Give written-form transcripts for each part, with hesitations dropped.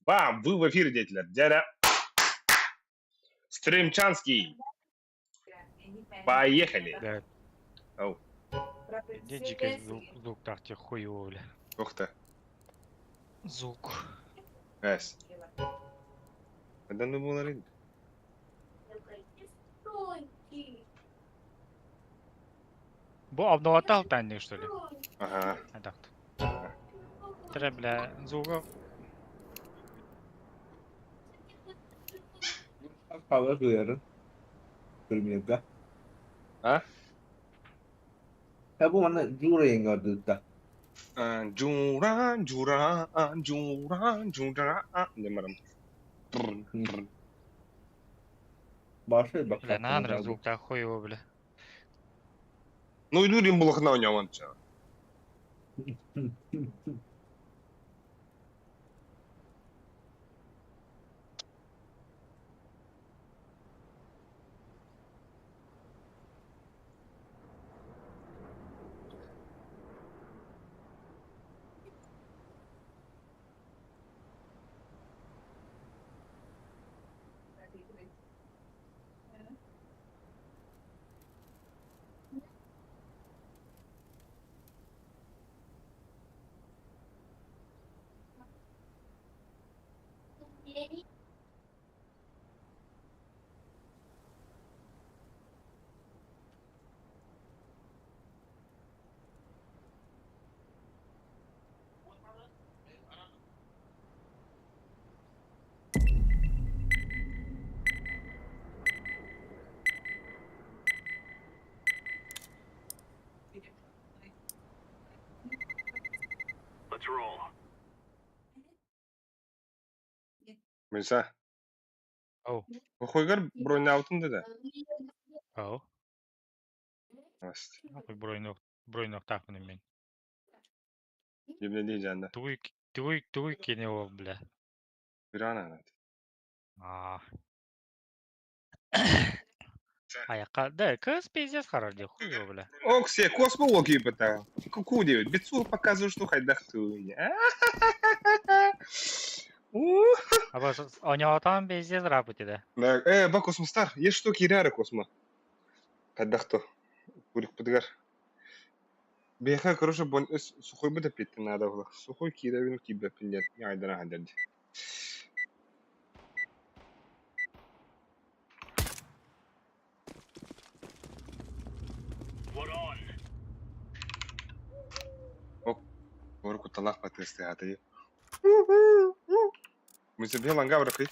Бам! Вы в эфире, деятели. Дядя Стримчанский. Поехали. Да, Оу, где дикий звук так тебе хуёво, бля. ух ты. Звук. Эс. Да ну было рынок. Bu обноватал тайник, что ли? Ага. А так. Тре, бля, звука. Hava duyarım. Bilmiyorum. А? Ha bu bana Jura'yı gördü da. Джуран, Джуран, Джуран, Джуран. Демарам. Başka bak. Бля, надо звук так хуёво, бля. Ну и люди было на нем он чё. Mesela. Ау, Bu koygar bronne altın dedi. ау. Ast. Нахуй бронёк так на мен. Yemin diyeceğim de. Туй кинего, бля. Bir an anlat. А. Аяққа, да, кыз пиздец хорош, хуёво, бля. Оксе, космологию пытал. Куку девять. Бицу показываю, что хайдахтуй. Аба, ойнаватан пиздец работает. Да, ба космостар. Есть что киряра космо. Хайдахту. Курик подгар. Беха, короче, сухой бы допить надо было. Сухой кида вину тебе пиндет. Я айдана хадерди. وركو طلع باتستي هاتي. Mesela bir lan gavrak kay.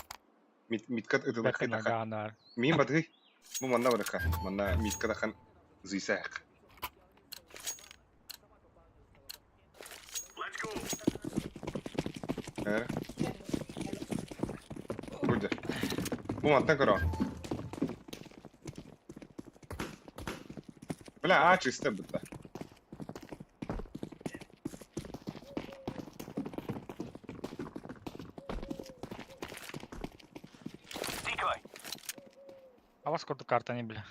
Mit kat ödül kay Бәкән takan. ганар. Min bat kay. Bu manna var kay. Manna mit kat takan zisaq. Era. Burada. Bu manna karo. Bla aç iste butta. А вас какой-то карта не, бля.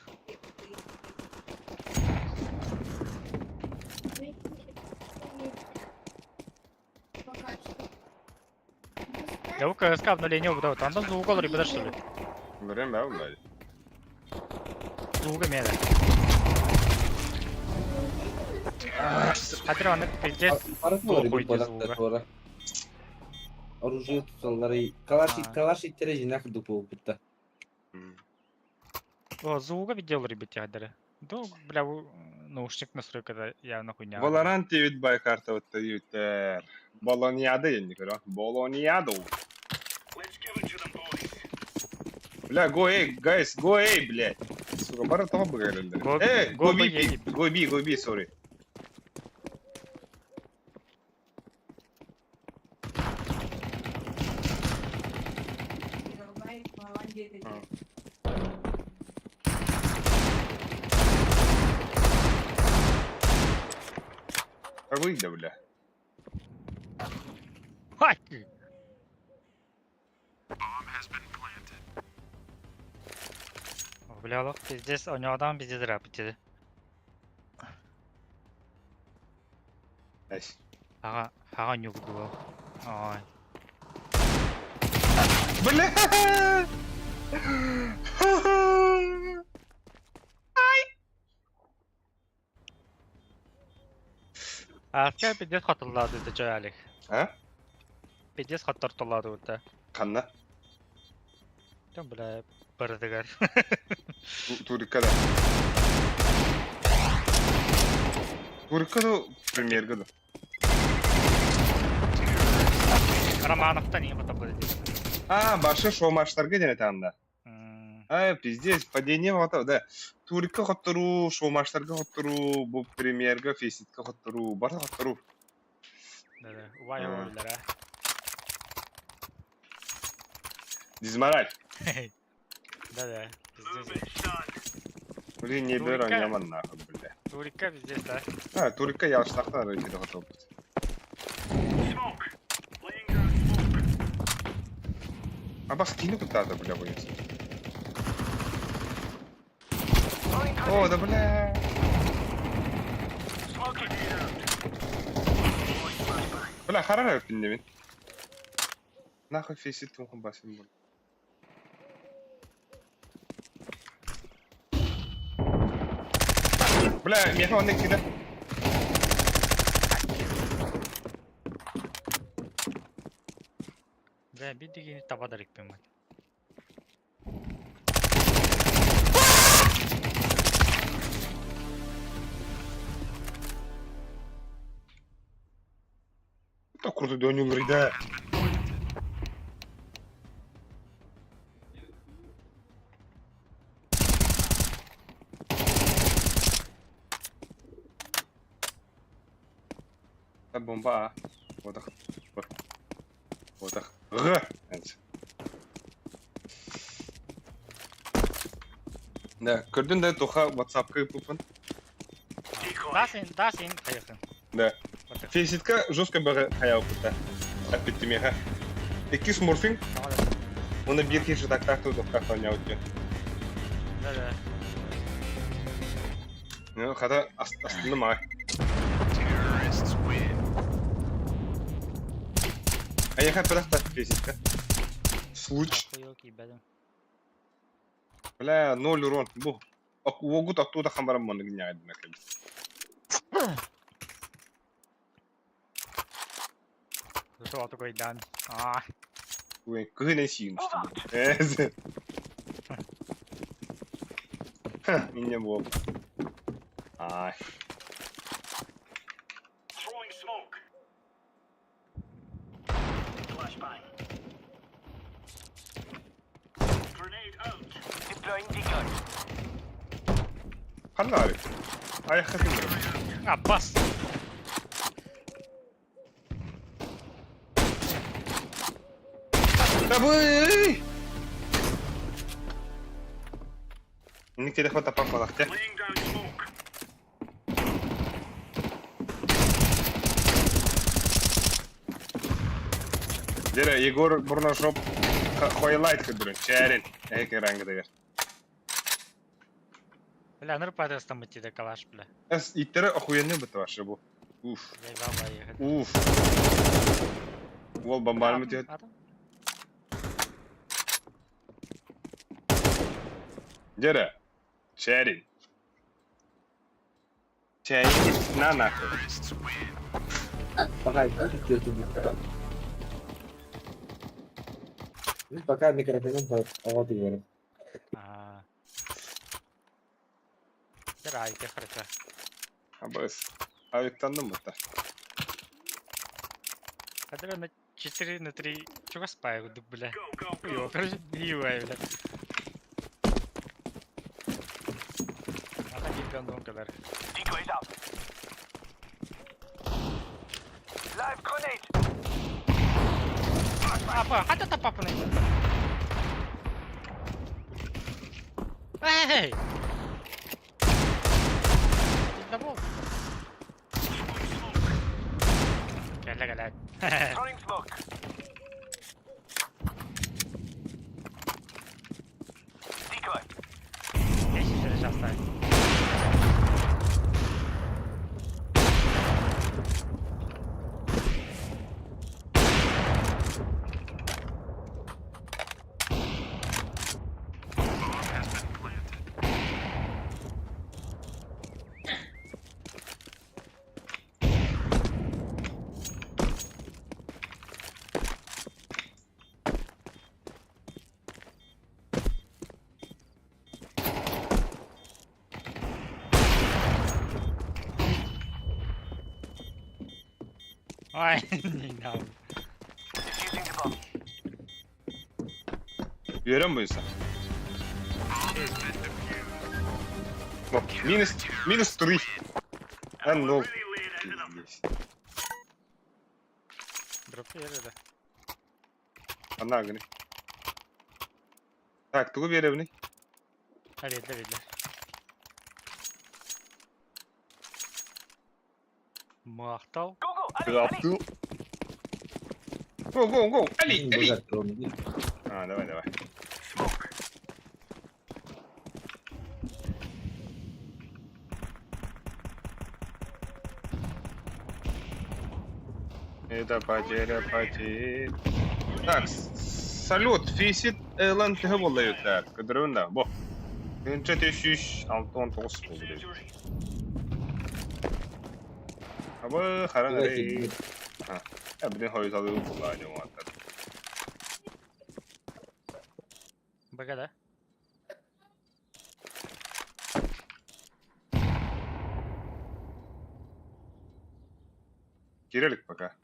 Я у КСК обновление выдал. Там звук olur, ребята, что ли? Görem ben vallahi. Звук имеет. Hadi onu piyades. Parası var Похуй bir тебе balakta звука. sonra. Оружие tutsaları. Калаши тережи нахуй bu bitti. О, звука видел, ребята, hadi. Да, бля, наушник настройка да явно хуйня. Valorant TV bay karta ötte yuter. Bolonya'da yendik lan. Bolonya'da. Бля, go A, guys, go A, блядь. Сука, бара tamam mı geldi? Go B, go B, sorry. Выйди, бля. Хай! Бля, бak пиздец, у него adam пиздец работает. Эс. Ага, нюк был. Ой. Бля! Asker piddes hatırladı da çayalik. Ha? Piddes hatırladı orada. Kanna. Tam böyle barıdıgar. Турикада. Турикада премьергада. Романов'tan iyi bu böyle değil. Баршы шоу маштарга дене таңда. Пиздец, падение вата, да. Турикка хоттыру, шоу маштарга хоттыру, бу премьерга, фейситка хоттыру, бара хоттыру. Да. Vay olabilir ha. Дизмараль. Да. Bizde. Блин, не беру, Турикка. яман нахуй, бля. Turika bizde de. Турикка ялыштактан рейдеде хоттыру. Бас кино куда-то, бля, боится. О, да бля. Бля, харара пиндемин. Нахуй фейсит тумхун басим был. Бля, меха он не кида. Ve bir digini tabada rikpim var. Так круто дönüyor рейда. Бомба. Вот так. Вот так. Да, көрдün de тоха WhatsApp-ка yapıpın. Daha sen kayıkın. Да. Фейситка жестко бары хаял кута. Опять меха. Iki smurfing, onu bir kişi taktak tutup kaktan yavutken. Да. Ne kadar aslında mı? Аяха бırak da фейситка. Случай. Yok iyi benim. Бля, 0 урон. Бу. Огут оттуда хамбарам маны гняет наконец. Что такой дан? А, Ой, кыгын сиим işte. Ха, меня боб. Ай. Hadi abi. Ayak kısımları. Abbas. Tabii. İndik telefon tapak balakta. Dere, Егор Бурнашоп хойлайт кыдырын, чәрін. Әйке раңгыдагар. Бля, нырпады там идти до калаш, бля. Әс иттері охуенный бұты башы бұл. Уф. Заебал ехать. Уф. Ол бомбаны мұты ет. Dere, чәрін. Чәрін на нахуй. Пока YouTube. Пока микрофоном вот и говорю. Грайте, хорошо. Абыс. Авиктанdım бұты. Когда на 4 на 3 чего спаю, бля. Хуёво, короче, биваю, бля. Она не гандон, kadar. Apa? Hadi da papını. Hey! İşte bu. Gel. Geç şöyle şanslar. Ай, не надо. Görüyor musun sen? Bak minus 3. Ben no. Дроп yeri de. Ana gani. Так, тугу беребни. Verdiler. Мақтау. Yaptı. Go. Ali. Богатый он, блин. А, давай. Это пати. Так, салют, фисит лантыгы болла өтәр. Көдіруінде, бұл. Күнші 369 болды. Абы, қаран әрей. Әбден хойыз алығы болла әне оңаттар. БГ, да? Кирелик пока.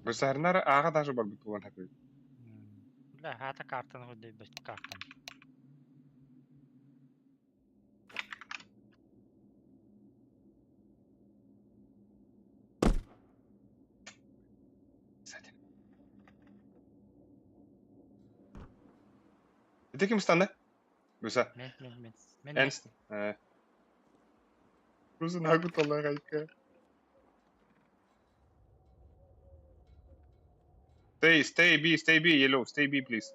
Бысарнары аға даже бар бит болған такой. Бля, хата картаны хуй без картаны. Это кем станда? Быса. Мен. Энст. Быса нагу толла кайка. Stay B, yellow, stay B, please.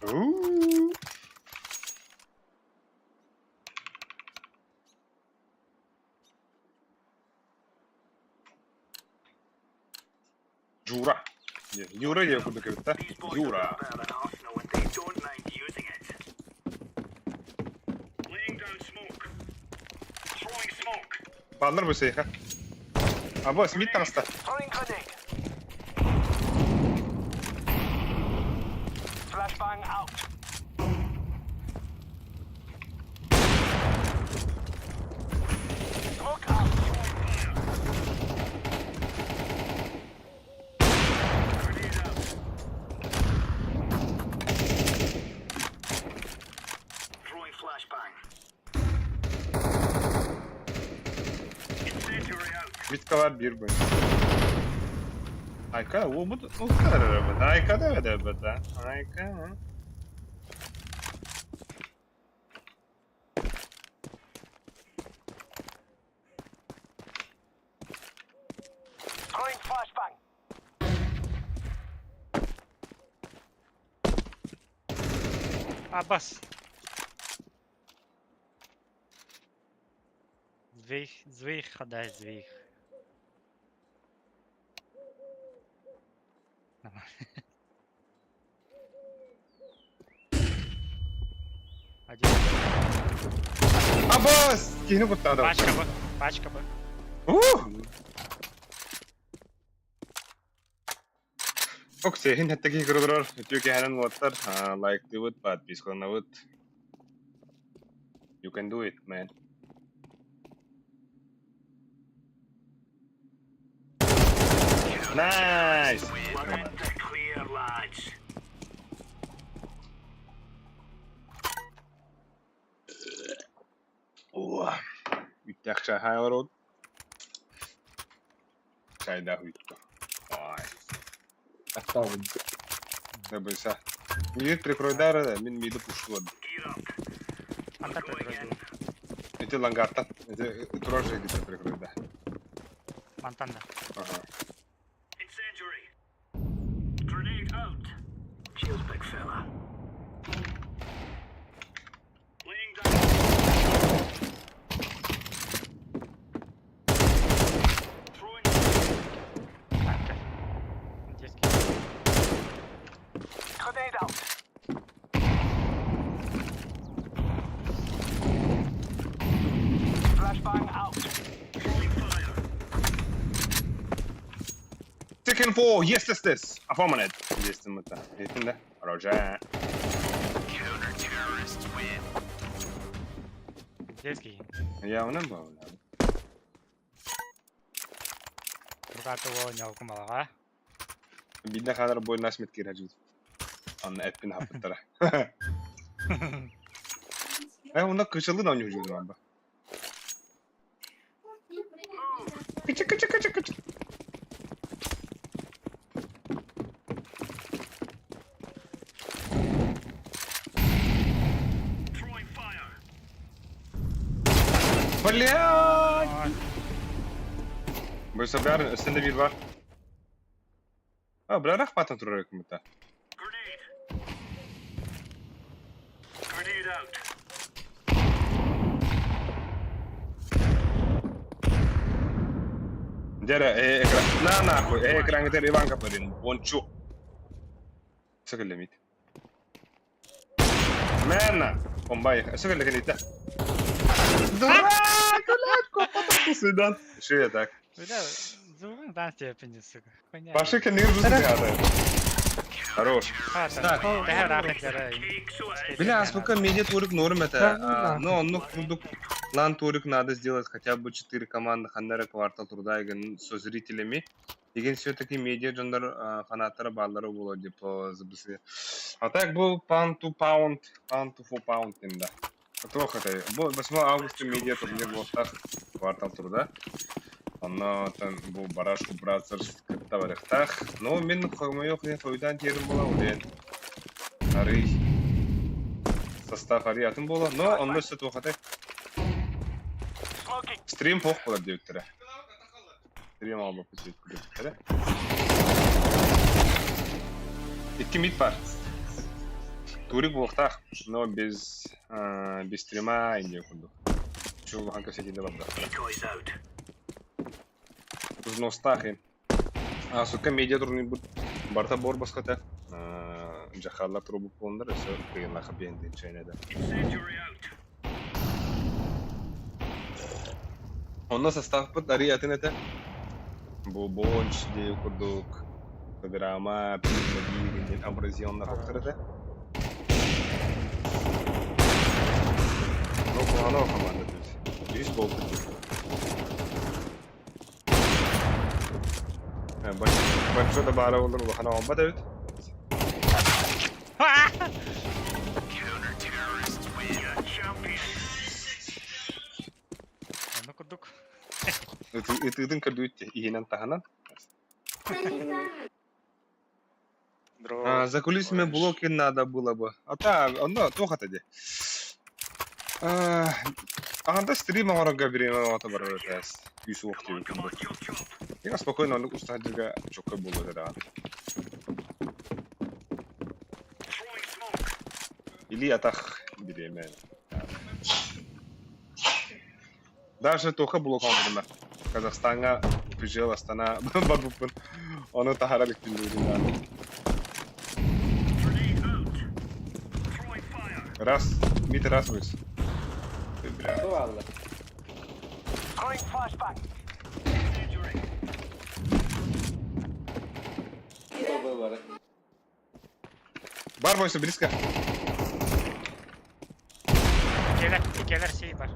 Ooh. Jura. Jura diye okuduk evet de. Jura. Banlar bu seyha. Abo, Smith tanısta. Flashbang out. Smoke out. Grenade out. Throwing flashbang. Incendiary out. Smith var bir boy. Ayka, o kadar araba. Ayka da araba. Ayka. Throwing flashbang. Abbas. Zweig, ходай, zweig. Один. Abbas! Kihini kurtardı. Пачка бы. Okey, hin hatta ki kurdurar. Çünkü halen water. Like do it, but biz kona it. You can do it, man. Nice. We're in the clear, lads. Yaxşı hayal oldu. Çayda uyuttu. Vay. Оставлен. Ne buysa. Mid прикрой дары, мен миді пушлады. Gear up. Антап прикрой. Эти лангарта, эти тоже где-то прикрой, да. Монтанда. Ага. Incendiary. Grenade out. Cheers, big fella. Laying down. Grenade out. Flashbang out. Throwing fire. Second four, yes. Affirmative. Jestem это. Yakında. Roger. Counter-terrorists win. Детский. Ya ona mı bağlı? Бургато не алкумалага. Bildiğin kadar boyun nasmet girecek. Anla ettin hafiflere. Onda kışıldı da onu hücumdu abi. Kıçı. Throwing fire. Блядь! Bu sefer üstünde bir var. Bırak patın tutarak mıta. Grenade. Grenade out. Jere, ekran. Nahуй, ekran gider Ivan kaparin. Bonçu. Sıkıldı mıydı? Mena. Bombay. Sıkıldı kanita. Дурак! Копату сюда. Что я так? Бля, звук dans степени, сука. Хуйня. Паши kendini rüzgar ya. Хорош. Так, тахар рахат жара. Бля, а сколько медиа турик норм это? Но он курдук лан турик надо сделать хотя бы 4 команды ханнара квартал трудайгын со зрителями. Деген все-таки медиа жандар фанаттары балдары болот деп забысы. А так был pound to pound демда. Трохи это. 8 августа медиа турнир был так квартал труда. Анна там бу барашку бразерс кытта барыктах. Но мен коймоёк не койдан терим бола улен. Арый состав ариятын бола. Но онда сөт оқатай. Стрим поқ болады дептері. Стрим алып көсет дептері. Итки мид бар. Турик боқтақ, но без стрима инде курдук. Чул ханка сетинде барды. Decoys out. Узностахин. Сука медиа турнир бут. Барта бор баската. Жахалла трубу полндар, все кыйынлаха бендин чайнада. Incendiary out. Онда состав бут ариятын это. Бу бонч дей курдук. Драма, пилмагирин, абразионна фактор это. Ну, планово команда тут. Здесь бол. Большой добавил olur bu. Hana bomba da evet. Counter-terrorists win. You're champion. Ну кудук. Итыдын кырдуйте. Иенен таханан. За кулисами блоки надо было бы. А та, оно тоха тади. Анда стрим орога берем ата бар этас. Юсу вакты Come on, өтүндө. chop. Я спокойно ону устадыга чокка болду да. Throwing smoke. Или атах берем. Даже тоха блок алдым. Казахстанга прижел Астана барбупун. Оны тахаралык билдирdim. Grenade out. Throwing fire. Раз, мид раз выс. Bu valla. Throwing flashbang. Incendiary. Bu var. Бар бойсы близко. Икелер şey var.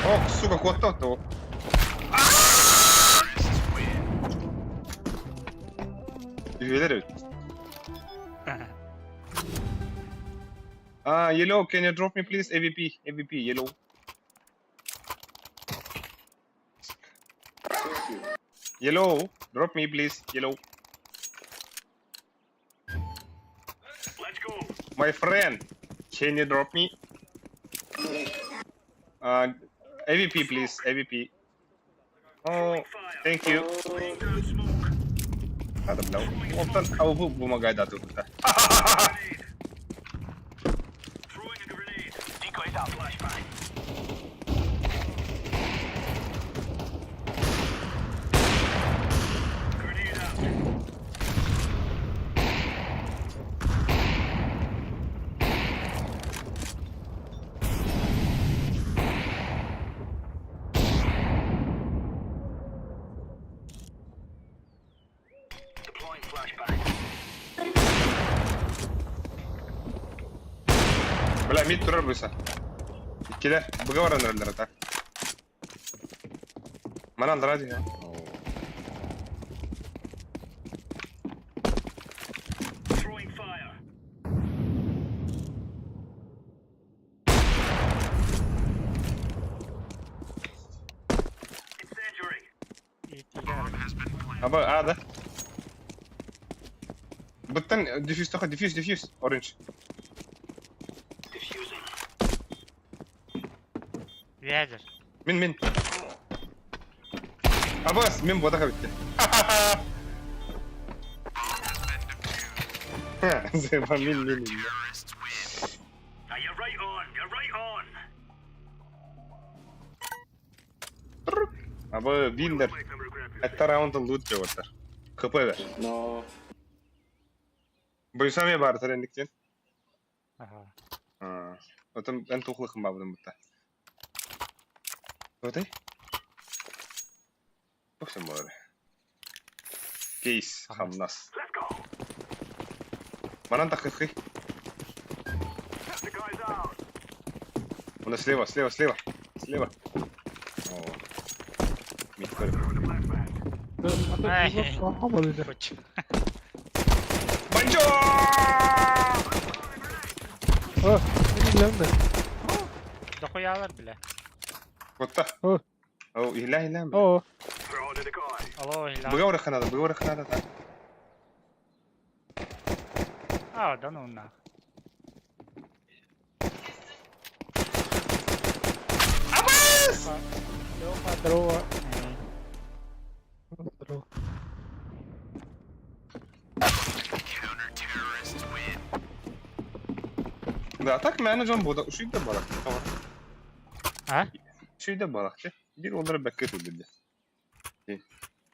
Ох, сука, котто то. Üyeler evet. Yellow, can you drop me please? AVP, yellow. Yellow, drop me please, yellow. Let's go. My friend, can you drop me? AVP please, AVP. Oh, thank you. Laying down smoke. Hadi blau. Ondan avu bumagay da tuttu. Grenade. Throwing a grenade. Decoys out. Flashbang. Grenade out. Throwing flashbang. Bela mid durar buysa. İkiler. Buga var anlarlar ata. Mana aldır hadi ya. Throwing fire. Incendiary. Aba A'da. Button diffuse taka diffuse orange. Diffusing. Viager. Min. Abbas min boda bitti. Zeba min. Now you're right on. You're right on. Aba winner. Make them regret it. Hatta round loot cevaplar. Kapı ver. No. Buysa mı bari trendikten? Aha. Ha. Otom ben toklukım babdım burada. Oday? Bakın bu arada. Кейс, хамнас. Let's go. Манан такой. Test the guys out. У нас слева. Слева. О. Микро. Throwing the flashbang. Ay. Koç. Банчо! Dokuyalar bile. Kotta. Oh. Oh, ilah. Oh, Throw to the guy. Alo hilal. Buga ora kanada. Ah, da nonna. draw. Да, так менеджер буде. Şu da balık. Tamam. Ha? Şu da balıkçı. Bir onlara beklet ödedi.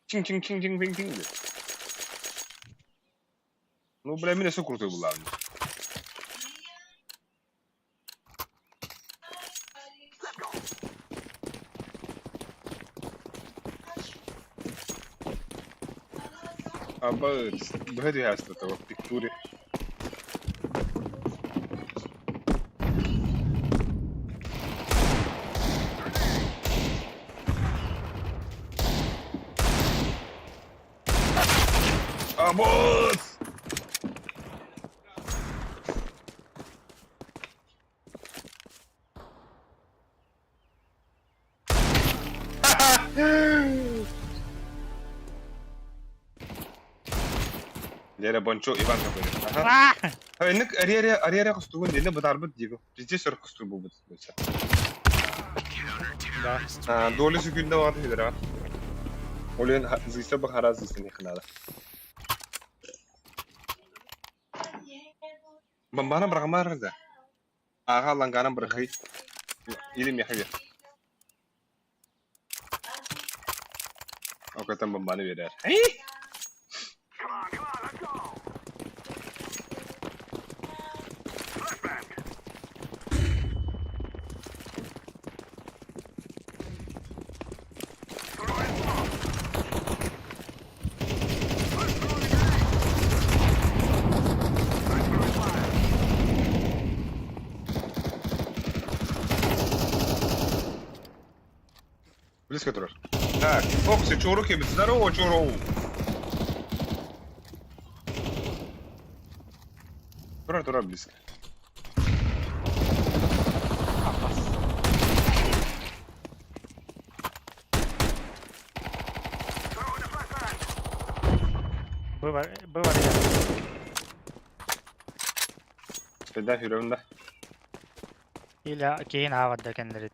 Çing. Ну, бля, меня все круто было. Абы, бэди ястı того, в пиктуре. Абос! Лера Бончо Иван какой-то. Ага. Ah! Инек ариария кустугун эле бытарбыт дигу. Бизде сөр кустур болбут. Да. Долы секунда var hedera. Olen zıysa bak haraz zıysın yakınada. Bana bırakmar da. Ağa langana bırakayım. İlim yakıyor. O kadar bana verir. Hey! Come on, let's go. Flashbang. Throwing smoke. Let's throw the grenade. I'm throwing fire. Близко турар. Так, Фокси, чё руки, здорово, чё. Турар близко. Throwing the flashbang. Было ya. Spedda hürümde. İlla keyin havada kendileri.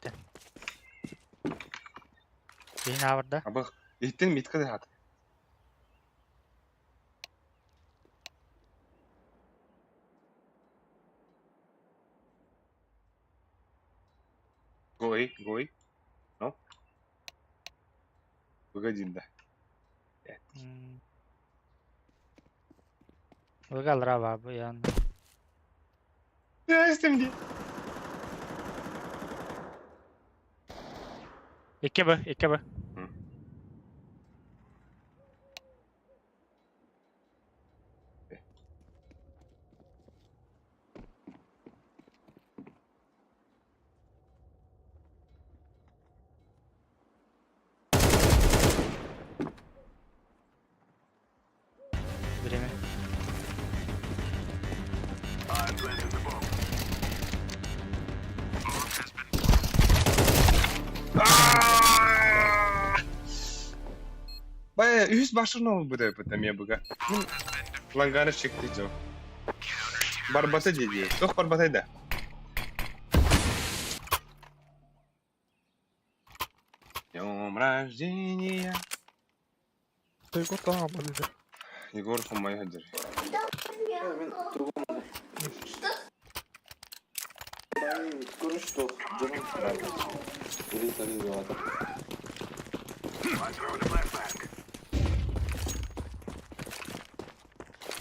Keyin havada. Abi, ihtin mitka da hat. Гой. Ну? Погоди, да. Выгал раба bu yan. Ya istemdi. İki bu. Baya üst başına mı bu da yapıtam ya buga? Langanı çekti jo. Barbata dedi. Çok barbataydı. Днем рождения. Егор tamam dedi. Егор Хумай Хаджир. Мен тугум. Көрүш тох. Жаман сарайды. Или тари болот. I'm throwing a flashbang.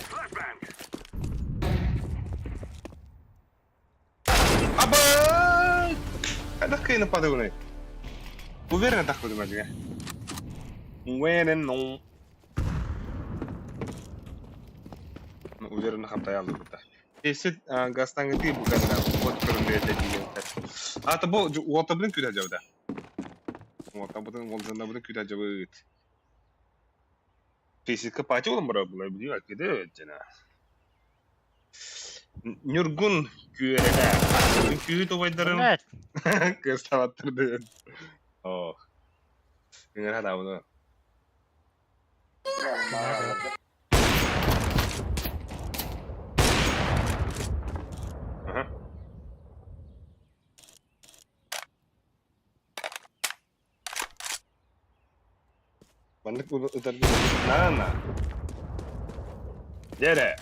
Flashbang. Аба! Kada kayo napadaw na eh. Uверенно так буду мать. Уверенно. Уверенно хаптай алды burada. Esit gastan gitti bu kadar. Bot köründe ediyor. Hatta bu watabın küde acaba. Watabın volcanda bu küde acaba. Fizik paçı olan bura bulay biliyor akide cana. Nurgun küyerede. Küyü to baydarın. Блядь, Kıstavattırdı. Oh. Dengar hata bunu. Aha. Bandık bunu öterdi. Na. Дере.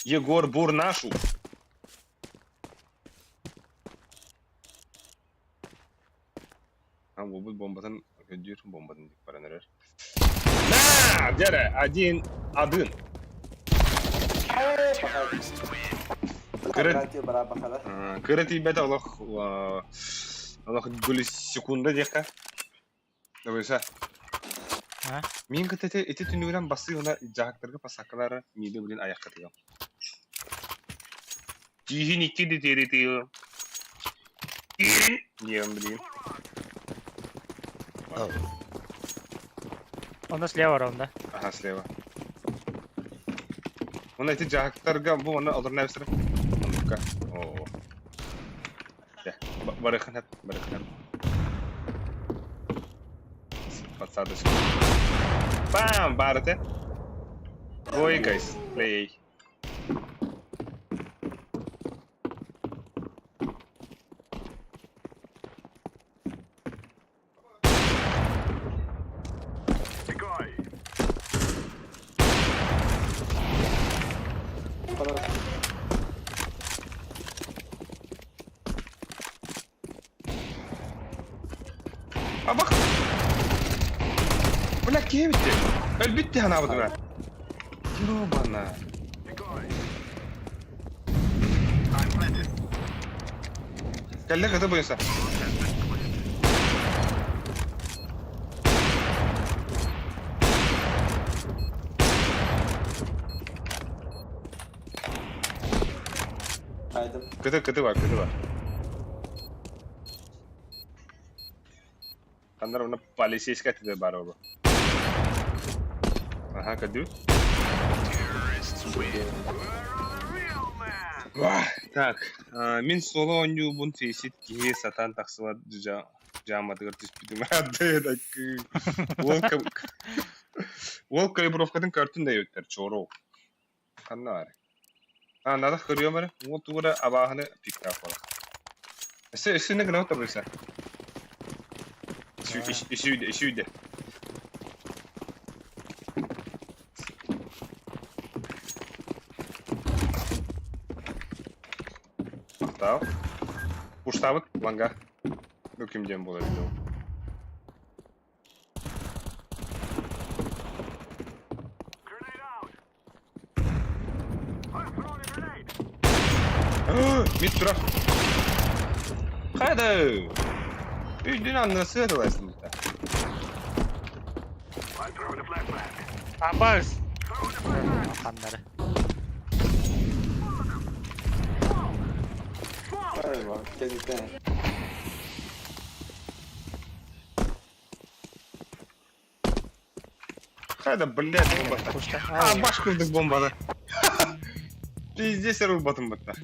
Егор Бурнашу. А вот бомбадан ödüyor bombadan dik para neler. Na! Дере. 1-1. Кырат бараба хала. Кырати бет Allah гули секунда дека. Давайса. Ha? Min kıtete eti tünüren bası ona cahaklarga pasaklara mide bilen ayak katıyor. Cihin iki de teritiyor. Diyem bileyim. onda слева ровно. Aha sleva. Ona eti cahaklarga bu ona alır nefsine. Onlukka. Oo. Ya, barıkın hep. Passadas. Bam, barte. Oi, guys. Play. Decoy. Bak. Ulan kim bitti? Öl bitti hana bu da. Yürü bana. Decoy. I'm planted. Kelle kata bu insan. Aydım. Kıtı var. Kanlar ona polisi iskati de var oğlum. Aha kadı. We're a real man. Вах, так, мен соло оню бун тесит ки сатан таксыла жамадыгар түспүдүм. Адыда ки. Ол калибровкадын картын да өттөр чоро. Канна бар. Надо көрüyor бар. Ол тура абаханы пикап кала. Эсине гына отыр болса. Ишүйдө. Тау. Пуштабыт ланга. Өкүмден болот. Grenade out. I'm throwing a grenade. Мид тура. Кайда? Үйдүн андына сыйдылайсың бит. I'm throwing a flashbang. Абаз. Throwing a flashbang. Kanları. Ayva. Kendine. Кайда, блядь, бомба. Пушта. Баш кырдык бомбаны. Пиздец, эру батым бытта.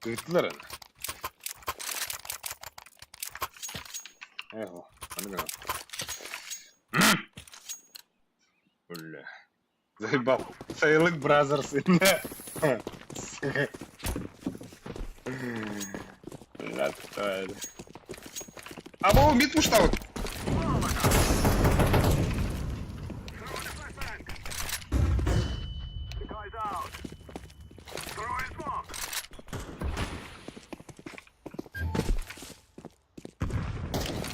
Кыттылар аны. Эго, ана. Бля. Заебал. Сайлык Бразерс. А во мид пуштал. The guy's out. Throw in smoke.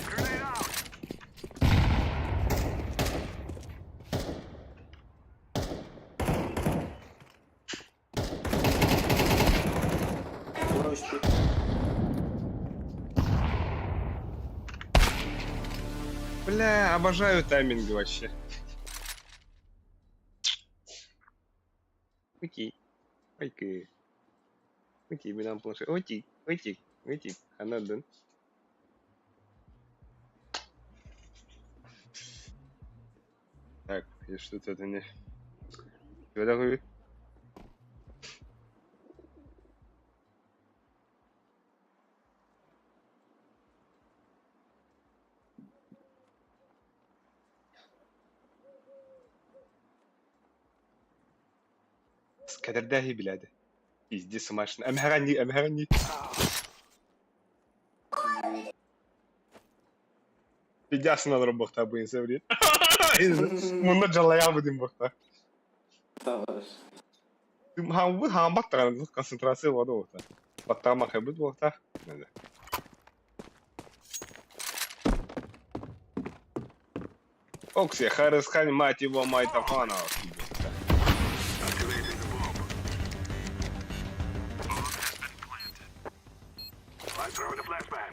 Grenade out. Bura uçtu. Бля, обожаю тайминги вообще. Окей. Окей. Окей, нам планшет. Окей. Окей. Окей. Она дэн. Так, и что-то это не... Куда вы? Скадр дахи бляды. Пиздец машина. Амхарани, амхарани. Пидяс на работа будем соврет. Мунда жалая будем бахта. Tamam. Ham baktı konsantrasyon var orada. Batta makabut orada. Ne? Окси, Харисхан, мать его, Майтафана. I'm throwing a flashbang.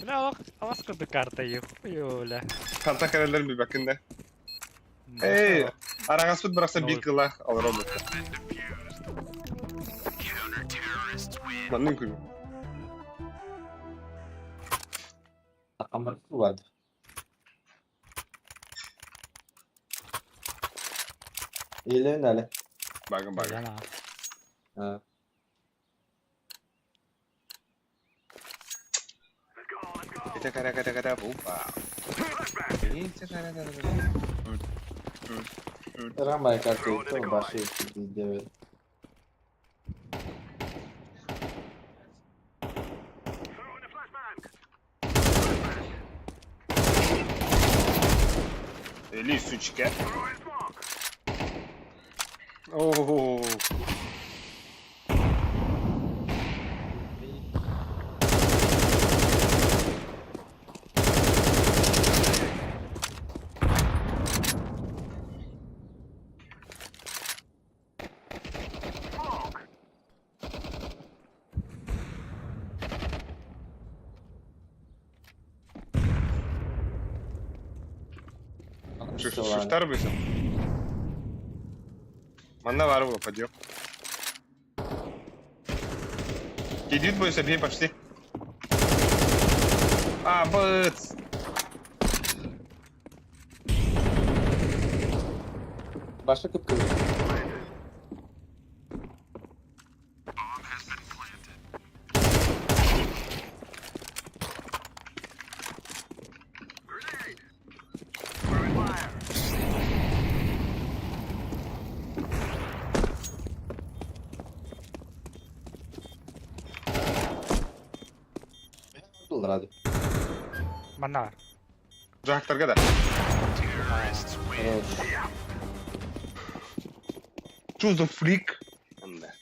Бля, ласкоду карта юля. Kanta kareler bir bakın da. Hey, aragası bıraksa bir kıla alır onu. Manın kuyu. Ama vardı. İyilerin hele. Bakın bakın. Yana. Ha. Let's go, let's go. Kita kara bupa. Kita kara. Ramaya kartı yoktu ama başka bir şey değil demedim. Throw in a flashbang. Eli suçke. Throw in smoke. Oo. Smoke. Шуштар быстрый. Манна var bu подъем. Кидит бойся, бей почти. А, быц. Başka kıpkırmızı. Grenade. Throwing fire. Olur hadi. Bana var. Жахтарга да. Hoş. Choose the freak. Anda.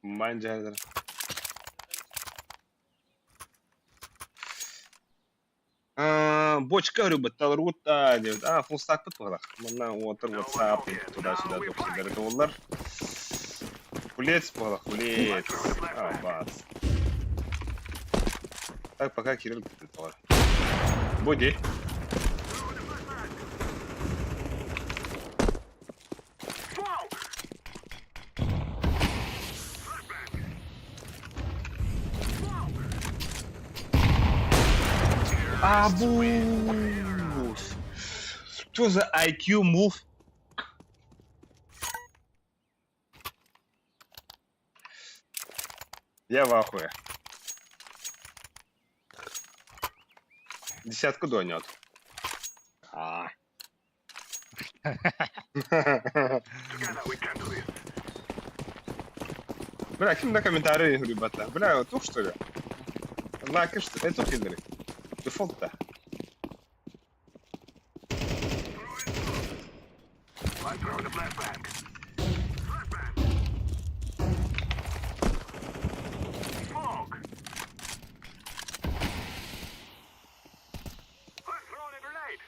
Bence hazır. Бочка рыба, талрута, full stack пытпалах. Мына отыр WhatsApp туда-сюда допсидер доллар. Хулец палах, хулец. Бац. Так, пока Кирилл пытпалах. Боди. Smoke. Абуз. Что за IQ move? Я в ахуе. Десятку донет. А. Together we can do this. Бля, kimde комментарии, ребята? Бля, тух что ли? Лайк, что? Это тух или? Дефолт-то. I'm throwing the flashbang. Flashbang. Smoke. I'm throwing a grenade.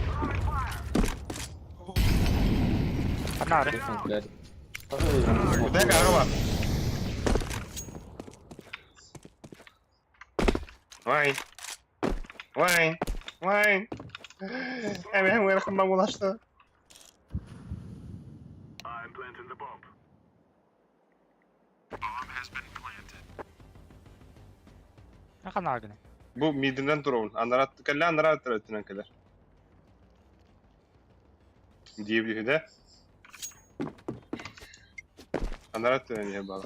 Throwing fire. Фонарь. Блядь. Дай корова. Вайн. Вайн. Вайн. Ben welcome ulaştı. I'm planting the bomb. Ne kadar gene? Bu midinden durun. Anlarat kelle anlarat tarafından kadar. Diyebiliyor da. Anlarat yani ya bağlı.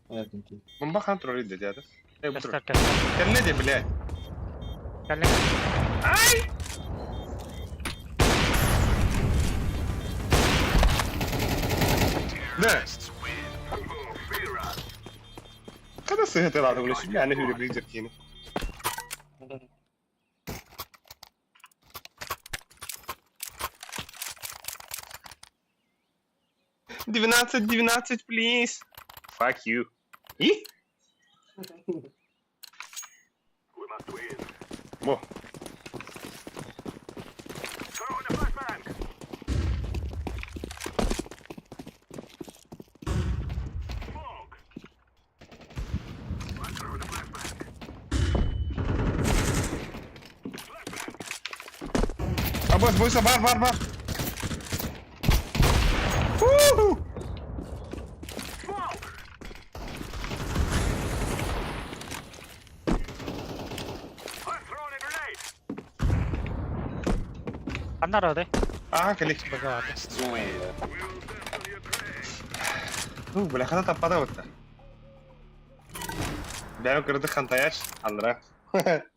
Hayatım ki. Bomba kontrolü dedi ya da. Bu Göster dur. göster. Kelle de bile. Gel lan. Ay! Ne? Kada sıhhat herhalde bunu şimdi yani hüre bir zırkini. Двенадцать, please. Fuck you. И? We must win. Во. Throwing the flashbang. Smoke. I'm throwing the flashbang. Abbas boysa var. Woohoo! Smoke. I'm throwing a grenade. Фонарь öde. Aha klik. Bak abi. We'll settle your grave. Бля, хата таппада вот. Бля, кырды хантаяш, алра.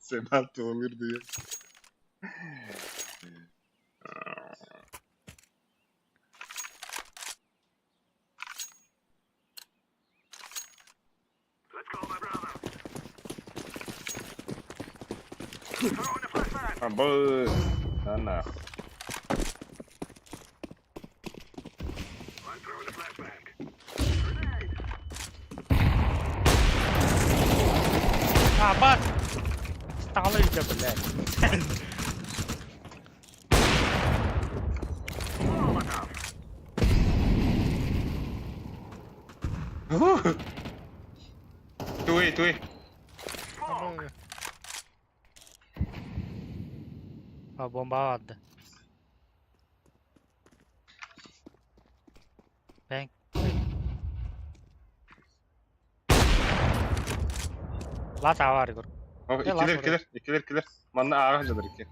Себан тумир diye. Let's go, my brother. Throwing the flashbang. Abo. Ana. I'm throwing the flashbang. Grenade. Aman. Sağlayacağım bile. Molotov. Туй. Smoke. Ha bomba vardı. Ben La sağ var gör. Oh, Gel lan ikiler. Manna ağacadır iki.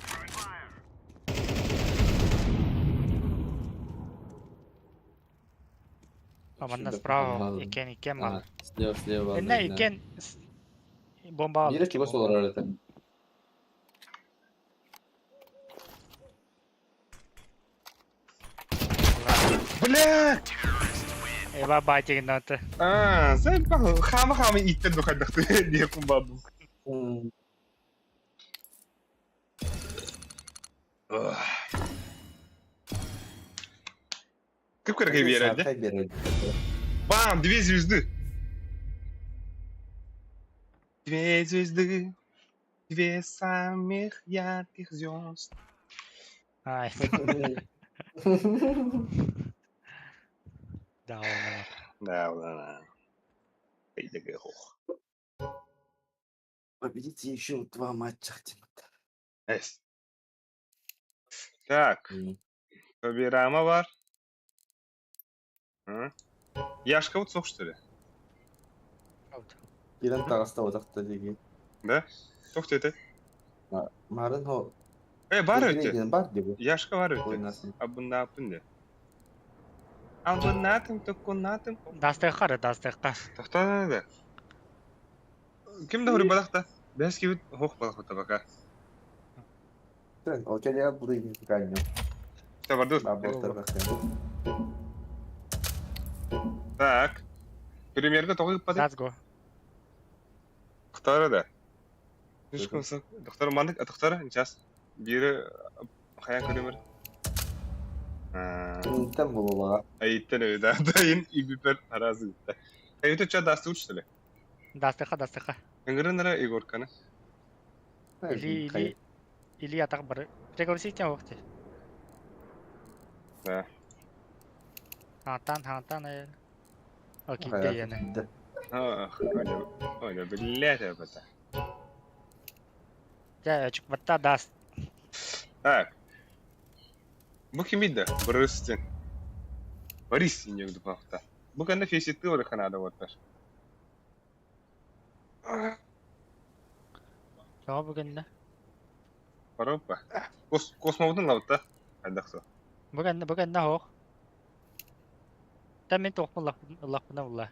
Throwing fire. Aman da Şurada sправа. kapatalım. İken А, mal. слева var. Ne iken bomba aldı. Biri kime sorar öyle. Бля! Eyvah bahçenin notı. Sen bak хама itten dokadakты diye kumbadım. Как кыргай береді? Саркай береді. Бам, 2 звезды. 2 звезды. 2 самых ярких звезд. Ay. Dağılmalar. Да, ладно. Пойдём, ох. Победить еще 2 матча хотим. Эс. Так, Побирама var. Hı? Яшка вот sok, что ли? Иран тағыста отақты деген. Да? Sok dedi. Марын о... Бар өте. Бар деп. Яшка var өте. Ойнасын. Абында апынды. Абынатым, токунатым. Дастыққа, дастыққа. Тоқтады. Кім да ұры балақта? Бәс кебіт хоқ балақ өті бақа. О, кәлеға бұдайген ғанyo. Что, барды? Так. Премьерге тоғы қыппады? Let's go. Құқтары да. Құқтары мандық, құқтары, час. Бері қаян көремір. Интен бұл олаға. Айттен өйді. Дайын игіпер аразы күтті. Әйті ча дасты ұчтылы. Дастыққа. Үңірін әрі игорканы. Или атақ бары. Пригласите оқты. Да. Хантан. Окей, де яны. Ах, ойна, блядь, это. Жа, өчік бітта даст. Так. Бұл кемейді? Бұрыстен. Борис инегді бақта. Бұл кәнді фесетті оры қанады оттар. Жоға бүгінді. Баропа. Космаудың лауытта. Қайдақсы. Бүгінді хоқ. Та мен тоқпын лақпына бұлла.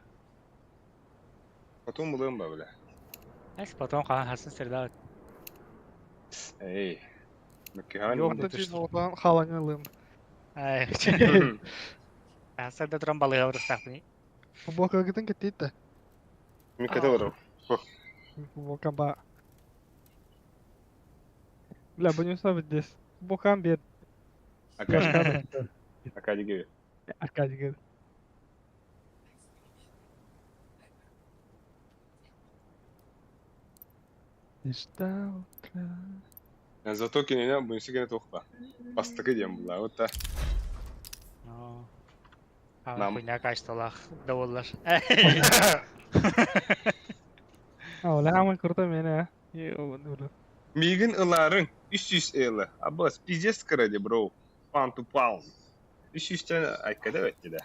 Потом мұлығым ба білі. Әс, потом қаған хасын сірді. Эй. Мүккеған Yok, Orta çiz oradan halanyalım. Ай, сірді тұран балыға ұрыстақ бұны. Футболка gidin gittiydi. Мүккеті ұрым. Футболка ба. Бля, bu ne sabit des. Футболкам бер. Акади gibi. Arkadaşı gel. İşte утро. Зато кенене бұнысы кене тоқпа. Бастықы дем бұла. Отта. Нам. Хуйня качталақ, даволлар. Öyle hemen kurtar beni ha. İyi oldu. Мигін ыларың 300 елі. Абас, пиздец кіреді, бро. Pound to pound. 300-тен айкада өтті да.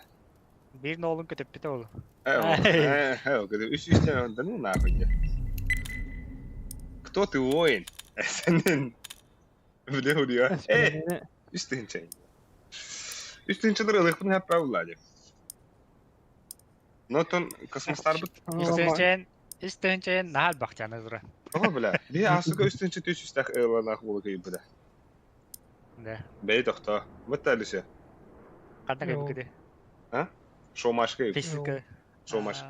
Bir oğlun kötüp bite oğlum. Evet, 300-тен онда, ну нахуй. Кто ты воин? Сенин. Бля, ұрия. Üstünçe. Üstünçeler ılıqpın hep pravladı. Notun kosmoslar bit. İstönçeyen nahal bakacağınız bura. Oha bile. Bir asıqa üstünçe düş üstəq ılanaq bulu qıyıb da. Ne? Bey doktor. Vıttalışı. Qanda qıyıb kidi. Şomaş qıyıb. Fisika. Şomaş.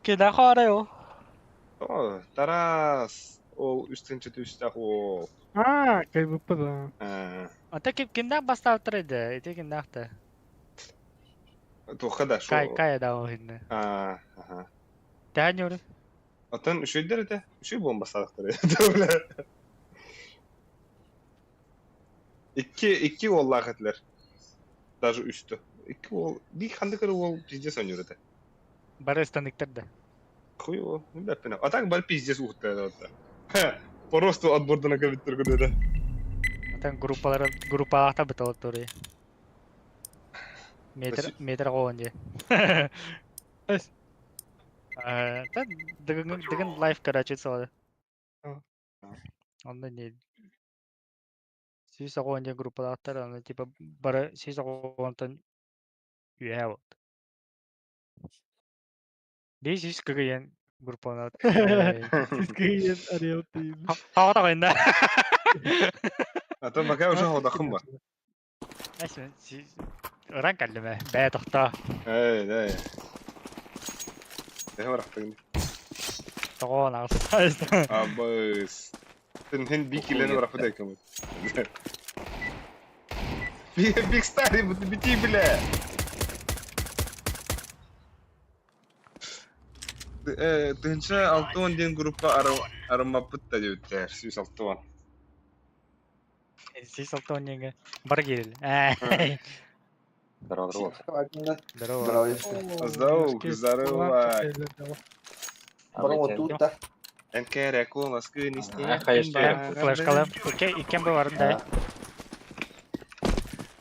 Kida xara yo. O, taras. O üstünçe düstəq o. Ha, kaybıppı da. Ata kimdən bastı edi? Eti kimdən? Toxada şu. Kaya da o hindi. Aha. Təhan yoru. Atan üşüydür de. Üşüy bombasalıqdır. Öyle. İki ol lağetler. Даже üstü. İki ol. Bir kandıkları ol pizdes oynuyor da. Bara istandıktır da. Хуй его, ну да, пина. А так баль пиздец ухта это вот. Просто отборда на ковид торгуды да. Atan gruppalarda bit oldu oraya. Metre qoğunca. Es. Та дыгын лайф карачы соды. Onda ne? Сүйсі qoğunca gruppalar onda типа bara сүйсі qoğundan üye oldu. Bir süs kıgıyan gruppalar. Siz kıyın arıyor değil. Havada koyunda. А то пока уже ходахым бар. Neyse, öğren kendime. Be tohta. Ey, ey. Ne var aklında? Toğun ağzı. Abas. Sen bir kileni var afada yıkamı. Big Star bu biti bile. Тынча 6 ден группа арамапыт да деуттер. Сүйс 6. Siz altı oynayınca. Bara gelin. Здорово. Здорово. Здорово. Здорово. Здорово, здорово. Бұрын отуыт та. Энкере кулас күн исте. Флешкалар. Икен барында.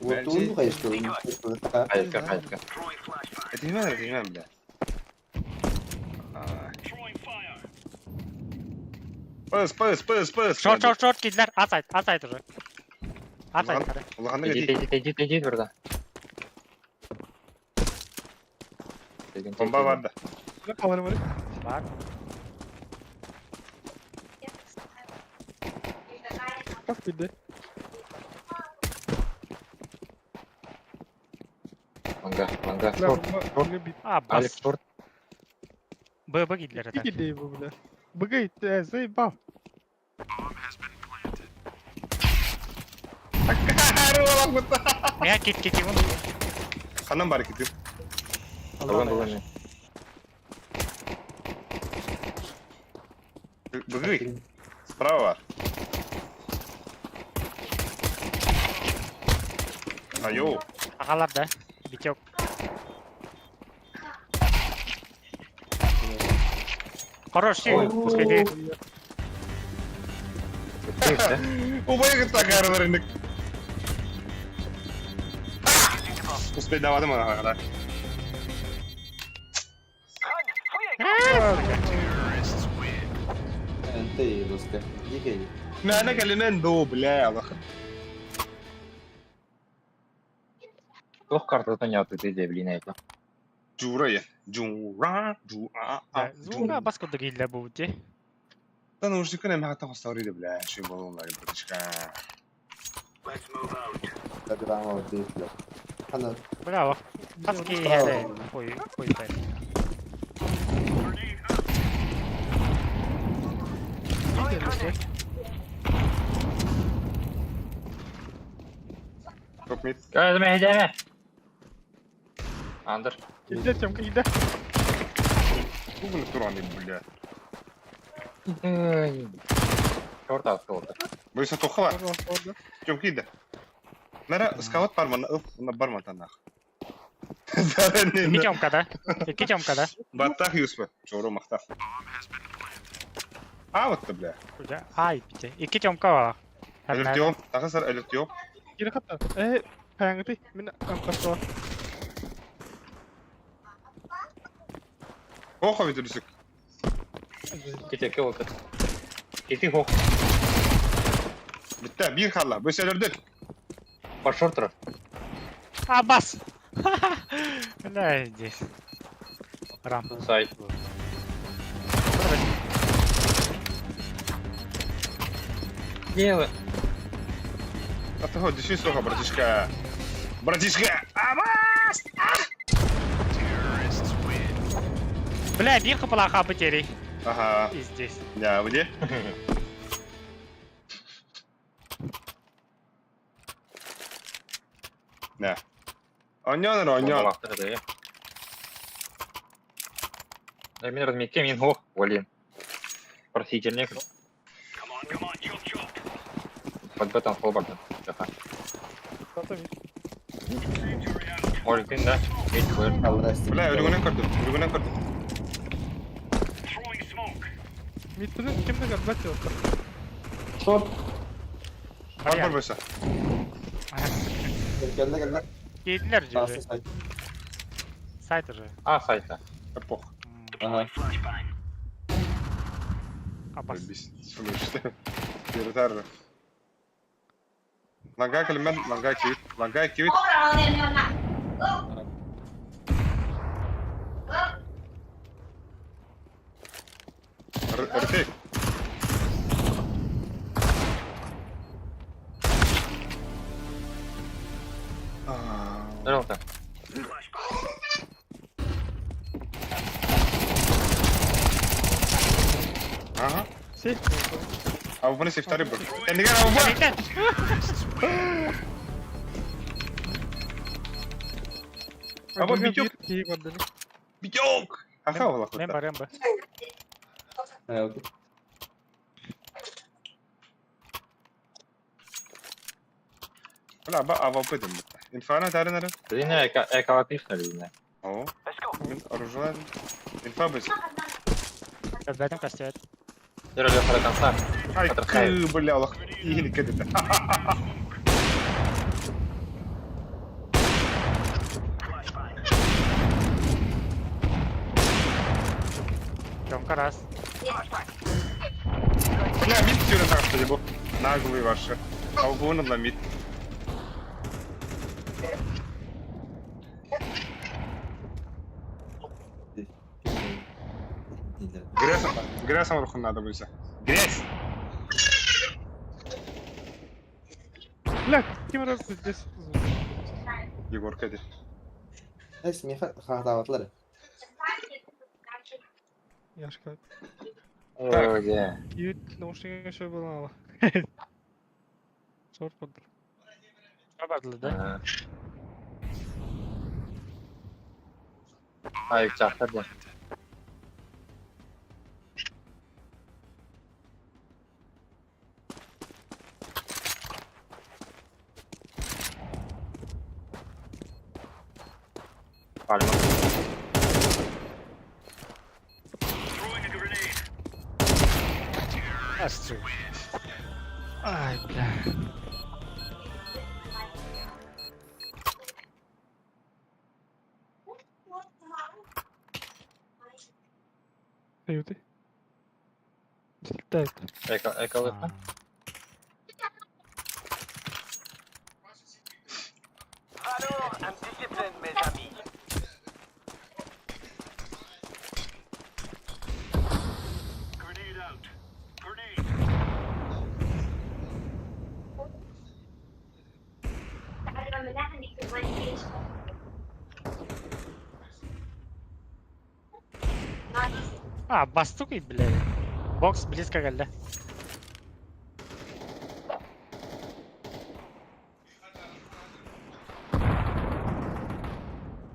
Отуын bu kayışı oldu. Hayırka. Этимем, бля. Пыс. Шорт кидлер. Асайт уже. Асайт кара. Улаханды кетейік. Иди burada. Bomba vardı. Бар. Bak bir de. Manga. Бас. Alex short. Б кидлер İki это. gidiyor bu bile. Bugay zey bal. Меня кит его. Kandan bari gidiyor. Dolan. Быгый. Справа var. Аю. Акалар да. Битек. Хороший. Успели. Убay git takarlar indik. Uspedavadım ona kadar. Ente Ruska. Dike. Nana kalinan do bля. Toch картата нямате тези явления. Джура я. Зуга баско да гидлер бути. Да ну уже кане махата хостори да бля. Şey balonlar bratишка. Let's move out. Hadi ben var değil. Hani Браво. Таски хеде. Пой. Top mid. Gözüme hedeme. Under. Gidiyor çamka gidiyor. Bu bunu turan bля. Short attı orada. Böylese toka var. Orada. Çok iyi de. Nere scout var bana öf buna barma tanah. Zaten İki ne? çoмкада. Battah Yusuf. Çoğru mahtar. А вот ты, бля. Ай, бите. İki çomka var. Alert yok. Takasar alert yok. Geri katta. Payangı min amkası var. Hoha vidürüsük. Git vakit. Giti hoch. Bitti. Bir kalla. Böyle şeyler değil. Var short taraf. Бас. Да, здесь. Рам. Side. Делай. А ты хоть деши сухо, братишка. Братишка! Абас! Бля, бирка плоха потерей. Ага. И здесь. Ya bu ne? Ne? Onion. Baktırdı ya. Мен разметке мен хоch. Валин. Просительник. Come on, chop. Под бетон фолбартон. Katta bir. Орикин да. Geç buyur. Allah istedim. Bля, ölümüne kırdım. Throwing smoke. Mitrin kimde kadar bak yok. Short. Var böyle. Geldi. Giydiler Şansı cüce. say. Сайт уже. А, сайта. Эпох. Aha. Абас. Biz sonuçta. Yürüter. Langay kelimen, langay kivit. Örtek. Пожалуйста. Aha. Şey. Abi bunu siftari bro. Kendi gel abi bu. Gel. Ama bir yok. İyi var benim. Bir yok. Haka valla Мен kutta. барем ба. Ha okey. Valla ben avapı dedim bitti. Инфа тары нары. Длинная эко отлично длинная. О, Let's go. мен оружие. Инфа быть. Бәтем кастет. Теперь Леха до конца. Ай, Потрясающе. бля, лох. Или кеды. Тёмка раз. Бля, мид тюрен так что ебу. Наглые ваши. Алгуна на мид. Грязом рухун надо будет. Грязь! Бля, каким разом здесь? Егор, кеды. Esmi hatavatları. Яшка. О, где? Ют, наушники еще было. Шорт подр. Что бадылы, да? Ага. Ай, чахта, да. Пальма. Throwing a grenade. Астру. Ай, бля. Юты. Слетает. Эко лыха. Valor and discipline, mes amis. Grenade out. Grenade. Бастук и, бля. Бокс близко geldi.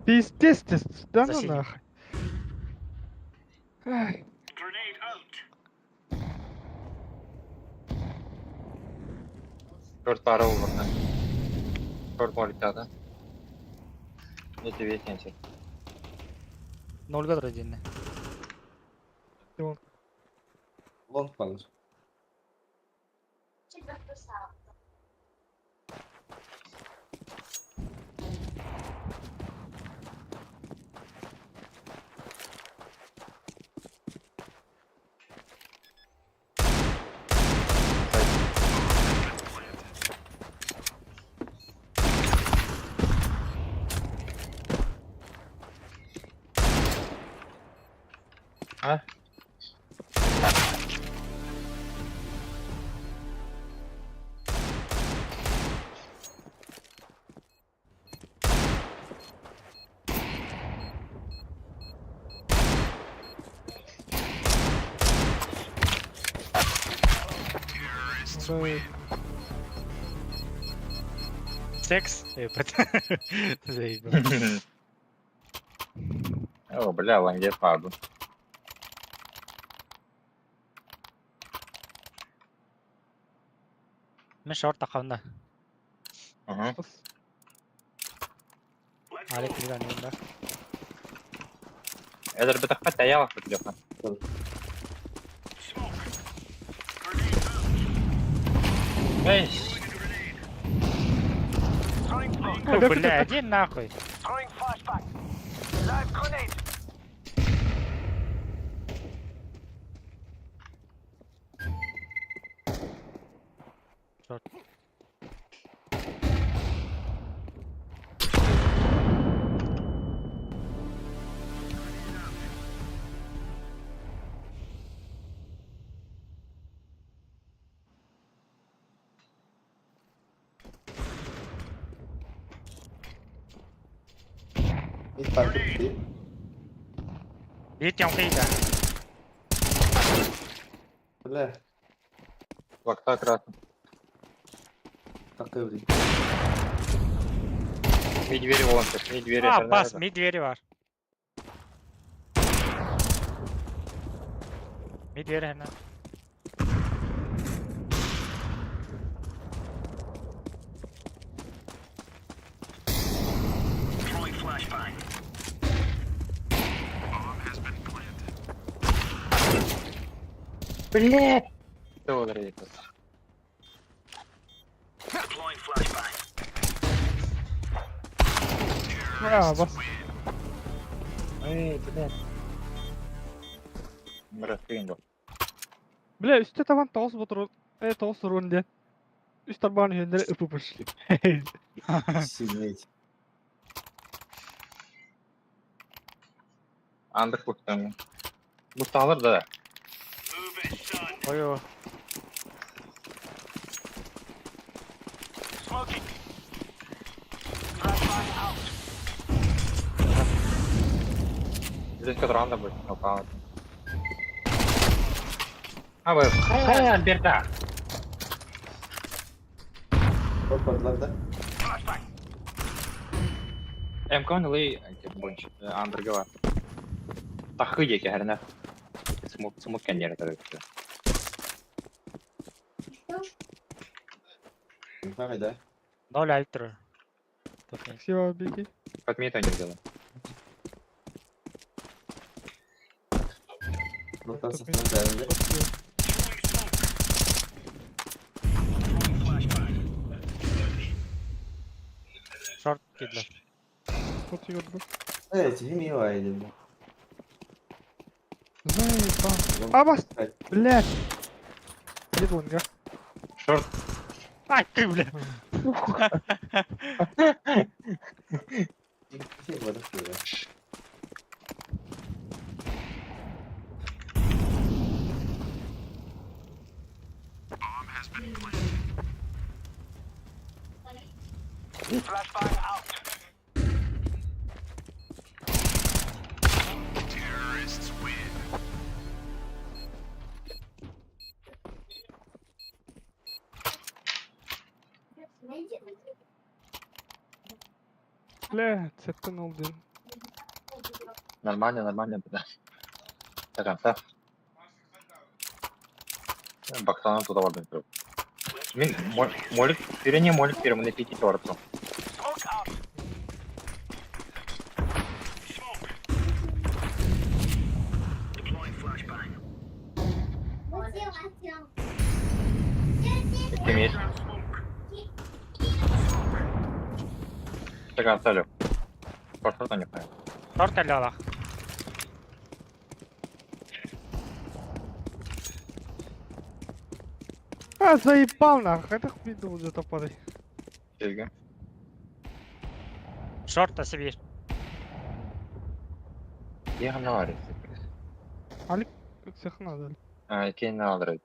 Пиздец, да ну Соседи. нахуй. Ай, Grenade out. Short para vurdu. Short molitada. Эти векенси. Нолга тұр едені. Long kalır. А? ой. Секс? Заебал. О, бля, ланге паду. Мен шорт тақауында. Ага. Let's Алек go. білген ойында. Это же бетахпа таялах тут, Леха. Smoke. Grenade out. Эй, Throwing smoke. О, бля, иди нахуй. Throwing flashbang. Live grenade. Шорт. Mid fark etti. Bir тёмка ида. Bля. лакта красный. Takıyor değil. Медведь волонтер, медведь Бас, мид двери var. Mid двери hemen. Блять! Что ударить? Deploying flashbang. А, бас. Эй, блядь. Раскрин был. Бля, üstte taban toğuz oturur. Toğuz durun diye. Üst tabağın üstünde öpüpüş. Сидеть. Андер курттан. Буст алыр да. Move it, son. Ой, Smoking. Flashbang out. Здесь кадранда будет. Нокаут. А вы, Альберта! Çok patladı. Flashbang. МК лый больше. Андерга var. Тахы еке herine. Смок кендер это. Hayda. Ноль альтер. Все, беги. Подметай не делай. Nokta sıfır derdi. Throwing smoke. Throwing flashbang. Шорт кидлер. Вот ёрду. Evet, hem iyi var elimde. Заебал. А, бас. Блядь. Лидунга. Шорт. Ай, ты, бля. Bir şey var şöyle. Flashbang out. Terrorists win. Блядь, сеттен олдun. Нормально, нормально, да. До конца. Баксанам туда вардым тұрып. Мен молик, перене молик берем на 5 торцу. Smoke out. Smoke. Deploying flashbang. Темеет. Smoke. До конца лёг. Пошёл не понял. Шорт алялах. А, заебал нахуй. Это видео уже топоры. Сезге. Шорт на себе. Я говорю. Как всех надо. А, кейн надо.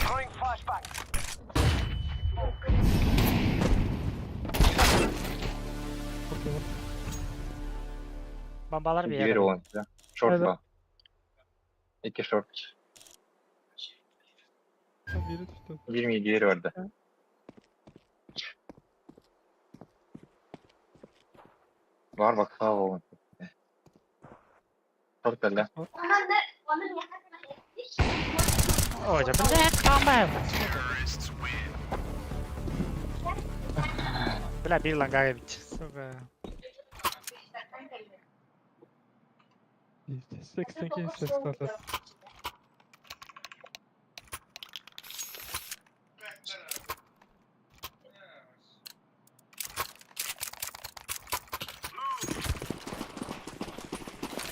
Throwing flashbang. Okey. Bombalar bir Двери yere. он, да. Шорт Evet. var. İki short. Biri tuttu. 20 двери vardı. Var bak sağ olun. Short geldi. Ой, да, блядь, комбайн. Бля, bir lan Gagevich. Сука. 82 ses starter.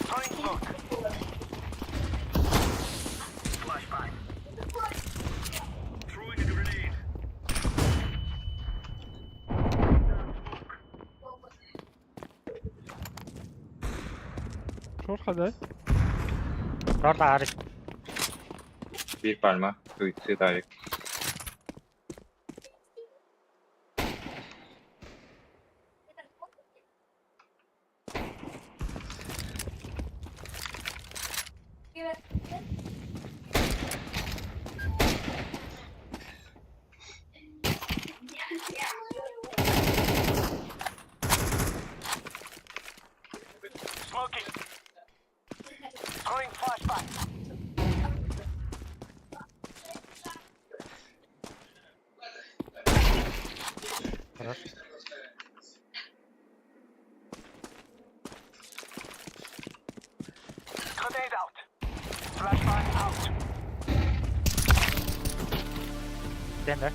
Throwing smoke. Flashbang. Throwing a grenade. Short hadi. Short hariç. Bir palma. Suyu davet. Smoking. Throwing flashbang. Хорош. Grenade out. Flashbang out. Den de.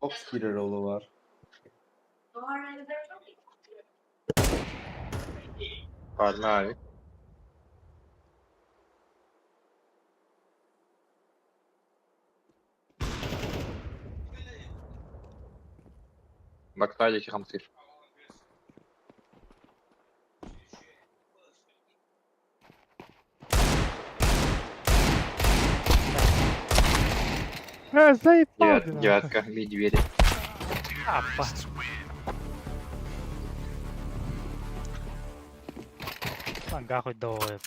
Box girer rolu var. Pardon abi. Bak sadece 2 заебал ты, нахуй. девятка, бей двери. Апа. Lan какой долбоеб.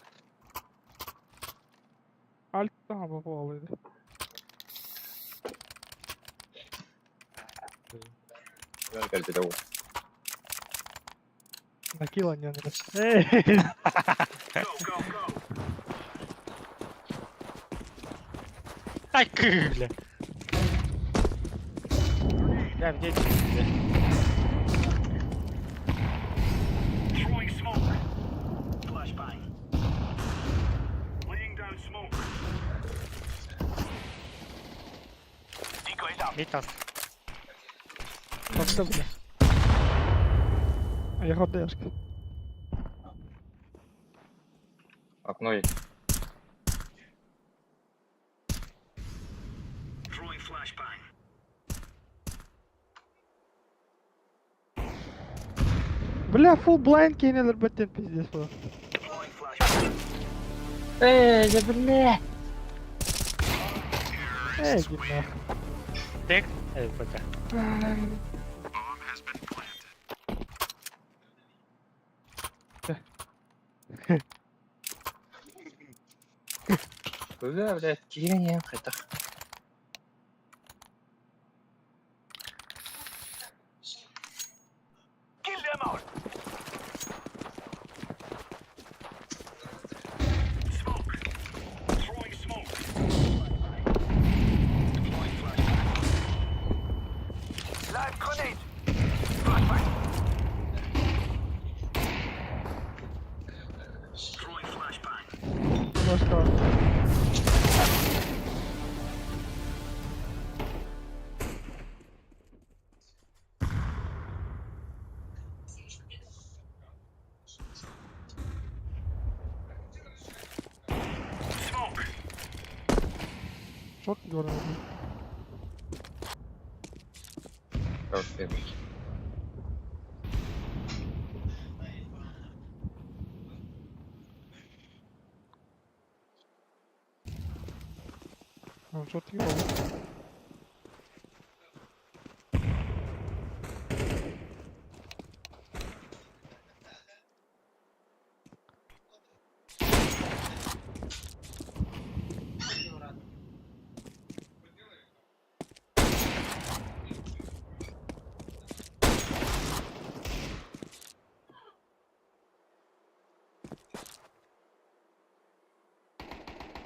Альтtan попалıydı. Ben geldi de o. Накилан я Эй! Go, go, go. Ay kıyla. Ya geç. Throwing smoke. Flashbang. Laying down smoke. Decoys out. Bir tas. Пошел, бля. А я ходешка. Окно есть. Throwing flashbang. Бля, фул блайнд кейнелер бөттен пиздец bu. Deploying flashbang. Bile. Эй, git nахуй. Tek. Evet baka. Бля, блядь, тирение это. Kill them out. Smoke. Throwing smoke. Deploying flashbang. Live grenade. Flashbang. Throwing flashbang. Başka. Smoke. Çok görüyorum. Просто Çok iyi oldu.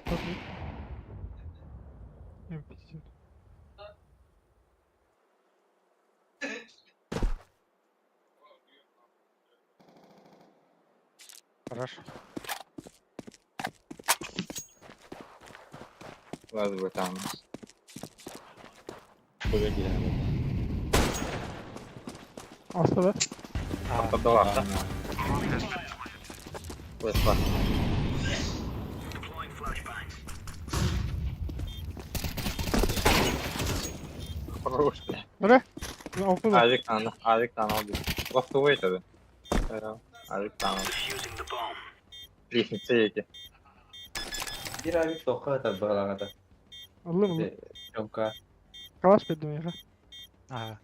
Çok iyi. NPC. Хорошо. Ладно, вы там. Куда гиреlim? Aslında Kapıda var da. Burası var. Deploying flashbang. Хорош, бля. Öyle. Okudu. Azıcık tane aldı. Laftovayı tabi. Azıcık tane aldı. Defusing the bomb. Lifnitse yeki. Bir abi sokağa atar bağlanada. Anladın mı? Çonka. Kalaş bedim ya. Ага.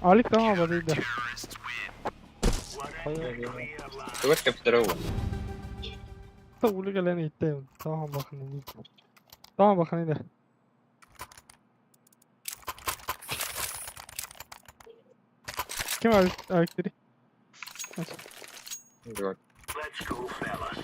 Alik tamam abi değil de. Давай капитировал. Tavulu geleni itteyim. Tamam bakın iyi. Tamam bakın iyi de. Kim ayakları? Вот. Let's go, fellas.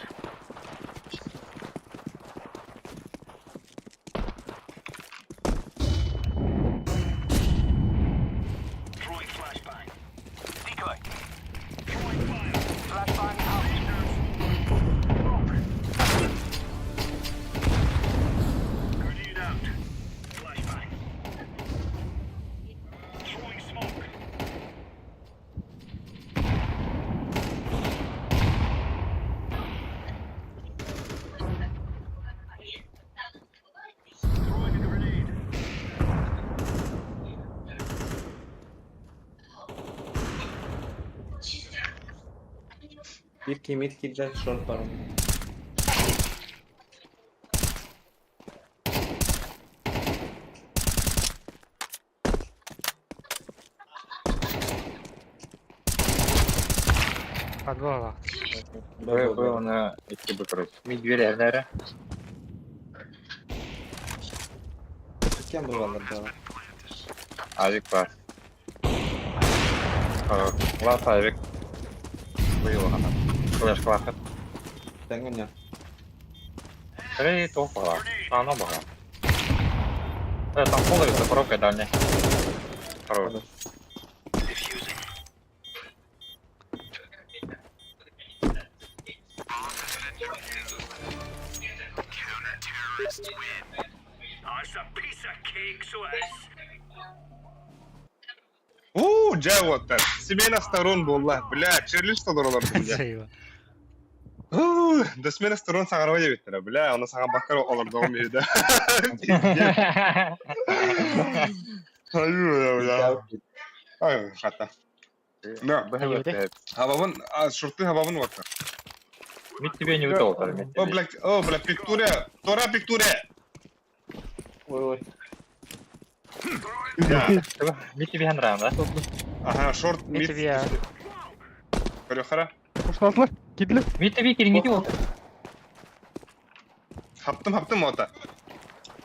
Bir kemik girecek short var. Подвала. Бу оны итке бутырып. Мид берәрләре. Kim buralar da? Авик бар. Лас авик. Быйыл гана. Флеш классы. Sen ne? Эй, топ бара. Ана бара. Там полы за коробкой дальний. Хорош. That's a piece of cake, so it is. Джавоттар. Смена сторон болла. Бля, черлиш толоролар бля. Сейва. Да смена сторон сагарва дебеттер. Бля, оны саган баккар олар дагы мейда. Аю, бля. Ай, хата. Да, хабабын, шурты хабабын ваттар. Мид тебе не выдал, мид. О, бля, пиктуре. Тора пиктуре. Ой. Да. Мид тебе нравится, да? Ага, шорт, мид. Митвия. Корёхара. Ушназлар, кидле. Мид тебе киринги ол. Хаптым ота.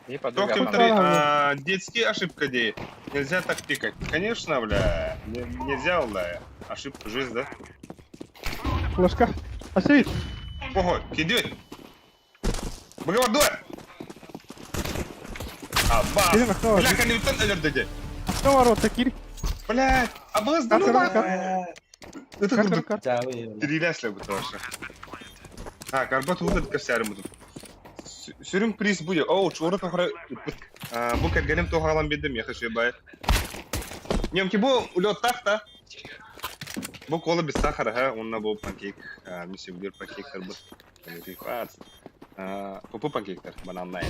И Только подвигай. детские ошибка, де. Нельзя так пикать. Конечно, бля. Нельзя, бля. Ошибка, жизнь, да? Флешка. Асеит. Ого, кидет. Быгавар, дуэр. Аббас. Кирин, охтава. Бля, каневтан алердеде. Что ворота, Кири? Блядь, Аббас, да ну Кар, нахуй. Это Кар, круто. кар. Cavi. Трилясли бы тоже. Карбат улдат косярым тут. Сюрüm приз будет. Оу, чуры тохра. Бу кергенем тохалам бедем, я хочу бай. Немки бу улет тахта. Бу кола без сахара, ха, он на бу панкейк. Миссия будет панкейк карбат. Пупу панкейк тар, бананная.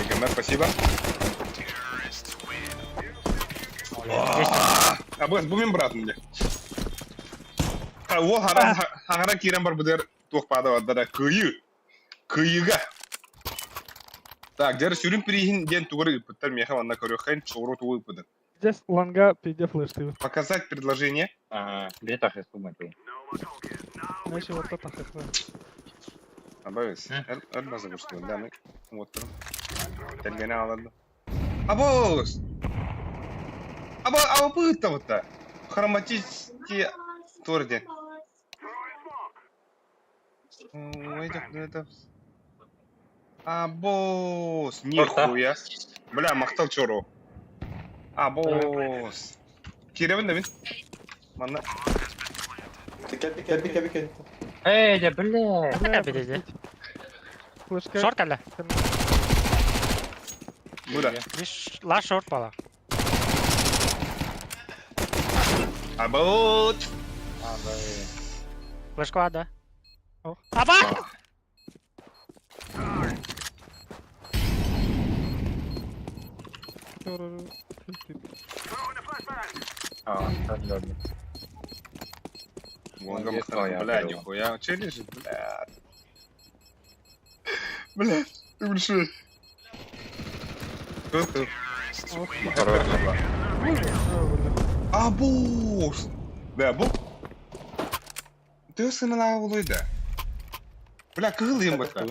Гомер, спасибо. Абас, бумин брат мне. О, хагара кирен бар будер тухпада вадара кыйыга. Так, жер сүрүн прихин ден тугры пыттар меха ванна көрөхэн чору тугы пыды. Здесь ланга, пиде флеш ты. Показать предложение. Бетах из суммы. Значит, вот это так. Абас, база гушту, да, мы. Вот. Тергене алады. Абас! Аба пытта вот та. Хроматические торди. Ой, это... Абос, нихуя. Бля, махтал чору. Абос. Киревин, да, Манна. Kebi. Эй, да бля. Какая бедеде? Флешка. Шорт әлі? Буда. Лаш шорт бала. Абот. Флешка var da. Oh. Аба! Throwing the flashbang. Отлично. Вон Молодец, махтал, твоя бля, здорово. нихуя. Че лежит, бля? Бля, ты большой. Кто-то. Абос. Бля, бу. Ты сына улойда. Бля, кылым бата.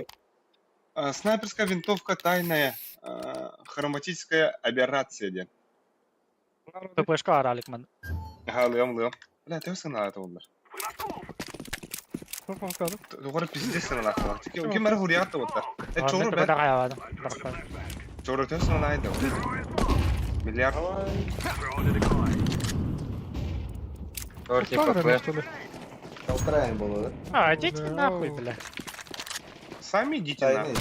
Снайперская винтовка тайная. Хроматическая аберрация, ден. Ты флешка var Alik man. Лым. Бля, ты сына это улдар. Что фанкаду? Тугары пиздец сына лахала. Кем мэр хуриятта вот. Это чору, Бәді бля. қая бады. Чору ты сына найда. Миллиард. Throwing the decoy. Тортик, флеш. Что ли? Kaltrayan bolu. А, идите нахуй, бля. Сами идите на. Tayne.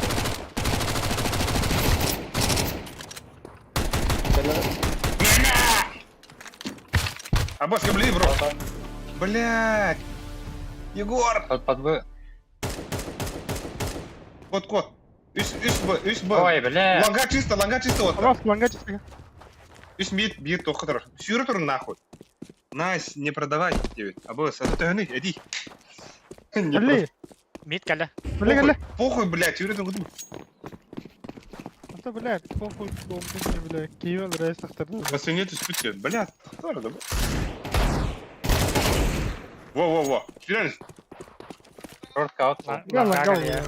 Аббас, я блин, бро. Блядь. Егор. Под В. Кот. Үс Б. Ой, бля. Ланга чисто вот. Абас, ланга чистка. Үс мид бир тоқы тұрар. Сүйрі тұрын нахуй. Найс, не продавай, девит. Або, сады төхіні, әди. Галли. Мид кәлі. Галли, галли. Похуй, блядь, сүйрі тұрын. انت блядь, похуй, ты блядь. Киевен рейс тахтарда. Басыне түспүткен, блядь. Кто это, Во. Сүйрәніс. Short out. Галла, галла.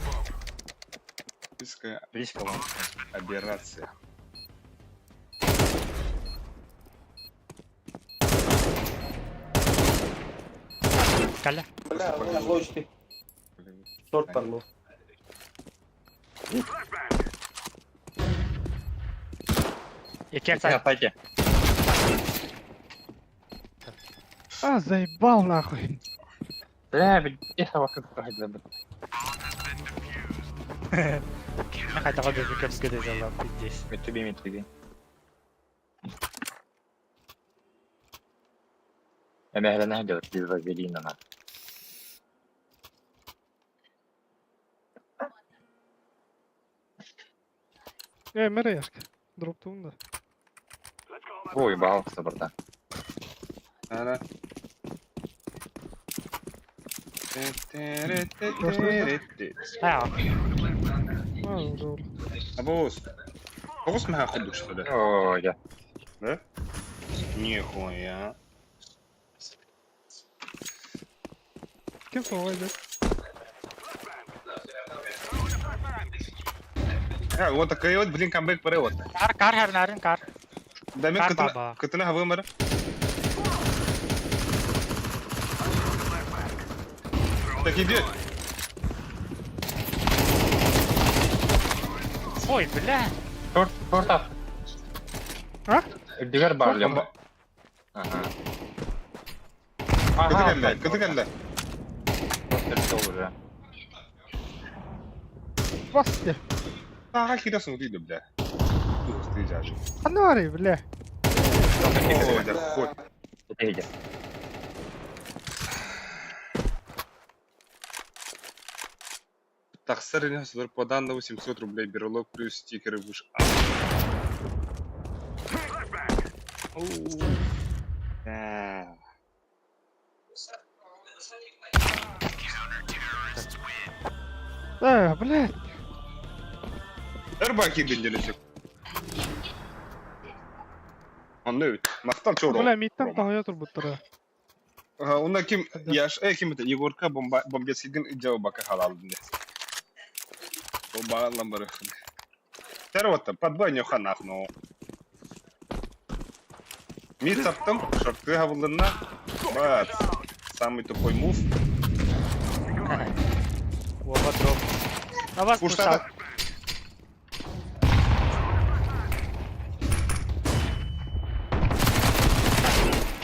Близко вон. Аберрация. Кәлі. Бля, лочки. Шорт парло. Екі Я сайт. пойди. А, заебал нахуй. Бля, я вокруг проходить забыл. Қайта қойды бүкіп кеді жала пиздес. Митуби. Я мягко найдёт без вазелина на. Мере яшка. Дроптун да. Ой, бал, собрата. Ана. Ая, А, добро. Абос. Тоғыз мға құлдық что ли? Ой, я. Да? Нихуя. Кем сон ойды? Вот такой вот, блин, камбэк пары вот. кар хәрнәрін кар. Дәмек Кар кытына, баба. кытына хавы мары. Так иди. Ой, бля. Short up. А? Дивер бар, лема. Ага. Ага, Кыты кәллә. просто всё уже. Баски. Ага, кидасың дейді, бля. Ты жажи. Анвари, бля. Ой, да хоть. Это иди. Тахсар инвестор подан на 800 рублей берлог плюс стикеры выше. Блядь. Рыбаки денделесек. Он не ведь. Мақтан чоро. Бля, миттен тахая турбуттара. Онда ким яш, ким это Егорка бомбецкиген жауабака халал динде. О багалан бары. Тервотта подбойня ханах, но. Ми таптым, шорты хавылына. Бац. Самый тупой мув. Оба дроп. А вас пушал. Пуштады.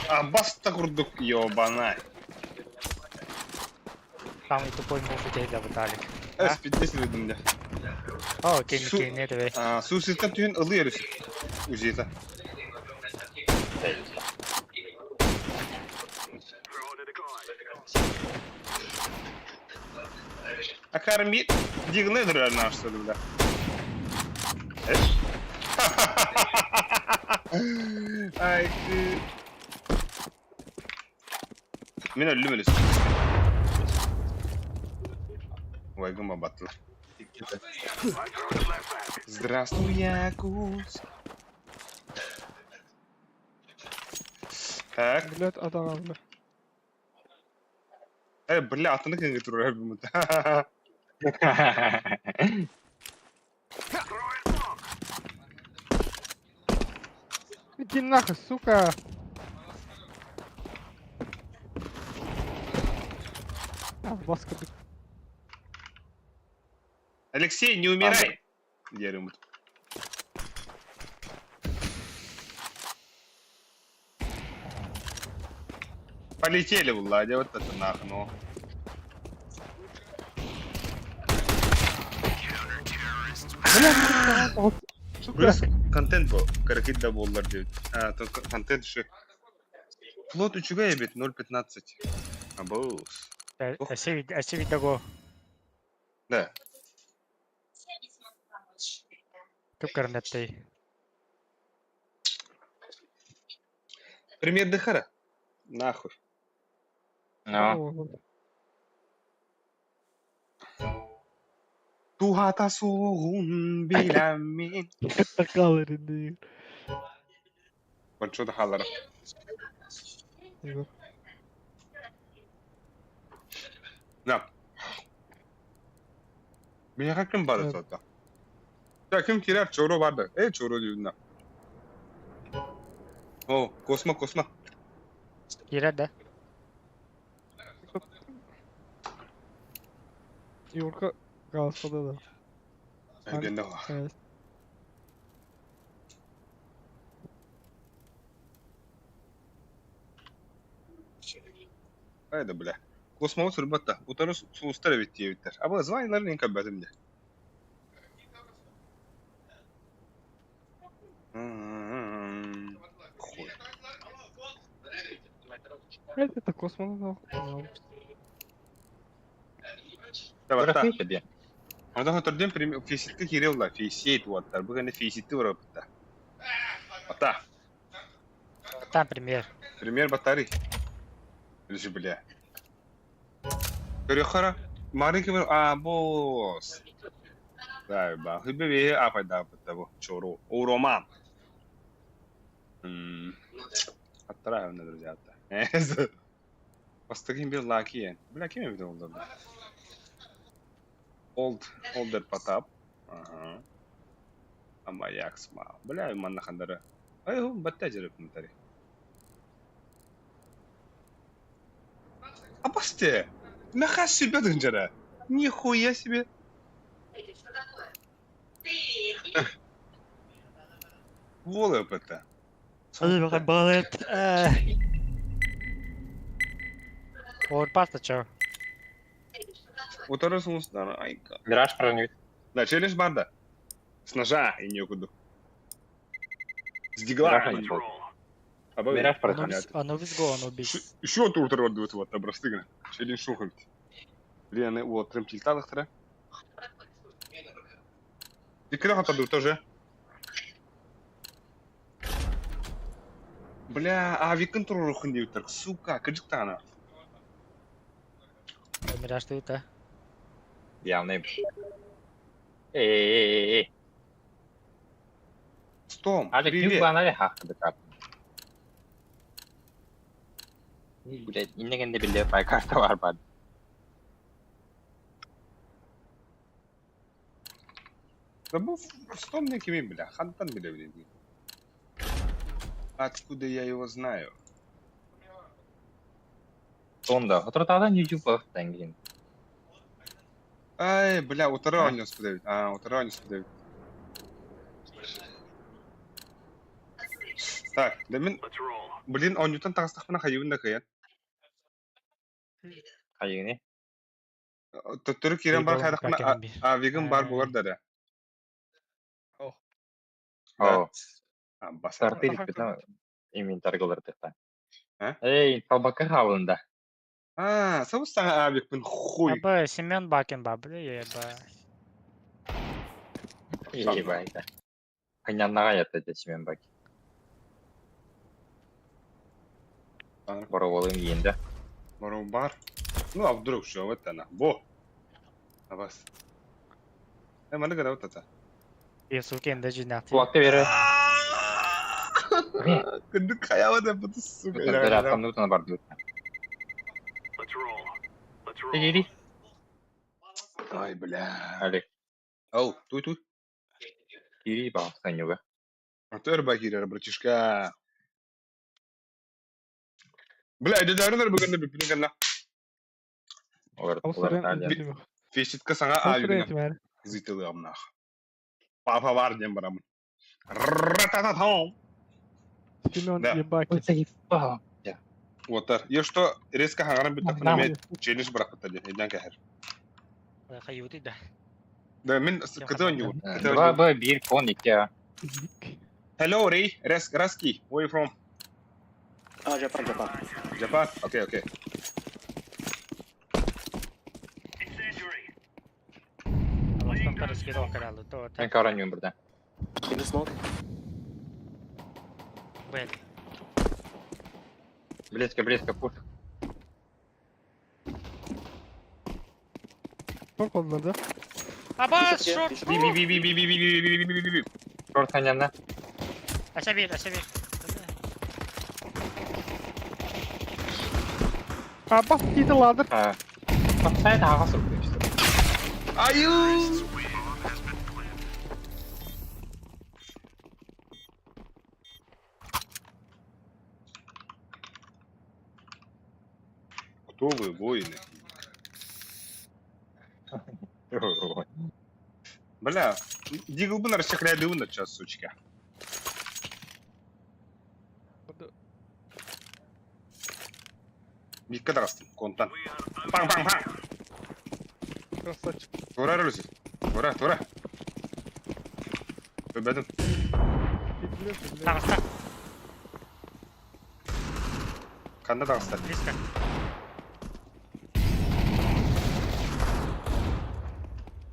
А баста курдук, ёбана. Самый тупой мув у тебя Виталик. S50 динде. О, кейн, не давай. Суситтен түйін ылы еріс. Узета. Акарми дигне дырар наш сөлүлдө. Ай ты. Мен өлүм элес. Вайгыма батла. Здравствуй, Якус. Так. Блядь, адана, бля. Бля, атаны кенге турар бумут. Иди нахуй, сука. Баска, блядь. Алексей, не умирай! Дерем. Полетели, Владя, вот это нахну. Плюс контент был, каракит да боллар деп. Контент еще. Флот учуга ебет 0.15. Абус. Әсе видаго. Да. Көп көрінеттей. Пример дыхара. Нахуй. No. Tuhata soğun bilemin. Takal elinde. Ben şurada hallara. Igor. Ne yap? Bir yaka kim vardı Evet. zaten? Ya kim kirer? Çoro vardı. Çoro diyor ne? Oh, kosma. Girer de. Igor'ka kalsada da. Gende var. Evet. Haydi bile. Kosma otur batta. Utanır soğustar evet diye biter. Ama zvanyaların en kabbatim de. Хуй. Это космонавт. Давай, Bırak ta. ne diye. Ondan hatırlıyorum prim fizitte kirevla. Fiziyet vaatlar. Bu gene fiziyette var batta. Batta. Там пример. Пример батареи. Лежи, бля. Перехора. Маленький был. Босс. Да, ба. Хыбе апай да бу. Чоро. У Роман. Отправим на друзья. Постагим бил лаки. Бля, кем я видел да? Older Потап. Ага. Амаяк сма. Бля, манна хандара. Ай, баттажер комментарий. Апасте! Нахай себя дынжара! Нихуя себе! Волоп это! Hadi bakalım balet. Орпаста чё? Вот раз он стар, айка. Мираж проник. Да, челлендж банда. С ножа и некуда. С дигла. Мираж не был. Мираж проник. Анубис го, Анубис. Еще тут родует вот обрастыгна. Челлендж шухает. Лена, вот, трем тильталых тра. И крёха таду тоже. Бля, авиаконтроль хундеютер, сука, каджиктана. Мираж ты это. Явный. Эй. Стом, Azıcık привет. büyük bana ne hakkıdır abi. Блядь, иннегенде билле пай карта var bari. Да был Стом некими, бля, хантан, бля, блин. Откуда я его знаю? Sonda. Oturtadan YouTube dengin. Ай, бля, утаранил сподавить. Утаранил сподавить. Так, да мен, Let's roll. блин, он ньютон тағыстақпына қайуында қиян. Hayır Төттөрі керен бар қайдақпына bir. авигін бар болар дәрі. Oh. Басар. Startı bitmeden inventar kalırdık da. Ha? Ey, tabaka halında. Сабыз саңа авикпін хуй. Аба, Семен Бакин ба, бля, еба. İyi bayda. Kınyanlığa yatacak şimdi bak. Borovalığın yiyinde. Бару бар. Ну, а вдруг что, вот она. Во! А вас. Мана гада вот это. Bir su kendi cinayeti. Kulakta verir. Күндік қаява да бұты сука. Bir atlamda bir tane var diyor. Let's roll. Let's roll. Ey, Ай, бля. hadi. Ау, туй. Geri bak sen yok. Атыр бакирер, братишка. Бля, дедәрінер бүгінді бүпінің кәнна. Австралия. Феситка саңа Австралия авигін. var. Зитылы амнақ. Папа бар дем барамын. Ратататам. Семен Да. Ебакин. Заебал. Отар. Я что, резко хангарам бітті Да. мен челлендж бірақ бітті. Еден кәхір. Hayuti da. Да, мен кітон юу. Два bir kon iki. Hello, Ray. Reski. Where you from? Japan. Japan? Okay. Incendiary. Allah'tan parası o kralı. To, Ben karanıyorum burada. In the smoke. Well. Близко, пуш. Çok oldular da. Abbas Bir short. short, Би. Шорт ханянда. Aşağı bir. Abbas gitti ladır. Ha. Bak sen daha soktu işte. Аю! Кто вы, воины? Бля, Дигл бы расчехляли на час, сучка. Дикка драстым, контан. Пам. Красавчик. Тура рөлсіз. Тура. Öbedim. Tağısta. Kanda dağıstar. Близко.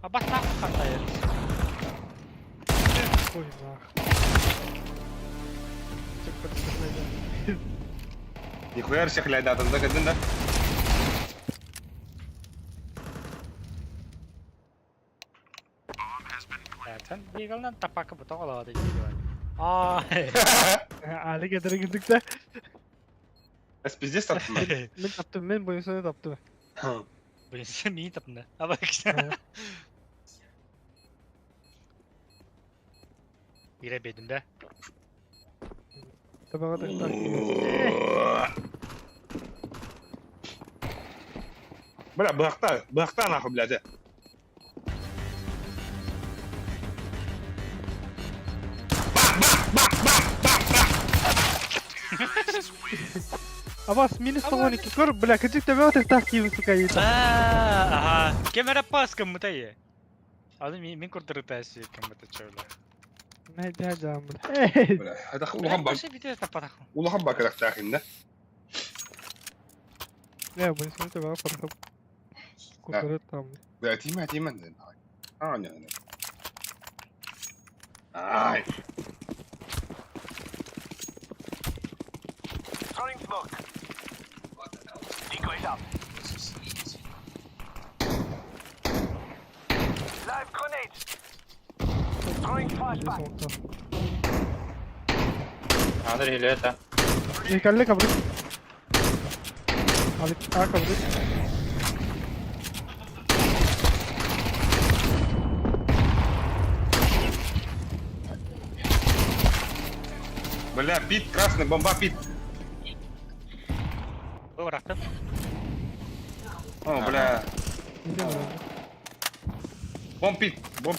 Abbas tağısta kandayız. Ой, нах. Çok kötü. Нихуя расчехляли адамда кәдін да. Sen Deagle'dan tapakı bu toğladı gibi. Aa. Ali gedere girdik de. Пиздец таптым. Ben taptım, ben boyun sonu taptım. Bu insan iyi tapındı. Ha bak işte. Bire bedinde. Tabağa da tak. Бля, бұяқта нахуй, бляді. Abbas minus 12 kor, bля, качик тебе вот так кивин сука yiğit. Ага. Кемера пас кому-то ye. Adı min kurtarıtası kemu-то çöyle. Ne diyeceğim bля. Hey. Бля, это улахан бак. Başı video tapadak. Улахан бакырақ тахин да. Ne boyun sonu tabağa parkap. Kurtarır tam. Бля, тима. Не. Ай. Throwing smoke. Decoys up. Live grenade. Throwing flashbang. Андрей, или это? Николай kabul. Ali A kabul. Бля, пит, красный, бомба, пит. Bıraktım. О, бля. Gidiyor mu? Bomb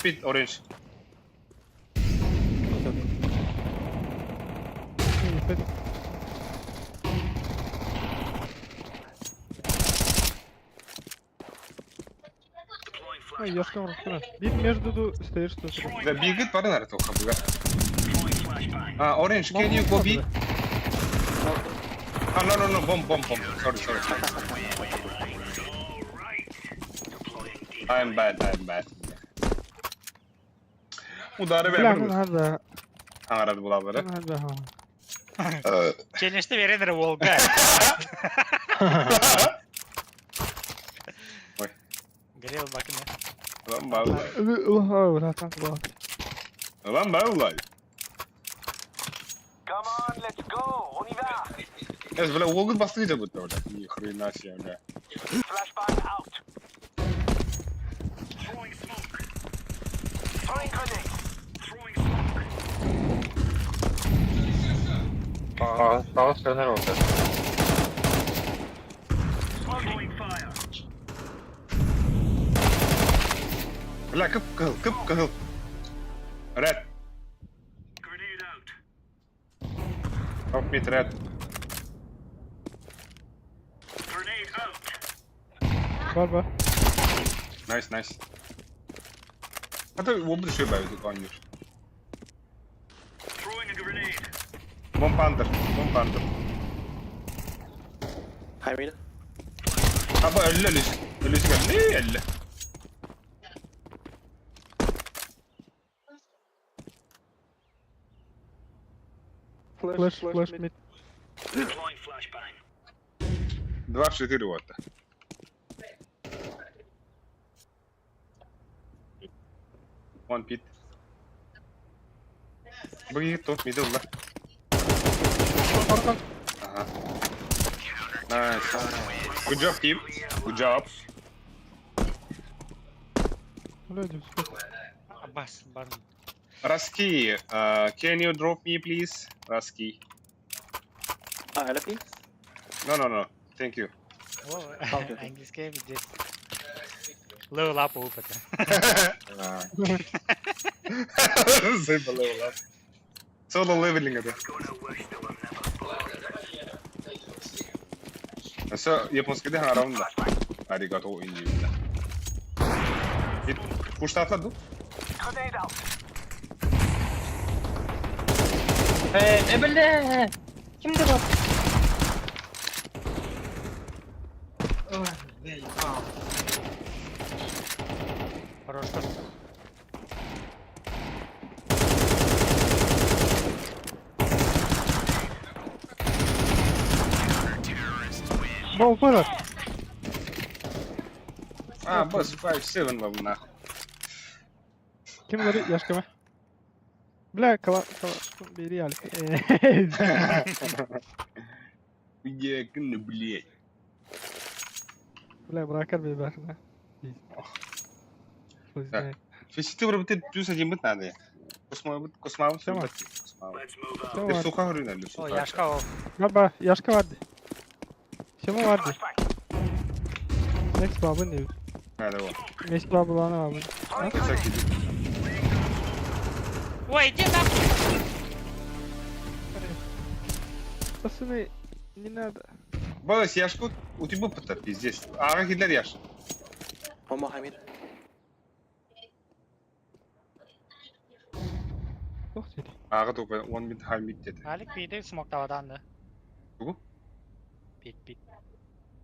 pit, orange. İyi, peki. Ай, я сказал, что бит между стоишь, что ли? Бля, бегает пара на этого хабуга. Orange, can you go B? No, bomb. Sorry. I'm bad. Udarı Бля, ver ну bunu. надо, Aradı bulavları. надо. Challenge'de verenler Volga. Oy. Geliyor bakın ya. Lan bağlı. Bırakın, Lan bağlı. Come on, let's go. On y va. Ez bля, угол бастыйда будет orada. Ни хрена себе, бля. Flashbang out. Throwing smoke. Throwing grenade. Throwing smoke. Sağ sönür oldu. Throwing fire. Bля, кып. Red. Grenade out. Top mid red. Grenade out. Var. Nice. Hadi वो भी düşüyor böyle kanyor. Throwing a grenade. Bomb under. High reader. Abi 50 geldi. Ne 50? Flash mid. Deploying flashbang. 2-4 вот. One pit. Begitu, middle lah. Arkan. Aha. Nice. Good job, team. Good job. Öyle Yusuf. Abbas, barın. Rusky, can you drop me, please? Rusky. LP? No. Thank you. Oh, Okay. English game is just... Low lap open. Say below lah. Solo leveling ada. So, японский да around да. Arigato indeed. Push atladı. Grenade out. Ebele! Kimdi bu? Хорош тут. Бал вперед. Босс 5-7 var bunlar. Kim var? Yaş kime? Bля, kala biri yani. Yakın блядь. Bля, bırakır beni ben. Фестиваль бит 101 бит надо. Космаут Tamam. Let's move out. Tamam. Ты сука говорю, O сука. yaşka o. Galiba Yaşka vardı. Şema vardı. Next babın diyor. Hadi o. Next babı bana babın. Kaçak gidiyor. Ой, иди нахуй! Пацаны, не надо. Балас, яшку у тебя опыта, пиздец. Ага, гидлер яш. One more high mid. Çok seri. Ага, только он мид хай мид dedi. Alik bir de smoke tavadan da. Bu? Bit.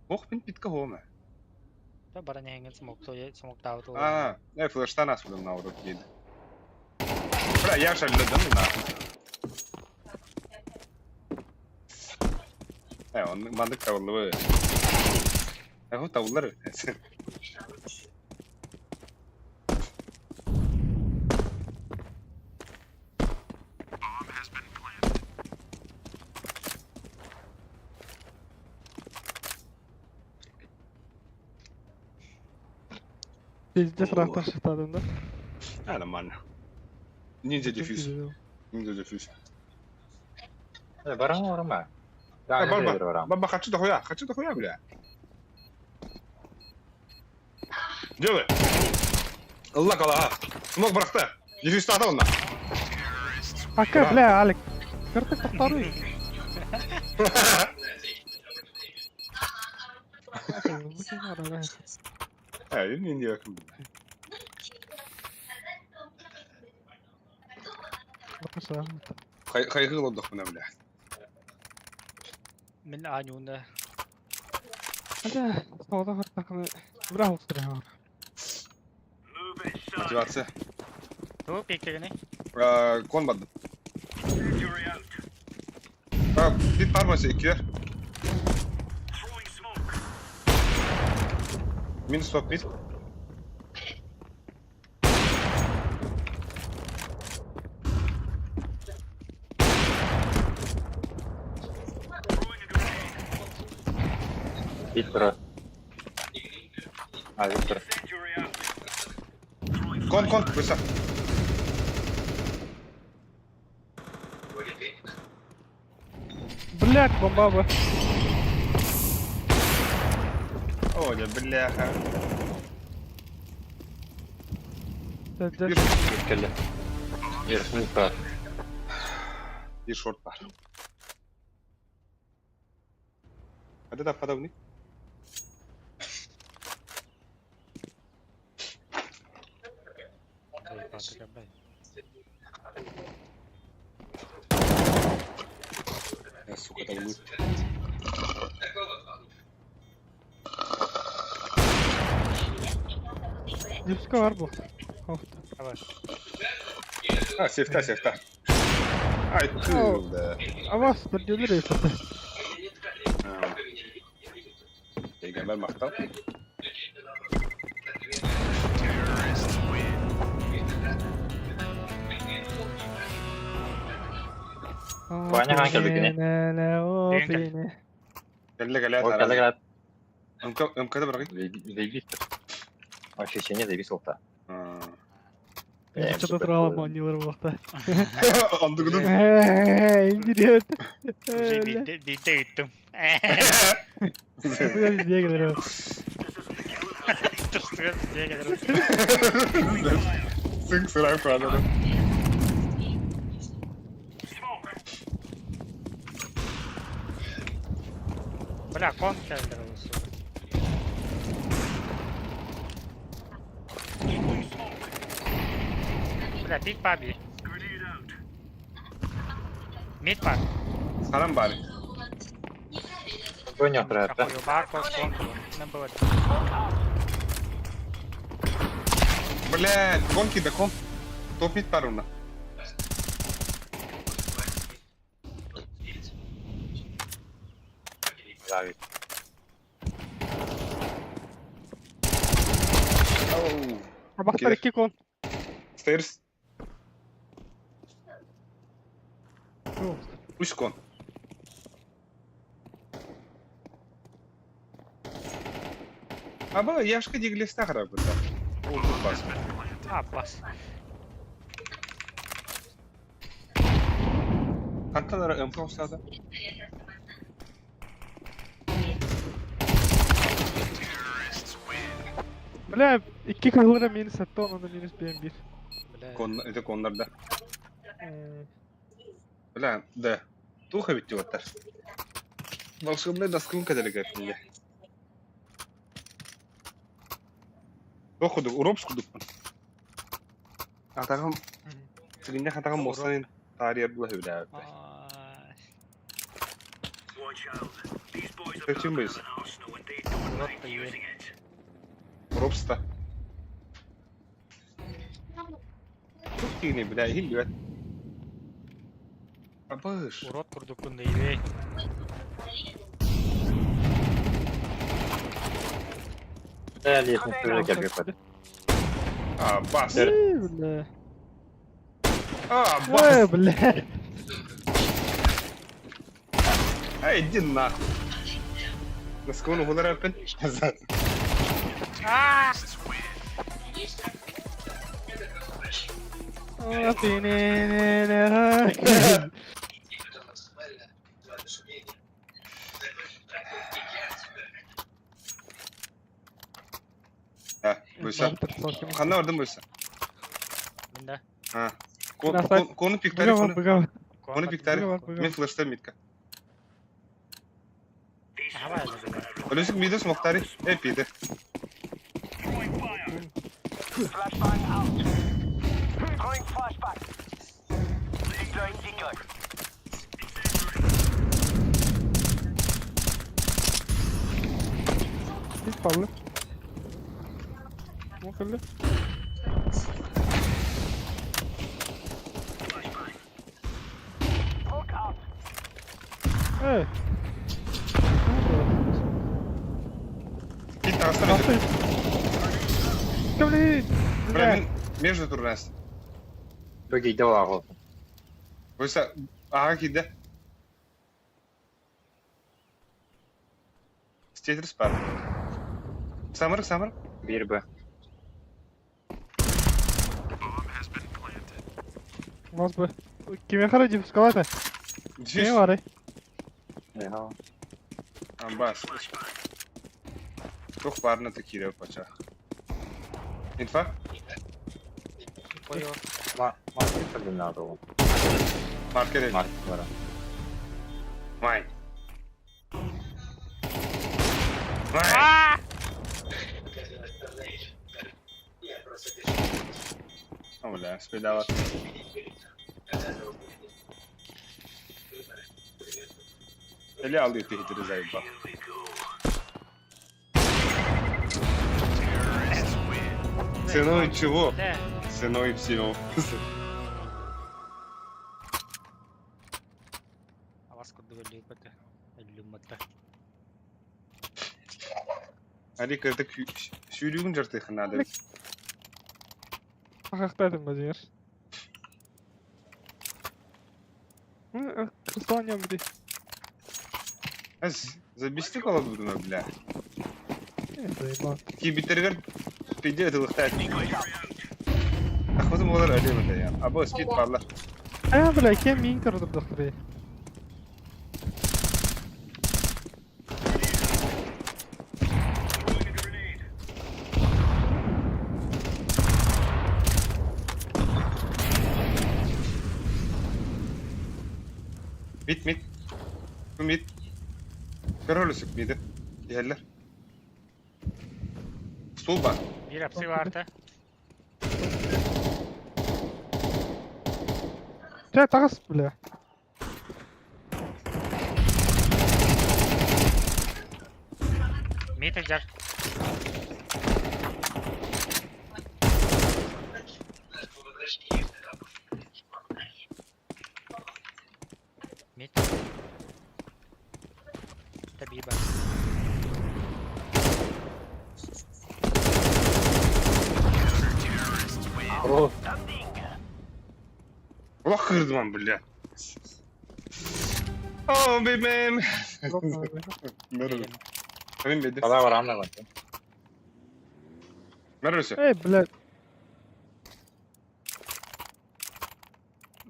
Ох, bin bitke home. Da bara ne hengen smoke tava to. Ne flash'tan asıldım na orada yedi. Bra, yaş halledim mi na? On mandık tavırlı bu. O tavırları. Bizde taraftar şırtadığında. Hadi man. Ninja defuse. Ninja defuse. Barang orang mah. Баба, хочу дохуя, бля. Делай. Allah кала. Смог браxta. Defuse тата онда. Hakkı bля, Alek. Kırtık kurtarıyor. Yeni yakın. Bakırsa. Kaygı oldu buna bile. Min anyunda. Hadi. Sağda takımı. Bırak olsun ya. Move it, son. Motivatsiya. Tu pikir ne? Konmadım. Injury out. Bir parması ikiler. Throwing smoke. Minus top bir. Throwing a grenade. Victor. Victor. Injury out. Throwing Kon, bisa. Блядь, бомба bu. Oh ya billaha. Sence Kelle. Bir smoke var. Bir short var. Hadi da pada bunu. Ya suka da bunu. Yusuf'a var bu. Hafta. Evet. Sefta. Ay kıldı. Ama berdiri ya Fatih. ben maktal. Opine, hangi ülkede? opine. Gelle gelle Ой, когда говорят, Ömkede bırakayım. заебись. Ощущение заебись опта. Ha. Çatı tırağla manyaları bu vakta. Andıgıdım. İndiriyor. Şey Öyle. bir de yuttum. Bu da diye gelir o. Tıslıyor diye gelir. Sınk sıra kuralları. Bля, кон келдер осы. Bля, big baby. Mid бар. Saram bari. Кто не отправит, да? Какой бако, кон. Не было. Блядь, конки да кон. Топ мид бар ona. Зави. Au. Baklar Gelir. 2 kon. Stairs. Yok. 3 kon. Ama yaşka digleste harap bu da. Oldu bas. А, бас. Kantalara ömkü olsa Bля, 2 kallara minus attı ona da minus BM1. Бля. konularda. Bля, да. Туха ведь вот Волшебная доска каделек yapınca. Okuduk, Urops kuduk. Atağım, Trinne atağım Mosan'ın tarihi bu öyle abi. Ай, Kaçın mıyız? урод ты е. Urops da. Çok iyi ne bile, hilli ben. Abış. Урод курдукун дейбей. Да, лестница уже как бы. Bas. Bля. Bas. Bля. Ай, иди нахуй. Насколько он удар опять? Opine. Ha, buysa. Kanna vardı buysa. Мында. Ha. Biraz Konu piktari Bıga var, konu. bıga var. Konu piktari. Bıga var, bıga Men var. flash'ta mitka. Давай, забегай. Ölüsük midas muhtari. Hep yedi. Flashbang out. Throwing flashbang. Laying down decoy. Hiç parlı. Ne parlı? Smoke out. Evet. Git aslan Nasıl? ödü. Kabli. Bля, между турнес. Итоге дела вот. Buysa. Aha gidi. Tetris var. Samır. Bir B. Mas bu. Kime kaleci psikolata? Düşüş. Kime var ya? Ага. Bas. Çok barına tekire paça. Infa? Поё. Маркер не надо его. Marker el. Маркер. Vay. Vamos lá, espelhava. Ele aldı tehidiriz ayı bak. Ценой чего? Бля. Ценой всего. Авас курдук өлүп кетти. Өлүмөттө. Hadi kırdık sürüyün jartı xanadı. Ахахтадым базер. Кырсаньям биди. Az zabistik oladı bunu bile. Заебал. Ki bitirger pide atılıkta. Ахватым олар ödemedi ya. Abo speed parlar. Бля, кем мин кырдып дохтур. Throwing a grenade. Mit. Bu mit. Karolu sıkmıydı. Diğerler. Sol var. Bir hepsi vardı. Ты тагыс, бля. Mid jar. Mid. Tabii bak. О, Allah kırdım lan bile. Oh bebeğim. Merhaba. Benim bedim. когда var anlamadım. Merhaba. Эй, блядь.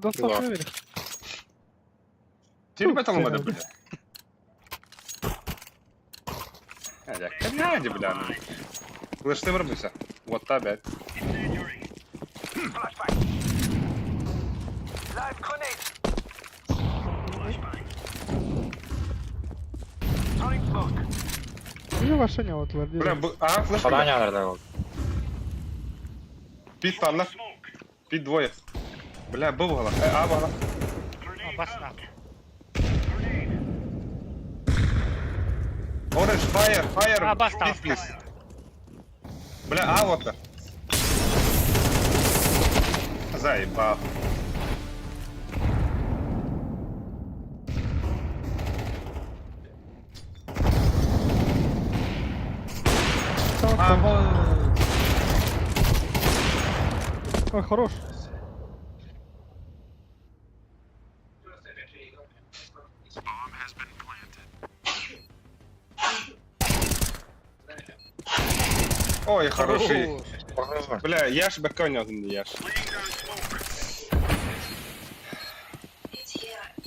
Достал не веришь? Seni bet alamadım bile. Hadi. Hadi bile anam. Kılıçta var mıysa? What the bad. Incendiary. Flashbang. Live grenade. Flashbang. Sonic smoke. Или машине вот владели. Bile bu... Aha flash bile. Подание nerede oldu? Pit parlar. Smoke. Pit dvoje. Bile bu bağla. A bağla. Grenade Bas out. lan. Grenade. Orange fire. Aa, bastı, Pit bastı. please. Bile A water. Заебал. Ой, хорош. Ой, хороший. Хорош. Бля, Яш баконя не Яш. Laying down smoke.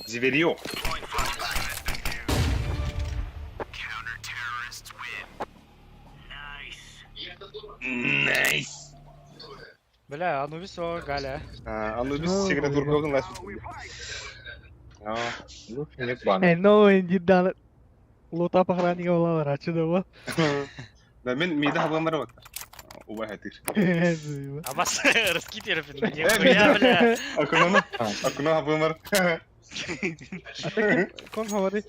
Зверьё. Deploying flashbang. Counter-terrorists win. Nice. Найс. Бля, Анубис о Галя. Анубис секрет ургоgun лайф. Лучше не план. Ну, индидан. Лута похоронила лавра, чудо вот. Да мен миде хабамара бak. Оба хатир. Абас раскит herifin. bir- Bля. Akuna hабамар. А ты кон говори?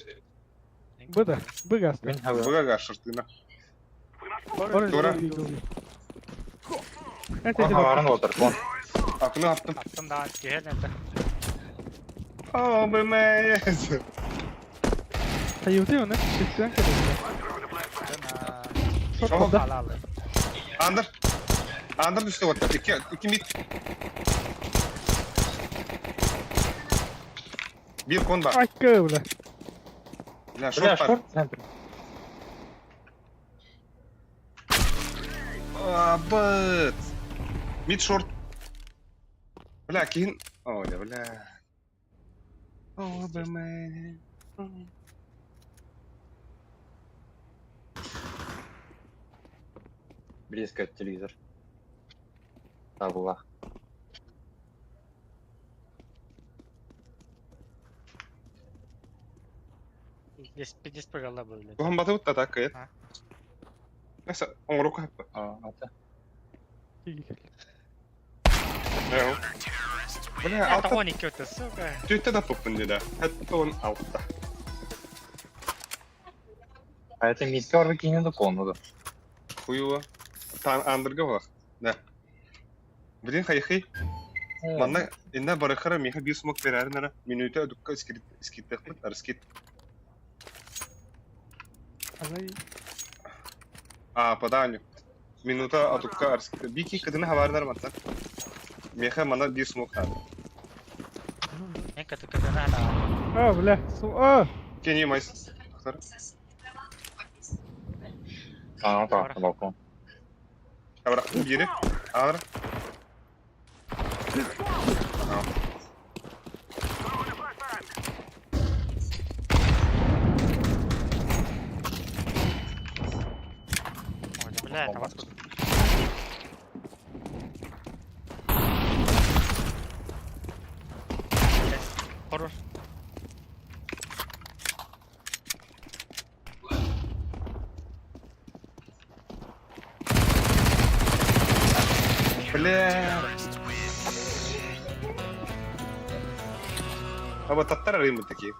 Быда, быгас. Мен хавы. Буга гашыртына. Тура. Это Хаварын отыр. Кон. Akuna haptım. Attım daha geher nerede? О, бэмэ. Hayırdı mı ne? Çeksen kadar. Çok Tamam. oldu. Al al. Andır düştü orta. İki mid. Bir kon var. Ay kıvla. Ya Бля, şort var. шорт центр. Быт. Мид шорт. Бля, кейін. О, бля. О, бэмэ. Близко от телевизор. Табула. Здесь погала böyle. Bu hambata utta tak kayıt. Ha. Neyse, onu kapı. Ата. Evet. Bля, Это altta. 12 öte, сука. Tüyte de popun dedi. Hatta onun altta. А это мидкар выкинет до коннуда. Хуево. Там андырга бak. Ne? Bilin hayıkı. Manna inna barakara miha bir smoke verer nara. Minüte ödükka iskit tekmet. Arskit. Alay. Поданю. Minuta atukka arskı. Bir iki kadını haberdar matan. Meha bana bir smoke aldı. Ne katı kadar hala. بله سو Can you miss? Aktar. Tamam tamam balkon. Bıraktım geri. Ağır. Tamam. Hadi bile tamam. Horror. Бля. А вот оттарали мы такие.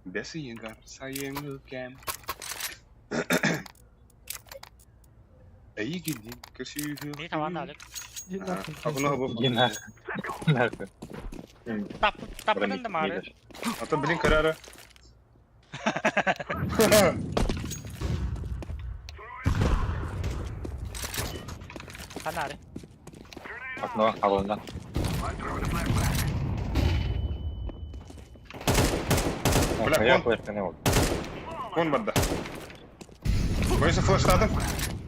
Бесы егар, sayın İyi gidin, köşeyi. İyi tamam da aldık. Akuna bu. Yine. Nerede? Tapının da mı ağrı? Ata bilin kararı. Sen ağrı. Aklıma havalandan. Bırak, Ortaya on. koyarken ne oldu? Вон банда. Бойся флештадым.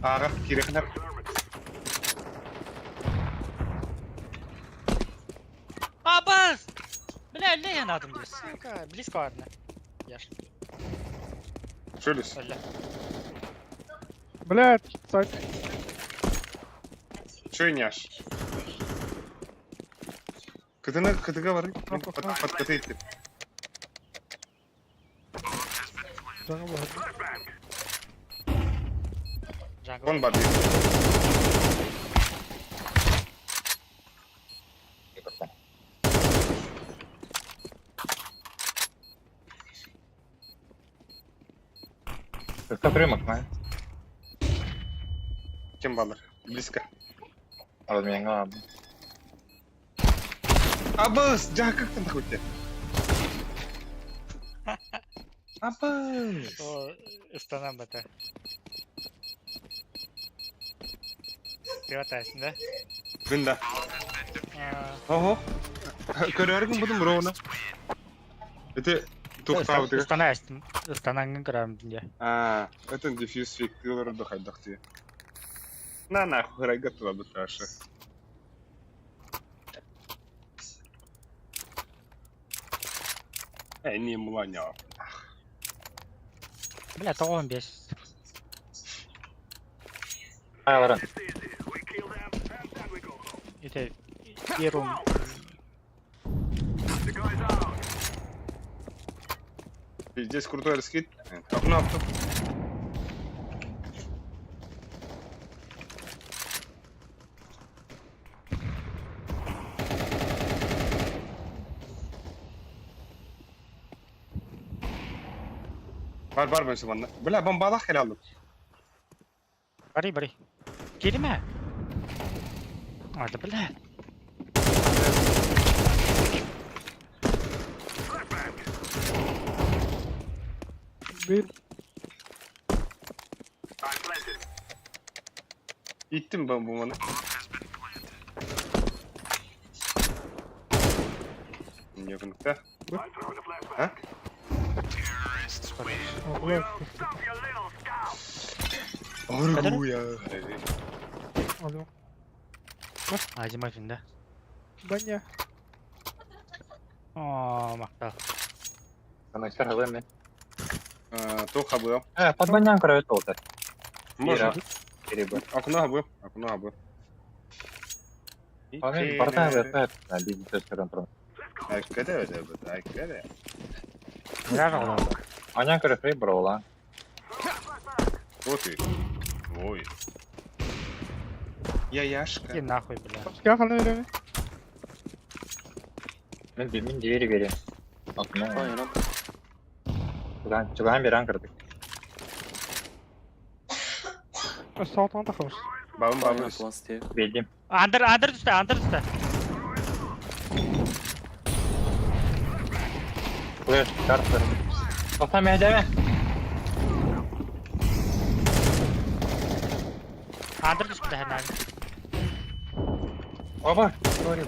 Ага, кирехнер. Abbas! Бля, не я надо мне, сука. Близко ладно. Яш. Шөлес. Öyle. بلاد سايد Шөйняш. Кытыга бар. Подкаты етті. жаңа болады Jungle. Вон бар. Только прямок, знаешь? Кем балар? Близко. А вот меня главное. Абас! Джа, как там хоть? Абас! O ıslanan batı. Privat arasında. Бында. Ого. Көрәргін бұдым ровна. Это тоқтау деген. Istana açtım. Istanangın kırarım diye. Это дефьюз фиктилер дохайдахты. На нахуй, рай готова бы Таша. Не мланя. Bля, to 15. Ай, Лорен. İşte bir room. Здесь крутой раскид. Окно авто. Бар ben şu bana. Bля, bombalak helal olsun. Bari. Girme. Hadi bля. bir Gittim ben bu bana. Yakınlıkta. Ha? بلاد Argu ya. алло Acı mafinde. баня Ooo maktal. Она все равно. Тоха был. Под банян кроет толта. Может. Перебор. Окно был. Окно был. Память, портал это на бизнес контроль. Hakikaten öyle bu. Hakikaten. Neler oldu? Банян кроет прибрала. Вот и. Ой. Я Яшка. Gir nahуй bля. Сколько на время? Мен двери бери. Окно. Aynen. Чугаан беран кырдык. الصوت ما تخلص Babam Aynen. Plus diye. Bildim. Under üstte. Flash, kartlar. Toxtamaya deme. Under düştü de hemen. Oba. Sorry.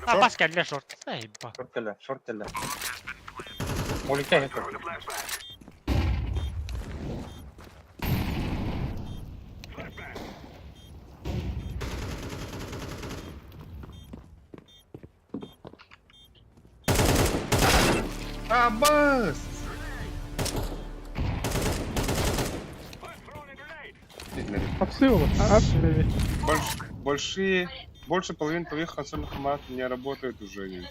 Ha pas geldi short. Eyvah. Short killer. Molikte hep. Abbas! Отсли его. Отсли. Больше половины твоих консольных команд не работает уже.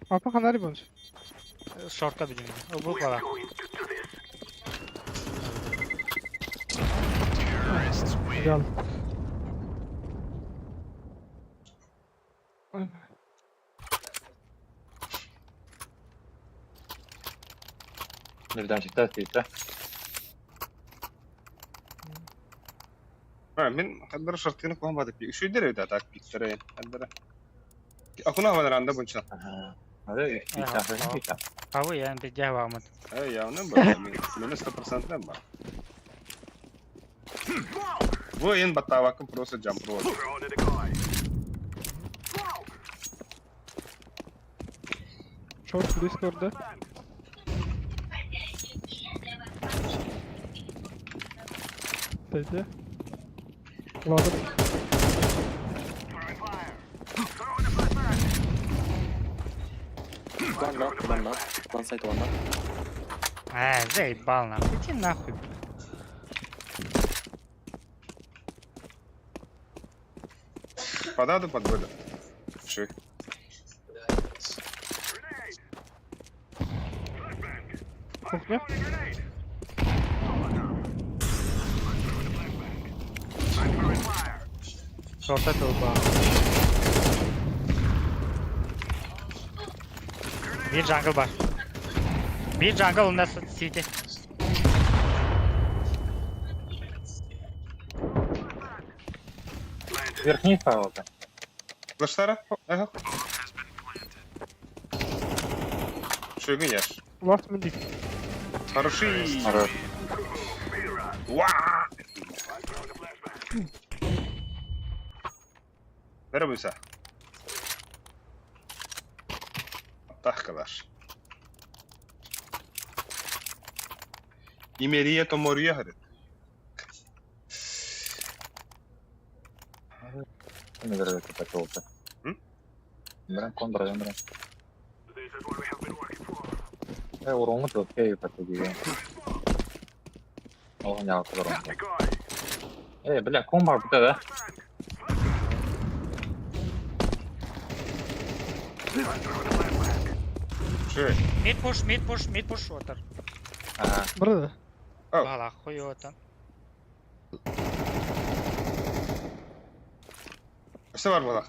Apa kanari bunch. Short'ta bir cümle. O bu kadar. Gel. Nereden çıktı atıysa? Ben kadar şartını kullanmadık. Şu idare de tak bittere. Kadar. Akuna havalar anda bunça. Hadi bir Abi yani bir cevabı. Ya ne var? Minus 100% ne var? Bu en batavakın просто jump roll. Throwing a decoy. Short Discord'da. Teyze. Kuladım. Throwing fire. Throwing a flashbang. One side, one knock. Заебал нахуй. Иди нахуй. Подаду под года. Ши. Кухня. Short'ta turbo. Bir jungle var. Bir jungle onda CT. Верхний файл-то. Флештара? Ага. Шигы яш. Last minute. Хороший. Хорош. Ва! Merhaba. Tahkalar. İmeriye tomoruya hadi. Не верю, что такого-то. Бран контра, бран. This is what we have been working for. Урон тут кей потуги. О, не алкоголь. Decoy. Бля, комбар да? Ши. Mid push water. Ага. Burada. Oh. Valla хуёво там. İşte var bana.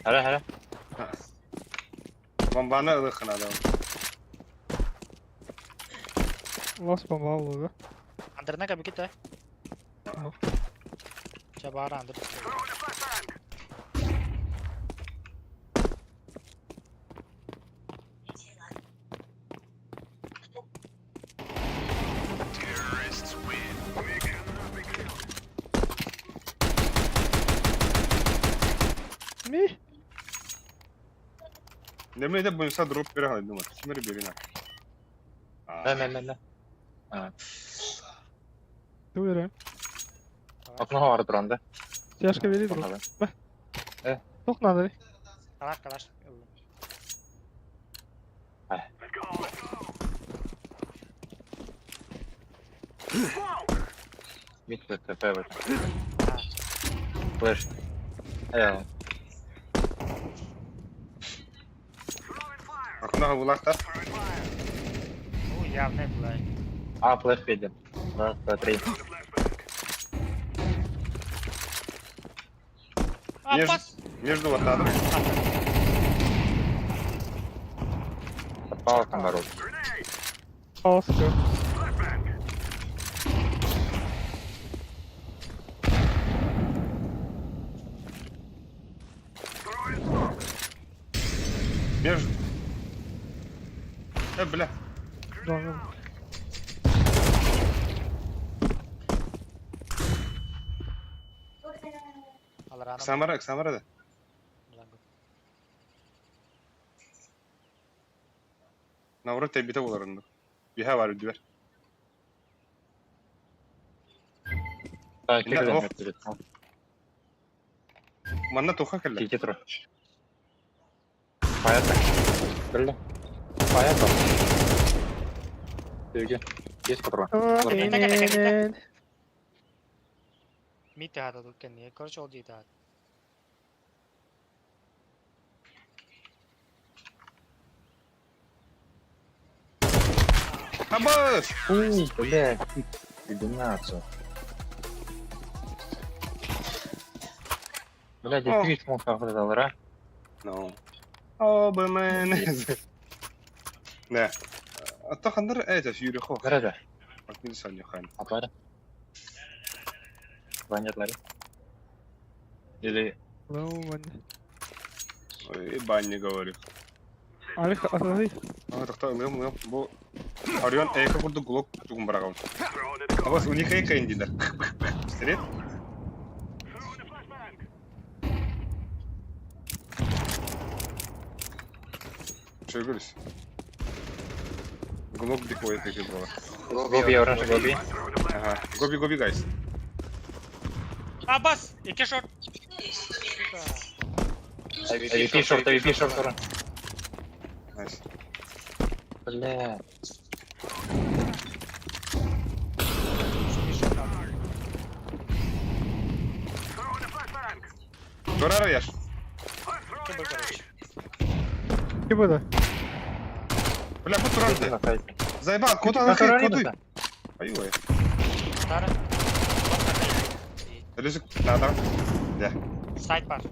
Hele. Bombana ılıkın adam. Last bomba aldı. Under na kabi kita. No. Çabara under. Throwing a flashbang. Terrorists win. We cannot be killed. Mi? Demeye de bu insan drop bir halde mi? Kimleri birine. Не. Ты уверен? Окно var duranda. Тяжко вели друг. Ага. Тох надо. Kalaş. Let's go. Whoa. Мид ТП в этом. Флэш. Throwing fire. Akına bulakta. Throwing fire. Bu явный блай. А, флэш видим. Раз, два, три. Throwing a flashbang. А pas. Между вот надо. Попал там народ. Grenade. Oscar. Между. Бля. Doğru. Alır anam. Samara da. Navra tebite olarında. Bir ha var diyor. Takip Ne, edelim oh. hep birlikte. Manna toka kelle. Tilki turu. Fire tak. Belli. Fire tak. Sevgi. Geç patron. Aynen. Mid hada dukkan niye? Korç oldu hada. Habas. Бля, комбинацию. Бля, действительно смог оправдал, ра? No. Oh, man. Ne? Atakandır evet yürü ho. Nerede? Bak bir saniye kan. Atları. Планетлары. Или... Lan. Ben ne говорю. Arif atladı. Aa takta alıyorum. Bu Orion Eka kurdu Glock tuğum bırakalım. Abas unik Eka indiler. Seret. Şöyle görürüz. Glock dikoy eteki buralar. Гоби, оранж, гоби. Aha. Gobi guys. Abbas! 2 shot. AVP шорт, оранж. Nice. Бля. Dorara yaş. Кибер, короче. Kim bu da? Бля, bu turardı. На сайте. Заебал, коду На алакай, турали коду. да? Ай-ой. Tara. Рызык, надо. Да. Side var.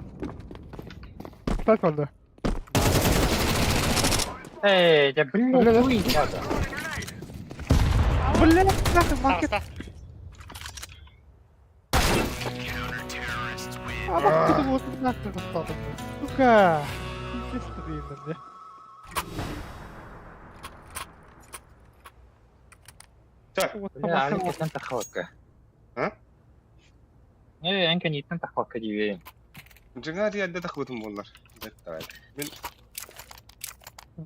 Kaç oldu? Эй, да Бля, блин, да. хуй надо. Bu ne? Bakın market. Sağ. Ama kutu bu olsun nasıl kısaldım. Suka. Hiç tutayım ben de. Так, Бля, Анька там тахалка. А? Анька не там тахалка дивеем. Cıngар yerde takıldım bunlar. Evet.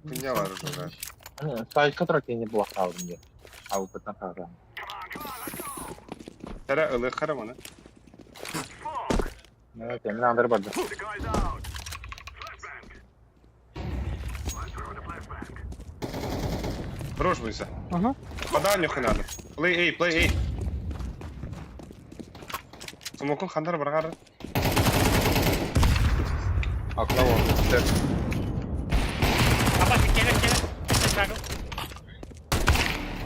Dünya var orada. Сайт, который ты не блокал мне. А опытная программа. Tara ılığı karamanı. Ну, это мне надо работать. The guy's out. Flashbang. I'm throwing a flashbang. Дружбуйся. Aha. Поданюхи надо. Play A. Смокун хандар баргар. Оклава. Abbas gelir. Dragon.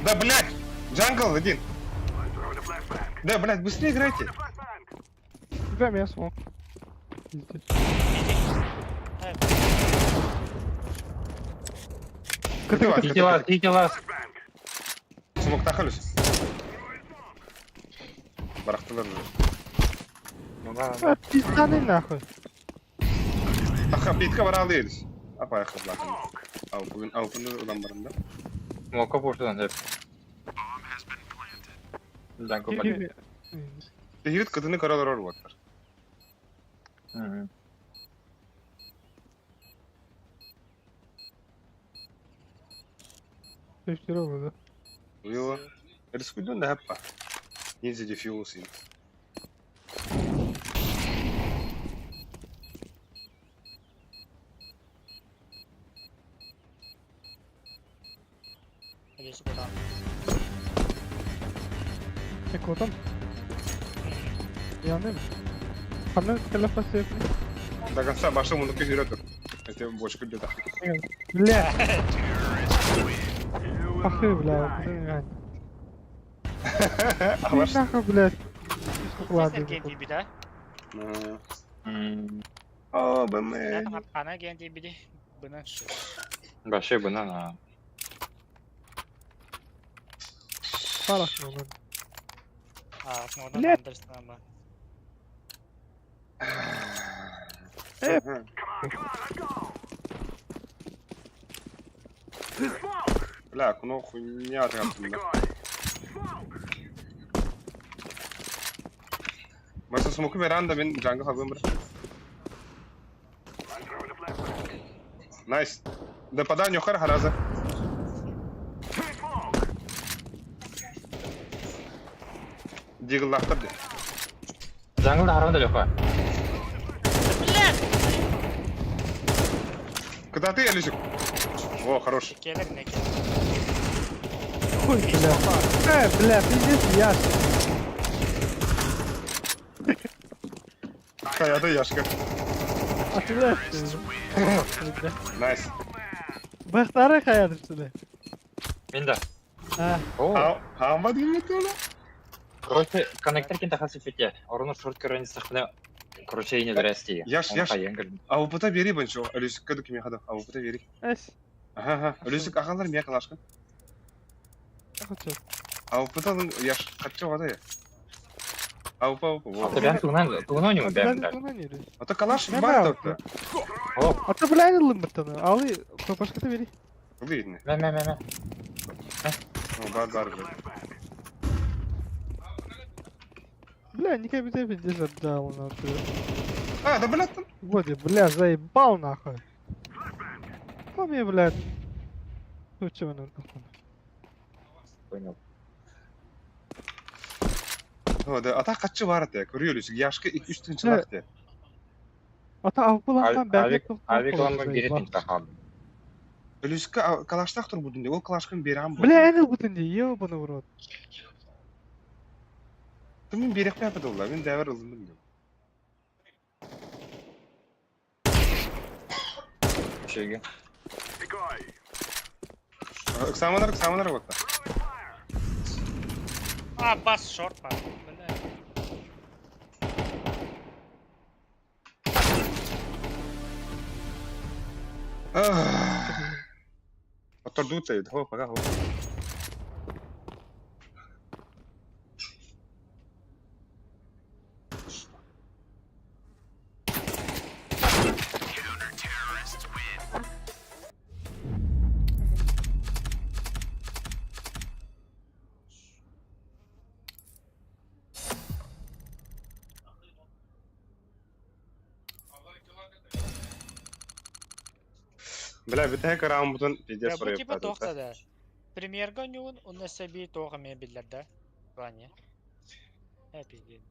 Да, блядь! Джангл один. I'm throwing a flashbang. Да, блядь, быстрее играйте. Flashbang. Güzel mi ya smoke? Evet. Kötü var, kötü var. Третий лаз. Смок takılıyorsun. Bıraktılar уже. Ну да, Ha pistanın nahı. Aha, bitka var alıyoruz. Apa ayakkabı bakın. Avukunu ulan barında. Смока пушдан hep. Ben kopar. Tehir kadını karalar var. Değiştiriyor burada. Yo. Рискуйдон да hep var. Нельзя дефьюзин. Öyleyse bu da. Tek odam. Yandı mı? Kanı telefası yapıyor. До конца башта мundaki yürüdür. Это бочка где-то. Bile. Bakıyor bile abi. Yani. Ama Bir dakika bile. Sesler geldi bir daha. Aa ben Zaten ana geldi bir de. Buna şu. Вообще банана. Falak mı lan? Aa, oradan Let. Anderson ama. Hep. Hı. Bля, kuno хуйня yaptım ben. Mesela smoke'u veren de ben jungle haberim var. Nice. Допадание yukarı haraza. Diggle'lahtırdı. Jungle'da haranda yok var. Куда ты, Алисик? О, хорош. Gelir ne gelir. Хуй, бля. Бля, пиздец, яш. Kayada yaşka. Hatırlarsın. Nice. Bıhtara kayadır şöyle. Мен да. Ha. О, Hamba değil mi oğlum? короче, коннектор кенте хасып ете. Орны шорт көрәне сахна. Короче, ине дәрәсти. Яш. Avupata veri ben şu. Алисик kadı kimi kadar. Avupata veri. Es. Aha. Алисик ağalar mı yakalaşkın? Kaçıyor. Avupata'nın yaş kaçı var ya. Avupa. Аты бән тугынан не бән Ben да. de oynuyoruz. Ata kalaş Ben var de da. Avrupa. О, Ata bile ayrıldım bir tane. Alı başka da veri. Bu değil mi? мен. Var. Бля, никак бы тебе здесь отдал нахуй. Ha da bıraktın. Вот я, бля, заебал нахуй. Маме, блядь. Ну чё, ну нахуй. Понял. O da ata kaçı var da. Görüyor Алисик. Yaşka 2-3 tınçılak da. Ata avpulandan ben Авиакланга беретін тахам. Алисик'e kalaştak tur budun diye. O kalaşkın beram bu. Бля, энел бутын ди, ёбаный в рот. Kimin berek mi yapıdı ola? Ben dever ılındım diyorum. Şeyge. Samanlara bak da. Aa, bas short var. Böyle. Oturdu utaydı. Hop aga hop. Бля, bir tek aram butun Ya pidye bu soruyor. tipi toxtada. Premierga nyun unda sebi toxamayabilirda. Ранее. Пиздец.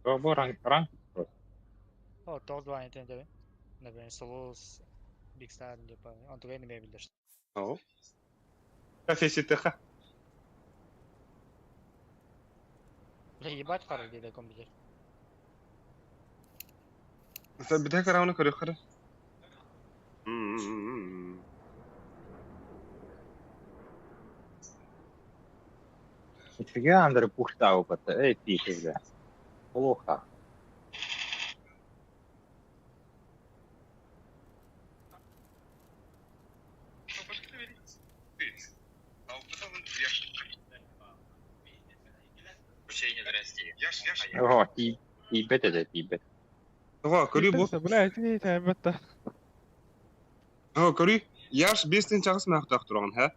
Bu rank. О, тоқ два айтайын деп. Например, Souls, Big Star деп. Он тугай немеbilir. О. Кафеситеха. Бля, ебать қару дейді компьютер. Sen bir tek aramını körüyor kırı. Нифига, Андре, пухта опыта. Эй, пики, бля. Плохо. О, тибет это, тибет. Ага, körüyor bu. Бля, не тайбатта. Ага, körüyor. Yaş 5'ten çağıs maqtaq durğan, ha?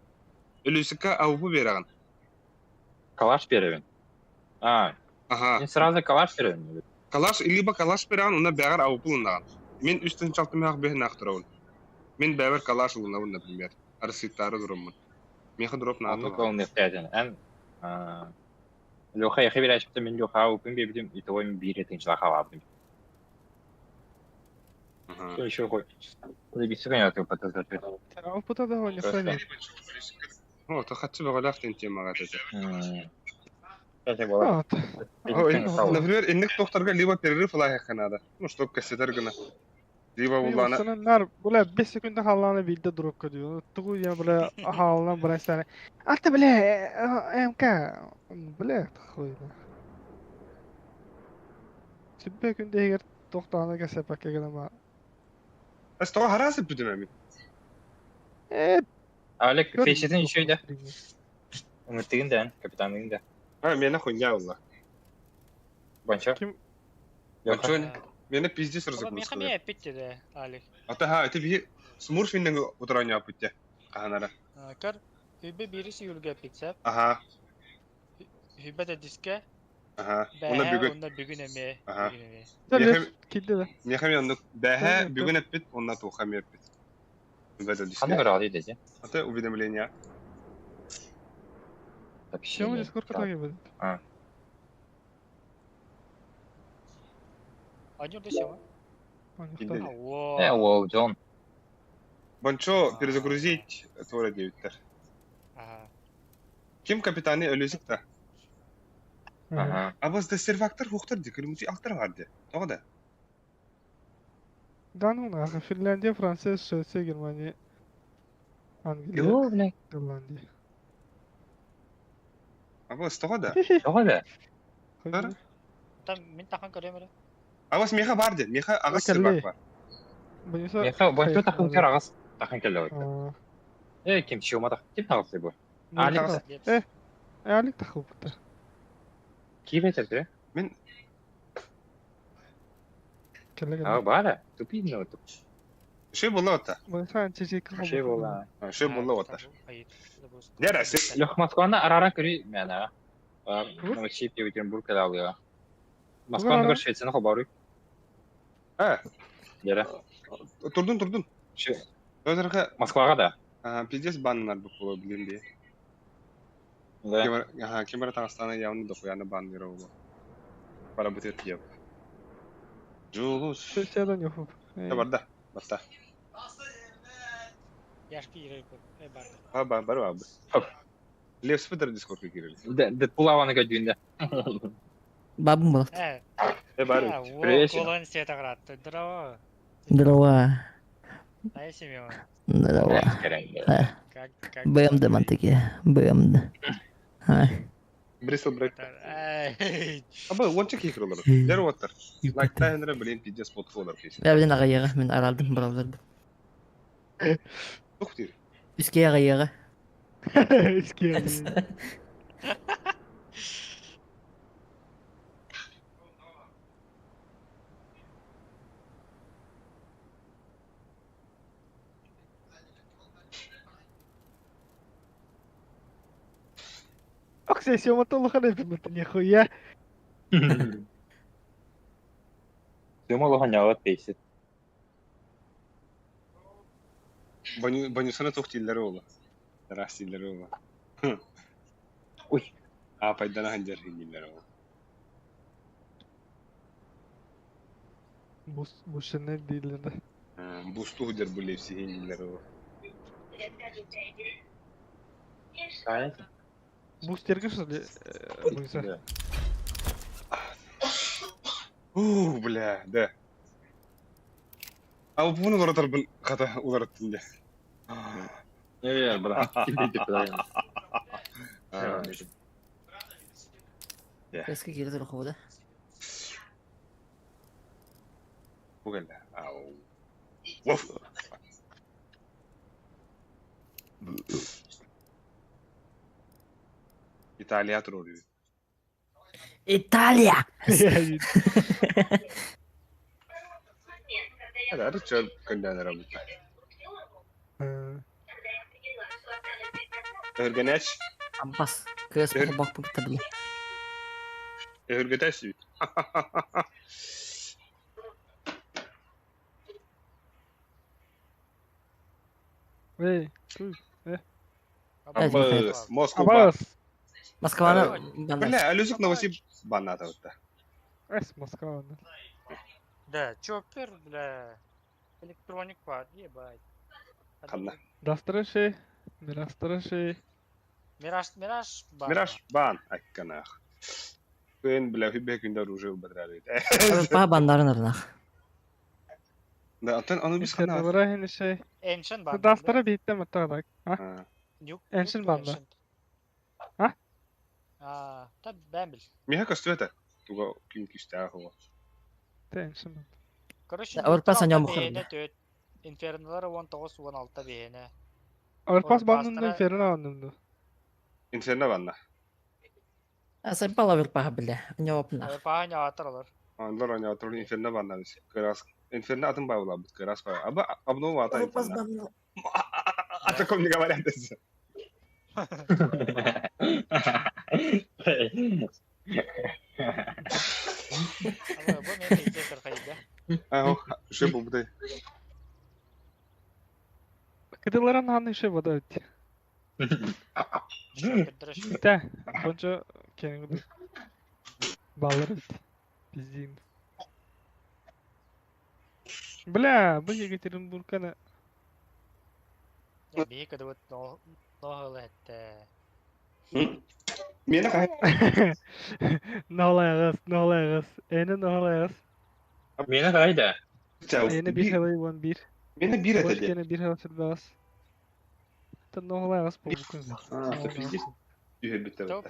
Ölüsükka avupu berağın. Калаш перевен. А, Aha. мен сразу калаш перевен. Kalaş, illiba kalaş berağın, ona beğer avupu ılınağın. Men üstten çaltım yaq behin aqtıravun. Men beğer kalaş ılınağın, например. Arsitarı durumun. Meha durup А nağın. тут он нефтяден. Эн, Леха, я хабирай, что мен Леха упым бебдим, и того им бирет, инчла халабдим. Что еще хоть? Куда без сигнала ты потом Avputa da oynuyor. Ne? O, ta xatçı bağlaq tentiyem mağatacı. Кстати, была. Ha, Например, инник doktorga liba перерыв ала хаканада. Ну, чтоб кассетер гына. Liba bullana. Sananlar bula 5 sekunda halana bildi durup gidiyor. Tuğu ya bula halana bula sana. Ata bula MK. Bula tıkıydı. Sibbe günde eğer toktağına kesepak geleme. Astoğa harasıp büdüm emin. Eee Alek, фейситин еще да. Ümittigin de, kapitanligin de. Ha, mene хуйня ulla. Bonço. Kim? Bonço ne? Mene пиздец Ola разыграл. meha me bitti de Ali. Ата ha, это bir Smurf иnnen отыран yapıt ya. Kahanara. Kar hübbe birisi yulga pitsep. Aha, Hübbe de diske. aha. Behe Ona bugün onda bugün eme. Aha. Bugün eme. Söyle. Kildi de. Meham yandık. Behe Evet, bugün hep bit, onunla toham yapıt. Ve de Kanı diske. göre alıydı. Ata уведомление. Tabii şey. Şemu Discord'a takip edin. Acı da şey var. Kildi. Anladım. Wow. Wow, John. Bonço перезагрузить Тора 9'ler. Aha. Kim kapitanı ölüsük da. Aha. Abazda servaktır huktar di. Kırmızı aktır vardı. Toğa da. Danuna, Finlandiya, Fransa, Suecia, Germaniya, Angliya, Yo, bile. Irlandiya. Abaz toğa da. Yok öyle. Var. Tam min takan karayım Abaz meha vardı. Meha ağız Bakalım. servak var. Bunisa Meha, bonço takım kör ağız. Takım kelle var. Aa, Kim şioma da. Kim tavsiye bu? Ali. Ali. Ali takıl burada. Kim etirdi? Kelle kelle. Ha, bana. Tupi ne oldu? Şey bolla ota. Bunisa çiçek kıl. Şey bu la. Şey bolla ota. Hayır. Neresi? Yok, Moskva'da araran körü yani. Ama çip diye bitirin Burka'da alıyor. Moskva'nın bir şeysini haber Ha, yere. Turdun. Şu Özellikle Moskva'da da. pizdes banlar bu problem diye. Kimara Tağıstan'a yavını da koyanı banlıyor oğlu. Para bu tepki yap. Julus. Suecia'dan yapıp. Ne var da? Basta. Yaş bir yere koy. Barda. Ha, baru abi. Lev sıfır Discord'a girelim. Deadpool havanı gördüğünde. Babım bulat. Evet. Baru. Привет. Колон света град. Здорово. Дрова. Дай семью. Дрова. Ha. Как? BM'de mantıki. BM'de. Ha. Bristol Break. Ай. Ama onca keyif olur. Yer otur. Like tahenlere bilin pizdes spotu olur kesin. Ben bir ağayağı min araldım browser'da. Çok değil. Üskeye ağayağı. Eski yani. Akses يوم طلع خلينا في المتن يا خويا. Diyorum Allah'ın yağıt değilsin. Banyusana çok dilleri olur. Teras dilleri olur. Uy. Paydana hancar dilleri olur. Bu sene değildi. Bustu hudur bu levsi dilleri olur. Gayet. Bu stergir söyle. Bunisa. Bля, да. Ama bunu uğratır bu kata uğrattın diye. Evet, bırak. Şimdi de Eski girdi ruhu da. Bu geldi. Au. Vuf. İtalya oluyor. İtalya. Hadi hadi çöl gönderler abi. Örgeneş. Abbas. Kıyas bak bu kitabı. Örgeneş. Hey. Abbas. Moskova. Abbas. Moskva'nı ben Bля, Алюзик Новосиб банната вот та. Es Moskova. Да, чоппер, бля. Электроник var, ебать. Kanna. Dasтраши. Mirasтраши. Мираж, бар. Мираж бан. Акканах. Ben bля, hübbe günde orужие убрали. Avrupa bandarın arına. Да, антен biz İşte kana. numara hani şey. Ancient бар. Dastra bitti mi tadak? Ha? Nuke. Ancient banda. Ha? Aa, tabi ben bil. Миха костюета. Туга ким кистаа хоо. Tension. Короче, Avrupa sanıyor bu бейне kadar. төт. Инфернолар 19-16 бейне. Avrupas Orpastra- bandında Inferno anlamında. Inferno banna. Asa bala bir paha bile. Ne opna. Paha atar olur. Onlar oynayan Inferno banna biz. Kıras. Inferno atın bağlı bu kıras var. Ama abno mu ata Inferno? Ata kom ne kadar ederiz. Ama bu ne diyecekler kayıda? Ha o şey bu da. Кыдыларын аны еще вода өтті. Кырдырыш. Да, бончо кенеңді. Баллар өтті. Пиздейм. Бля, бұл Екатеринбург ана. Bir kadar nohul etti. Mene kay. Noğlayağız. Eni noğlayağız. Meni qayda? Eni bir hava yuvan bir. Mene bir Boş etedi. gene bir hava sırdağız. Та noğlayağız bu bugün. А, ты пиздишь? Юhe bitti. То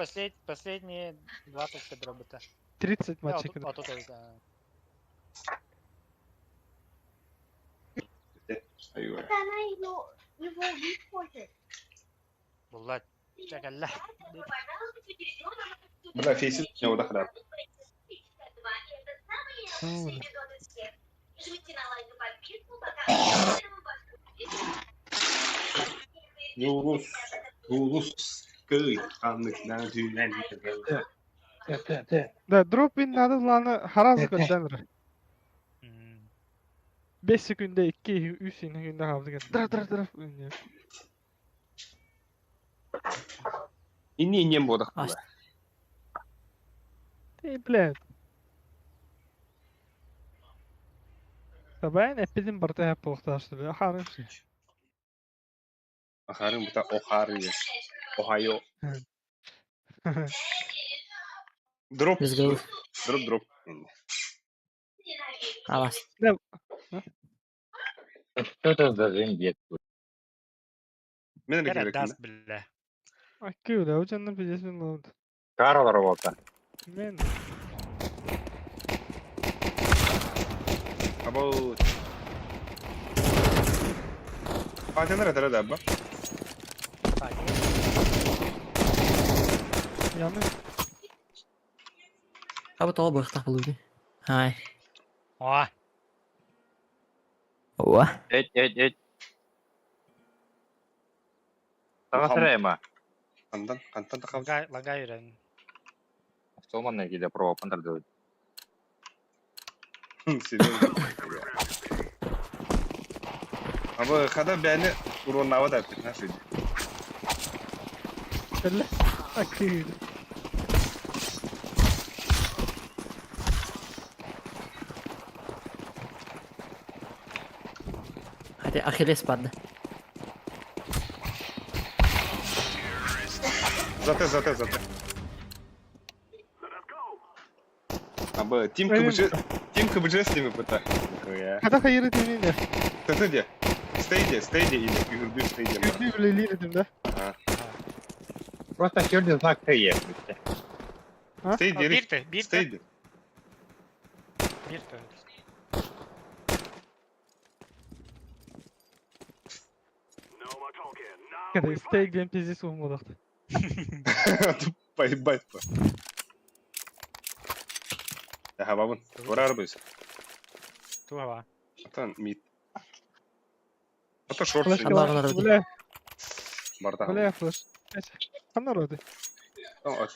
последние 20 кадров это. 30 матчей. А тут это. Aywa. Булат. Чакалла. Bula face'in ne o da kadar. Yunus köy kanlıklar düğmen. Да, дроп ин надо ланы хараз көтенір. 5 секунde 2-3 секунde kaldı gel. Dır. İnni inen bodak Аш. bula. Ey блядь. Sabahın epidin barda hep oltaştı be. Harım şey. Akarın buta Ohio. Ohio. Drop. Biz gavur. Drop. Alas. Что это за зиндет? Mene de Kara gerek das bile. Akı öyle o canını bilirsin lan. Каралар болса. Men. Abo. Fatih'in radara da abba. Yanlış. Abi tol bıraktak buluyor. Hay. Oha. Oha. Et. Sağa sırayma. Kantan da kaldı. Лагай yüreğin. Солман ne gide prova pandırdı. Ama kada beni uğruna da ettik nasıl? Belli. Akı öyle. Hadi Achilles vardı. Zaten. Ama Team KBC с ними пыта. Kada hayırı demeyin de. Stadia ile ühürdü Stadia. Gördüğü bile liyedim de. Просто херня знак Т есть. Stadia. Bir Stadia. No more talking. Now Kada we steak ben pizzi olmadı. Поебать по. Ya babun. Orar buysa. Tu hava. Atan mid. Ata short Flash seni. Allah'ın adı. Bile. Barda. Bile flash. Kanlar öyle. Tamam aç.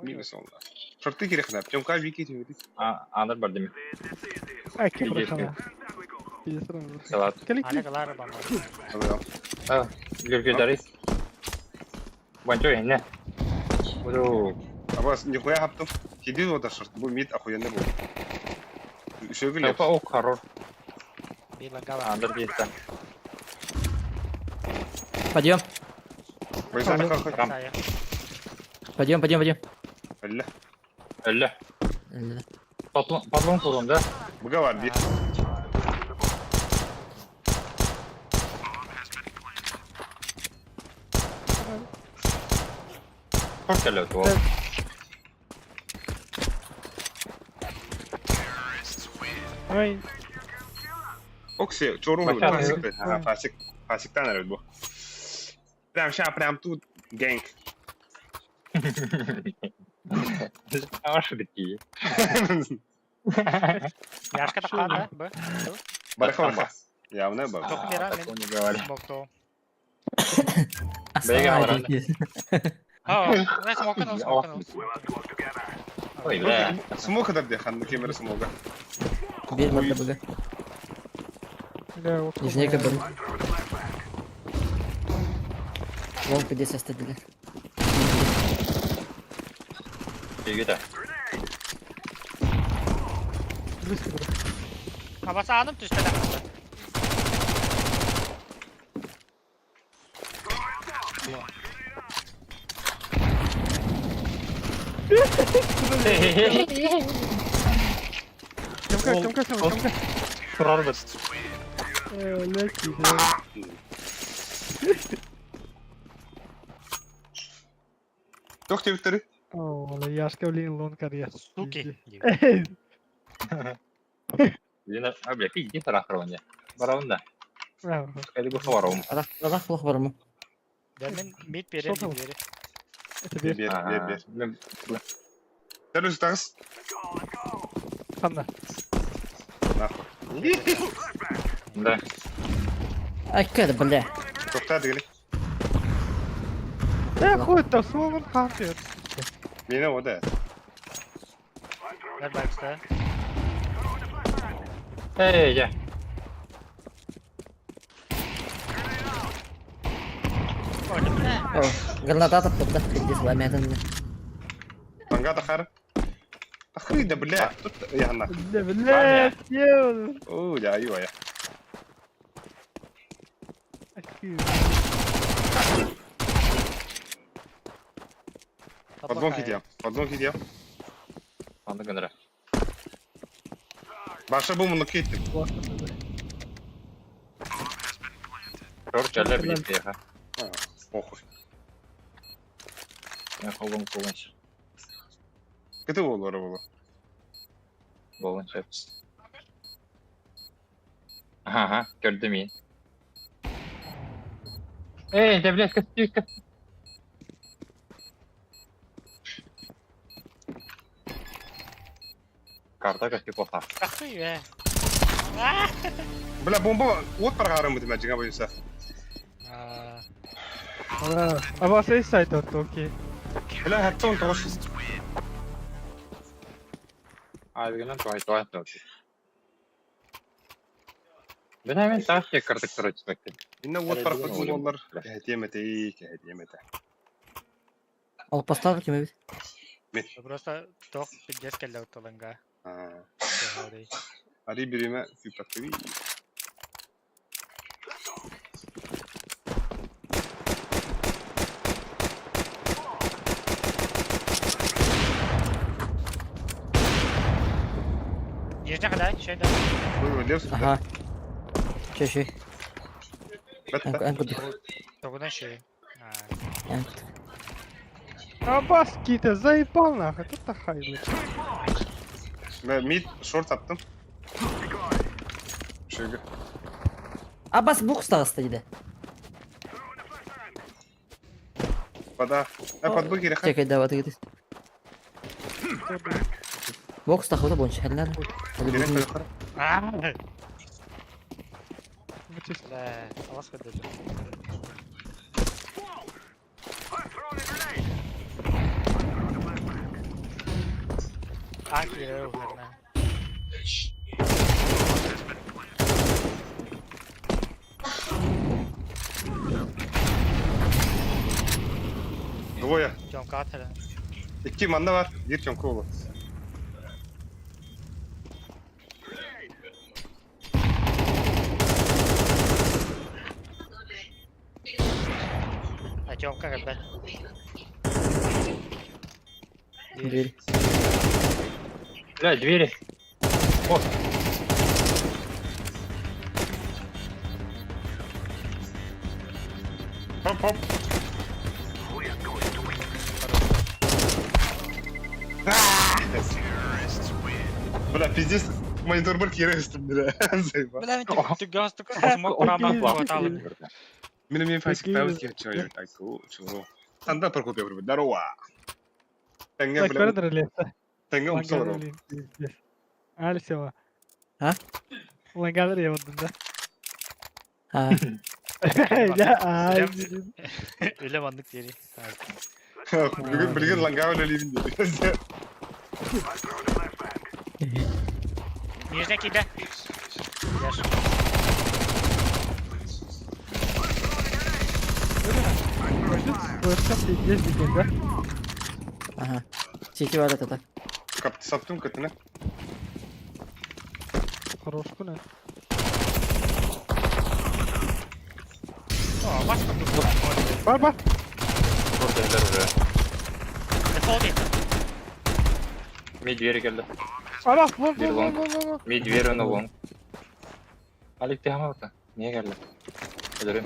Mid sonunda. Short'ı geri kanap. Çamka wiki tüyüdük. Anır var değil mi? Akı İyi bırakamam. Pizzi sıramı. Salat. Kalik Hala kadar bana. Tamam. Гюргюдарис. Банчо не. Буду. Ama nihуя yaptım. Kedi o da short. Bu mid ахуенный bu. Şöyle Опа, о, хорош. Bir laga var. Андар дейсті. Пойдем. Baysa da kalk. Saya. Пойдем. Allah. Өлі. Патлон kurun da. Buga var bir. Hoş geliyor o. Ay. Okse, çorun bu. Başarılı. Fasik. Ha, fasik. Fasikten herhalde bu. Prям тут gank. Аш такие. Яшка такая, да? Б. Бараха. Явно бар. Только не рано. Такого не говори. Смокто. Бейгал Астана рано. айтып. Не смокнул, смокнул. Ой, бля. Смока да де хан кемер смога. Бир мата бага. Бля, вот. Нижнейка бір. Лонка дес астадили. Бегите. Близко бля. Абаса анып düştü lan. Темка. Şurar bas. Леки, Тох тевтери. О, Яшка, блин, лон карьер. Суки. Yine abi ikinci taraftar oynuyor. Baravunda. Bravo. Hadi bu var oğlum. Рақ бұлық бар ма? Demin mid biri Şoka mid mı? biri. Это бир. Бер. Дәл үз тагыз. Қанда. Да. Әккеді, бля. Тохта дегеле. Ходит там, смогон хантер. Менә ода. Ver box'ta. Hey ya. Gördün mü? О, граната атып тұпты. Дес ламядын. Танга тахар. Тахри да бля. Тут яна. Бля, съел. О, я айва я. Подвон кидем. Andı gönderə. Başa bu bunu kettim. Kör gələ bir deyə. Похуй. Ben kolum kolunç. Кете болор боло. Kolunç hep. Aha, gördüm iyi. Devlet kız. Karta kaçtı kofa. Какой be? Бля, бомба от прогарым это мәҗиңә буенса. Ама сей сайт отты, окей. Бля, хәтта он тош. Aygınan tuvalet yok. Ben hemen taş yakardık sonra çıkmaktı. Инна от паркы болар. Кәһәтемәтә. Алып поставы кеме бит? Просто тох пиздец келді ұттылыңға. Ари бириме күпәкти. Нижня қадай, şeyde. Ой, левс. Аха. Чеши. Бәтта. Әнкуды. Тоғынан şey. Әнкуды. Абас кита, заебал нахуй, тут тахай, блядь. Мен мид шорт аттым. Шеге. Абас букстағы стадида. Пада. Подбы керек. Чекай, давай, ты гидес. Бокстағы да бойынша, әлі нәрі. Бля, алас қадады. Акиреу, хәрна. Двое. Jonka atırın. İki manda var. Bir çonku olur. Jonka kadar. Двери. Бля, двери. Хоп. Бля, пиздец. Монитор бір кері үстім, бля. Заебал. Бля, ты газ только смог промах хватало. Мен файсик тавыз кері чай. Айку, чуру. Санда прокопия бір. Дарова. Tenge Bak bile böyle dreliyse. tenge Lan umsalar galer o. öleyim. Ali seva. Ha? Lan galer yavudun da. Ha. Ya ay. Öyle bandık geri. Bilgin lan gavle öleyim dedi. Yüzde kide. Gider. Başka bir gez bir kez. Aha. City var da. Kaptı sattım katına. Хорошку ne? Aa başka bir Bak. Burada eder oraya. Defol değil. Mid veri geldi. Ana vur Bir vur long. vur vur. Mid veri ona long. Alik devam orada. Niye geldi? Ölürüm.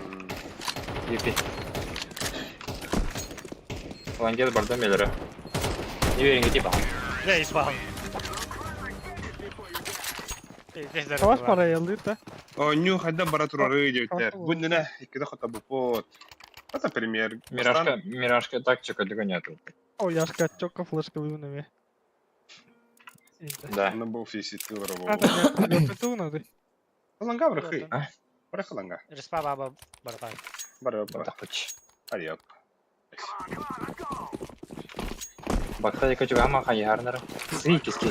Yipi. Ulan gel bardan belir'e. Niye verin gidip al. Reis bağlı. Savaş parayı alıyor da. O new hadda baratur oraya diyorlar. Tamam. Bu ne? İkide hata bu pot. Hata premier. Миражка так чекать нету. O yaşka çok flaşka bir ne? Да. Ona bu fisiti var o. Hadi yaptı ne? Lan gavra xey. Bırak lan ga. Respa baba barbar. Bara Да bara. хоть. Hadi yap. Бакта дика juga ama kayarlar. Сики ски.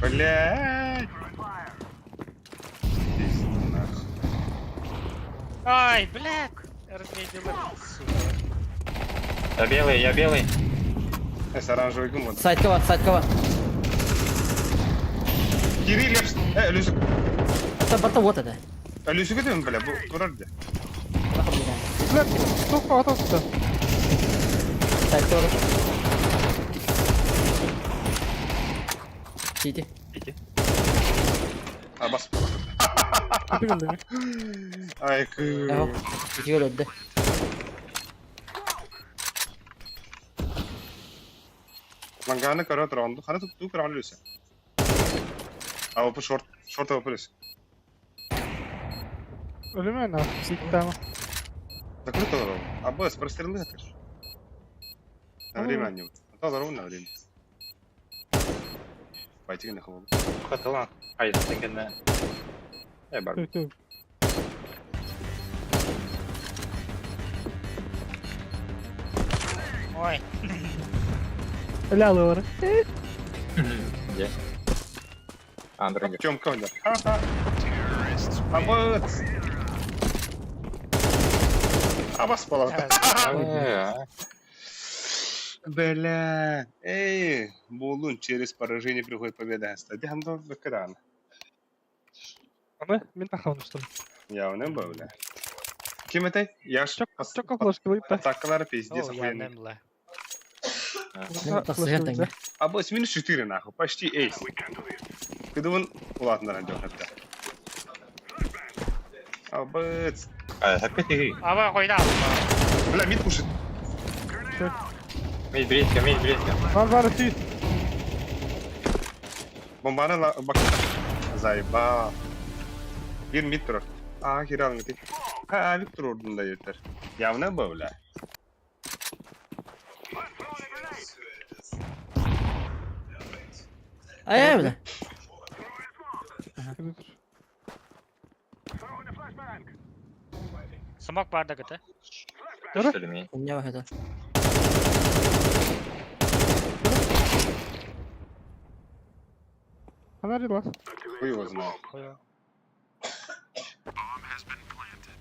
Блядь. Ай, блядь. Разглядела. Сука. Я белый. Es oranjı uygun mu? Side cover. Kiri left. Ölüsü. Bata вот это. Ölüsü gidiyor mu böyle? Bu durardı. Lan çok fazla tuttu. Side cover. City. Ha bas. Hadi geldi mi? Ay kız. Yok. City öldü. Lan gane kara round. Hana tuttu kara ölüsü. Ama bu short ölüsü. Ölümü ne? Sikta. Закрыто дорогу. А с прострелы это ж. На время они. А то дорогу на время. Пойти на холод. Хатала. Hayır sen kendine. Бар. Kötü. Ой. Helal var. Где? Андроид. Тёмка у него. Ха-ха. А Абас пола. Бля. Эй, Булун через поражение приходит победа. Стади хандо бекран. Ama ben takılmıştım. Ya ne böyle? Kim etey? Yaş. Çok flaşkalıydı da. Takkaları пиздец О, я охуенный. немла. Так сыграть. Абас минус 4 нахуй. Почти эйс. Кыдывын улатындар анжа хатта. Абас. Hakikaten iyi. Ава койда. Бля, мид пушит. Mid близко. Var siz. Bombana bak. Zayba. Bir mid durur. Aa kira alın git. Ha mid dururdun da yeter. Ya ne böyle? Ay öyle. Smoke barda kötü. Söylemeyin. У меня вот это. Haber var. Хуй его знает. Koyu.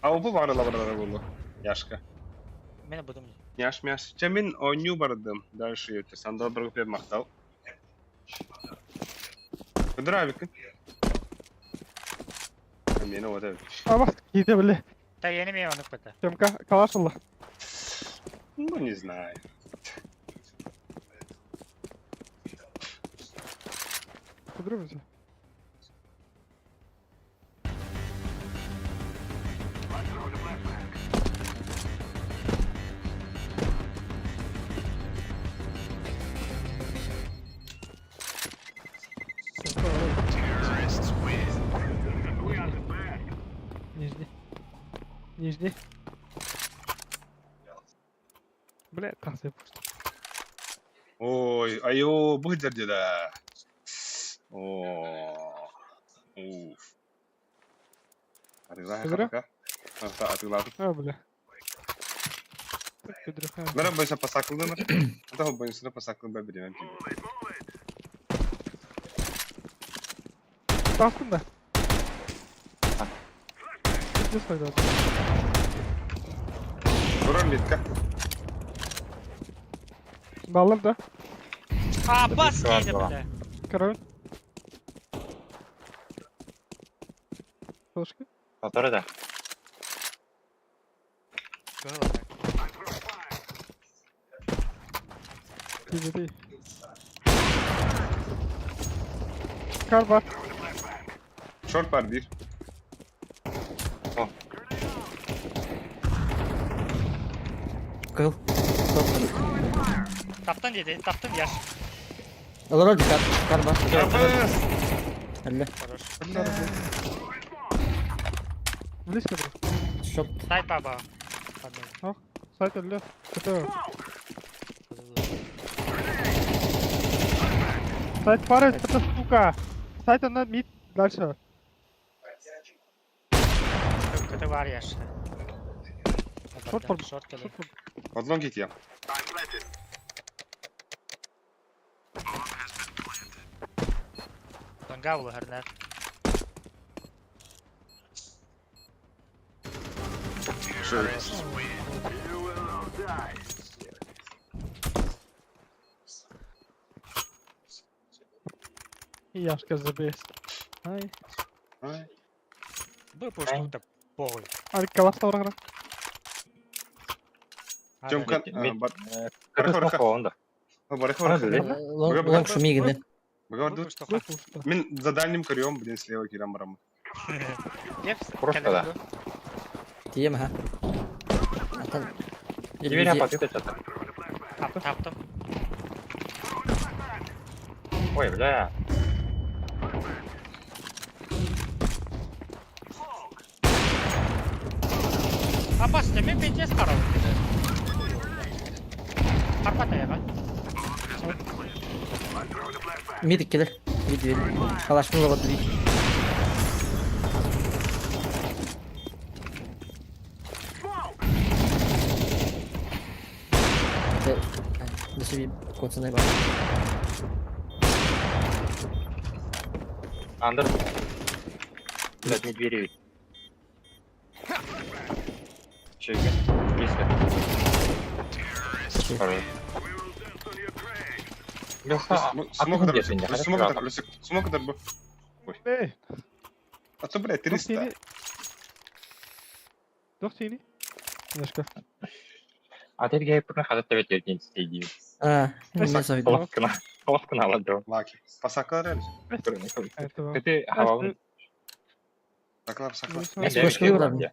А bu var la burada buldu. Yaşka. Meni budum. Яш. Чамин ойню бардым. Дальше өтті. Сандал бір көпер мақтал. Кыдыра Meni o da. Ama giydi böyle. Та я не имею он kötü. Temka kalaşıldı. Ну, не знаю. Kudurur musun? Нижний. Бля, тахсып. Ой, айо, bu жерде да. О. Уф. Атыла Кыдыры? хака. Атыла. А, бля. Кыдыры. Мера бойса пасаклы мыр. Ата бойсына пасаклы ба берем. Tastın da. Ne saydı? Durun mitka. Balım da. Abbas Var, neydi var. bile? Karavın. Başka? Motoru da. Değil değil. Kar var. Short var bir. Kıl. Taftın dedi, taftın yaş. Alır dikkat. Kar bak. Yapız. Elle. Хорош. Близко был. Şop. Дай баба. Сайт öldü. Kötü. Сайт парень, это сука. Сайт она мид. Дальше. Kötü var yaş. Short var. Short geliyor. Odlong git ya. Gavlu her ner. Şöyle. И Яшка забейс. Ай. Ay. Bu пушту похуй. Али каласта орагра. Тёмка, бар. Кыргыз Барха, мақуында. Барха, Ана барха. біле. Лонг шумигіне. Багарду. Мен за дальним корём, блин, слева кирам барам. Просто да. Тием ха. Atan. Дверь апатит это. Таптым. Ой, бля. Abbas demin BTS karalı. Karpat ayağa. Mid gelir. Mid verir. Kalaşma robot değil. Dışı bir kotsuna bak. Андер. Блядь, не двери. Чеки. Близко. Хорош. Леха, Смог где дар. ты меня? Смог дар. Смог дар. Эй. А то, блядь, Doch 300. seni. Doch seni. Яшка. А ты где пырна хадат тебе терден стейди. Aa, ne söyledi? Колоскана ладно. Лаки. Пасакlar әлі. Это вам. Ты хавал. Пасакlar, пасакlar. Nasıl başka var abi?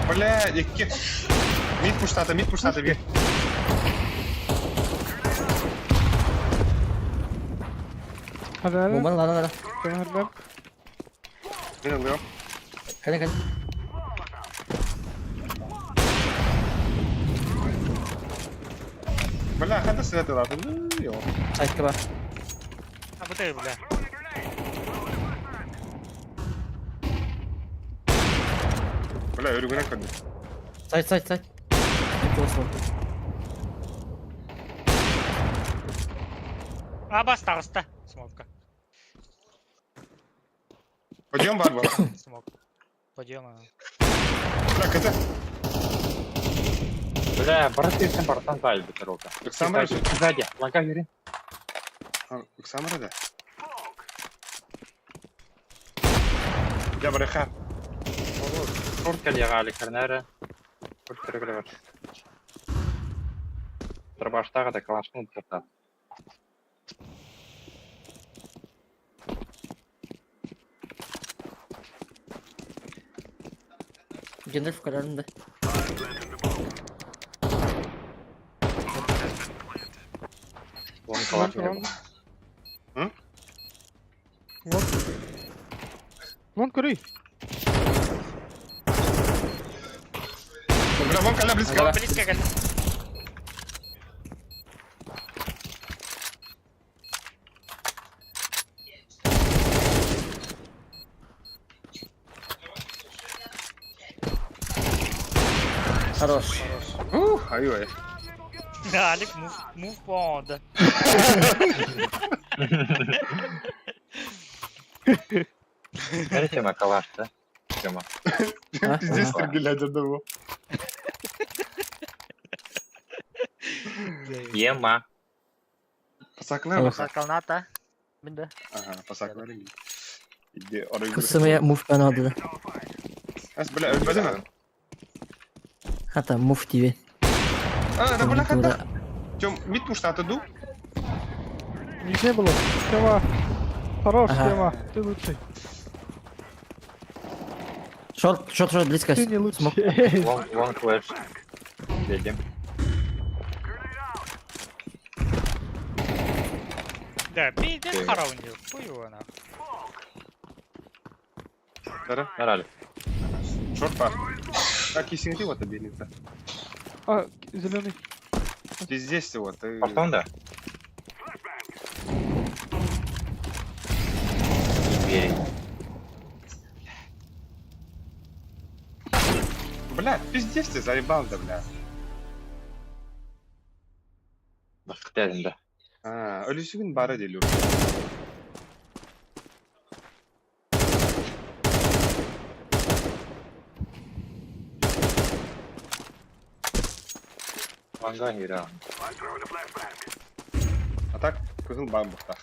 Бля, екі. Мид пуштады, бер. Hadi hadi. Bombanı lan lan. Hadi. Мен алыyorum. Hadi hadi. Бля, хада сіледі лады. Йо. Saytka bak. Ha bu değil bile. Бля, өрігіне кірді. Sayt. Bir boss var. Abbas tağısta. Smoke'ka. Подъем бар бар. Smoke. Подъем. Бля, кіті. Бля, браты, сен бартан зай бітірука. Иксамыр же. Сзади, ланка юрин. Иксамыр да. Я барыха. Шорт кәлеға алі кірнәрі. Шорт кірігілі бар. Тұрбаштағы да калашын ұтыртады. Gender kararında. Оны калашын Вон. М? Вон. Вон курый. Вон коля близко. Ага. Близко, Коля. Хорош. Ай-ой. Алик, move on. Смотри, Тёма, калаш, да? Тёма. А? Пиздец, Ага. глядя на него. Ема. Pasaklar Ага. mı? Saklanata. Bunda. Aha, pasaklar iyi. İdi oraya Kısımıya move ben adı. As böyle ölmedi mi? Hatta move TV. Aa, da böyle Burada hatta. Чем мид что ты ду? Не было. Тема. Хорош, Ага. Тема. Ты лучший. short близко. Ты не лучший. Смог. Long flash. Dedim. Да, пиздец Окей. хараунди. Хуй его нахуй. Dara. Herhalde. Short var. Как и синти вот обидится. А, зеленый. Ты здесь вот. Ты... Ortadan da. Двери. Бля, пиздец ты заебал, да, бля. Başka yerinde. Ha, ölüsü gün bara deliyorum. Manga hira. Atak kızıl bambukta.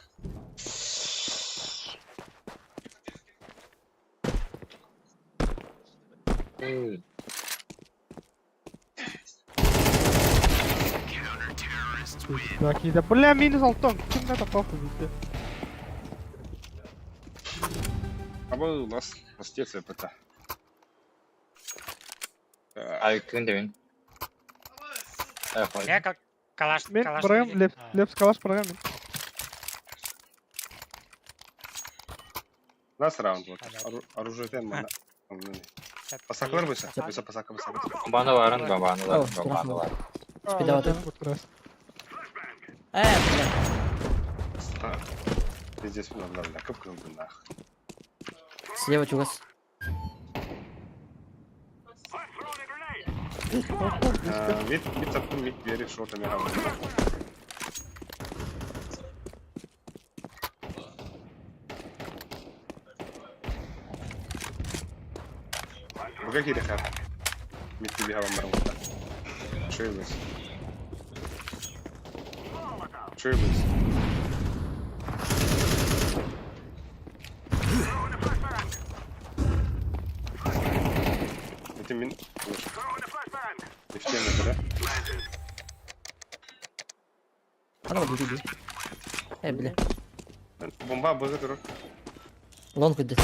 Какие да. Бля, минус алтон. Kim ne tapafı bitti. Ama lastец это. Ay kındevin. Не, как калаш. Мен калаш бұрайым, или- леп скалаш бұрайым мен. Нас раунд вот. Понятно. Оружиетен бana. Как- Pasaklar mı sen? Pasaka. Bana varın, babanı Oh, varın, tarafı babanı var. varın. Спидал это. Вот раз. Бля. Пиздец много, бля. Кып-кып нахуй. Слева чугас. Mid sattım mid diğeri short'a ne havlu. Buraya gidelim. Mid bir hava var burada. Şöyle. Şöyle. Это мин. Нефтяная, да? Хана бу. Бля. Бомба база, короче. Лонг идет.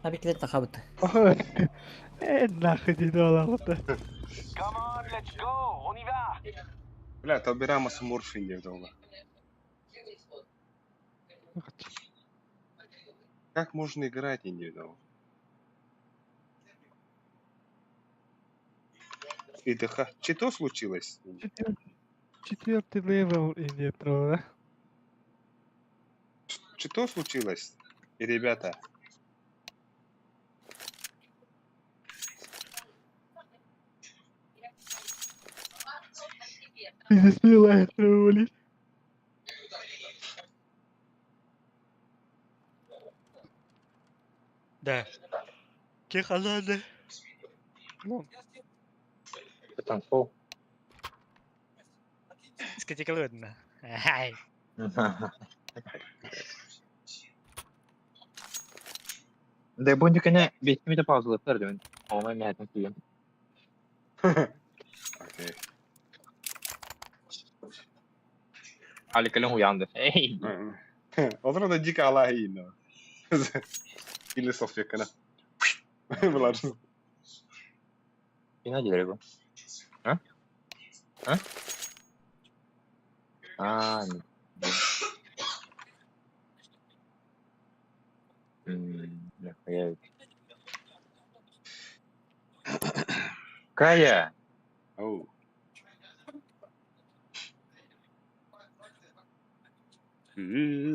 Abi kilit takabıt. Нахуй не дала вот это. Бля, то Бирама с Мурфи не вдолго. Как можно играть индивидуально? И ДХ. Что случилось? Четвертый левел и нет, да? Что случилось? И ребята, Ты не смела это уволить. Да. Кихалады. Ну, Потом пол. Дискотека Лудна. Ай. Да бондикане бетимde pauzaladılar diyorum. Olmaya meğetim kıyım. okey. Ali Kalın uyandı. Hey. Olur da дико Аллахи, но. Или Софья Кана. Влажно. Yine gelir bu. Ha? Ha? Aa. Нихуя. Кая! Оу.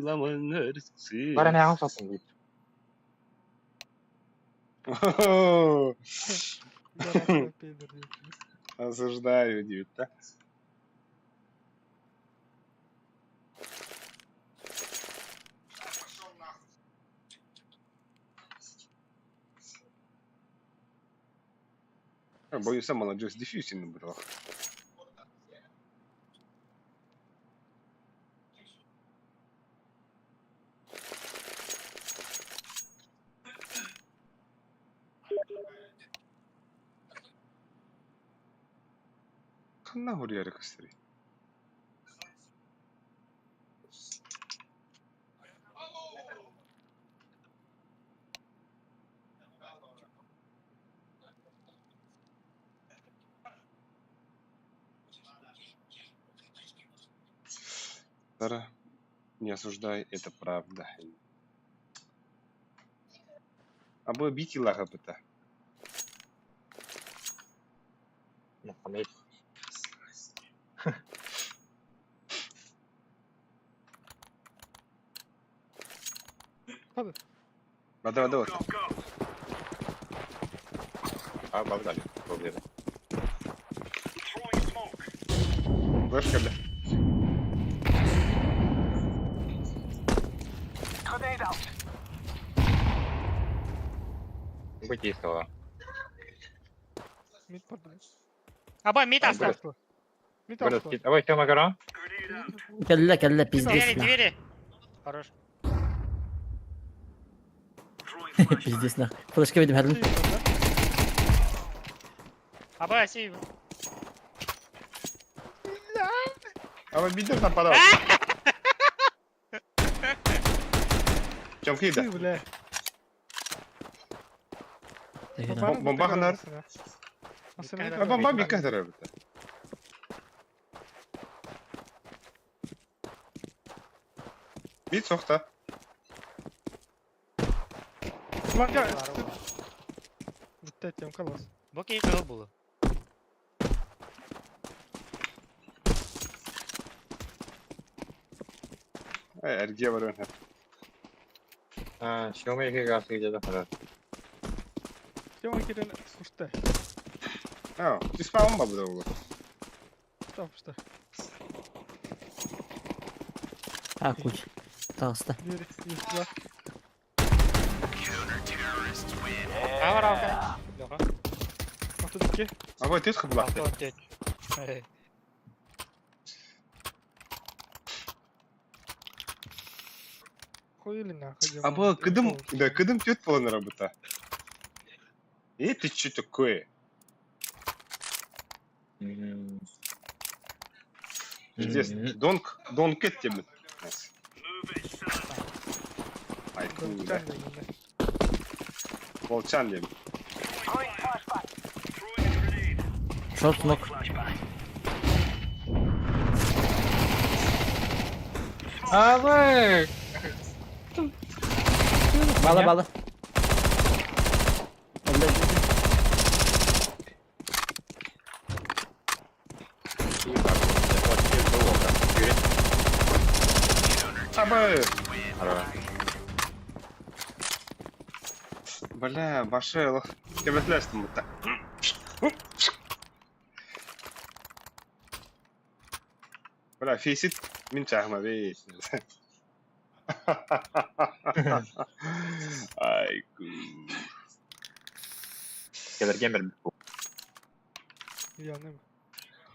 Ламанар сы. Бара не алсасың дейді. О, Жарақова пидор дейтін. осуждаю, девять, да? Боюсь, молодежь дефьюсин набрала. Канна гуляли костри. Сара, не осуждай, это правда. А бы бить и лага бы-то. Нахамет. Hadi. Давай, давай. А, багдали. Проблема. Throwing smoke. Флешка, бля. Grenade out. Быть действовало. Mid patladı. Абай, мид Там остался. Aslı. Mid Вылез aslı. кит. Давай, Тёма, гора. Grenade out. Кәллә, кәллә, Двери, пиздец, на. двери. Хорош. Throwing flashbang. Пиздец, на. Флешка видим, хәлін. Абай, сей. А вы бидер нападал. Чем кида? Ты, бля. Деген, Бомба ханар. Nasıl Dikkat mid et. А бомба бик кадр это. Бит сохта. Ulan gel. Bitti ettim kalas. Bu keyif yol bulu. Эрге бар өн. А, Тёма екі қарсы кетеді. Хорош. Тема керен ұшты. А, ты спал ба бұда бұл. Ұшты. а, куч. Тағыста. Двери. Yüzler. А, var abi. Yok ha. Atı dikki. А вот тез қыбылақ. Altı on tek. Koy elini arka А бұл кыдым, да, кыдым тет полон работа. Это что такое? Здесь донк этим. Move it, son. Ай, Dönüşten куда? de yine. Волчан дем. Throwing flashbang. Throwing a grenade. Шорт, смок. Flashbang. Абай! Бала, бала. Әллә, Абы! Хорош. Бля, башел. Кеметлестім бұта. Бля, фейсит min чахма бейс. Айку. Келерген бір Yanıyor mu?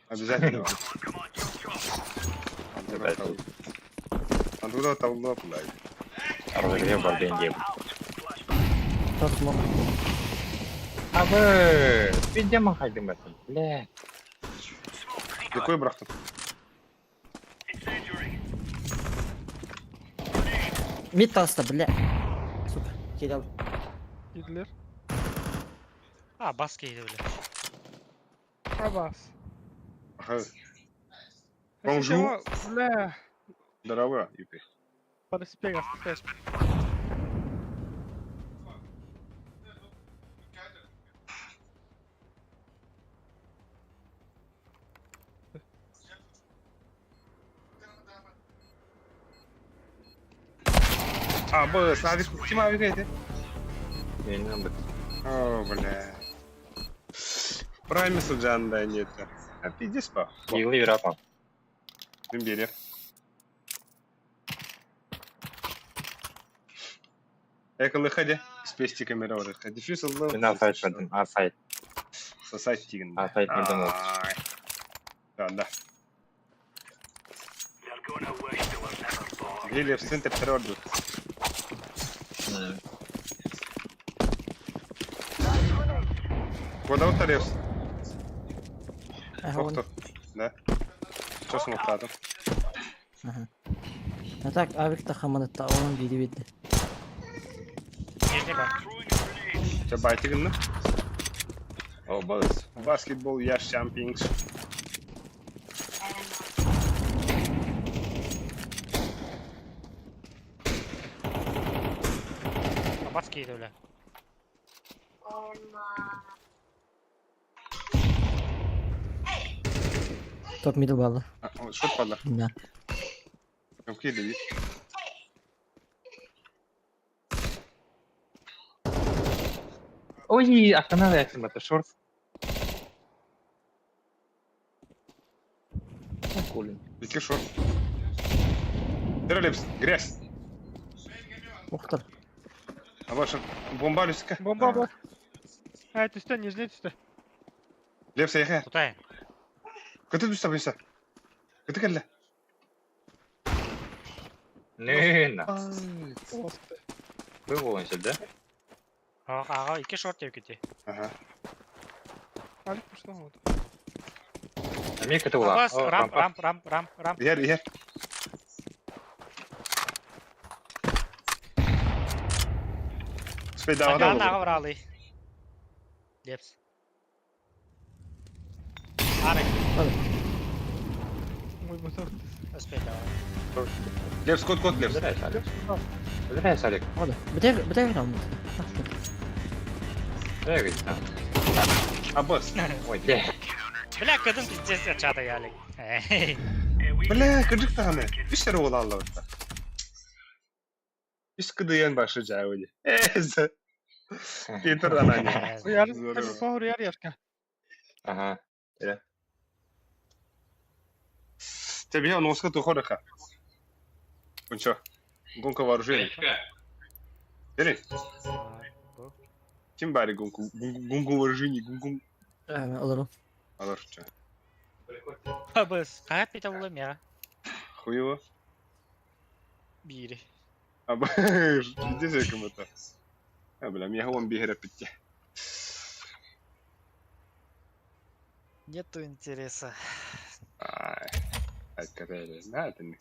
Обязательно. Come on, jump shot. Антуда талдо пулай. арзыгыре бар деньги. шорт, смок. Абы! Мен демон қайдың бәсін. Бля. Какой брахтын? Incendiary. Мид тағыста, бля. Сука, кел ал. Yediler. Ha, bas keydi öyle. Абас. Ага, Bonjour. Бля. здорово, Юпи. Параспегас. Абы, Славик, кем авик эти? Менің бір. О, бля. Праймисл жанында нет. А пиздец па? Егілі бері апам. Мен берем. Экалы хаде. С пестиками ровно. Дефьюз алды. Мен асайт бәдім, асайт. Сосать тигін. Асайт бәдім ол. Да. They're gonna wish they were never born. Гели в центр террор. Куда вот тариф? Фохто. Да. Что смотрят? А так, авик-то хаманытта оған дейді бетті. Нижний бар. Что байтигін, ну? О, балыс. Баскетбол, яш чампингс. Аббатский еді бля. Топ мидл балы. Что падла? Да. Какие дают? Ой, ақтана да яқсын бәті, шорт. Иски шо? Терролипс, грязь. Уқтыр. А ваша бомба люсика? Бомба бар. Түсті, нижний түсті. Лепс, яха. Құтай. Көті дүсті бұйса. Көті кәлі. Нөна. Бұл болған жерде. Аға, 2 шорт деп кете. Ага. Алик пошла вот. Мен кеті ола. Аббас, рамп. Ер. Успей давай. Аға бар алы. Лепс. Арек. Ой, мотор. Успей давай. Лепс, кот, лепс. Білдірәй, Салик. Ода. Бітер раунд. Білдірәй гейт. Аббас. Ой, де. Бля, kadın pizzacı açada geldik. Бля, кыржык тағаны. Үш тәрі ол алла өтті. Үш кыдыян башы жауыды. Эзі. Кетір ананы. Похур яр яшка. Ага. Тебе он оска тухореха. Кончо. Гонка вооружение. Бери. Ким бari гонку? Гонку вооружение, гонку. Alırım. Alır. Çö. Abız. Kaç bir tavulum ya. Хуево. Biri. Абаш. Здесь кому-то. Бля, меня он бегает пить. Нету интереса. Ай. Hakikaten nereden?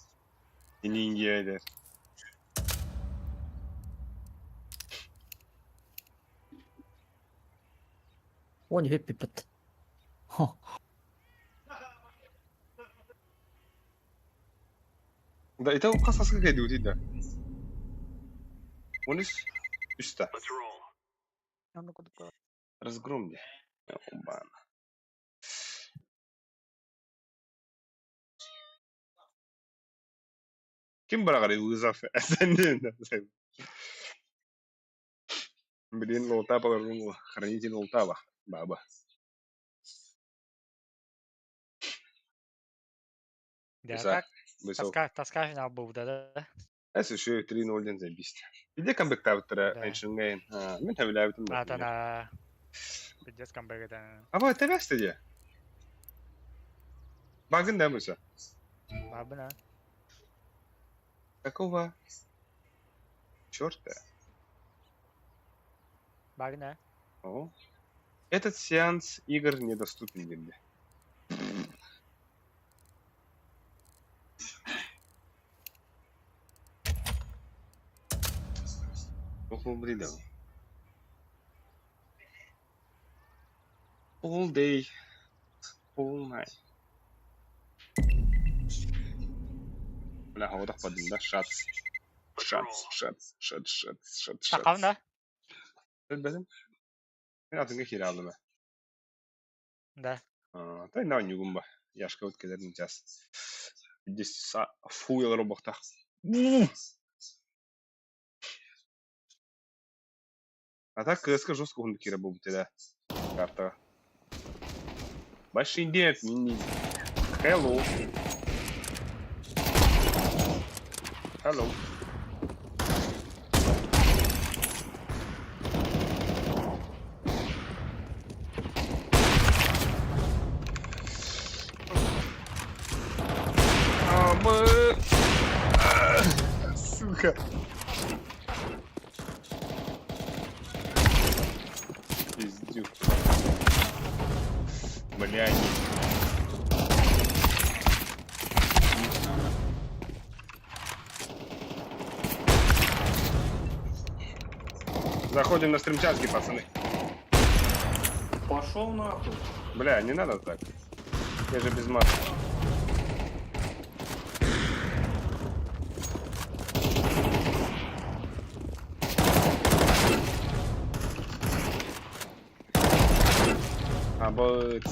Senin yerler. Он не пипет. Да, это касасы какая дают, да? Он из üstte. Let's roll. Разгром мне. Оба. Kim bırakır вызов? Sen не. Блин, лоута повернул. Хранитель лоутава. Баба. Ya Высок. таскай на буда, да? Это еще 3-0 забить. Где камбэк тавтера Да. Эйншенген? Мен тавилаевтым. Атана. Пиздец камбэгэдэн. А вот это стадия. Багын да мыса? Бабына. Какого? Чёрта. Багына. О. Этот сеанс игр недоступен нигде. Ох, блин. All day. All night. Бля, havada паддым, да? Шатс. Шатс. Тақавында? Білбедім. Мен атыңа келе алдым. Да. Тай на нюгум ба. Яшка өткелердің жас. Здесь фуйл робоқтақ. А так кыска жестко он кира был да. Карта. Большой дед, мини. Hello. Hello. Сука. Пиздюк. Блядь. Заходим на стримчанский, пацаны. Пошел нахуй. Бля, не надо так. Я же без маски. Обоц.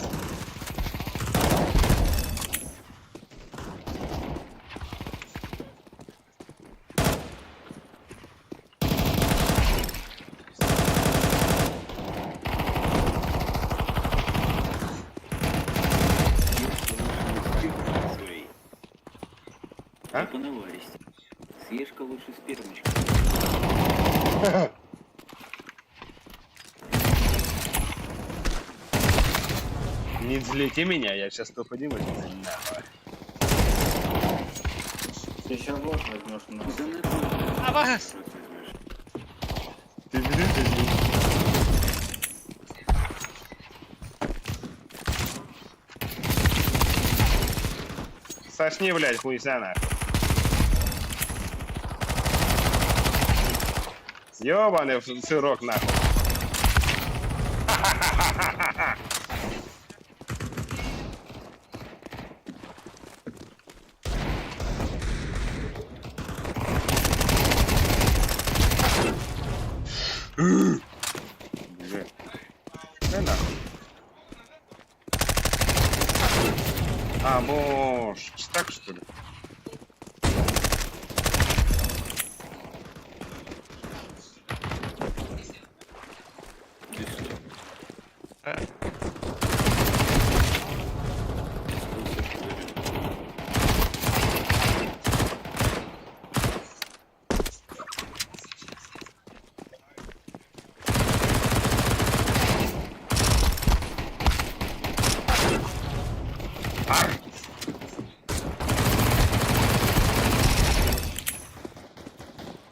А? Это наваристо. Съешь-ка лучше спермочку. Не злите меня, я сейчас то поднимусь. Ты сейчас ложь возьмешь на. Авас! Ты видишь, ты видишь. Сошни, блядь, хуйся нахуй. Ёбаный сырок нахуй. Бля. Да нахуй. А, боже, так что ли?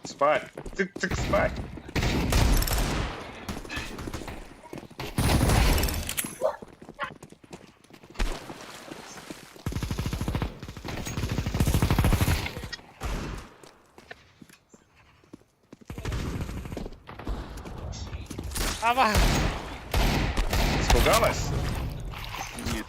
Спать. Цик-цик, спать. Авас! Испугалась? Нет.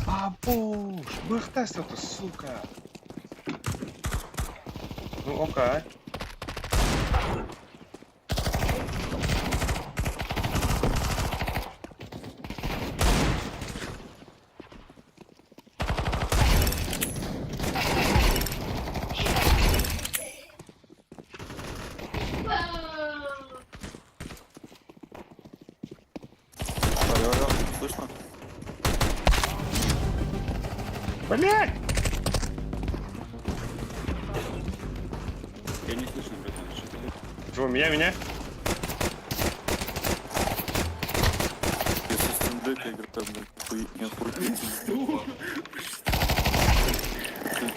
Бабуш, бахтайся ты, сука. Ну, окей. Алло, слышно? Блядь! Я не слышу, братан, что ты? Что, меня? Если Steam Deck игра, блин, не охуеть.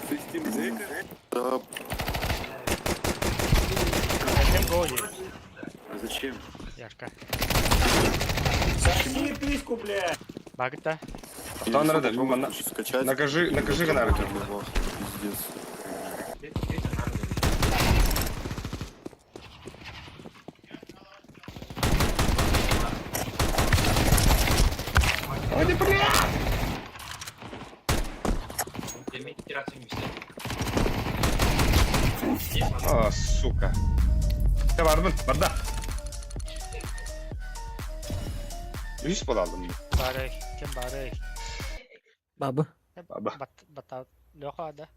Ты Steam Deck? Да, Зачем годи? А зачем? Яшка. Сосни письку, блядь! Багта. Кто я надо? не могу Мама, скачать. накажи Гнарыка. Пиздец. Ой, блядь! Aa, suka. Ne var mı? Barda. Yüz bol aldım. Bari. Kim bari? Babu. Baba. Batal. Yok ada.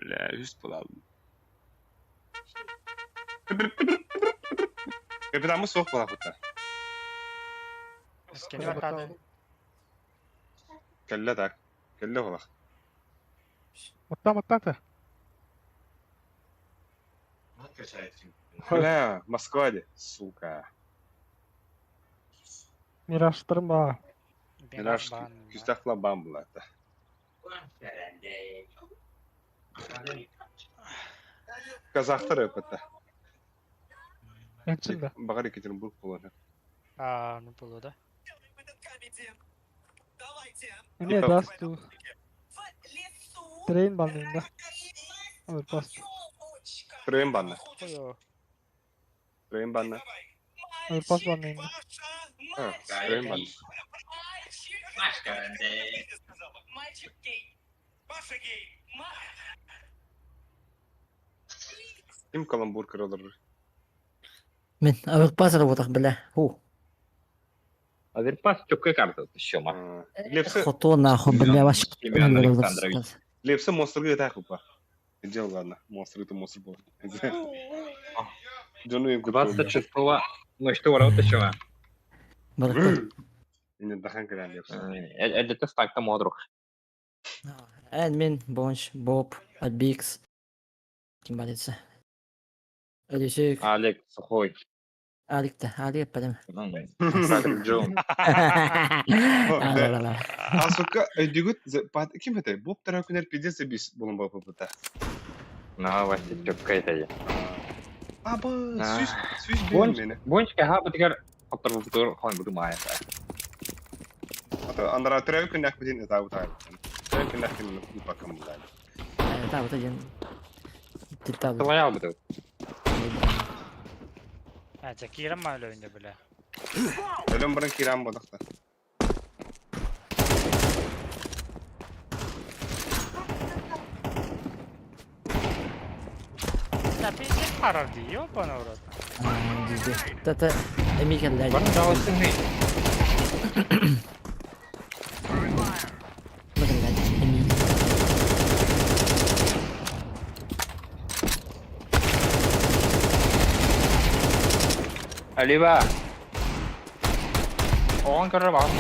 Bля, yüz bol aldım. Kapıdan mı soğuk bol aldım? Skin batal. Kelle tak. Kelle bol. Мата. Bля, Москваде. Сука. Miraçlarım var. Mirаж küstahla bambulata. Kazaklar öpete. Ençinde. Bakar ikitinin buruk bulanı. Aa, ne bulu da? Ne даст tu? Train bandında. Overpass. Train banna. Koyo. Train banna. Overpass bandında. Ha, train banna. Kim kalan burker alır? Мен Overpass работах, бля. Фу. Аверпас чукай карта тащома. Lepsi, Хото нахуй, бля, вообще. Семен Александрович. lepsi monsterga yeter kupa. Gideceğim galiba. Monster bol. Canı yem kutu. 26-го. Ну что, ворота тащома. Братан. Yine daha kadar lepsi. Это так-то модрух. Admin, Бонч, Боб, Адбикс. Kim балится? Алисик. Олег Сухой. Алик-то, Алик, подем. Патрик Джон. Ла-ла-ла. Asuka, digut, kim hete? Bob tarafından pidesi biz bulun baba buta. Новости чукай-то я. Aba, süs Бонч, benim beni. Бончка, ха, бутигар, оттор хон буду мая. Andara tarafından nak bidin etav tayo. Tarafından nak bidin bakam bulan. Да, вот один. Ты там. Твоя буду. Ha, Jakiran mı öyle oyunda böyle? Ölüm bana kiram bodakta. Tapi ne karar diyor bana orada? Это Эмикер, да. Пожалуйста, мы. Алива. Он караван.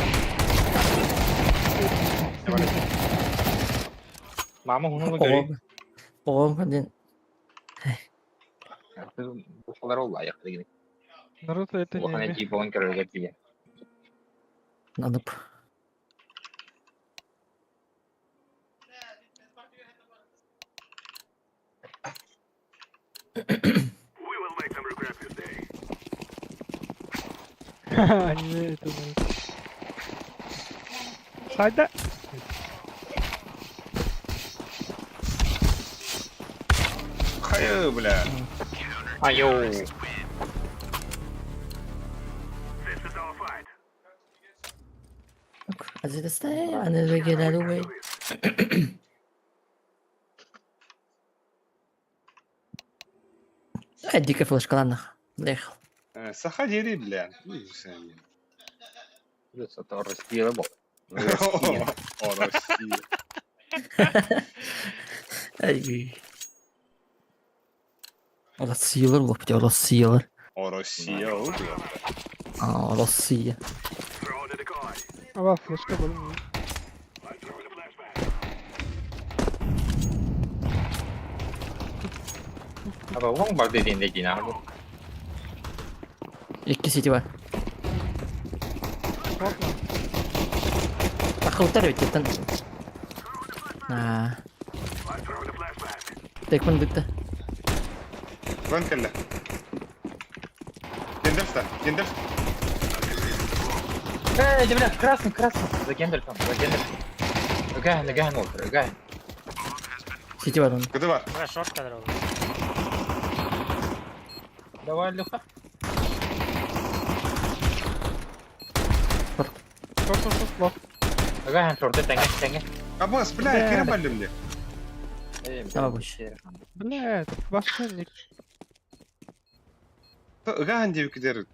Мама, он говорит. О, один. Bu kadar oldu ayakta gidip. Наруто это Bu не hani ими. ki bon kere diye. Надо. We will make them regret this day. Аниме это Наруто. Сайда. Hayır bля. Ayo. This is our fight. As it is, I never get out of the way. Дикая флешка, ладно. Доехал. Сахадери bля. Sen. Плюс это Россия был. O Rusya. Ай. Россиялар, господи, Россиялар. O Rusya oldu. Россия. Throw in a decoy. Ава флешка бөлüm. I throw in a flashbang. Abi long var dediğinde yine abi. İki city var. Korkma. Akıltar ведь это. I throw in a flashbang. Tek bunu bitti. Ben kelle. Gendersta. Gendersta. Бля, красный. За Гендерсон. Нагай, монстр, нагай. City var onun. Kutu var. Böyle short kadar oldu. Давай, Леха. Шорт, лох. Ага, шорты тәңе. Абас, бля, Бля. кире бәлдемде. Давай больше. Блядь, мошенник. Ыгахан деп кидер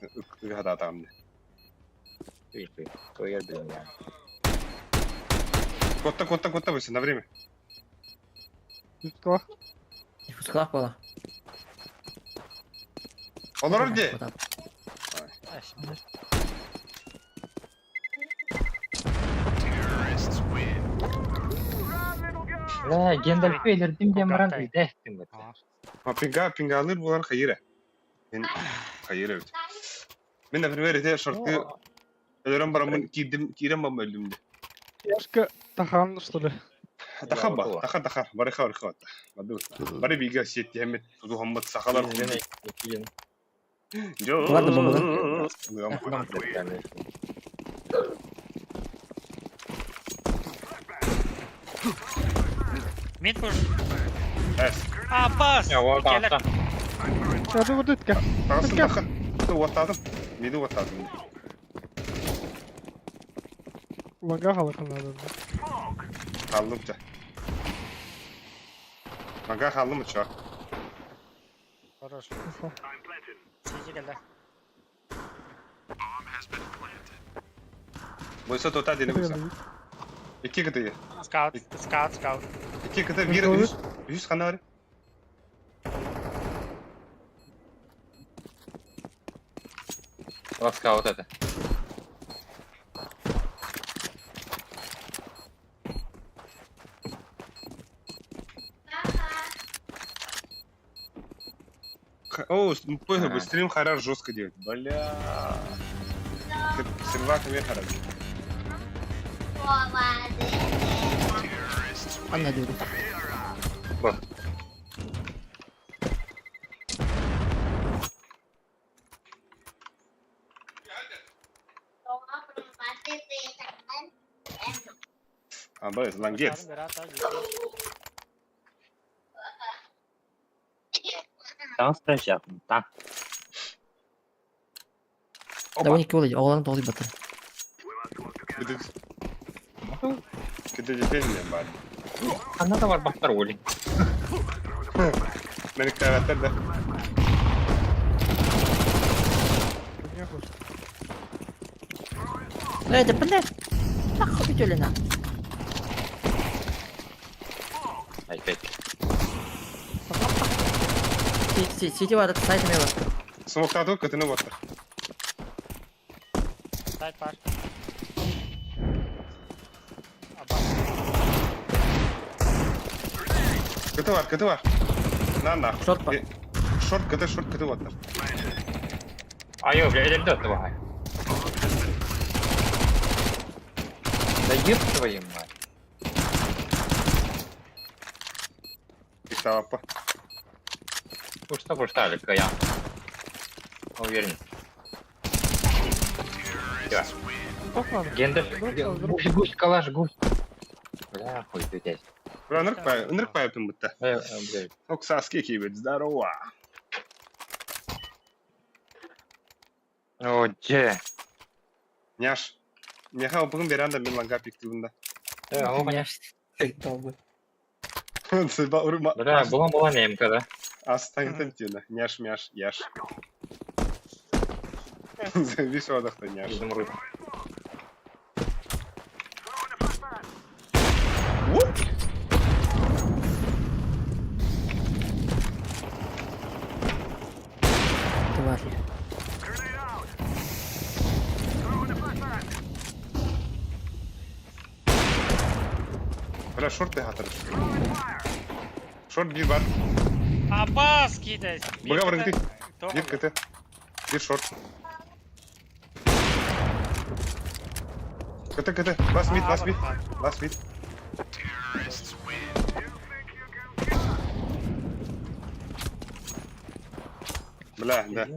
ыгада атамды. Той білем я. Котта бойся, на время. Üst lох. Диффузклах была. Олар орде. Вот так. А, şimdi. Ла, Гендальф елердим де мыран Kokakay. үйдәстің бі. Aa. Пинга алыр булар хайыра. Мен хайыра бит. Мен например эте шортты ölөрөн барамын кирем бам өлдүмдү. Яшка тахан что ли? Таха, барыха. Баду. Бары биге сетти хемет тузу хаммат сахалар. Ладно, бомба, Mid push. Эс. Abbas! Ya, o Gel. da. Я думаю, дытка. Тагысын таха. Ту ваттадым. Миду ваттадым. Лага халыкын надо. Калдымча. Мага калдым ча. Хорош. Сиди gel. Бойса тота дене бойса. Iki kıtayı. Scout. İki kıta bir yüz kanı var. Ласка вот это. О, понял, бы стрим харар жестко делать. Бля. Серваками харар. Она дюрит. Вот. А, блядь, лангец. Там спрашиваю. Так. Да у них кивали, оğlan толы батыр. Kıta cephenin ya bari. Она da var baklar oli. Beni karakter de. Не хочешь. Да блядь. Так хоть на. Опять. Сети var сайт мева. Smokta atıp kıtını battı. Side var. Abbas. Kıtı var. Nanda. Short var. Short kıtı battı. Ай, бля, иди до этого. Да еб твою мать. İşte appa. Пушта, Алик, я. Уверен. Всё. Çok надо. Гендальф. Гусь, калаш, гусь. Бля, хуй ты здесь. Bura ınırk bayaptım bıttı. Блядь. Çok saski kibet. Здорово. О, где? Няш. Неха bugün beranda min langa piktivinde. Долго. Sıba urma. Бля, была мемка, да? Aslan tüyüne. Няш мяш яш. Завис odakta няш. Изумруд. Тварь. Bıra short de hatırır. Short bir var. Abbas gides. Bıga varın değil. Bir kıtı. Bir short. Kıtı. Last mid. Бля, да.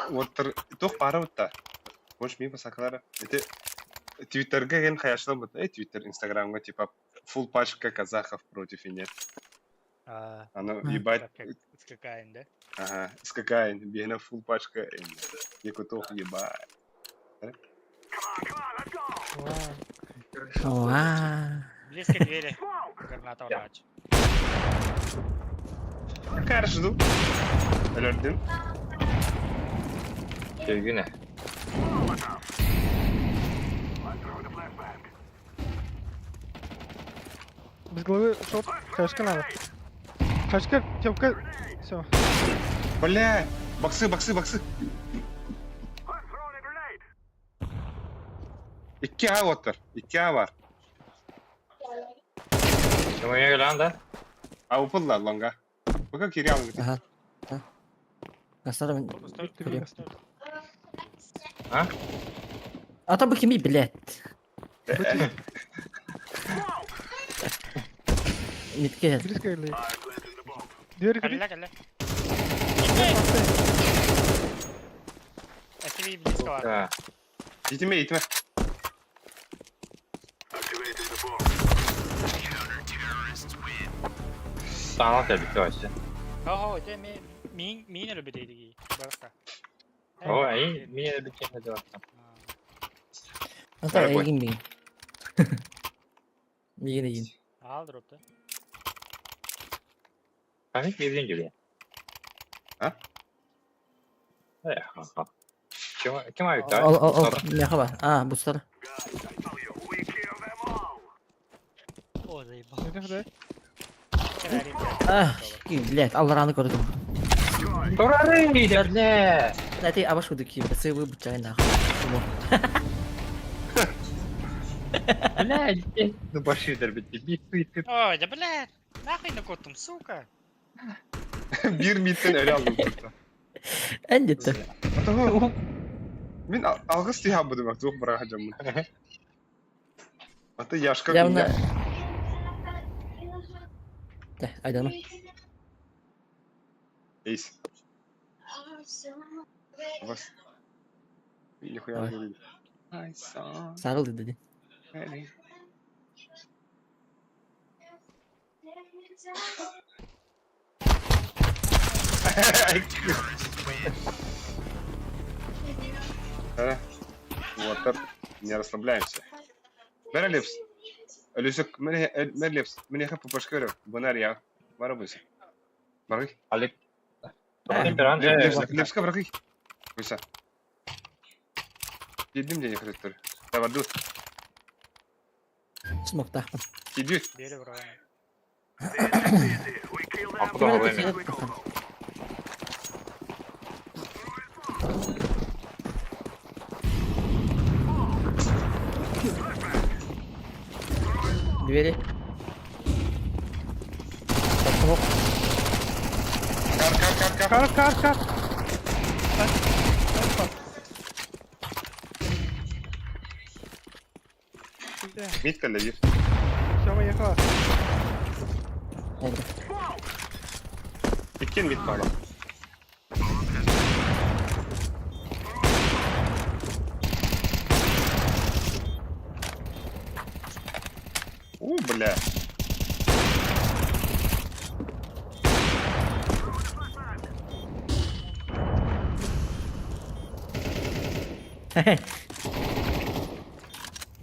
Вот тох пара бутта. Больше ми посакалара. Это Твиттерге ген хаяшлам бутта. Твиттер, Инстаграмга типа full пачка казахов против и нет. Оно ебать. Скакаем, да? Ага, скакаем. Бегна full пачка. Якутов ебать. Вау. Вау. Близко к двери. Граната врач. Karşıdım. Öldüm. Sevgine. Без головы шоп. Кашка надо. Кашка, тёмка. Все. Бля. Боксы. I'm throwing a grenade. 2A otur. 2A var. Kimoya gelen de. Avupullar longa. Bakın kiri alın. Ага. Настроим. Три. Ha? А то бы химии, блядь. Митке. Близко или? Дверь Калля, кири. калля. STV близко var. Ha. Gitme gitme. Activating the bomb. Sağlam tabii ki o işte. Oho, det är min eller bedelig. Bara. O iyi. Niye bir kere de baktım. Это Дорогой. Эгин Мин. Мин Эгин. Al drop'ta. Ben hiç bildiğin gibi. Ha? Ha. Kim ayıktı? О, мяха бар. А, бустар. We kill them all. О, заебал. Nerede de? Vereyim ya. Ah, блядь, Алларанı gördüm. Durarı giderler. Знаете, а вашу дуки, басы вы бычай нахуй. Блядь. Ну başıdır bitti. Bitti. Ой, да блядь. Нахуй накотtum, сука. Bir mitten öyle aldım. burada. Эндетті. Atağı. Ben algıs diye yapmadım bak. Çok bırakacağım bunu. Hatta yaşka Явно... günler. Да, айдана. Ace. Bas. Нихуя Ой. не видно. Ay sağ. Sarıldı dedi. Вот, не расслабляемся. Мерлипс. Люсик, Мерлипс, мне хапу пошкарю. Бонар я. Барабыся. Барый. Alik. Temperan. Липска барый. Выся. Yedim diye yakalattır. Давай, dur. Смокта. Gidiyor. Biri bro. We kill them. Aklı havaya mı? Двери. Смок. Kar. Где? Mit kaldı bir. Сёма ехала. Айда. İkin mit kaldı. Бля.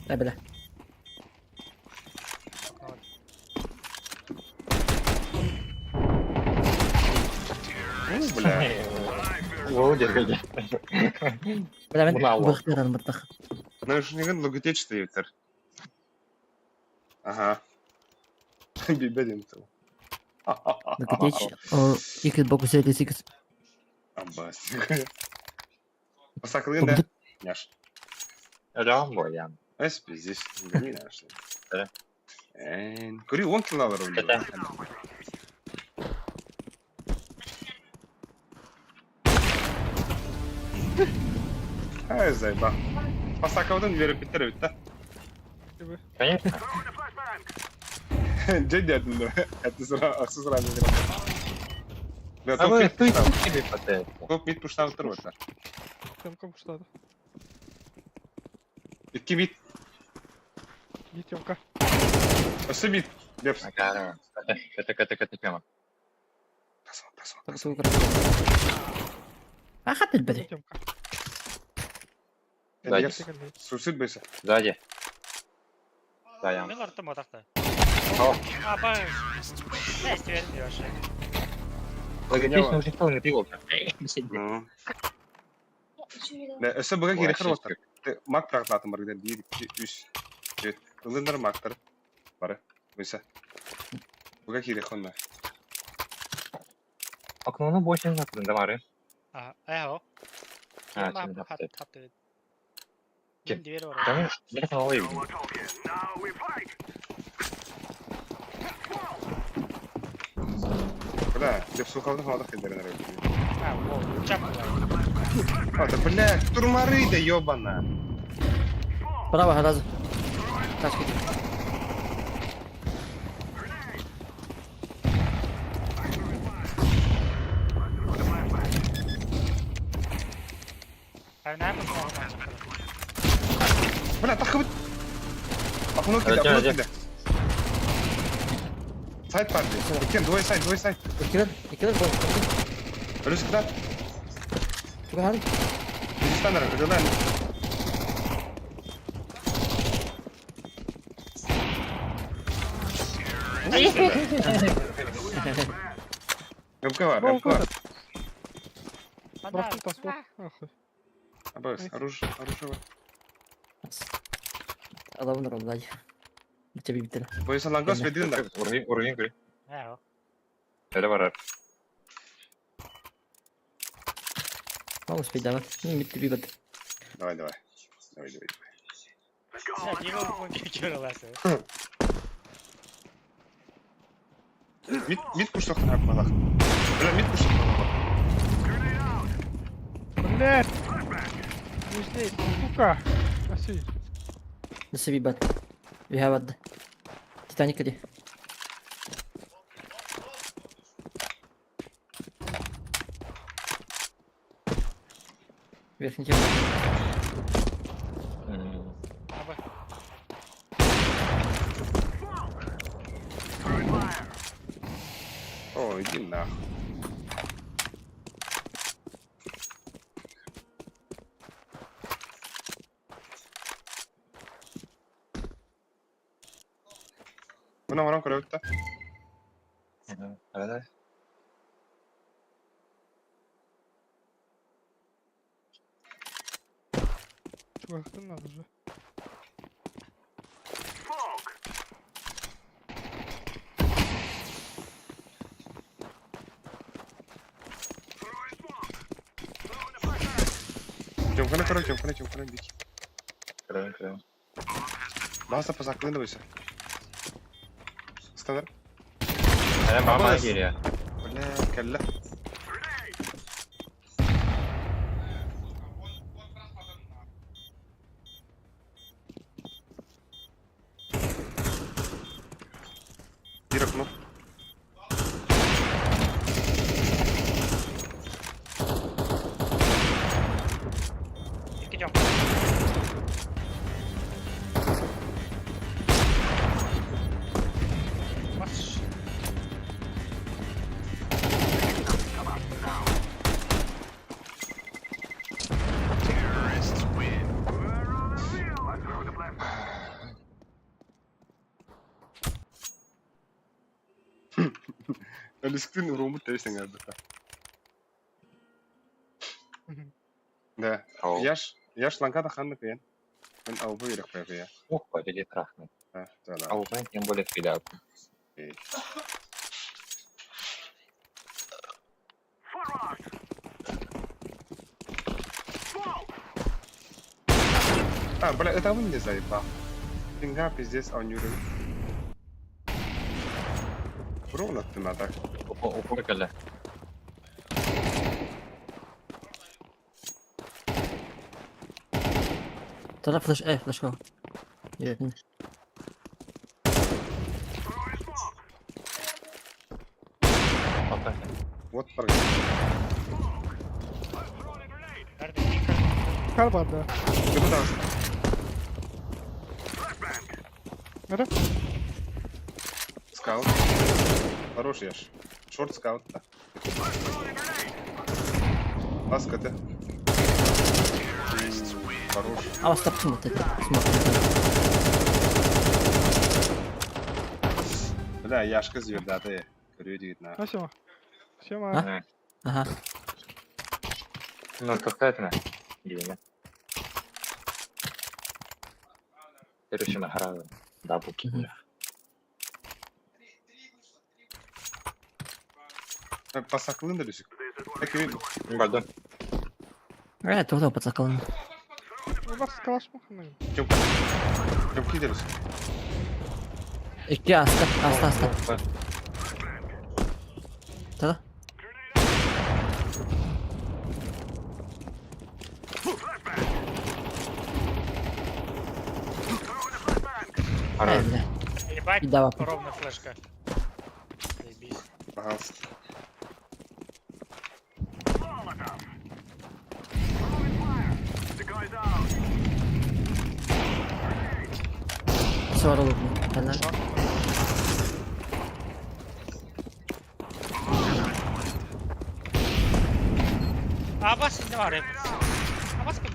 Да, бля. Бля. O derece. Бля, мен Bunu Allah. бөхтерін бұртық. Наушнигин логотеч стоїтер. Ага. Бибедин то. Накатеч. О, икет боку сәйті сикет. Аббас. Посаклын да? Побудет. Няш. Ram bu yani. Эс здесь не наш. Да. Кури 10 кило алар Кетем. Ай зайба. Посаклын верip bitir bitti. Конечно. Джеди adında. Это sıra aksız sıra ne Да, А вы топ мид пуштав. тебе потом. Топ мид пуштав тұрватар. Тёмка пуштады. İki mid. Где Тёмка? Осы mid. Лепс. Ага. Ката тема. Просма. Ахат Где бля. Тёмка? Сзади. Лепс. Сусід бийся. Сзади. Dayan. Ben ortam otakta. Tamam. Aba. Ne isteyelim diyor şey. Логотипный уже стал не пивок. Ну. Ne, öse buga geri kır otur. Mak praklatım var gider. 1, 2, 3, 4. Ilınlar maktır. Bara. Öse. Buga geri kırma. Окно больше не надо, давай. Aha, o. Ha, Kim şimdi hat yaptı. hat. Kim? Diğeri var. Tamam, ne kadar havayı No more talking. Now we fight. Bля, я в суховных водах и деревне. Ha, o. Uçak var. А, да, бля, турмары, да ёбана. Право, сразу. Тачки. Abi ne yapıyorsun? Бля, takım. Окно кида, Hadi, окно hadi. кида. Сайт парни. Кен, двое сайт. İkiler gol. Ölüsü kıda. Çok hadi. Hindistan'da, ödelen. МК var. Bıraktım tasma. Ахуй. Абас, оружие var. Adamın oldu hadi. Bitti bitti. Boyasa langos ve dilin de. Уровень игры. Ha, o. Это варар. Мало успеть давай. Bitti bir bitti. Давай. Let's go. Sen niye bu geçiyor olasın? Mid kuşluk yapmalar. Bля, mid kuşluk yapmalar. Блядь. Не здесь, сука. Аси. Nasıl bir bat? Bir hava attı. Titanic hadi. Верхний тем. Abi. О, иди нахуй. Buna varan kırıkta. Evet. Bıraktın lan уже. Smoke. Throwing smoke. Throwing the flashbang. Çabukana dik. Крым. Bazı pasaklığında böyle. Stalar. Она мама Абас. гиря. Bля, kelle. Bir okno. İki cam. Bas. Terrorists win. We're on the field. Let's throw the flashbang. Ölüskün urumut değilsin galiba. Да. Ау. Яш ланкада ханны пен. Мен албу ерек пе я. Ох, подели трахны. Да, да. А вот тем более филяк. Forward. Smoke. А, бля, это вы мне заебал. Финга пиздец, а у него... Ровно ты надо. Упор кале. Tara flash, flash go. Evet. Throwing smoke. Вот парень. Throwing a grenade. Nerede? Kal bende. Куда там? Flashbang. Nere? Скаут. Хорош яш. Шорт скаут. Да. Throwing a grenade. Ласка ты. Хорош. Ama stoptun mu dedi. Smoke. Бля, яшка звердаты. Көрüyor digitna. Ha şema. Şema. Ha? Aha. Ну, какая-то, где Короче, нахраю. Да, буки. Мгм. Pasakılın da düşük. Peki Pardon. Tuğda patsakılın. Bak skalaş mı? çok gideriz. İki asta. Tada. Хорош. Бля. Ебать, И давай. ровно флешка. Заебись. Пожалуйста. Sonra olur mu? Helal. Abbas ne var ya? Abbas kim?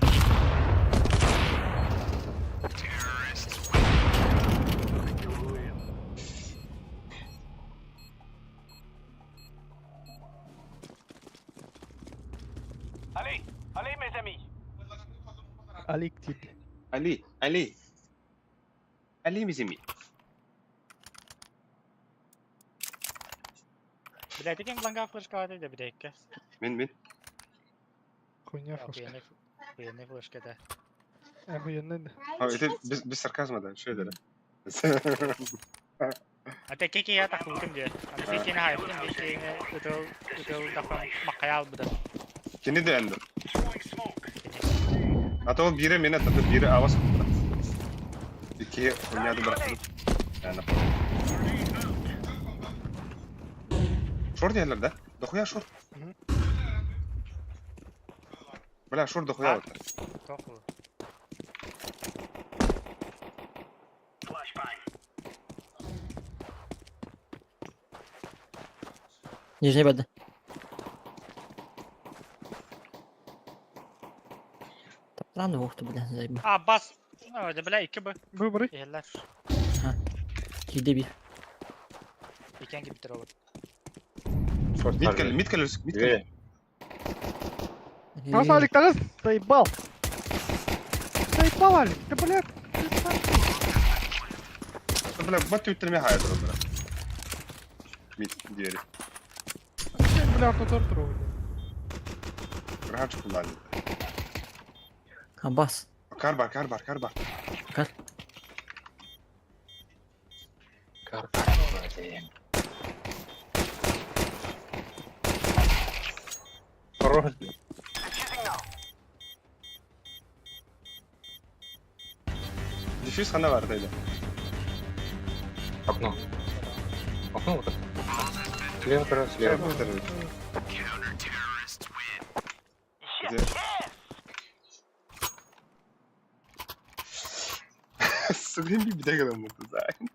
Allez mes amis. Alik tid. Ali bizim. Блядь, таким бланга флешка atıydı bir dakika. Min. Konya Ya fıska. bu yeni flaşka da. Bu yönden de. Ha, biz sarkazmadan şöyle. Hatta keki ya takıldım diye. Hani kekini hayatım kekini utul dafa makayal bu da. Kini de endo. Hatta o biri mene tadı biri avaz kupra. İki oynadı bıraktım. Yani. Short yerlerde. Dokuya short. Bela short dokuya orta. Tohu. Нижний бэд. Lan vurdu bile zayıf. Abbas. Ne oldu bile iki bu. Выборы. Yerler. Kilde bir. İken gibi bitir olur. Шорт Mid kalır. Две. Нас Алик тогда заебал. Заебал Алик. Да блядь. Bela batı ütülmeye hayat olur. Mid diğeri. Sen bile автотор трогай. Rahat kullandı. Abbas. Kar bar. Kar. Хорош. Difüz sana vardı öyle. Окно. Окно вот это. Слева, короче, слева. Sıkıyım bir de kadar mutlu zaten.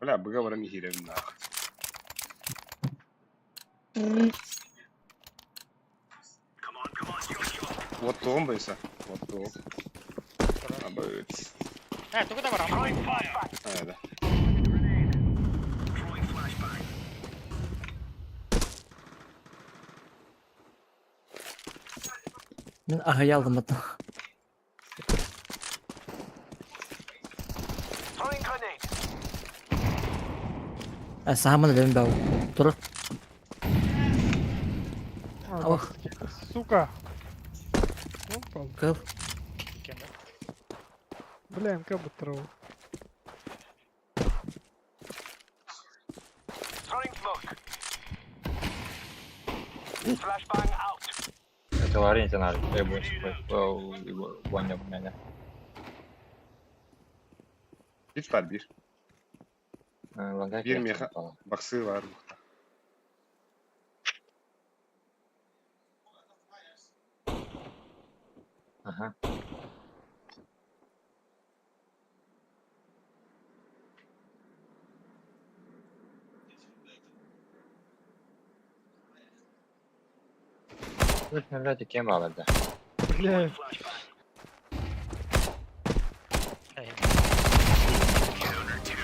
Bela bıga varan ihire binna. Вот то он бойся. Вот то. Абыц. Tuku da var ama. Öyle. Ben ahayı aldım hatta. Throwing grenade. Sahamını benim be. Dur. Oh. Сука. Опа. Kıl. İken de. Бля, МК бы трогал. Throwing smoke. Flashbang out. Это варенье надо. Я больше понял меня. Hiç var bir. Лагай. Bir meha. Baksı var. Ага. Слышь, вроде кем алады. Бля, Эй,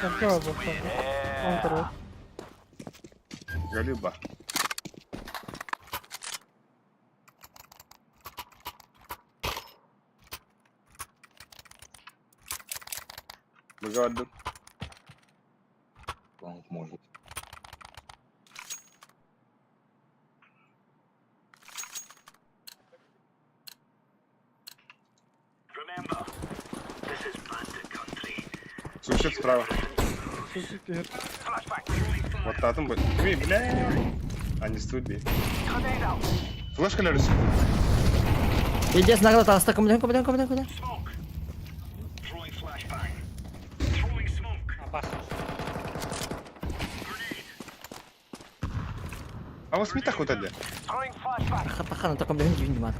МК var bak. On tarafı. Галюба. Быгадым. Лонг может. Remember, this is bandit country. Сушит справа. Çocuk yer. Flashback. Throwing fire. Вот татым будет. Эй, бля. А не студи. Grenade out. Флешка лежит. Пиздец, наград, осталось куда? Smoke. Throwing flashbang. Throwing smoke. Абас. А вот смита хоть один. Throwing flashbang. Пахан, только блин, не внимат.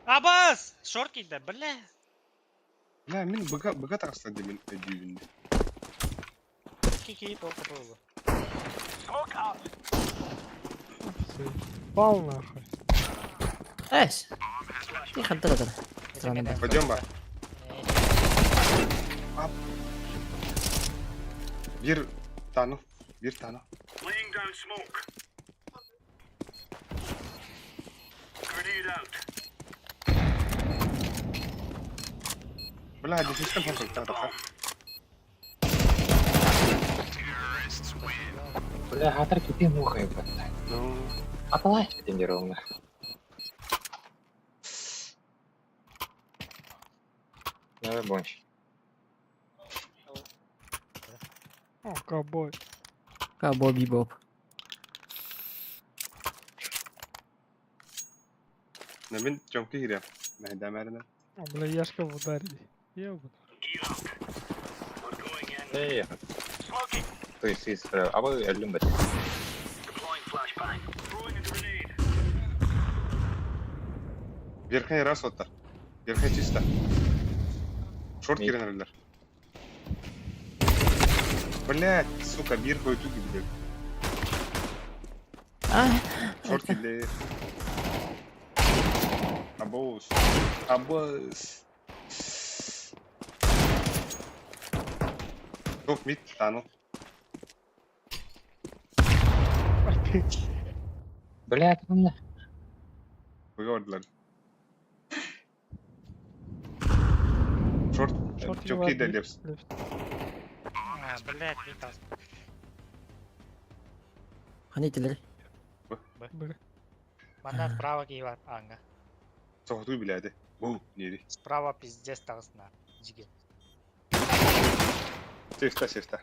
Абас! Шорт килді, бля. Бля, мен быга тағыстан демен дүйінді. Ки полка болды. Smoke out. Bal nахуй. Эс. Тихо, да. Странно, да. Пойдем, ба. Бир тану. Бир тану. Laying down smoke. Grenade out. Бля, десятка фонтон тағыра. Terrorists win. Бля, хатар ките мухай, брат. Ну, Аталай ките ровно. Давай больше. О, ковбой. Кабо бибоп. на мен жомки кирем. На дамарына. О, бля, яшка в ударе. Я буду. Gear up. We're going in. Эй, Smoking. то есть, а вы один бать. Deploying flashbang. Throwing a grenade. Верхний раз оттар. Верхний чисто. Шорт киренерлер. Блять, сука, бир койту gibi. А, Шорт кирлер. Абос. Абос. Топ мид тану. Бля, это мне. Выгордылар. Шорт. Short Çok var, iyi de bir left. left. Блядь, не так. хранители. Бля. Манда справа киевар, анга. Соғыту біледі. Оу, нері. Справа пиздец тағысына. Жиге. Сефта, сефта.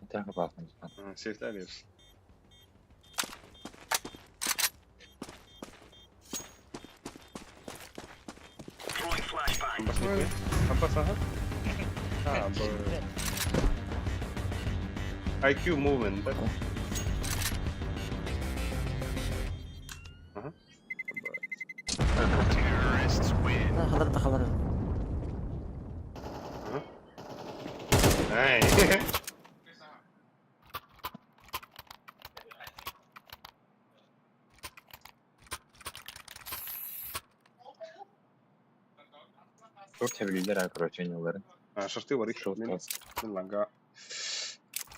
Так, опасно. Сефта левс. Throwing flashbang. Амбас не бой. Амбас, ага. А, бой. IQ movement, да? Ага. Terrorists win. حضرتك حضرتك. Ай. Çok tebrikler короче, oynuyorları. А, шорты var. Шорт Мен бас. ланга.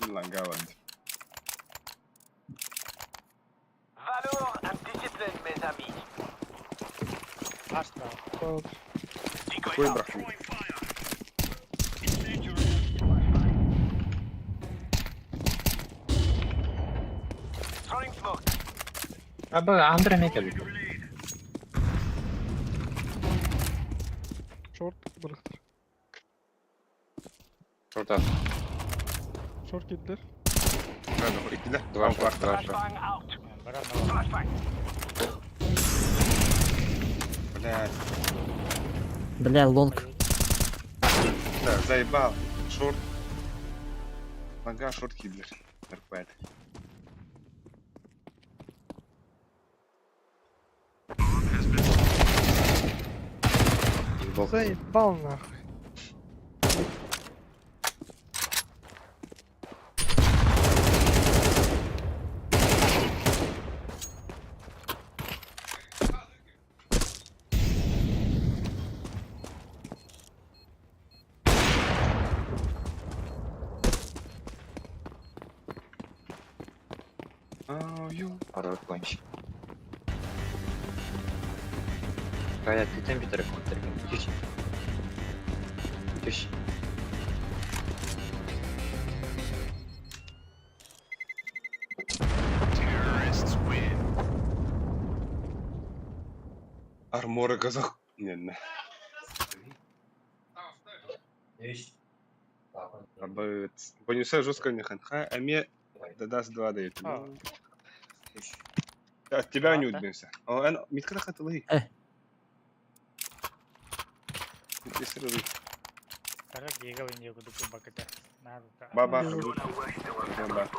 Мен ланга ванды. Valor and discipline, mes amis. Аш справа. Sağ Decoy Кой out. браху? Throwing fire. Incendiary. Throwing smoke. Abi Andre ne geldi? Grenade. Short bıraktır. Şurada. Short gittiler. Надо, ikide. Два Два шорта, кварта. два шорта. Flashbang out. Бара нова. Flashbang. Блядь. Бля, лонг. Да, заебал. Шорт. Ланга, шорт кидлер. Нормально. Заебал нахуй. Аю. Пару кончик. Кая, ты температура контролируй. Тише. Тише. Terrorists win. Армора казах. Не. Работает. Бонуса жестко не ха. А мне да даст 2 дает. А. От тебя не Ладно. удивился. О, митка хатылы. Кара гегал инде гуду баката. Нарута. Баба. Баба.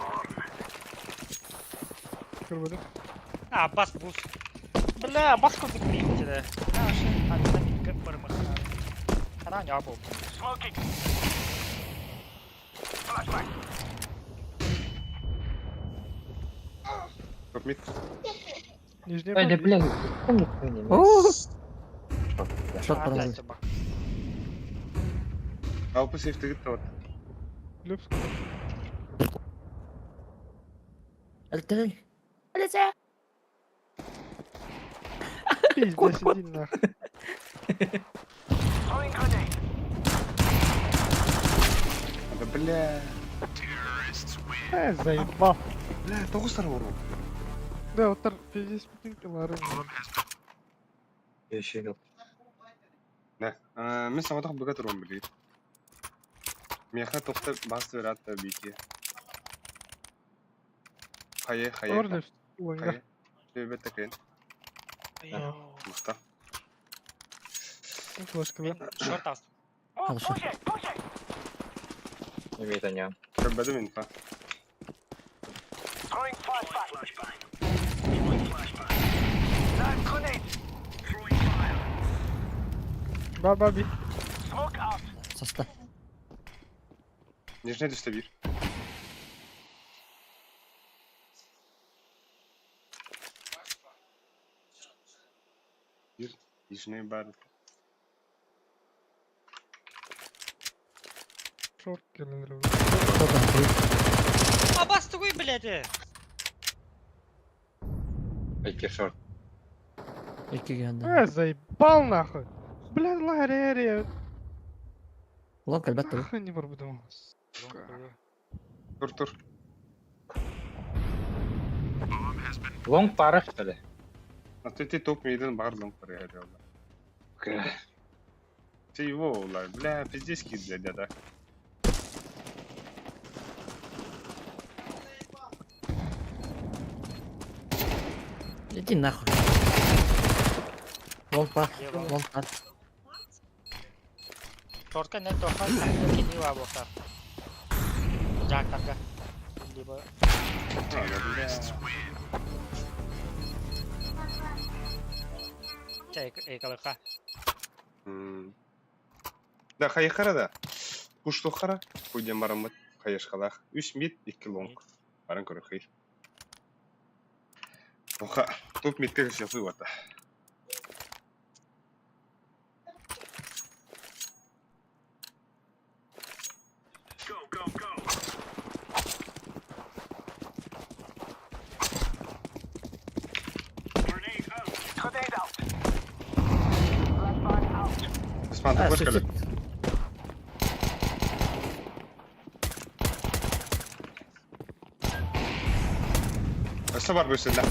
Көрбөдүм. А, бас бус. Бля, бас курдук мейт да. Ана митка бармак. Ана не апыл. Smoking. Топ мит. Нижняя Ай, да, бомба. бля, помню, Шот подал. Алпы сейф тегит вот. Люпс. Альтей. Пиздец, иди нахуй. Throwing grenade. Да бля. Terrorists win. Заебал. Бля, тоғыз тар ұру. Да, вот пиздец путинкалары. Еще yok. Да. Мен саматақ бүге тұруым білейді. Меха тоқты басты ver атта бейке. Қайы. Ордер. Ойынға. Қайы. Төбет тәкен. Мықты. Флешкалар. Шорт ас. Хорошо. Имеет они. Төбеді мен па. Throwing flashbang. Live grenade. Throwing fire. Баби. Smoke out. Соста. Нижне düştü bir. Bir. Нижне бар. Шорт келелер. А бас тугой, блядь. Эти шорт. Екі geldi. Заебал нахуй. Блядь, лагерь. Лонг әлбәтте бұл. Нахуй не бар бұдым. Тур. Лонг пара, что ли? А ты топ мейдан бар лонг бар я реально. Ты его, бля, пиздец кид, блядь, да. Иди нахуй. Лонг пар. Лонг пар. Шортка не тоха. Кини ва боха. Жак така. Либо Terrorists win. чай экалыха. Да, хай қара да. Пушто қара. Көйден барамыд. Хайыш қалақ. 3 мид, 2 лонг. Барын көрі хай. Оха, топ мидтегі шефы вата. Go. Grenade out. Grenade out. Flashbang out. Osman, ты будешь Сусід. калек? Что бар бөсін да?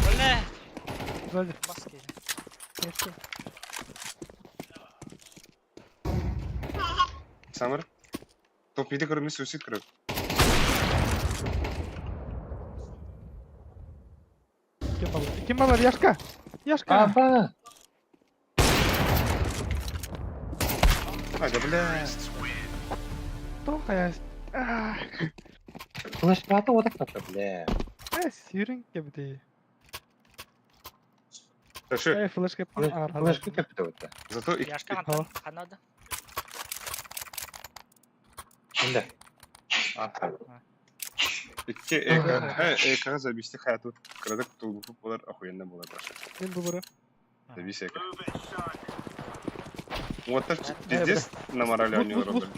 Бля, Сзади. бас киди. Просто. Самыр? Топ миді көріміз өсет көріп. Кем балар, Яшка. Яшка. Аба! Ай, да бля. Тоха я. Флешка-то вот так-то, бля. Сирин кебді. Ташы, Флешка. Флешка как-то вот. зато Яшка антон канада. Да. икке экаға забисті хаяту. Кырадық тұлғып болар, ахуенна болар башы. Мен бұбыры. Забис эка. Move it, son. Вот так пиздец на морали у него Бус. робили.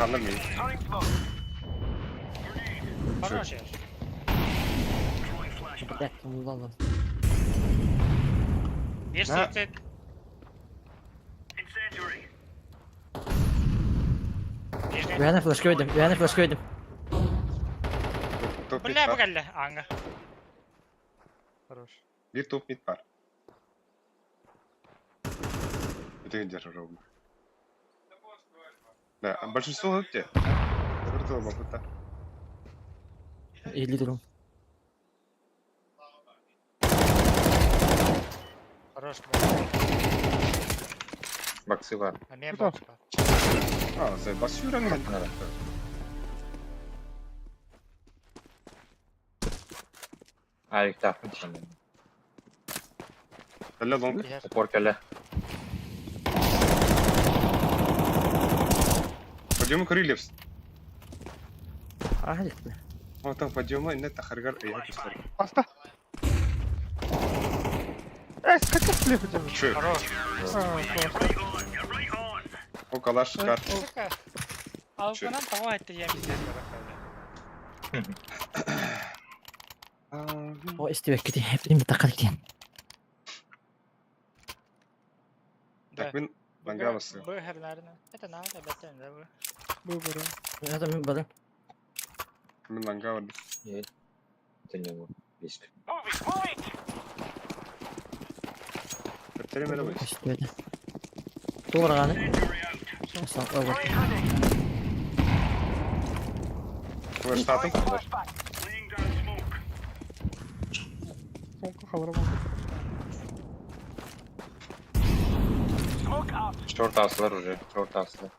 Kalır mıyım? Хороший. Блядь, ну ладно. Bir Ha. CT. Bir Реально флешку видим, реально флешку видим. Top mid Бля, bu var. geldi. Anga. Хорош. Bir top mid var. Это держу ровно. Да, а большинство вот те. Закрытого бабута. И лидером. Хорош. Баксы var. А не Куда? бокс. А, за басюрами. Надо. Ай, так, şimdi. Öyle long. Bir yer. Упор келе. Подъемы крыльев. Ахалик, бля. Вот там подъемы, нет, ахаргар, я писал. Pasta. Скачай слепо делай. Че? Хорош. O kalaş kar. Сука. Алканан того это я миссия О, истевек кетейін. Hepini de takar кетейін. Так, мен ланга басы. Bu herlerine. Это надо, бәтен de bu. Bu böyle. Я там барым. Мен ланга vardı. Это не его. Есть. Ötleri merhaba. İstevedi. Doğru ağanı. Sağ ol. Bu штатım. Sonka kalıram. Short astılar уже. Short astılar.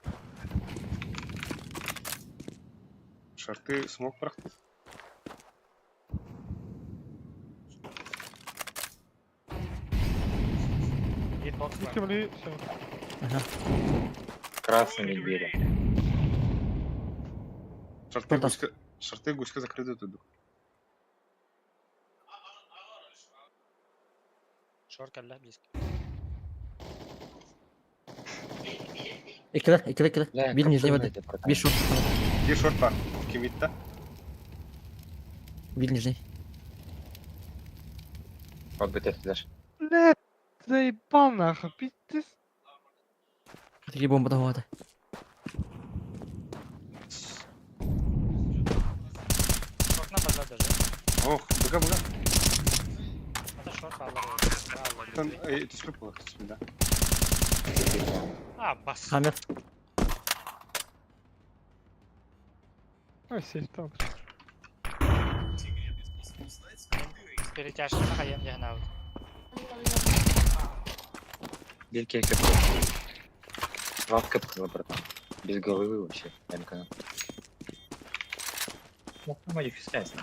Şartı smoke bıraktı. Bir box var. Muhtemelen şey. Ага. Красными двери. Şartı Şurada. guska. Şartı guska закрыты тут. Short geldi близко. İkiler, ikiler, ikiler. Бля, Bir как нижний же воды. эти противники? Bir шорт. Bir short var. İki mid'de. Bir нижний. Подбитый флеш. Блядь, заебал нахуй, пиздец. Такие бомбы давали. Short на база даже. Oh, bıga bıga. Это short alır. Там тüşkü bu. Bismillah. А, бас. Хаммер. Ой, сеть там. Перетяжки на хаем я нау. Bir kere köpü. Rahat kapılı bратан. Без головы вообще. Я не понял. Ну, манифестация.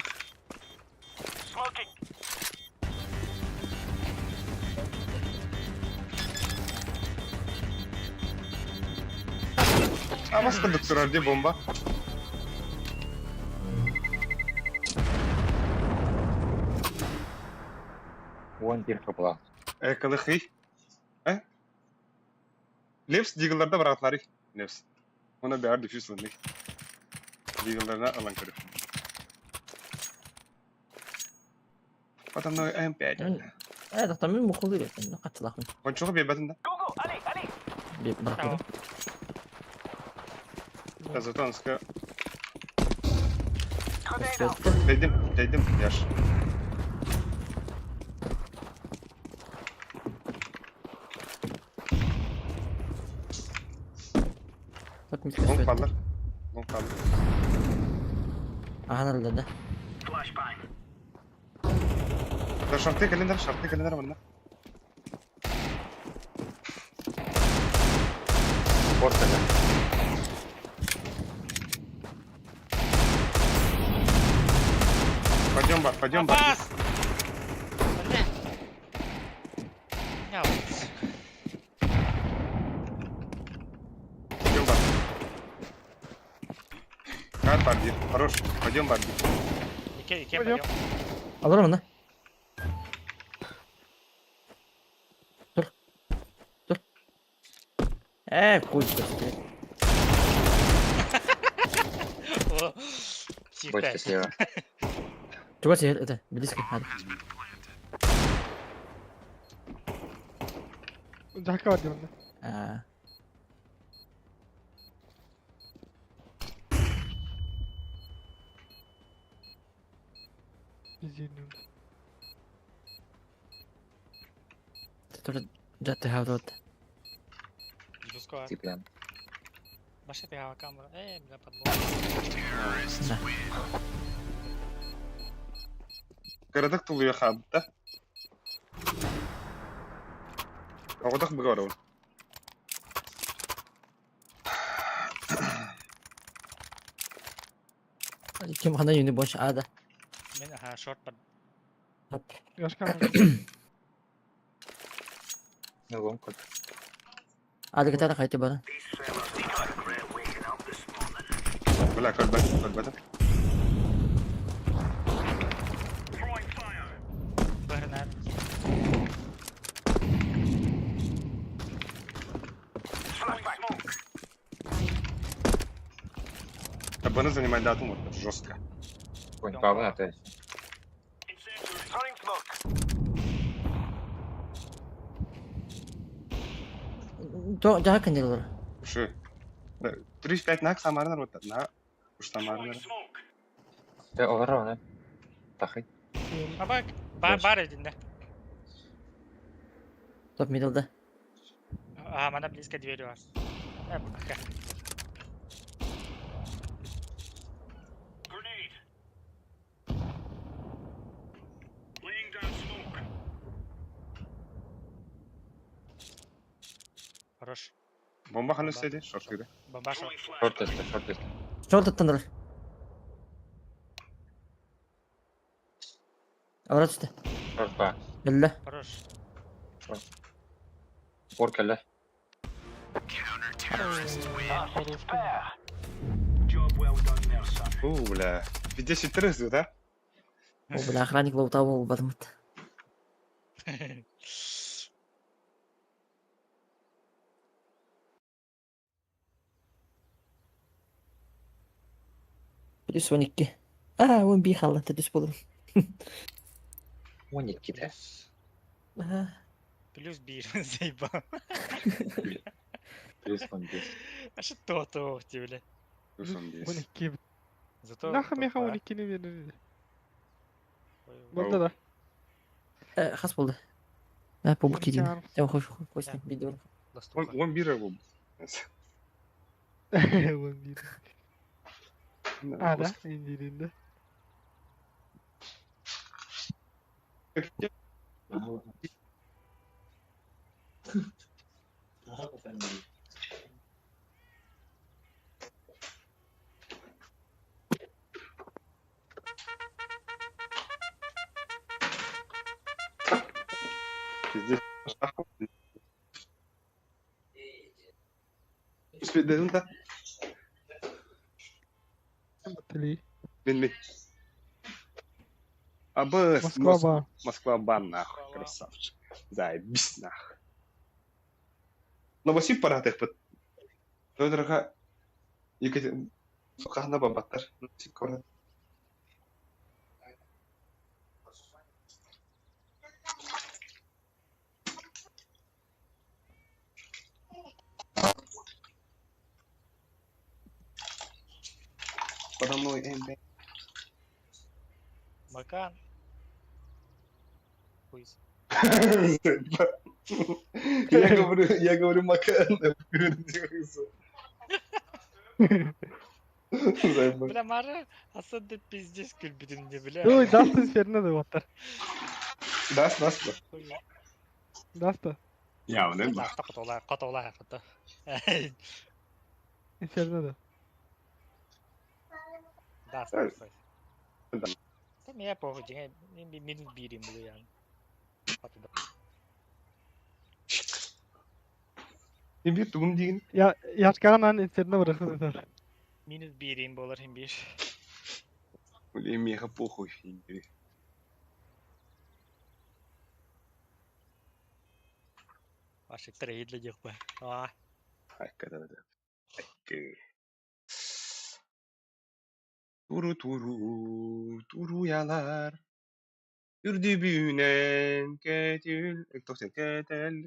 А başka doktor diye bomba. Вон bir kapıla. Ayakkabı hıy. He? Leps diğerlerde bıraktılar. Leps. Ona bir ar diffuse oldu. Diğerlerine alan kırık. Adamlar M5. Evet, там ему хулы. Ну, как лахун. Ben çok bir bedende. Bir bırakıyorum. Ben zaten aslında Üstü. değdim yaş. Bak Long miskı kaldır. Long kaldır. Aha nerede? Da şartı kalender bana. Упор келе. Пойдем бар. Бас! Бля. Ya, Пойдем бар. Кар бар дир. Хорош. Пойдем бар дир. iki Pойдем. пойдем. Alırım onu. Dur. Dur. Kuy. Бочка слева. Чего себе это? Близко, надо. Жака var diyorum ben. А, Biz yeniyoruz. Ты тоже джат хаврот. Дискуар. Цыплян. Башка тягала камера. Бля, подлог. Да. Кырадык тулуя хабда. Огодак быгару. Kim хана юни больше ада. Мен шорт под. Yaşkan var. Ну, ломка. Ада гитара хайти бара. Бля, кальбата. Бахренар. Кабана занимать дату вот жестко. Конь, Павла, опять. То жака кандил бар. Шы. 3-5 нак самарынар вот на. Уж самарынар. Ты олар оны. Тахай. Бак. Бар единде. Топ мидалда. Мана близко дверь var. Пока. Хорош. Бомба ханы istedi. Şaşırdı. Бомба шорт. Шорт тесты, шорт тесты. Что тут тандыр? Аврот üstü. Шорт ба. Белла. Хорош. Ор келе. Бля. Везде ситрес, да? О, бля, охранник был того, батмут. Плюс 12. Он бихал, это десь булыр. 12 де. Плюс бир. Зейба. Плюс 15. А что то бля. Плюс 10. 12. Зато. Наха meha 12'ni verir. Bunda da. Хас болды. По буке дейін. 12 Сен қой сен видео. Он бира bu. 11. Ada indirinde. Здесь Успеем, да? Tili. Бенли. Абы Москва ба. Москва бан нахуй, красавчик. Заебись нахуй. Новосиб паратых под. Дорога Екатерин. Сухана бабатар. Новосиб парат. Подо мной МБ. Макан. Хуйс. Я говорю Макан. Бля, Мара, особенно пиздец кульбидин мне, бля. Ой, Dustin üzerine de batar. Даст. Dustin. Я не Да, котола. Üzerine de. Да, стой. Да меня похуй, минут бирим буду я. Bir tuğum değil. Ya yaşkanın üzerine bırakır. Minus biriyim bu olur hem bir. Или мега похуй. Başlık trade'le yok be. Aa. Ay kadar da. Turu turu, turu yalar. Ürdübünen ketil. Ektosen ketel.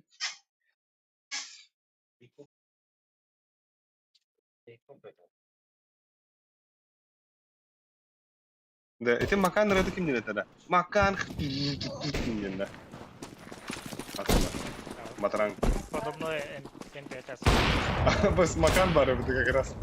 Da itu makan rada kim dinle tada. Makan kim dinle. Aslında. Матран. Подобное МП-5. Бas makan var burada как раз.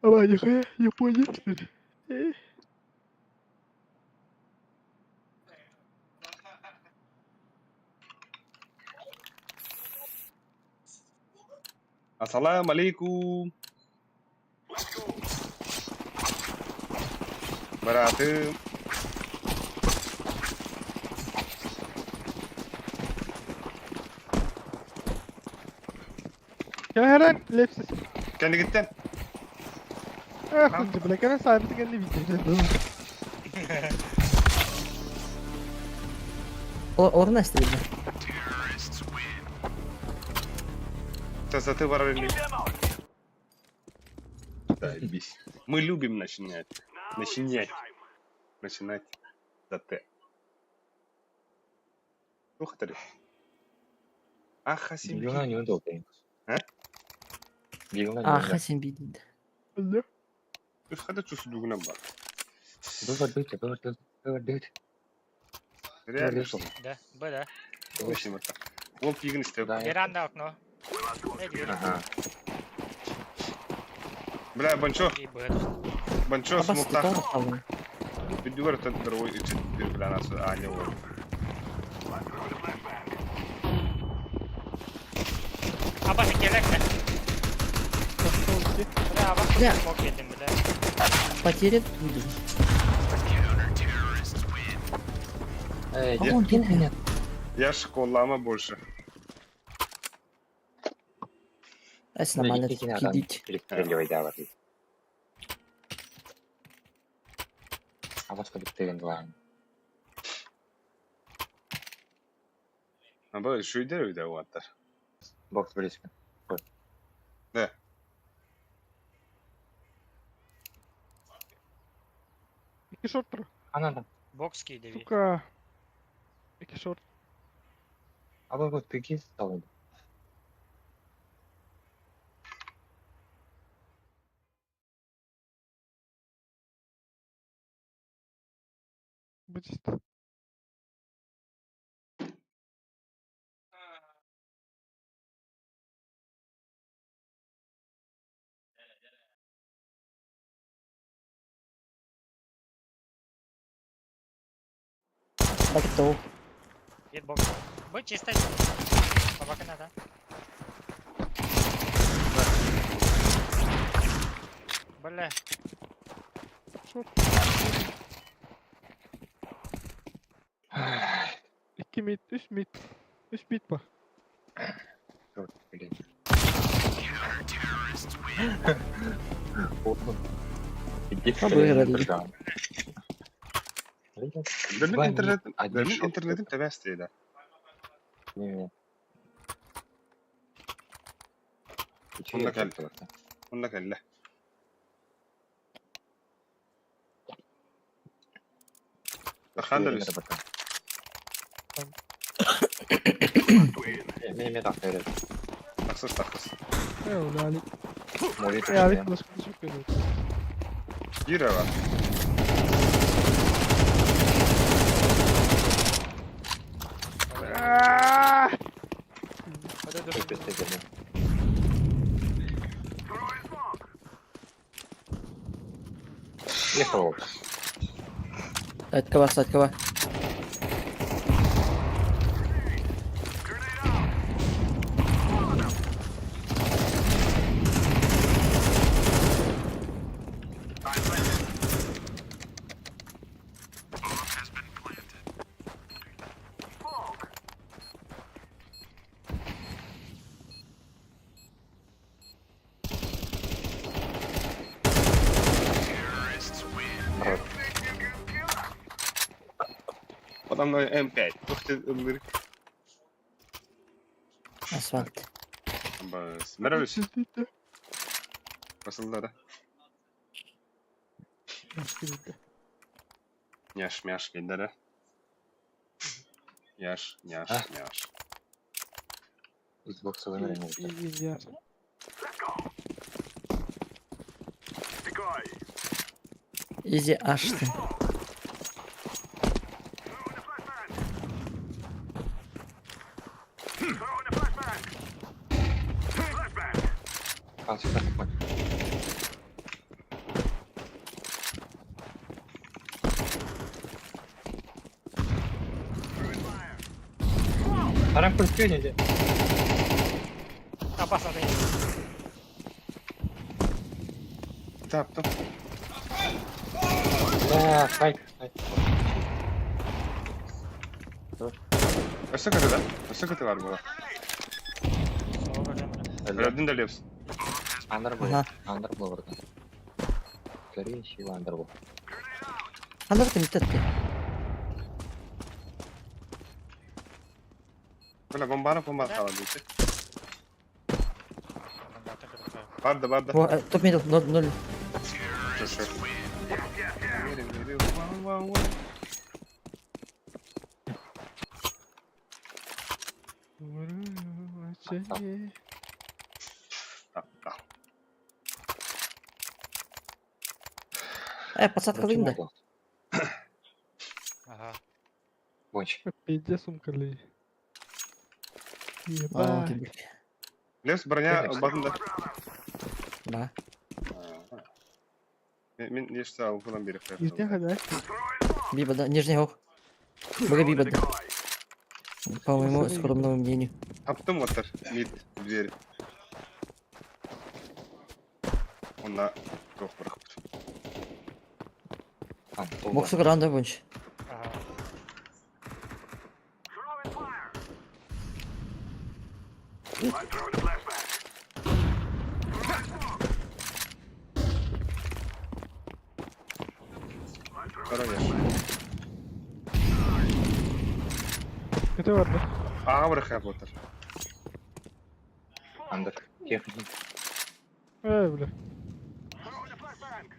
Ama я понял, что ли. Assalamu alaikum. Bıraktım. Ya Eren, lepsiz. Kendi gittin. Ah, kuncu bile kene sahibi kendi bitirdi. Orna işte bildi. Ты ворованный. Заебись. Мы любим начинать. Начинать. Да ты. Ух ты. Ах, Bilgiler niye de okuyayım? He? Bilgiler Ah niye de? sen bildin. Allah. Üf, hadi çusu duguna bak. Böyle. Реально, что? Да, Б, да. очень вот так. Вон пигн степ. Да. Веранда окно. Иди, Ага. Бля, банчо, и Б. банчо, Абас смуктах. tutar kalın. Bir duvar öten dırvı için bir bilen asıl aynı olur. Абас келек mi? Бля, Абас Бля. смог yedim bile. Потери буду. Эй, А он гене. Я школама больше. Es нормально ikisini adam gidit. перестреливай, да, вот. А вот что ты ладно. Ama şöyle öyle o atar. Бокс близко. Ne? İki short bro. Она. Бокс кидеви. Сука. İki short. А вот беги стал. Bu ciddi. Бакто. Гид бокс. Б чисто. Собака надо. Бля. Short. İki mid, üst mid. Üst mid var. Блин. Обыграли. Benim internetim tebesteydi. Не. Bunda geldi. Bunda geldi. Bakandırız. Mehmet aferin. Taksız taksız. Öyle Ali. Mori Ya Ali kılıç çok görüyor. Bir var. Aaaa! Ехал. Сайт кова. adamlar M5. Tokti ıldır. Asfalt. Bas. Merhaba. Basıldı. Başka bildi. Yaş gençlere. Yaş. Xbox'a oynarım. İyi yer. Decoy. Easy açtım. Throwing a flashbang. Flashbang. Kalçıktan tıkma. Param kırıkıyor nece? Abbas ada ini. Taptım. Aaa kayıt. Başka katı da. Başka katı var burada. Soğuk hocam. Öldün de Leps. Underball. Aha. Underball burada. Скорее всего Underball. Anlattım bitti. Böyle bomba kaldı işte. Enggak ada. Vardı. Top middle. No. Şöyle. Посадка kalayım da. Aha. Бонч. Пиздец сумкали. Aa, Ебать. tebrik. Leps bроня batında. Да. Мен ешті алғынан бері Yüzde kadar. Биба, да. Нижний гол. Бога Биба, да. По моему скромному мнению. Таптым отыр. Мид дверь. Онда жоқ бірақ. Боксу гранда bunch. Aha. Throwing fire. I'm throwing a flashbang. Qara ya. Kötü vardı. Ağa bırak yap otır. Under. Техник. Öyle. Throwing a flashbang.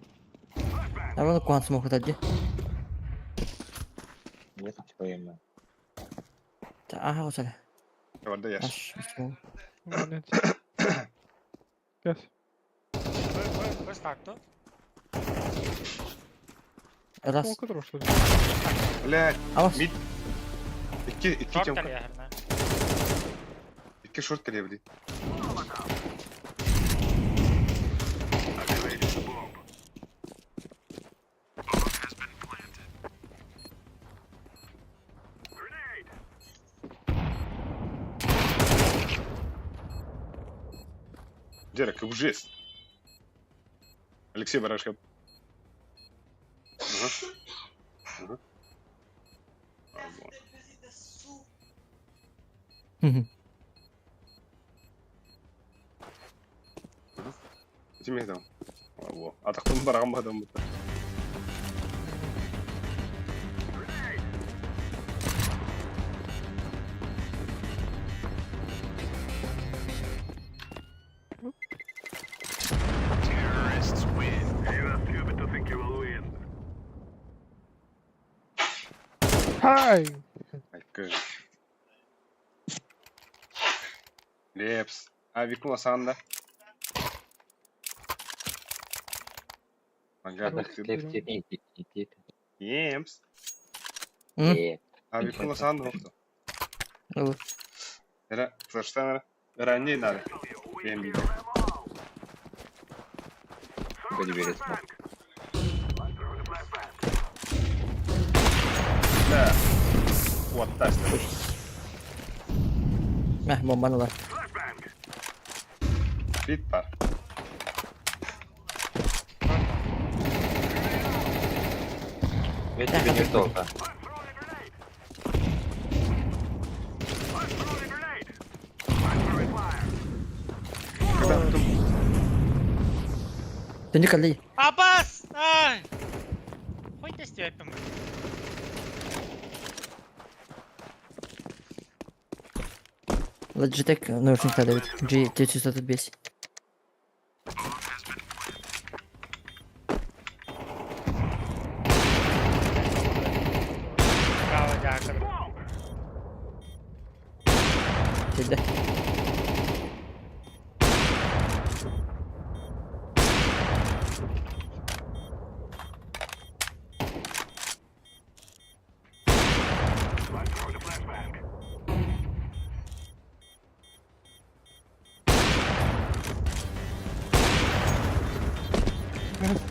А вон куан смог отойти. Нет, типа я. Ага, вот сюда. Orada yaş. Аж смог. Aynen. Gel. Gue startu. Раз. O kadar hoşladı. Блядь. Авас. Mid. İki Short cam. kali ya Herna. İki short geliyor bir. Grenade. Дера, как жесть. Алексей Барашко. Ага. Тиме там. Во. Атақтың барған ба адам бұлта. Terrorists win. You are stupid to think you will win. Hay. Ай, кажи. Лепс. А, Викула Санда. Ага, Емс. А, Викула Санда оқты. Алло. Эра, флештан ранее надо. Бем биде. Пойди бери смог. Да. Вот так. Meh, bombanı var. Bit var. Я тебе не только. Döndük Ali. Abbas! Ay! Point istiyor hepim. Logitech наушникта Давид. G910. Справа дякую. Сюда.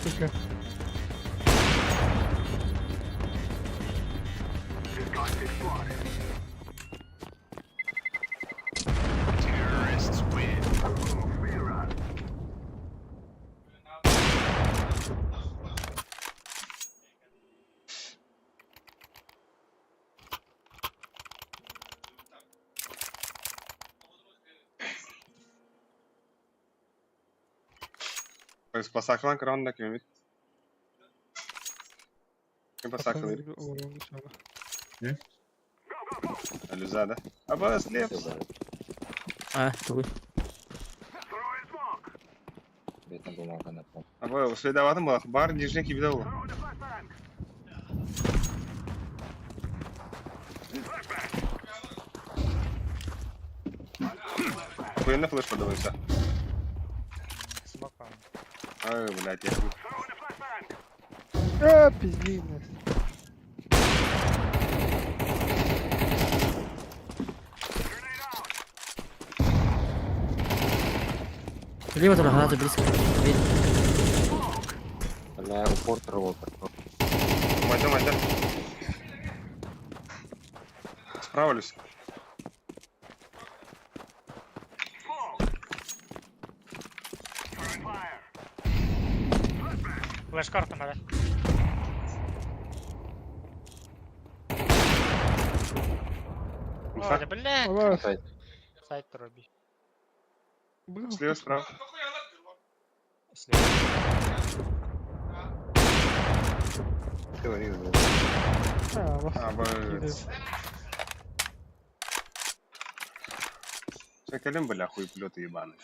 Сука. Terrorists win. Pasaklan kıran kim Ümit? Kim pasaklan? Oğlum inşallah. Elizade. Aba слеп. А, другой. Бетон бумага на пол. Aba следоватым был. Бар нижний кибиде был. Охуенно флеш подавайся. Смок вам. Ай, блядь, я... Пизди нас. Лево туда, гранату близко. Видно. Бля, упор траву. Мать. Справлюсь. Флеш-карта мене. Ой, блядь. Олег, Сайт робить. был. Слева, справа. Слева. Говори, блядь. Вас Aba кидает. Шакалин, бля, хуй плёты ебаный.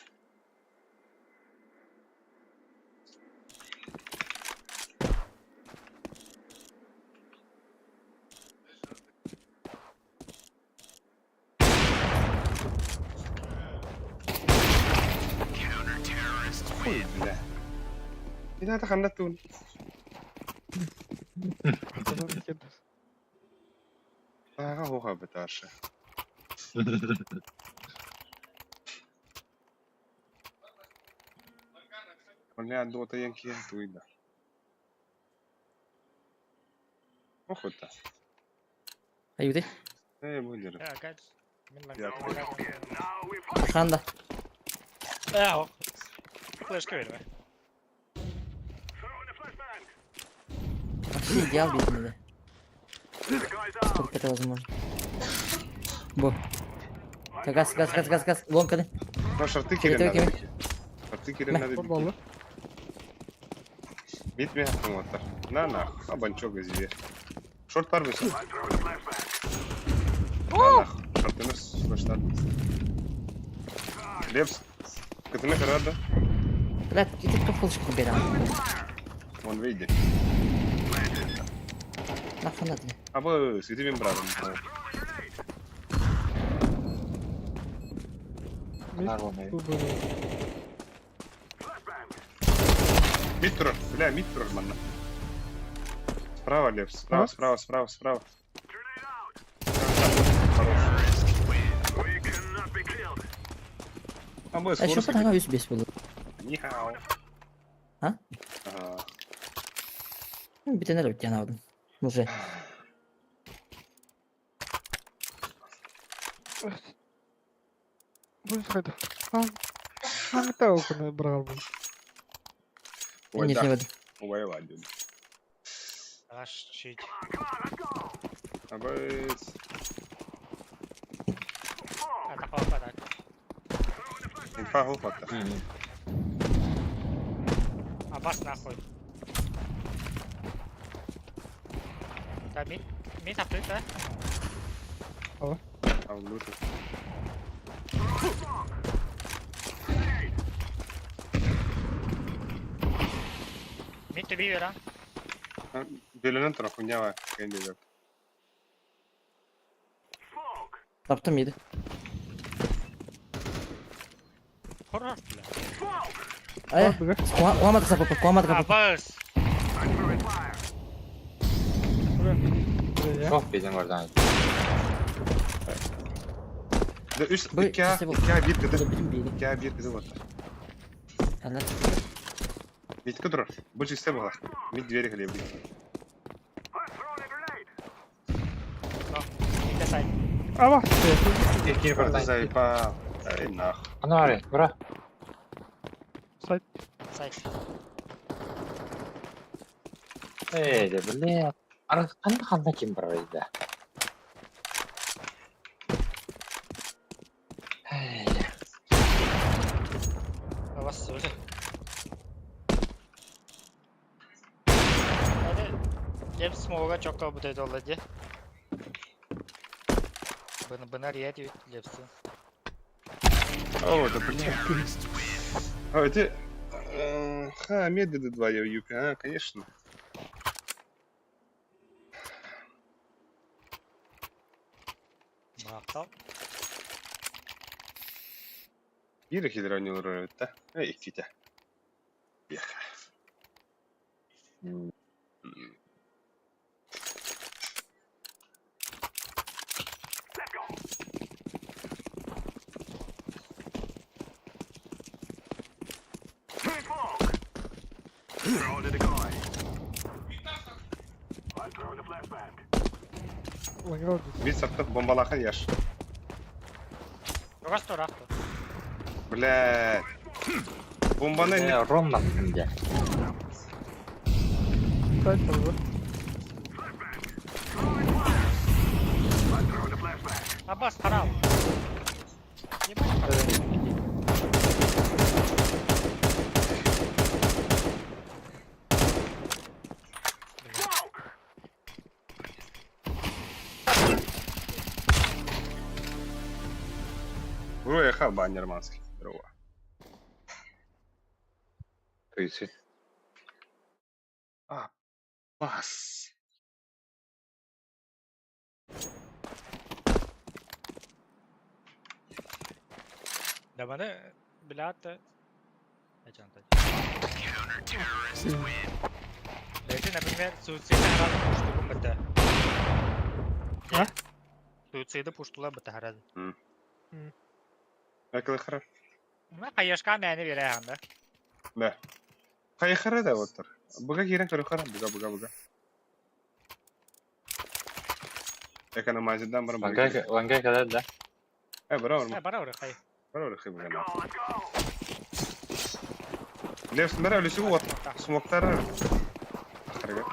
Counter-terrorists Хуй, win. бля. Не надо хандатун. Потом кидает. Ага, хуха, бетарша. Бля, дота янки, туйда. Охота. Ayude. Будешь. Ja, kijk. Min lang. Ja, Ханда. Ja, флешка видно. Вообще идеал видно, да. Сколько это возможно. Бо. Газ. Ломканы. Ну, шарты Кири, кирен надо. кири. Шарты кирен Мeh. надо. Футболы. Бит меня, вот так. На, абанчок изве. Шорт парвиса. На, шортыныз слышно. Лепс. Катына карада. Блядь, иди кто фулшку берем. Вон выйди. Нахуй надо. Абы с этими братом. Нормально. Миттер, бля, миттер, манна. Справа, Лепс. Справа. Абы А еще скорость. потом весь был. Нихао. А? Ага. Ну, битенер у тебя надо. Уже. Будет это. Там окна брал бы. Ой, Нижний да. воды. Воевать, дядя. Аж чуть. Абы... Это хлопа, так. Инфа глупота. А бас нахуй. Да, мид открыт, да? А в люту. Mid to be vera. Belenen tarafı ne var? Kendi de. Taptım 7. Horror bile. Ay. Kuamadı sapı. Kuamadı kapı. Bas. Buraya. Çok bizim oradan. De üst Bu 2 işte bu. 2 bir dedi. Bilim beyni. 2 bir dedi var. Helal. Mid kudur. Bu işte bu. Mid veri hali bu. Mid de side. Ama. İkinci oradan. Zayıfa. Ay nah. Ana var ya. Bura. Side. Side. De böyle. Kanda kim buraydı? Bas öyle. Hadi. James Smoke'a çok kabul dedi olacak. Bana riyad yut James'in. О, да блин. А, это... Ха, медленно двоя юка, конечно. Maqtal. Bir hidranıyor öyle. İki de. Yaha. Bir sattık bombalakın yaş. Rasto rasto. Bля. Bombanın ne? Ronda şimdi. Side tabii. Abbas haram. Buraya ha баннерманский. Здорово. Kıyısı. А, пас. Da bana bilat da. Ajanta. Lekin например, suicide herhalde puştulum bitti. Ha? Suicide puştular bitti herhalde. Akıllı xara. Ama kayışkan məni verə həm də. Да. Хай xara da otur. Buga giren karo xara. Buga. Ekonomizden bana buga. Vanga kadar da. Bravo. Hə, bara oraya xay. Bravo xibga. Left mera öyle şu smoktar. Axırga.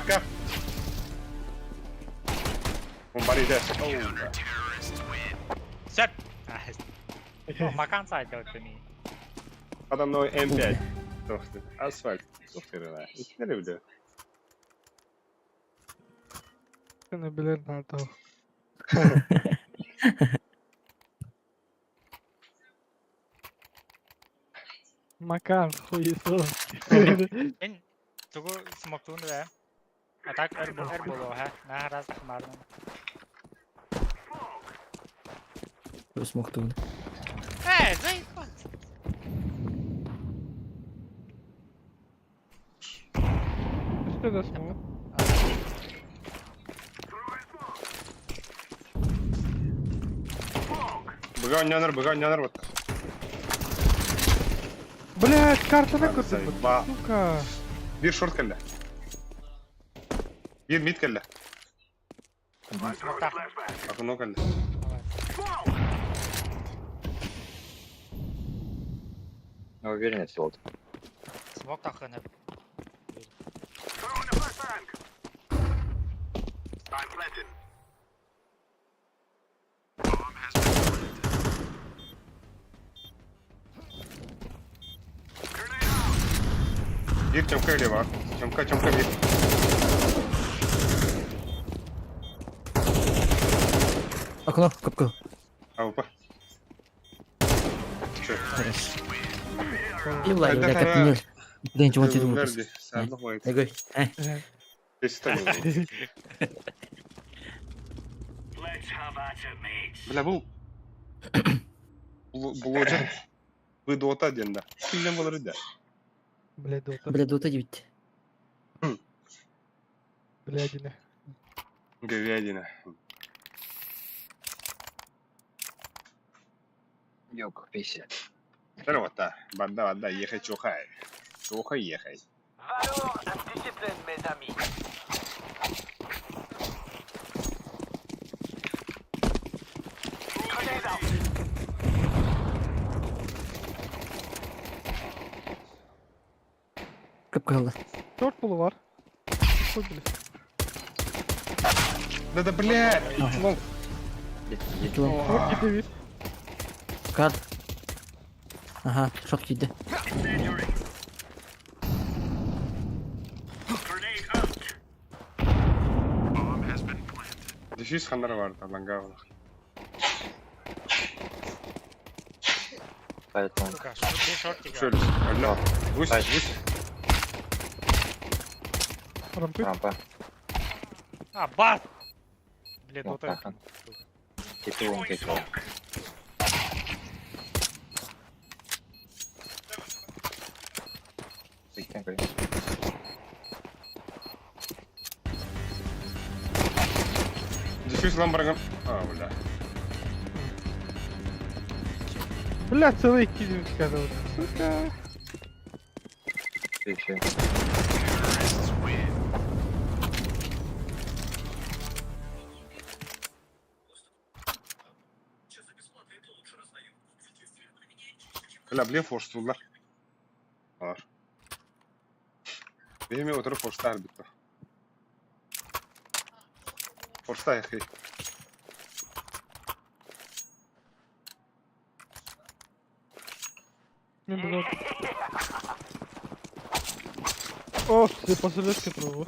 Kap. Bombarides. Set. Makan saydı ötünü. Adam da o M5. Dostum. Asfalt. Soferler. İkleri bile. Seni bilir nerede o. Makar. Huyusu. En tugu smoktuğunu da. Atak erbolo ha. Naharaz ahmardan. Smok doen. He, zayıf. Üstte de smoke. Buga oynayanlar bak. Блять, картаны Hadi kırdım. zayıfa. Сука. Bir short kelle. Bir mid kelle. Smokta. Akın o kelle. O bir nesi oldu. Smokta hınıp. Bir çamka öyle var. Çamka bir. Окно, капка. Avrupa. Şöyle. Хорошо. И Владик, Тогда да, как тогда- мне. Куда-нибудь вон туда. Nerede? Sarılık var. Эгой. Destan oldu. Let's have at it, mates. Бля, бұл очар. Вы дота дenda. Kimden bulur da? Блядь, дота. Бля, Дота 9. Блядина. Говядина. Yok, 50. Здорово-то. Банда, ехай, чухай. Чухай, ехай. Valor and discipline, mes amis. Grenade out. Капка kaldı. 4 bulu var. Koy bile. Да, блядь. Лол. Килом. 4 gitti bir. Kar. Aha, şok yedi. Grenade out. Düşüş kanları vardı lan gavla. Поэтому Сука, bir short Şöyle. Öyle. Vus. Rampı. рампа. А, бас! Блядь, Вот дота. так. Титулом титул. Sikten koy. Düşüş lan bırakın. Aa bля. Блядь, целый 2 çıkardı orada. Сука. Еще. Bля, блин, forçladılar. Var. Benim oturup forçlar bitti. Forçlar yakayı. Не было. О, все посылки пробовал.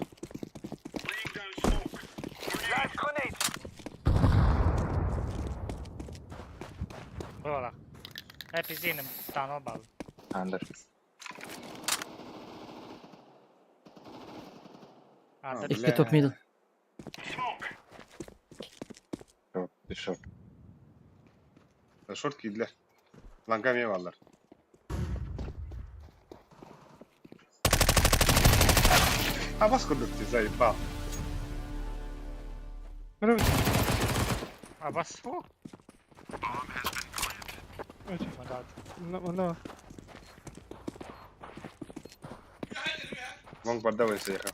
Laying down smoke. Last grenade. Buralar. Hep izleyelim. Tunnel bağlı. Андер. Arda Abi. İşte top middle. Smoke. Шорт, пішов. Şort giydiler. Lan gamiye varlar. А вас куда ты заебал? Merhaba. А бас фу? Evet. Oh my god. Ona. Вон поддавай заехал.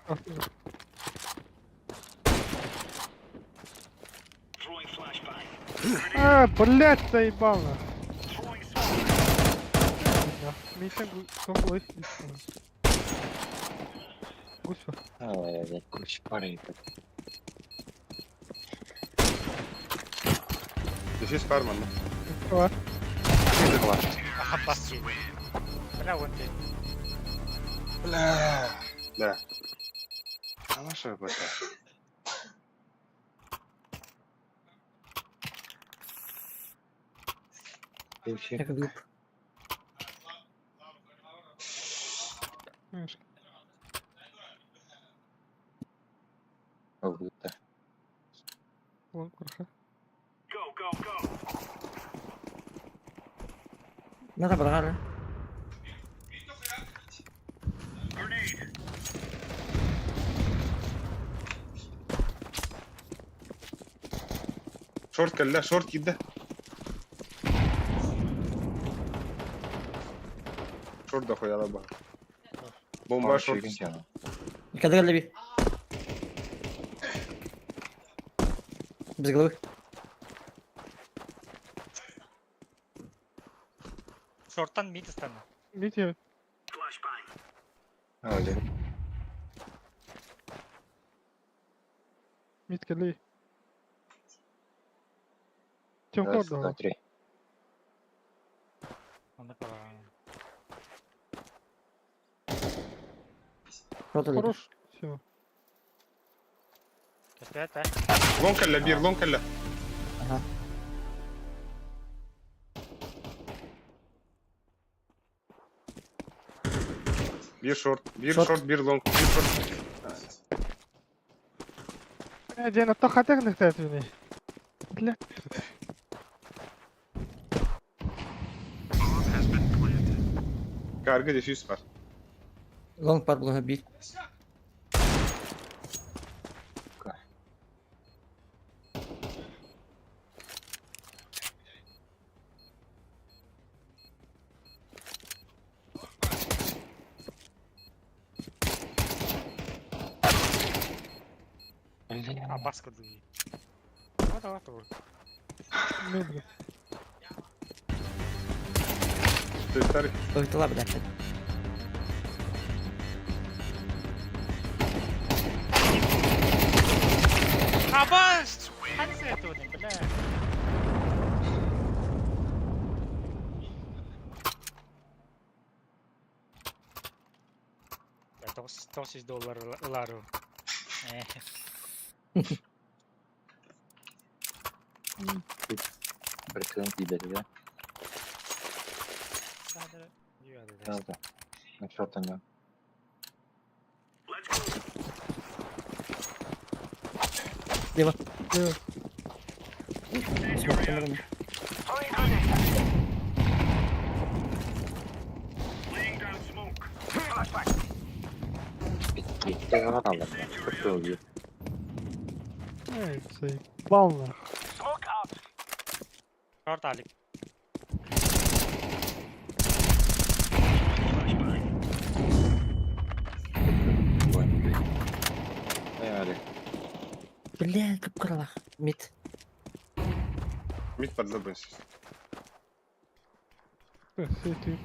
Throwing flashbang. А, блядь, заебал на. Throwing smoke. Миша, комплой. Гуся. Ай, куч пари. Düşüş karman lan. Var. Aha bas yedi. Bля, вон ты. Бля. Да. А наша работа. Как глуп. Миша. Oldu. Вон, курха. Go. Надо брать. Grenade. Şort kelle, şort gitti. Şort da koyalım bak. Bomba şort. Когда лови. Без головы. Short'tan mid istedim. Мить я. Flashbang. Öyle. Мить кали. Чем Раз, кордо? два, три. Onda para. Шорт или? Хорош. Все. Кетпейт бай. Лон кәллә, бир, лон кәллә. Ага. Бир шорт, Шорт. бир лонг, бир шорт. Дена, то хотя не хтать в ней. Бля. Karga defüz var. Long par bulan bir. А, баска дуги. Вот, вот, вот. Ну, бля. Sesler Oytular bir dakika. А, бас! Хань с этого, бля. Я $9 лару. Bir kılın gidelim ya. Hadi. Yürü hadi. Biraz da. Ben short'tan ya. Deva. Deva. Smoke sanırım. Gitti kadar aldım. Çok da oluyor. Эй, заебал нахуй. Short Alik. Yani. Бля, капкарала. Мид. mit под забросить. Ты.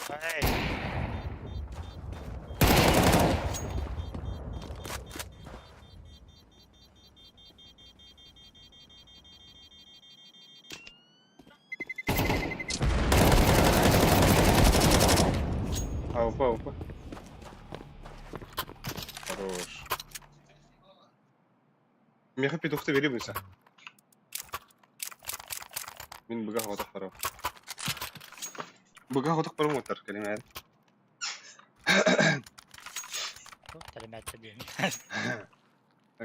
Hey. Опа. Хорош. Меха петухты бери бұйса. Мен бұға қотық барам. Бұға қотық барам отыр, кәлем әрі. Kelimet diyeyim.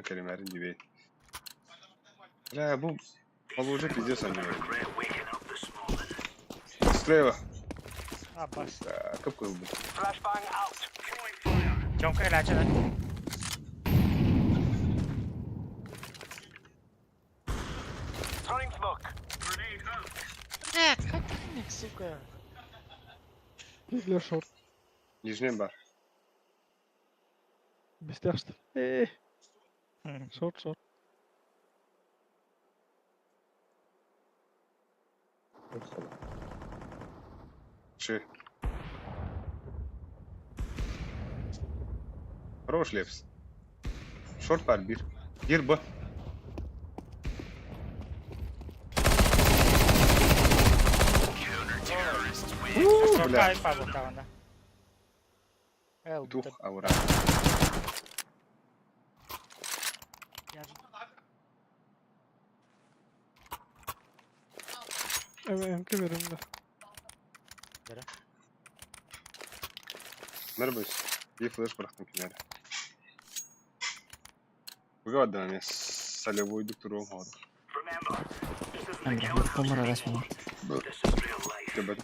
Кәлем әрін дебей. Бля, бұл уже пиздец они. Слева. А, бас. Көп көзді. Jonka ilacı lan. Блядь, котельник, сука. Для шорт. Нижнем бар. Без тех, что ли? Шорт. Че? Хорош лепс. Шорт бар, бир. Бир б. Jonka Бля, ayıp var bu tavanda. дух аура. Evet, MK verim de. Merhaba. Bir flash bıraktım kenara. Бұға аддан емес. Солевойды тұруым хауды. Андра, помара расмин. Кебеді.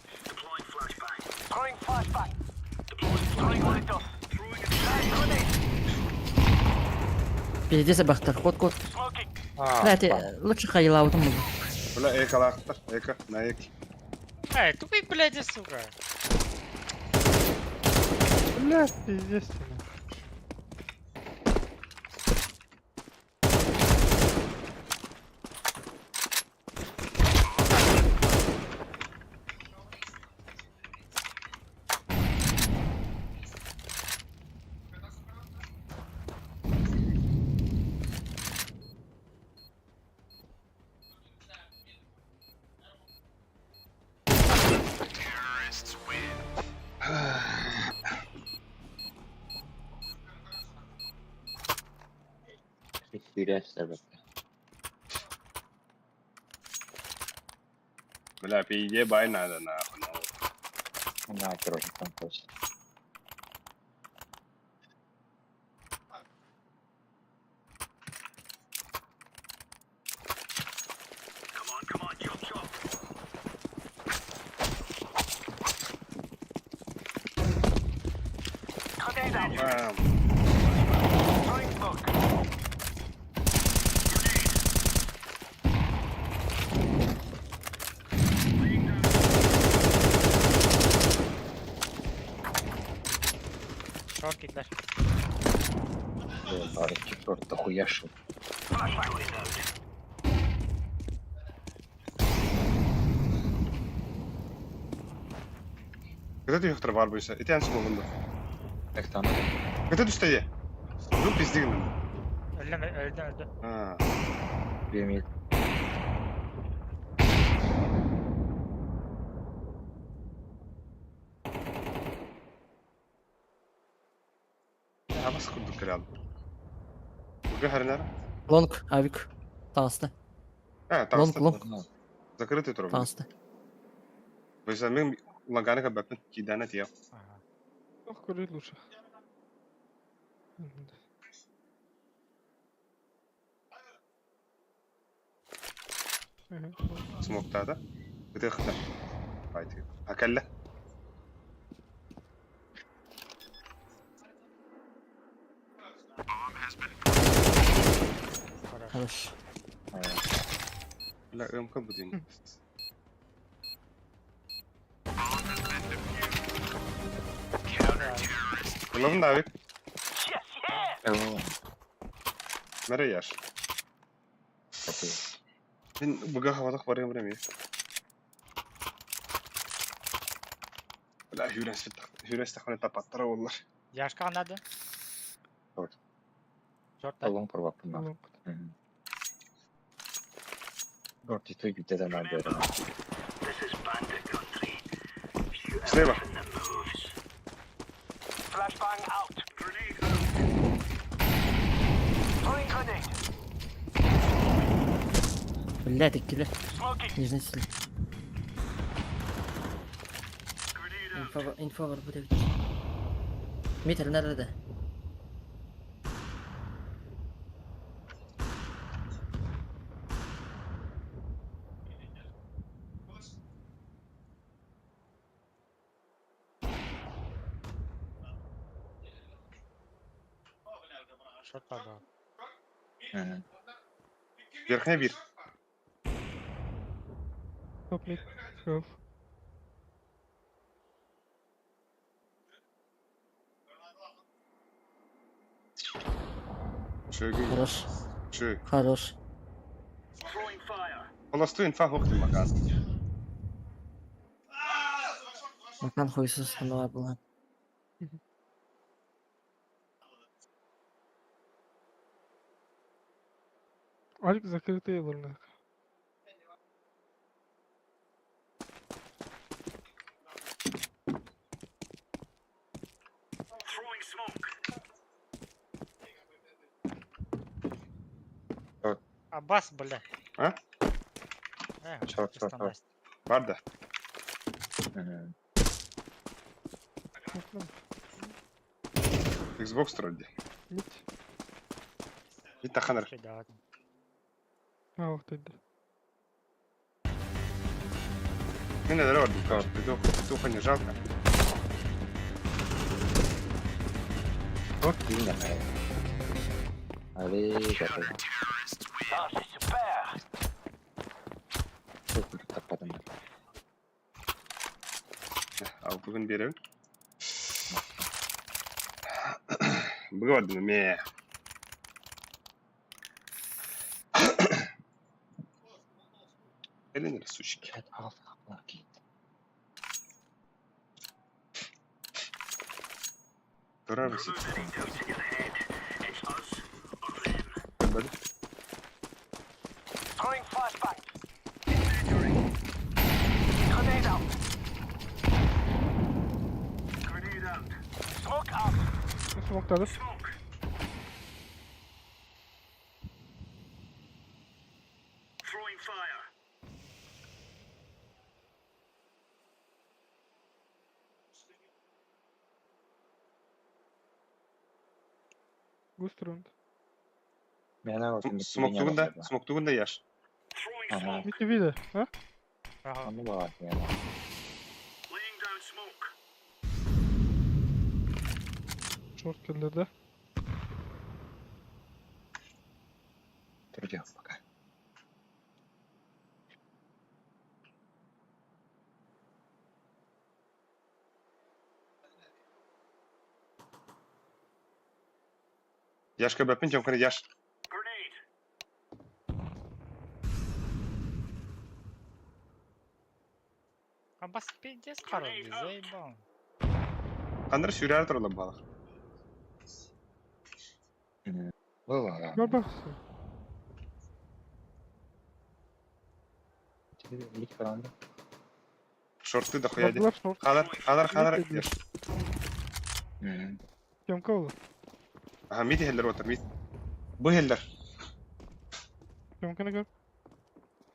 Впереди забахтар, ход. Бля, ты лучше хайлаутом был. Бля, эка лахтар, эка, на эки. Эй, тупый, блядь, сука. Бля, пиздец. Terrorists win. Hüyləşsə bə. Бля, пиздец, бай надо, нахуй. На, короче, там точно. Come on, chop chop. Grenade out. Бам. Throwing smoke. Short gitler. Bari четвертый хуяшу. Flashbang window. Где ты Виктор var buysa? İti yansı bulundu. Tek tane. Где düştü ye? Dur pizdigin. Öldü. Ha. Benim Ya bas kurduk kral. Bu herner. Лонг, авик. Таста. Ha, Лонг, tamam. лонг, Закрытый труп. таста. Buysa men ulanganı kabapın kidana tiyav. Ох, курить лучше. Смокта да? Бытыхта. Haydi. Akalla. Хорош. Bля, МК будем. Ulan Davik. Nereye yaş? Ben bugün havada varayım buraya. Bля, Hüres takmanı tapattara olurlar. Yaşka anladı. Short. Short da. Long provak bunlar. Лонг. Dört yüzü güdeden aldı. Şuraya bak. Flashbang out. Grenade. Throwing grenade. Бля, ты киля. Smoking. Нижний сил. Инфа var burada bir. Meter nerede? Short da bu. Верхняя bir. Топ мид. Go. Şöyle Хорош. şöyle. Хорош. Throwing fire. Холосту инфа вокти макан. Макан хуйсuz sanılar bunlar. Алик закрытые были. Throwing smoke. Abbas bля. Ha? Short. Var da. Xbox тролли. Мид. Bir takanır. Şey daha. А, вот это. Ne neler var bu kadar? Tuha ne жалко. Dört değil mi? Allez, j'attends. Ah, c'est super. Çok kötü takladım ben. Al bugün berelim. Bugün vardı mı? Me. Elinir sushi. Evet, al kapılar git. Durar mısın? Böyle. Throwing flashbang. Grenade out. Grenade out. Smoke out. Smoke'dadır. Smoke. Throwing fire. Gustrund. Mene bakayım. Smoktuğunda yaş. Throwing Aha. smoke. Bitti bir de. Ha? Aha. Onu bak yani. Laying down smoke. Short kill'de. Duracağım bakayım. Yaş köpepin camkını yaş. Grenade. А бас пиздец хороший, заебал. Kandır sürer turla balık. Bu var ya. Gör bak. Lik falan da. Şortlu da koyaydı. Baktılar short. Kadar Mid yaş. Yomka oldu. Aha mid heller otur mid. Bu heller. Yomkana gör.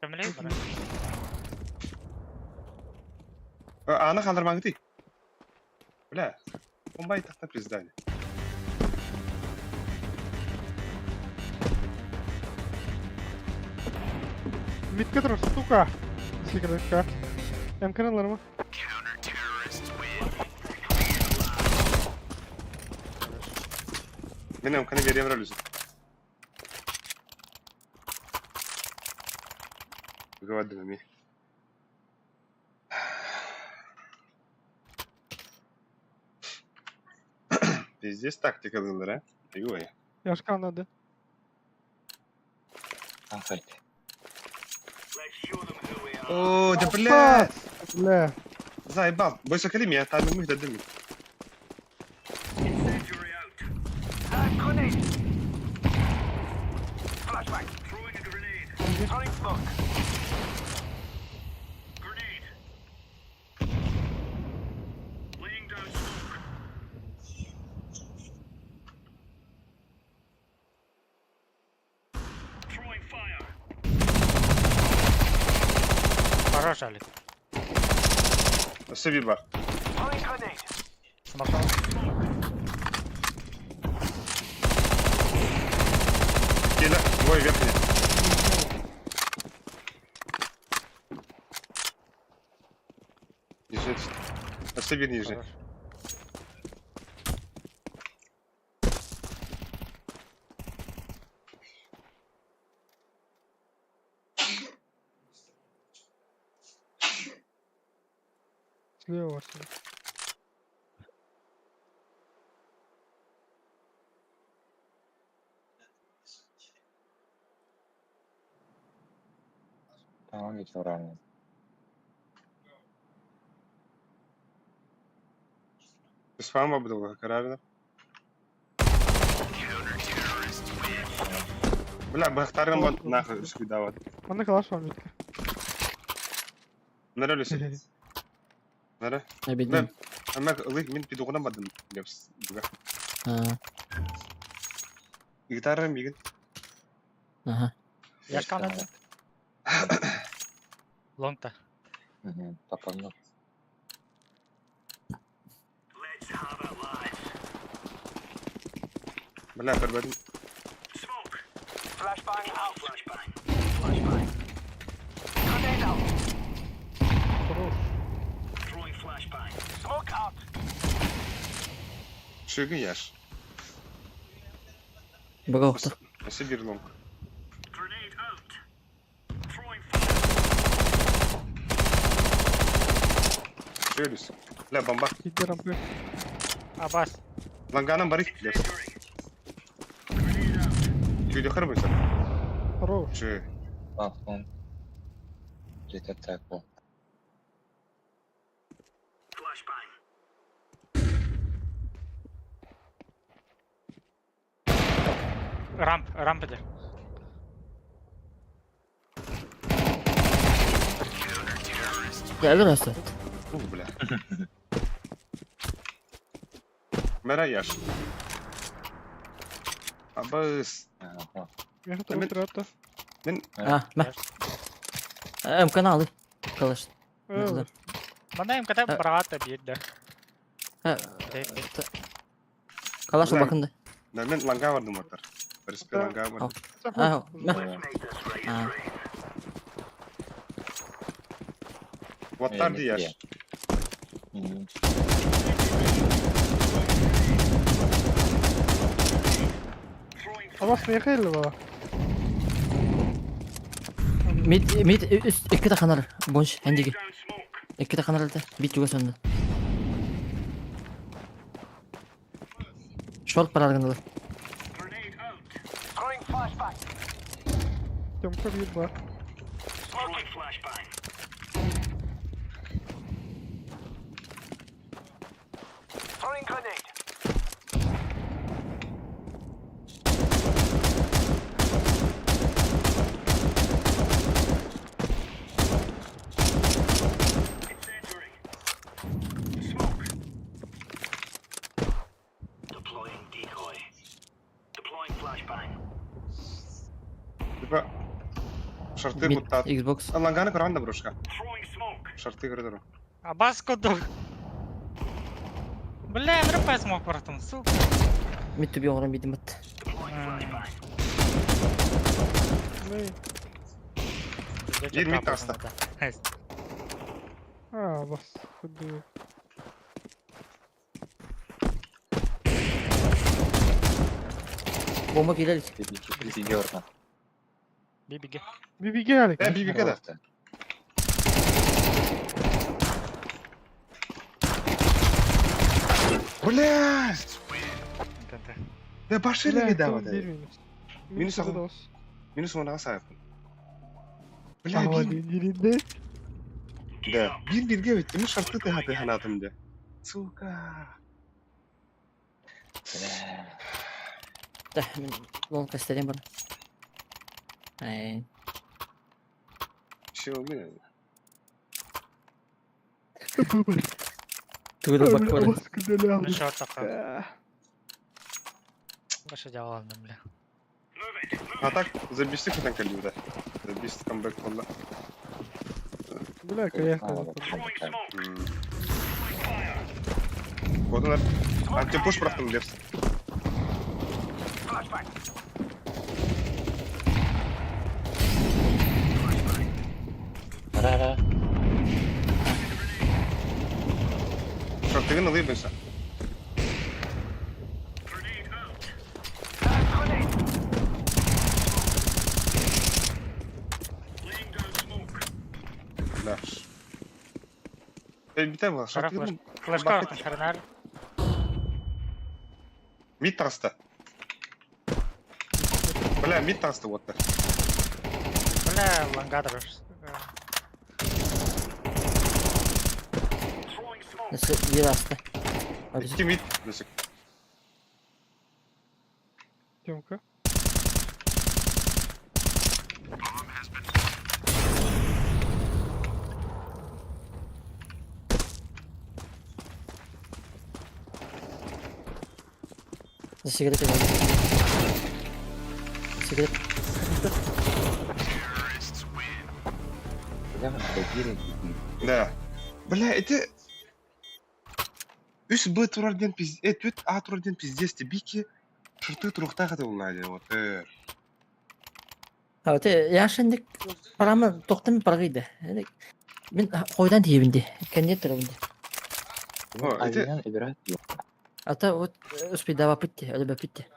Kömleyi bana. Ana kaldırmak değil. Bля. Bombayı takta pizdani. Mid'e dur, сука. Sikirlikka. Yomkanalarımı. Benim kanı vereyim rölüsü. Говорю, мами. Пиздец тактика дылдыр, а? Ой. Yaş kanladı. Afiyet. Let's show them who we are. О, да блядь! Бля. Заебал. Бойся калими, я там мы дадим. Incendiary out. Grenade. Flashbang. Throwing a grenade. Throwing smoke. Grenade. Laying down smoke. Throwing fire. Хорош, Алик. Все bir var. Throwing grenade. Смокал. Gel, ой, верхний. Нижний. Все bir нижний. Хорош. Слева var şimdi. Tamam geç oraya. İsfahan mı bu da kararı? Бля, бахтарым вот нахуй скидават. Bana kalaş var mid'e. Nere öylesin? Nere? Ne bileyim. Ama ılık min bir dokunamadım. Yaps. Buga. Ha. Gitarım bir gün. Aha. Yaş kanladı. Long'da. Tapanlı. Let's have it, lads. Bля, perbedim. Smoke. Flashbang out. Flashbang. Flashbang. Grenade out. Хорош. Throwing flashbang. Smoke out. Şu gün yaş. Bıraktı. Ese bir long. Grenade out. Throwing Şöylesin. La bomba. Gitti rampa. Abbas. Langanan barış biliyorsun. Şöyle yukarı mı sen? Хорош. Şöyle. Платформ. Где-то так вот. flashbang. Ramp иди. Geldi rastı. Бля. Мера яш. Абыз. Ага. Я Мен- тут трата. Ha, ben. Kanalı. Kalış. Evet. Mana им kada brata bidde. Kalaşa bakın da. Ben langa vardım orada. Barış bir langa vardı. Ha, ben. Ha. Vatlar diye yaş. М. Ama смехайли baba. Mid üst iki de kanar. Bonş hendigi. İki de kanar da. Bit juga sonunda. Short para argındalar. Throwing flashbang. Темка бит бар. Throwing flashbang. Throwing grenade. Incendiary. Smoke. Deploying decoy. Deploying flashbang. Типа шарты Mid буттат. Xbox. Ланганы көргөн да брошка. Throwing smoke. Шарты көрдүр. Abbas kudu. Бля, нрпай смог братан, сука. Mid to bir oğlan bidim battı. Deploying flashbang. Ne? Bir mid kasta. Ha bas. Hadi. Bomba gelir. Иди oradan. Бибиги. Bir geldik. Ben bir kadar. Бля! Ya başarılı bir tamam, davada. bir minus. Minus da alın. olsun. Minus ona sahipim. Bля, Havalin yerinde. Да. Bir bitti mi şartlı da hadi hayatımda. Suka. Da, long göstereyim bana. Ay. Şey olmuyor. Tuğda bak böyle. Bas güzel abi. Short taqa. Ah, Başa jawabını bля. А так, забисти кто там калибра. Забисти камбэк полла. Бля, конечно. Throwing smoke. Вот он. Антипуш бıraktım biliyorsun. Flashbang. Ara. Şartını alayım ben sen. Grenade out. Grenade. Laying down smoke. Flash. Bir tane var. Qara Şartını flash. Flashka Bucket. atın xarinar. mid tasta. Bля, mid tasta вот так. Bля, langadır. Throwing smoke. Nasıl yer astı. Hadi. İki mid. Mesela. Темка. Sigaret edelim. Sigaret. Прямо ходили. Да. Бля, это... Үс Б турардан пиздец... Төт А турардан пиздец бики. Шырты турукта ката улнайды. Вот. Evet, yaşandık paramı toktan paraydı. Yani ben koydan diyebindi. Kendi tarafında. О, это... Aynen играть. Hatta o uspey dava bitti, öyle bitti.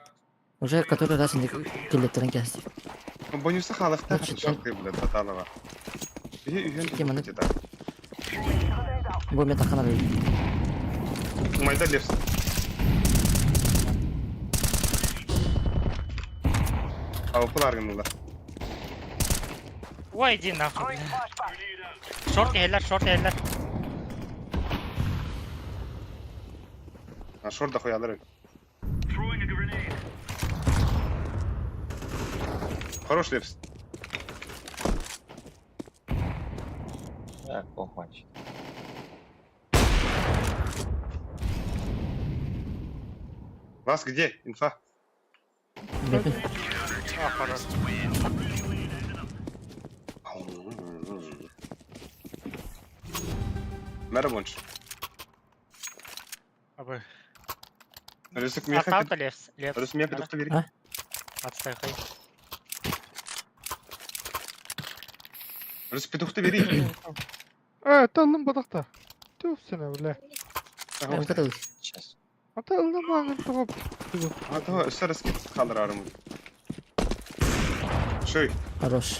Уже который раз инде келеттерин кести. Бонусы халыхта Значит, шарты билет таталыга. Үйен Теманы- жетар. Бу метахана бей. Майда лепс. Ауқылар гынылар. Ой, иди нахуй. Шорт ерлер. Шорда қоялар. Хорош лепс. Так, похвачит. Вас где? Инфа. Бепин. А, хорош. Merhaba Bonç. Абы. Рысык меха. Астаута левс. Рысык меха дұқты берейік. А? Отстай хай. Рысык петухты берейік. Талым батакта. Тüf sene bile. Прям катал. Сейчас. Ata ıldım tuğup. Ата үсі рыск қалыр арымыз. Шөй. Хорош.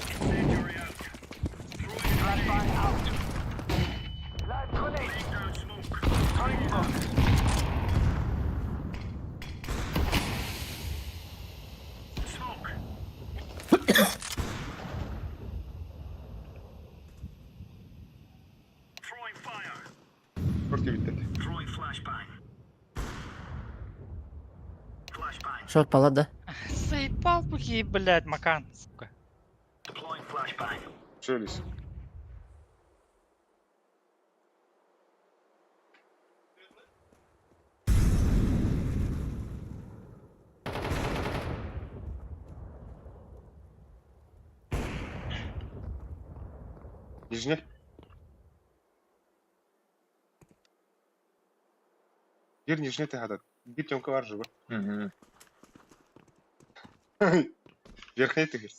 Шортке биттет. Шорт палат, да? Заебал пухи, блядь, Макан, сука. Шөйлес. Нижне. Гер нижне ты гадат. Бит ёмка бар живы. Мгм. Верхний ты гер.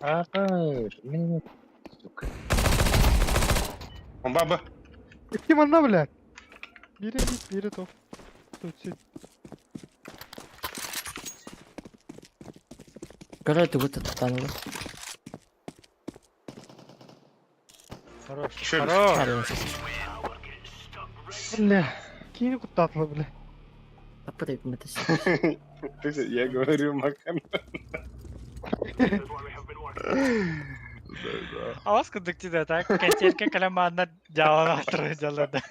Ахыр. Мен. Сука. Он баба. Kim anla bile. Biri top. Tutsun. Короче, ты вот это танула. Хорош. Шөйлес. Хорош. Хорош. Bile. Kini kutlatlı bile. Апырайып метес. Я говорю Макан. Аваз кудукти да так. Кентерке каламанна жауана атыры жалады.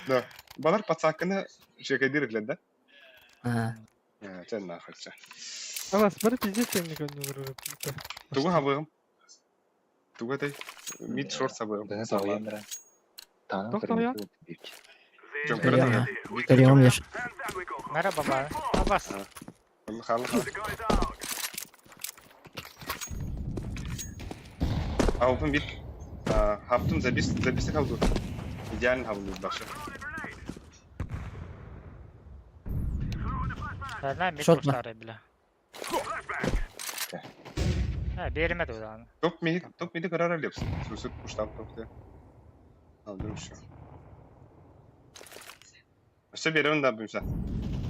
Да. Балар пацаканы шекедиреклер да? А, Sen nahakça. Ama bana pizza sevmek önce. Тугу хабыгым. Тугу дай. Мид шорт сабыгым. Да это военная. Танк. Доктор я? Жом Көрем, көрдім. көрем еш. Merhaba baba. Abbas. Халы. Аупын бит. Хаптым забис қалды. Идеален хабылыз башы. Senden mi Short mu? kuşları bile. Ha, bermedi o zaman. Топ миді қарар әлепсін. Сөсіп құштап топты. Алдым şu. Все берем да бімсі.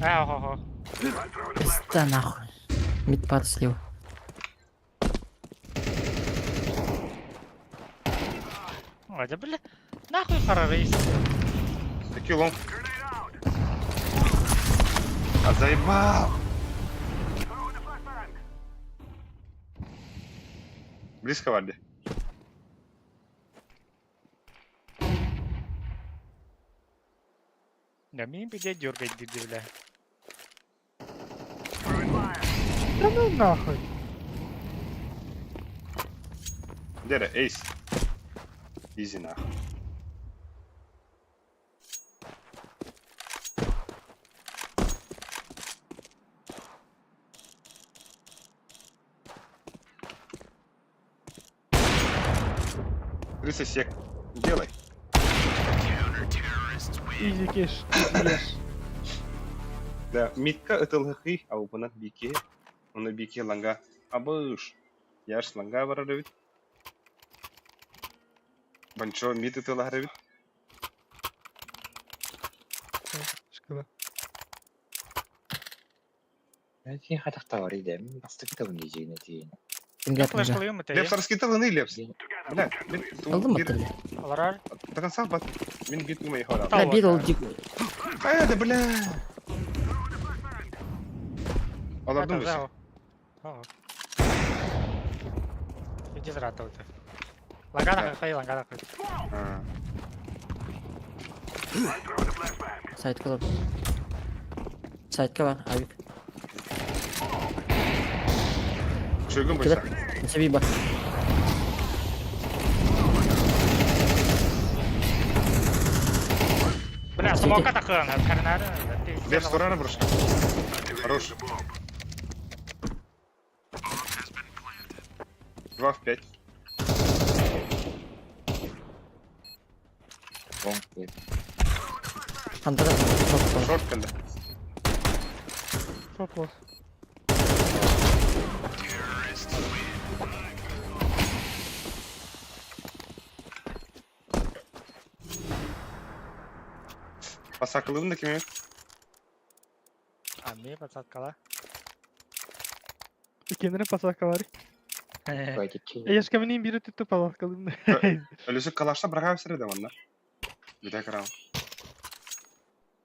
Ого. Да нахуй. Мид пар слева. Hadi bile. Нахуй kararıyız. Такі лонг. А заебал! Близко варди. Ya miyim bir de dörgey dedi bile. Tamam nahıy. Dere ace. Easy nah. Тридцать сек. Делай. Easy cash. Да, митка ытылгы ау бунан бике. Оны бике ланга. Абыш. Яш ланга барады бит. Банчо мит ытылгы бит. kıla. Ben ki hatakta var idem. Bastı kitabın diyeceğine diyeyim. Kim Флеш geldi? кылыйым Лепс мытый. раскидал и лепс. Бля, Aldın mı tabii? Алар Такан сам бат. Мен бит умай хала. Tamam, Ha bir ol tamam. Да, бля. Alardım это bir şey. зао. Иди зрата вот. Лагана хай, лагана хай. Ha. Sait kalan. Sait kalan abi. Çögün Kira. başa. Neyse bir bak. Бля, смока такая, карнара. Лепс турара брош. Хорош. 2 в 5. Long way. Hantara çok kolay. Шорт кенде. Çok var. Pasakılığın da kimi? Ами, подсадкала. Kendine pasakalar. Quite a kill. Yaşkaminin biri tuttu pasakalım. Ölüsü kalaşta bırakar sırada onlar. Bir dakika ram.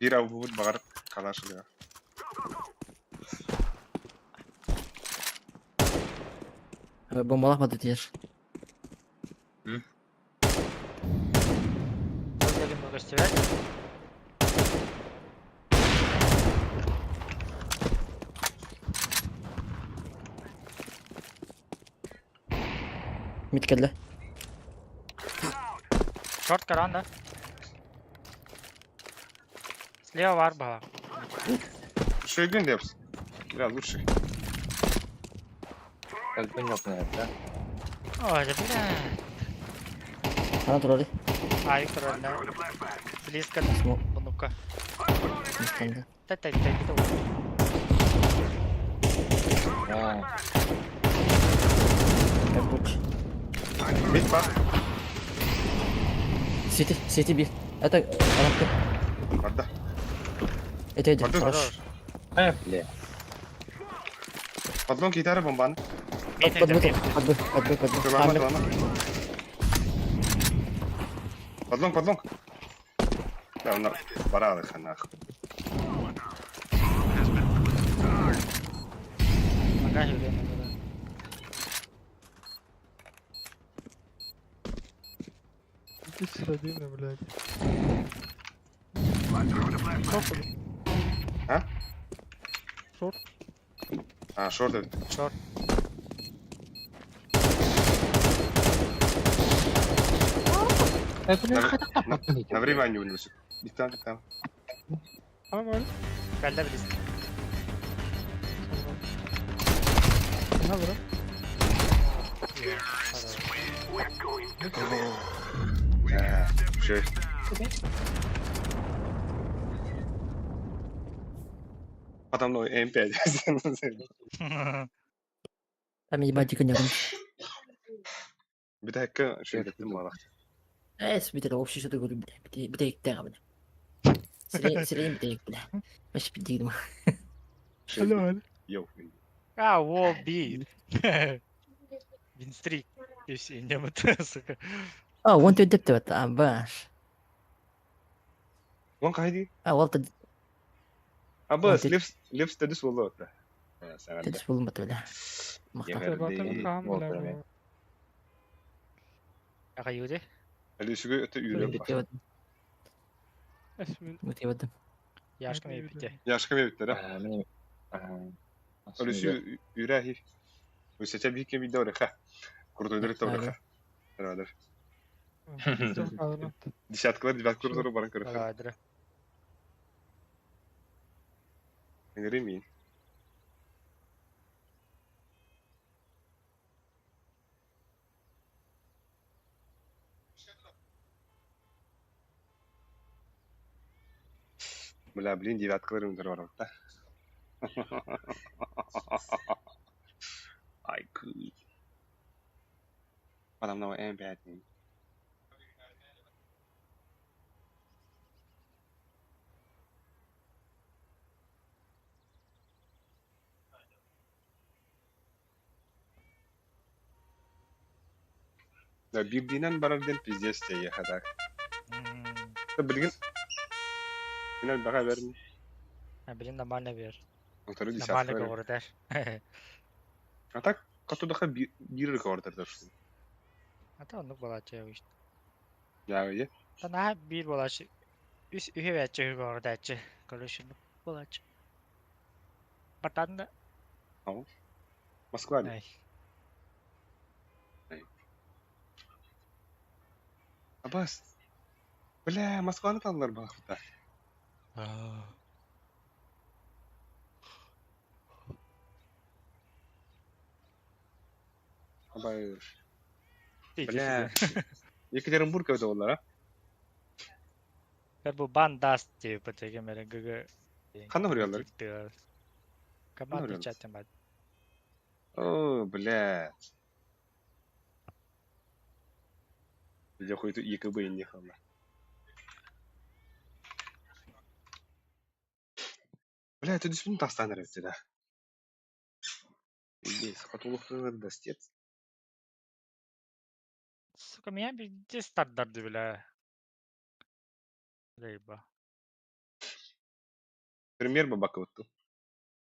Bir av bu bağır kalaşılıyor. Bombalamadı diğer. Создали много стирать. Mid geldi. Шорт каран, да? Слева вар была. Şögün de yapsın. Biraz lучше. Kalbin yok ne yaptı? Ой, да бля. Sana dur hadi. А, Виктор, да. Близко. Smoke. Ну-ка. Mid geldi. Тай. Ha. Kapuç. Mid var. City bir. Это Arap'ta. Varda. Это Varda. Хорош. Ha bile. Padlon gitarı bombanı. Мид, Подбы. Kıvama kıvama. Padlon. Ya onlar para alır kanah. Магазин время, да. İki sıra değil mi blядь? Çok olur. Ha? Short. Ha short evet. Шорт. На время они унесут. Биттан. Ama öyle. Geldi близко. Ne var? Şey. Adamla o MP Там ебать конягон. Bir dakika şey dedim bana. Bir de общий что-то говорю, бля. Bir de ilk bля. Сирень bir de ilk bля. Baş bir değilim. Şey, Helal. yok. А, во, би. Винстрик. И все, не мыты, сука. Aa, one to depth evet. Aa, baş. Lan kaydı. Aa, volta Abbas, Mantık. lips dedi solu orada. Ha, sen de. tedis bulmadı öyle. Mahtar. Yeter Zaten değil. kan Volta bile be. bu. Ага, Юди. Ali Üskü öte yürüyor. Mutevadım. Esmin. Mutevadım. Яшками Yürü. пите. Yaşkı mevcutlar ha. Ha, benim. Ali Üskü yürüyor hi. Bu seçe bir kemi de oraya. Kurtuldur et oraya. Beraber. Çok kalın. Dişatkalar dibakları sonra bana kırık. Ладно. Göreyim miyim? Mülabelin dibakları mıdır var orada? Ay kız. Adamlar o en beğendiğim. Да бирдинен барарден пиздец тeye kadar. Да билген. Final baga verme. Блин, нормально бер. Onları Нормально десятка verme. говоришь. А так, катудаха бир рекордердер шул. А то ну балача işte. Ya ye. Та bir балача. Üst ühe veçe говордача. Konuşun балача. Батан да. Tamam. Москва. Ай. Абас. Бля, Москваны танылар бақытта. Абай. Бля. Екатеринбург өйді олар, а? Кар bu bandas diye потеге mere гг. Қандай ұрялар? Команда ұрялар? чатем бат. О, бля. Бля, қойды екі бейін не қалар. Бля, ты диспин тастан рәвді да. Здесь, қатулықтың достец. Сука, меня везде стандарты, бля. Лейба. Пример бабака вот тут.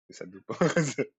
И саду показы.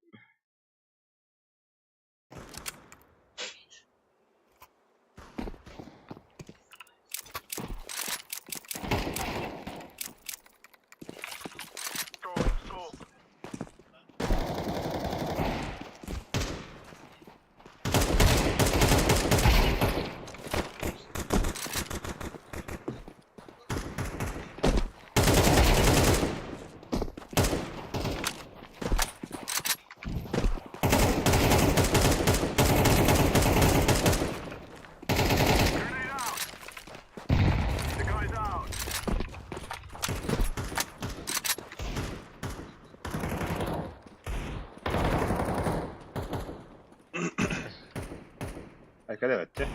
Arkada öttü.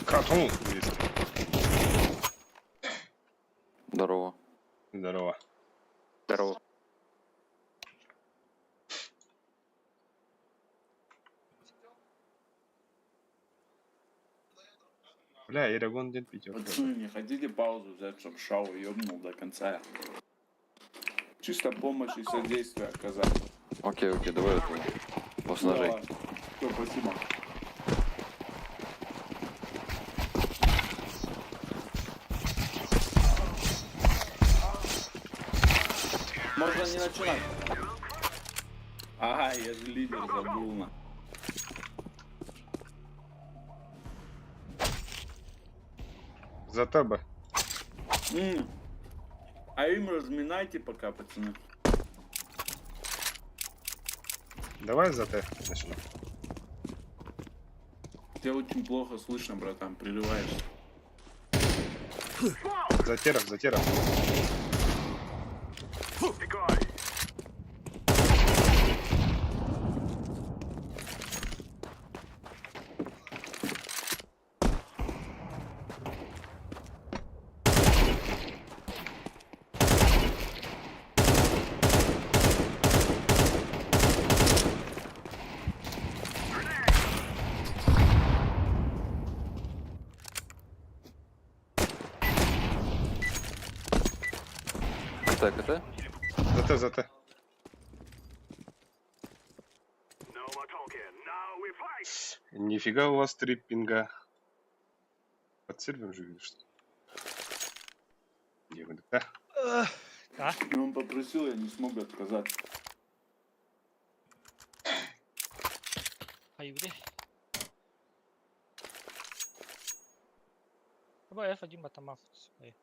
Катун. Здорово. Здорово. Здорово. Бля, Ирагон день пятёрка. Пацаны, не хотите паузу взять, чтобы Шау ёбнул до конца? Чисто помощь и содействие оказать. Окей, давай это посложей. Давай. Всё, спасибо. Можно не начинать. Ага, я же лидер забыл на. За тебе. А им разминайте пока, пацаны. Давай за те начнем. Тебя очень плохо слышно, братан, прерываешься. За теров. Так, это? За те. Нифига у вас триппинга. Под сервером же видишь, что? Не буду, да? Да? Он попросил, я не смог отказать. Hayır. Ama F1 tamam. Hayır.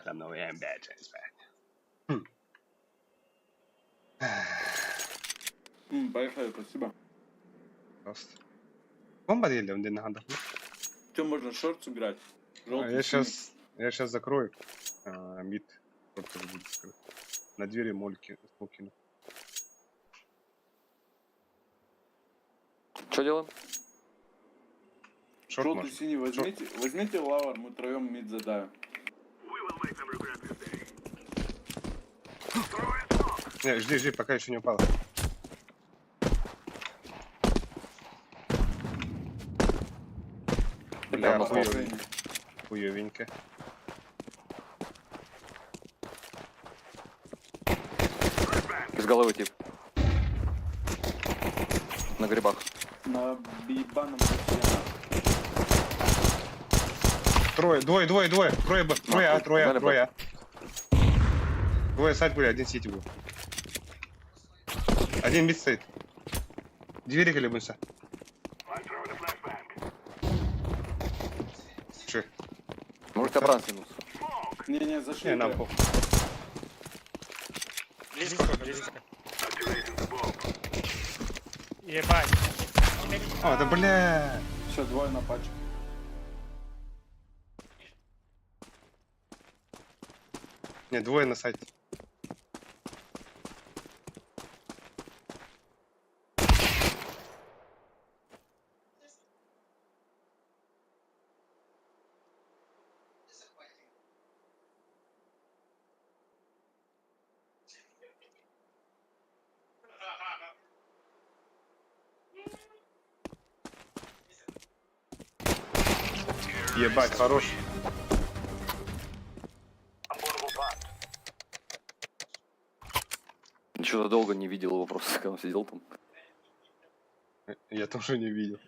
I know I am bad, it's bad. Поехали, спасибо. Пожалуйста. Бомба дели, он на хандах. Что, можно шорт сыграть? Желтый, Я синий. сейчас закрою. Мид. Просто будет закрыт. На двери мольки. Смокину. Что делаем? Шорт Желтый, может. синий возьмите лавр, мы троем мид задавим. Не, жди, пока еще не упал. Бля, Говно хуёвенько. Положение. Хуёвенько. Из головы тип. На грибах. На ебаном постоянно. Двое. Дали Трое. Двое сайт были, один сити был. Один мид стоит. Двери колебутся. Че? Может обратно тянуться. Не, зашли. Не, нам бля. похуй. Близко. Ебать. А, да бля. Все, двое на пачку. Не, двое на сайте. Ебать, хорош. Что-то долго не видел его просто, когда он сидел там. Я тоже не видел.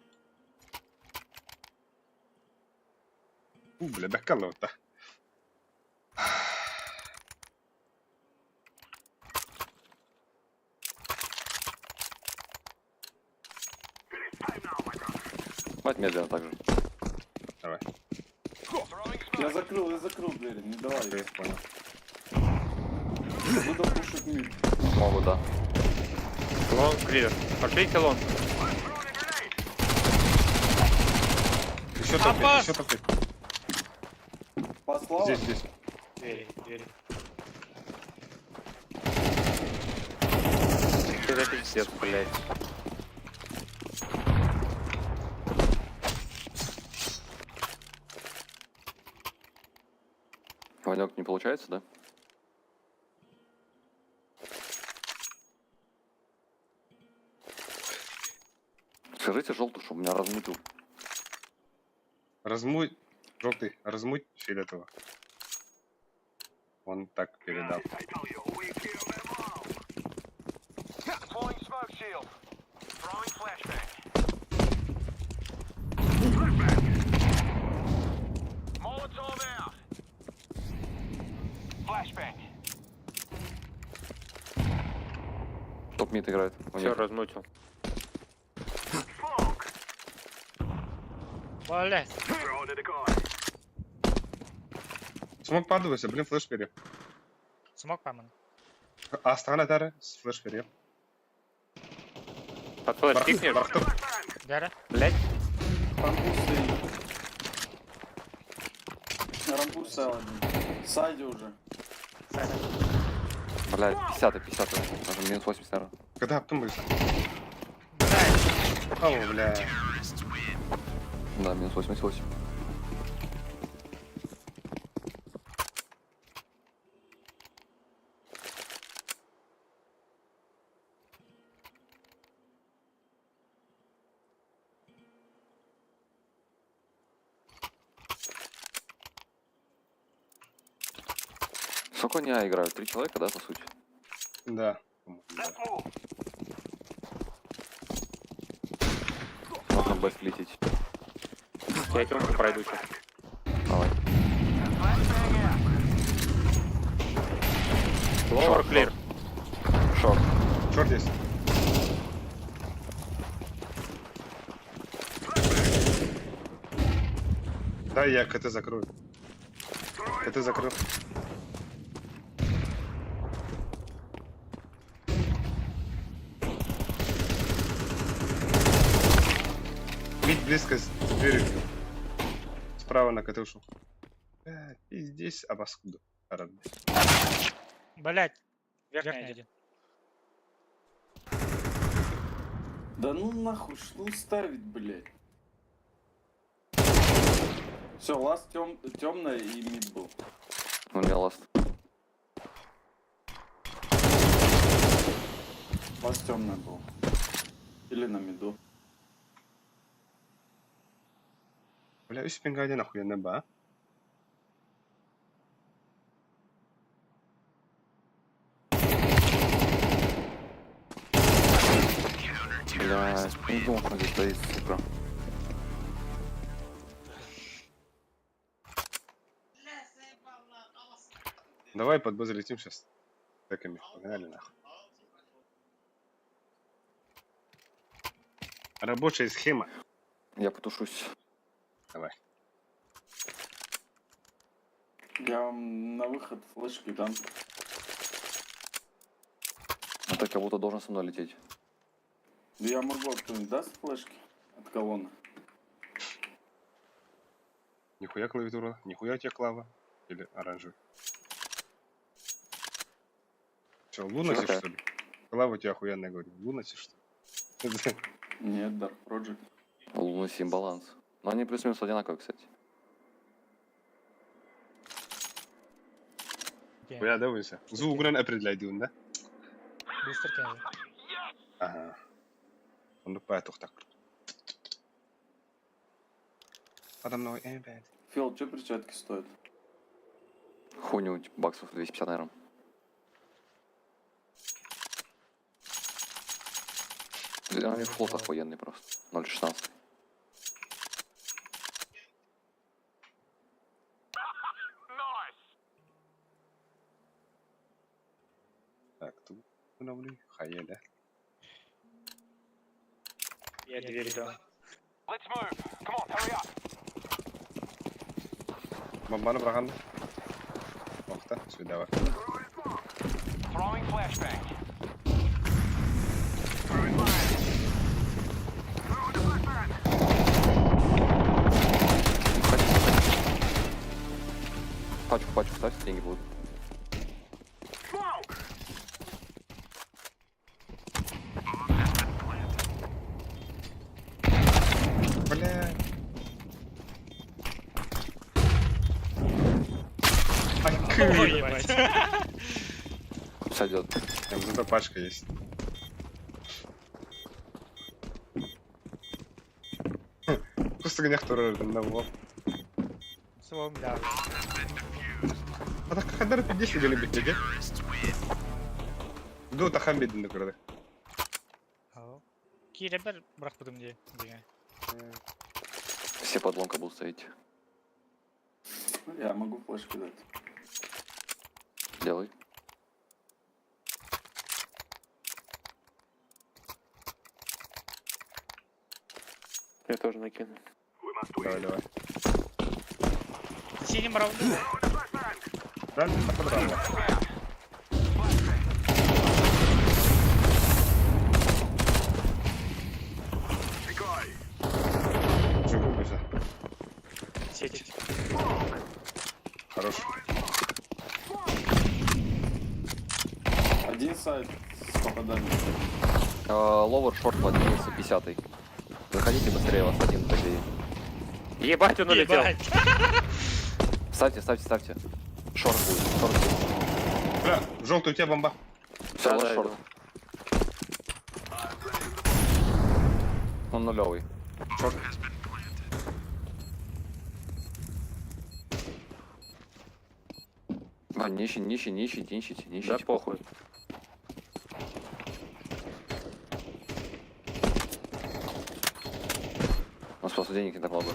Бля, доколота. Мать медленно так же. Давай. Я закрыл двери, не давай. Я понял. Буду пушить мид. Могут, да. Лонг клир. Пошлите лонг. Еще топит. Послал. Здесь. Двери. Это пиздец, блядь. Ванек не получается, да? Скажите желтый, чтобы меня размутил. Размуть. Желтый, размуть фиолетового. Он так передал. Deploying smoke shield. Throwing flashbang. Molotov out. Flashbang. Топ-мид играет. Все, размутил. Блять. Throw into the car. Смог падывайся, блин, флеш пере. Смог пам'ять. Астана дары с флеш пере. Под флеш пикнешь? Дяра. Блядь. Рампус стоит. Рампус стоял один. Сайди уже. Блядь, 50-50. Даже минус 80, наверное. Когда потом были? Блять. О, бля. Да, минус 88. Сколько они играют? 3 человека, да, по сути? Да. Let's move. Можно бэст лететь. Я темку пройду сейчас. Давай. Ловер клир. Шорт. Шорт есть. Да, я КТ закрою. КТ закрыл. Мид близко с дверью. Справа накатышу. И здесь обоскуду. Блять. Верхний один. Да ну нахуй, что ставить, блядь. Все, ласт темная и мид был. У меня ласт. Ласт темная был. Или на миду. Бля, üst пинга нахуй неба. Бля, не думал, что он здесь стоит, сука. Давай под базу летим сейчас. Тэками. Погнали нахуй. Рабочая схема. Я потушусь. Давай. Я вам на выход флешки дам. А ты как будто должен со мной лететь. Да я могу, а кто-нибудь даст флешки от колонны? Нихуя клавиатура. Нихуя у тебя клава. Или оранжевый. Че, лунасишь, Какая? что ли? Клава у тебя охуенная, говорю. Лунасишь, что ли? Нет, Dark Project. Луна сим баланс. Но они плюс-минус одинаковые, кстати. Хуя, да, Вася? Звук гран определяй, да? Бустер кенди. Ага. Он так так. Подо мной, блядь. Фил, что перчатки стоят? Хуйню, типа, баксов 250, наверное. Они флот охуенный просто. 0.16. Так, тут установлю. Хае, да? Я дверь дал. Let's move. Come on, hurry up. Бомбаны браганда. Охта, сюда var. Throwing flashbang. Пачку ставь, деньги будут. Бля. Ай, Ой, ебать. Сойдет. там зато пачка есть. Просто гонях туры одного. Своем да. А так хадары 50 гели битеге. Ду тахан бедин докурды. Кейлебер бырақ будым де. Все подломка будут стоять. Я могу флешки дать. Делай. Я тоже накину. Давай, давай. Синим раунду. Да, так подрамно. Живу, Вася. Сеть. Хорош. Один сайт с попаданием. Ловер, шорт, 50. Заходите быстрее, вас один такие. Ебать, он улетел. Ебать. Ставьте. Шорт будет. Бля, желтый у тебя бомба. Все, Да, лост да, шорт. Он нулевый. Шорт. А, нищите. Да похуй. У нас просто денег не так много.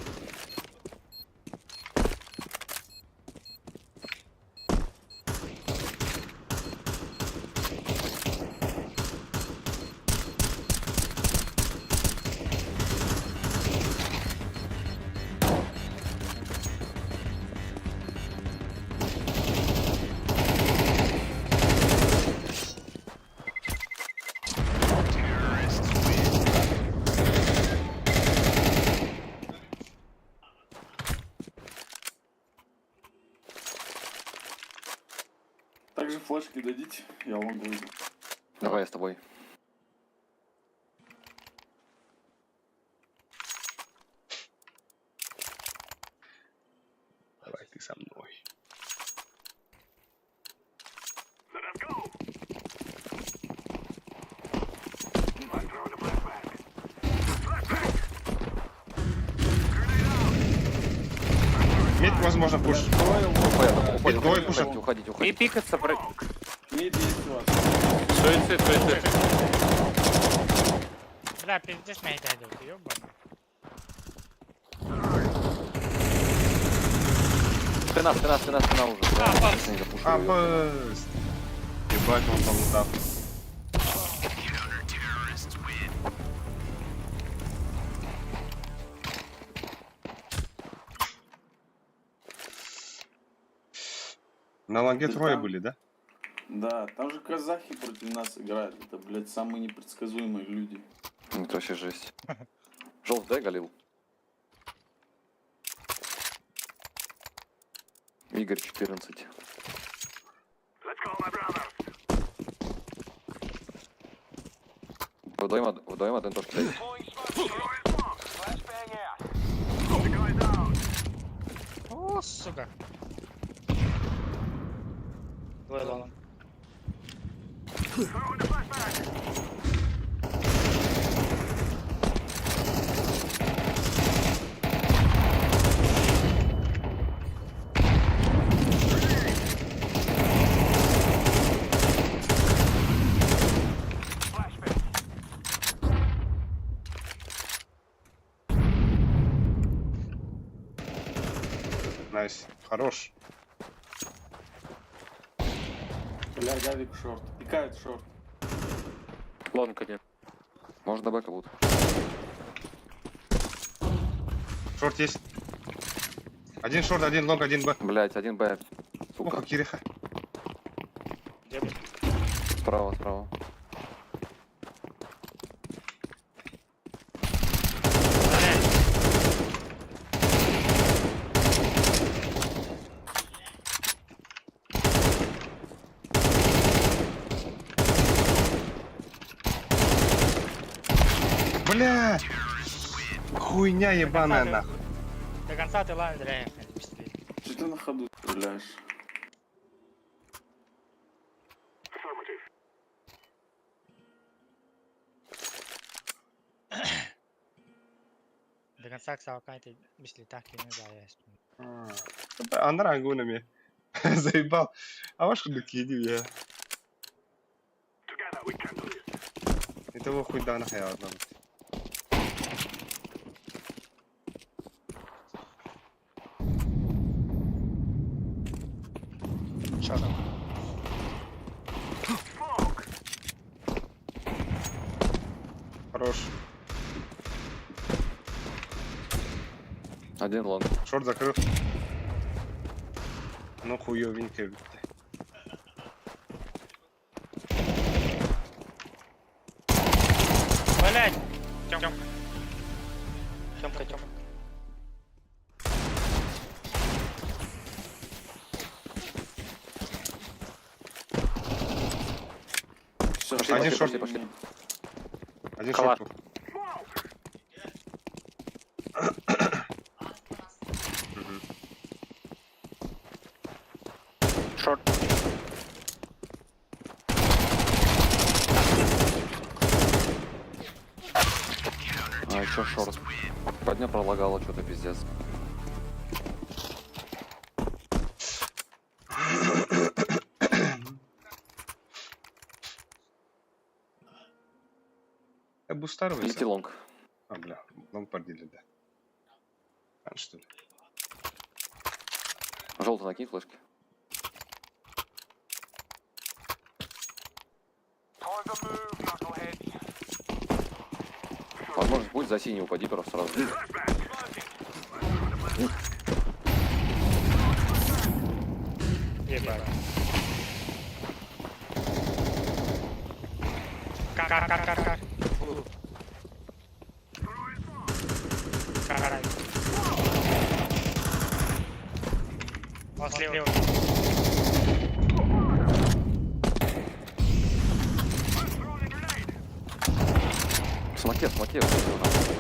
флешки дадите? Я лонгу иду. Давай я с тобой. Давай ты со мной. Мид, возможно, пуш. Уходим, Давай, уходим, пушим. уходите, И уходите. пикаться, Мид есть у вас. суицид, суицид. Бля, пиздец меня дойдет, ёбаный. Спина уже. А, Да, бац. не запушил А, её. бэст. Ебать, он там лутав. На ланге Да трое там- были, да? Да, там же казахи против нас играют. Это, блядь, самые непредсказуемые люди. Это вообще жесть. Желтый, дай Галил. Игорь 14. Вдвоем один тоже кидает. О, сука. Двое лонг. Найс. Хорош. Бля, Гавик шорт. Пикают шорт. Лонг один. Можно бэка лут. Шорт есть. Один шорт, один лонг, один б. Блять, один Б. Уха, Сука. Кириха. Где бы? Справа. Бля! Хуйня ебаная нахуй. До конца ты лайн зря ехали, быстрее. Че ты на ходу стреляешь? До конца ксалкай ты быстрее так и не заезд. Андар ангунами. Заебал. А ваш куда кидил я? Этого хуй да нахуй одного. Чё там? Хорош. Один лонг. Шорт закрыл. Ну хуёвенько. Блять! Тёмка. Тёмка. Всё, Один шорт. Пошли. Один Калаш. шорт. Шорт. А, еще шорт. Подня пролагало что-то пиздец. Бустар Идите лонг. А, бля, лонг подели, да. А, что ли? Желтый накинь флешки. Возможность будет за синий упади просто сразу. Ебать. Кар. Карай. Он слева. Заходи, заходи.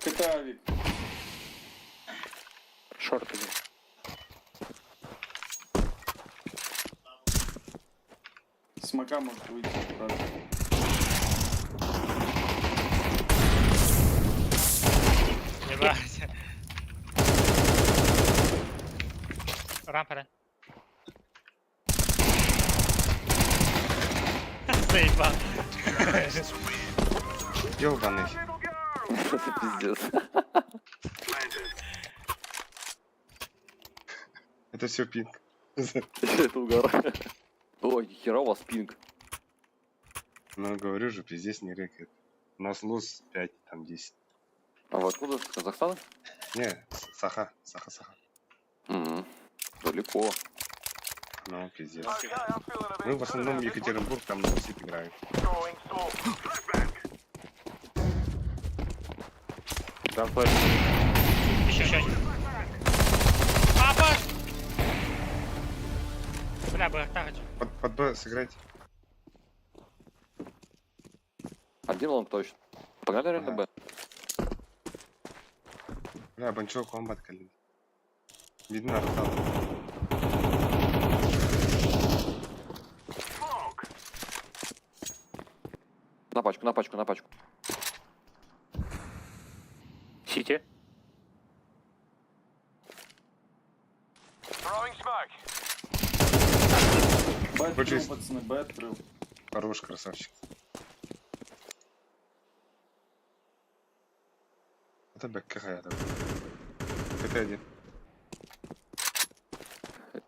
Китавик. Шорт один. Смока может выйти. правда. Ебать. Рампера. Заебал. Ёбаный. Это пиздец. Это все пинг. Это угар. Ой, хера у вас пинг. Ну, говорю же, пиздец не рекает. У нас луз 5, там 10. А вы откуда? С Казахстана? Не, Саха. Угу. Далеко. Ну, пиздец. Мы в основном Екатеринбург, там Новосиб играем. Там флеш. Еще один. Папа! Бля, БРТ. Под Б сыграть. Один лонг точно. Погнали реально Б. Бля, Банчо комбат калин. Видно, артал. На пачку. Сити. Б открыл, Бэджист. пацаны, Б открыл. Хорош, красавчик. Это бэк какая-то. Это один.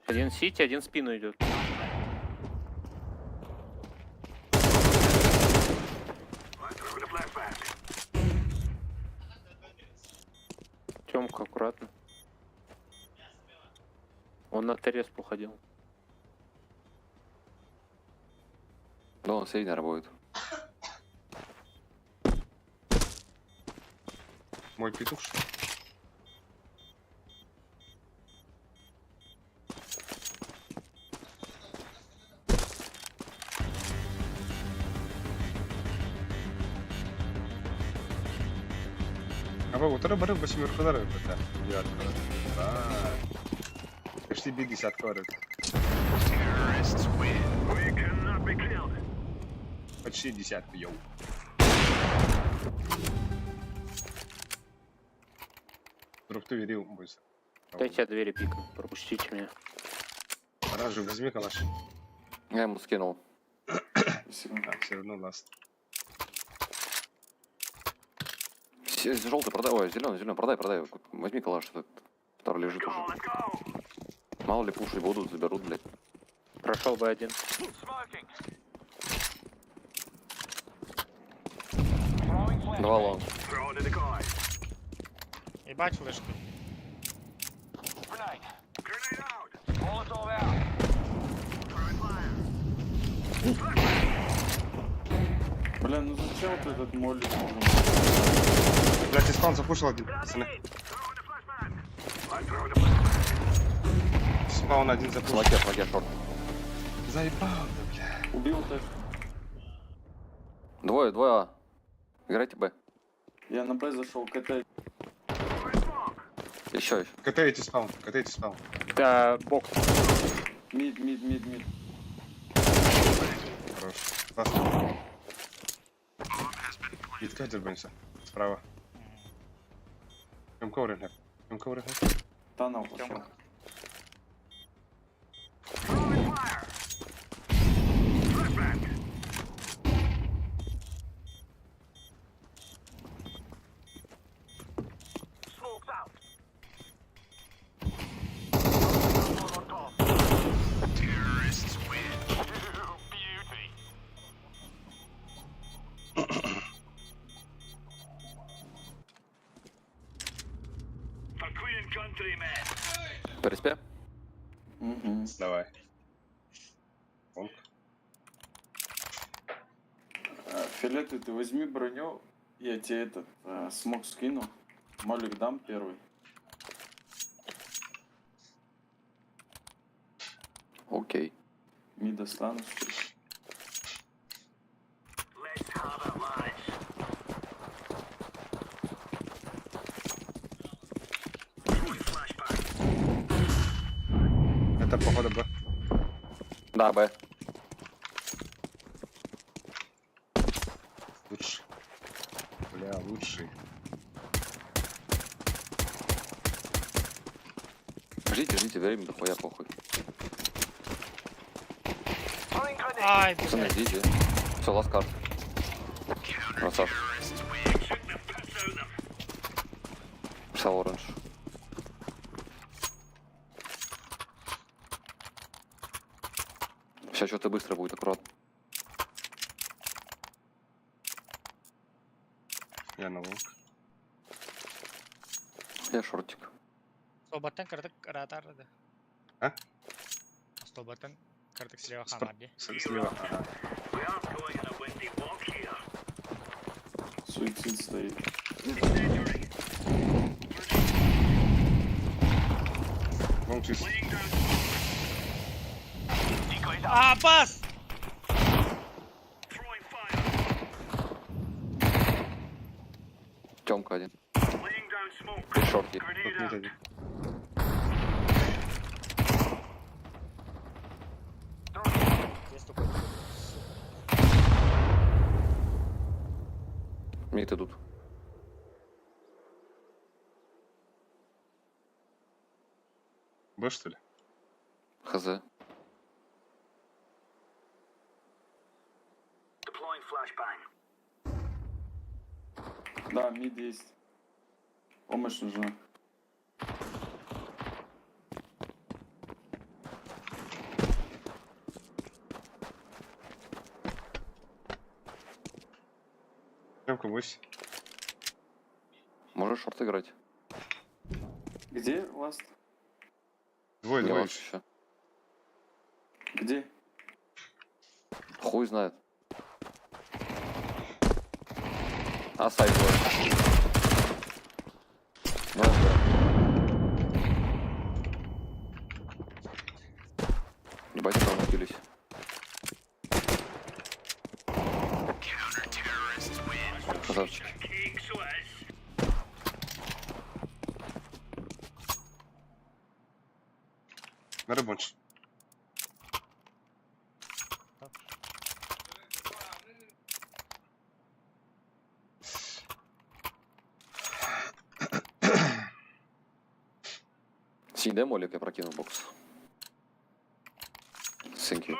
Один сити, один в спину идет. Тёмка, аккуратно. Он на ТРС уходил. Да, он средний работает. Мой петух, что ли? Abi утра барып восьмеркалар это. Почти бит десятка var. Terrorists win. We cannot be killed. Почти десятка, йоу. Вдруг ты верил, бойся. Дайте я двери пикну, пропустите меня. Ражи, возьми калаш. Я ему скинул. Спасибо. А, все равно ласт. Желтый продай, ой, зеленый, продай. Возьми калаш, этот, который лежит уже. Мало ли пуши будут, заберут, блядь. Прошел бы один. Smoking. Два лонг. Throw in the decoy. Ебать флешку. Grenade. Grenade out. Molotov out. Throwing fire. Бля, ну зачем вот этот молик нужен? Блять, и спаун запушил один, пацаны. Throwing the flashbang. I'm throwing the flashbang. Спаун один запушил. Смоке, шорт. Заебал, да, бля. Убил так. Двое А. Играйте Б. Я на Б зашел, КТ. Еще. Катаете спаун. Да, бок. Мид. Хорош. Ласт. Битка держимся. Справа. М-коврик. Танал пошел. Throwing fire. Flashbang. Smokes out. Molotov. Terrorists win. Beauty. A queen country man. По респе? Угу. Давай. Лонг. Фиолетовый, ты возьми броню, я тебе этот смог скину. Молик дам первый. Окей. Не достану, что ли? Это походу Б. Да, Б. Лучше. Бля, лучший. Ждите, время дохуя похуй. Ай, Пацаны, блядь. ждите. Все, ласкар. Красав. Писал оранж. Сейчас что-то быстро будет, аккуратно. Я на лонг. Я шортик. Sohbatan kırdık rahat aradı. Ha? Sohbatan kırdık silahı hamadi. Слева. Ага. Суицид стоит. Лонг чист. Aa bas! Тёмка один. И шорти. Тут нет один. Здесь такой. Мид идут. Б, что ли? Хз. Да, мид есть. Помощь нужна. Тёмка, бойся. Можешь шорт играть? Где ласт? Двое, Не двое. лучше еще. Где? Хуй знает. А сайт двое. Ну, да. Ебать, там напились. Красавчики. На рыбонч. Синь, молик, я прокину бокс. Thank you.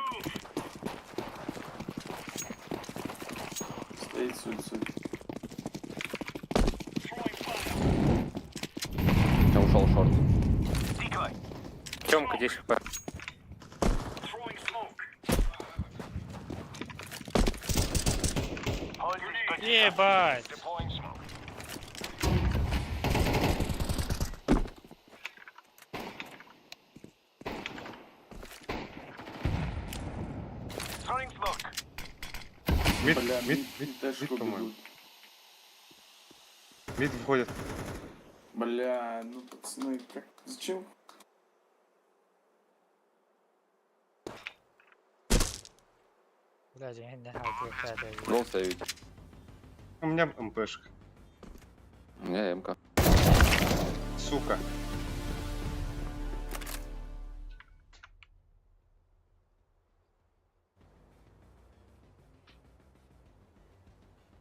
Стоит суицид. Я ушел шорт. Тёмка 10 хп. Ебать! Мид, Бля, мид, мид, мид, тэшку мид, по-моему. бегут. Мид выходит. Бля, ну пацаны, как... Зачем? Блядь, я не знаю, как это. Гол ставить. У меня МПшка. У меня МК. Сука.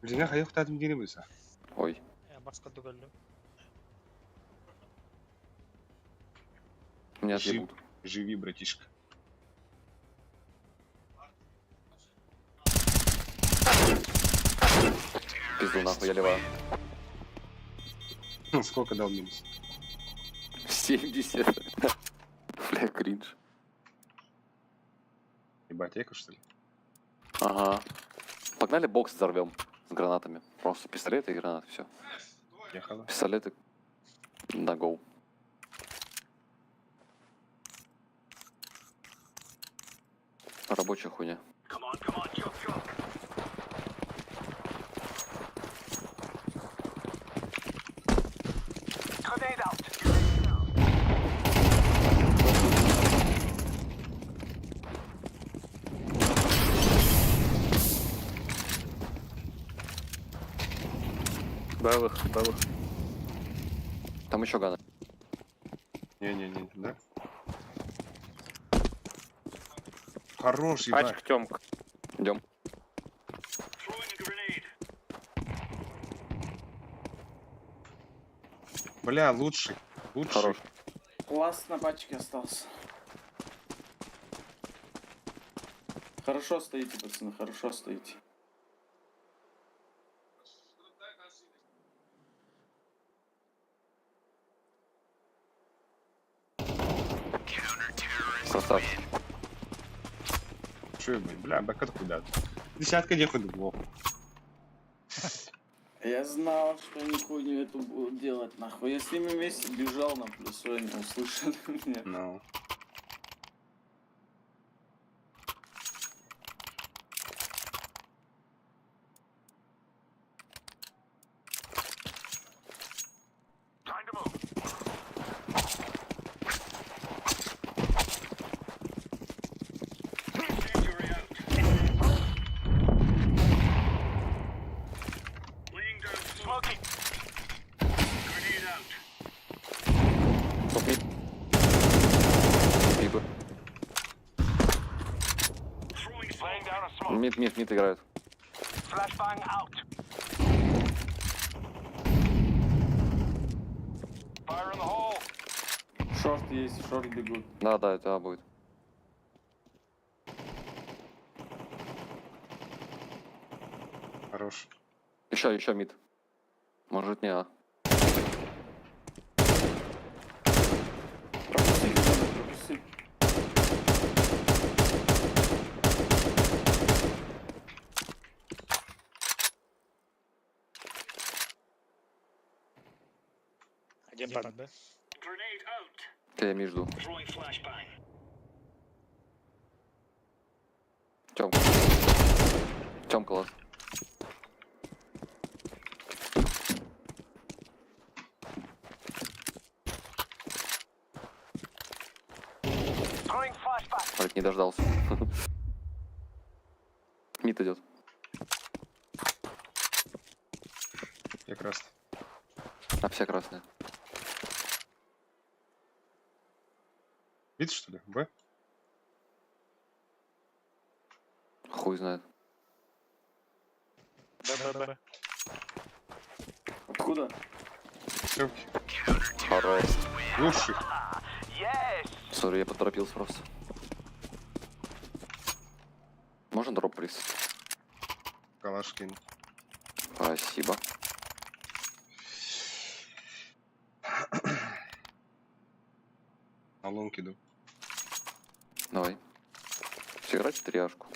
Жина қай ұқтадым дені білсі? Ой. Я басқа дүгілді. Меня отъебут. Живи, братишка. Пизду нахуй, я левая. Сколько дал минус? 70. Бля, кринж. Ебать, эко что ли? Ага. Погнали бокс взорвем с гранатами. Просто пистолеты и гранаты, все. Ехала. Пистолеты на гоу. Рабочая хуйня. Белых, белых. Там еще ганы. Не-не-не, да? Хорош, ебать. Пачка Тёмка. Идем. Бля, лучший. Лучший. Хорош. Класс на пачке остался. Хорошо стоите, пацаны, хорошо стоите. Красавчик. Че, бля, бэк откуда? Десятка не ходит, лох. Я знал, что они хуйню эту будут делать, нахуй. Я с ними вместе бежал на плюсу, они услышали меня. Ну. Пику. Мид играют. Шорт есть, шорт бегут. Да, это будет. Хорош. Еще мид. Может не, а. Пропусти, ребята, пропусти. Один под Б. Я мид жду. Тём класс. Блядь, не дождался. Мид идет. Я красный. А все красные. Видишь, что ли? Б? Хуй знает. Б. Откуда? Ссылки. Хорош. Лучший. Сори, я поторопился просто. Можно дроп, приз? Калаш кинь. Спасибо. На лонг иду. Давай. Сыграть в триашку.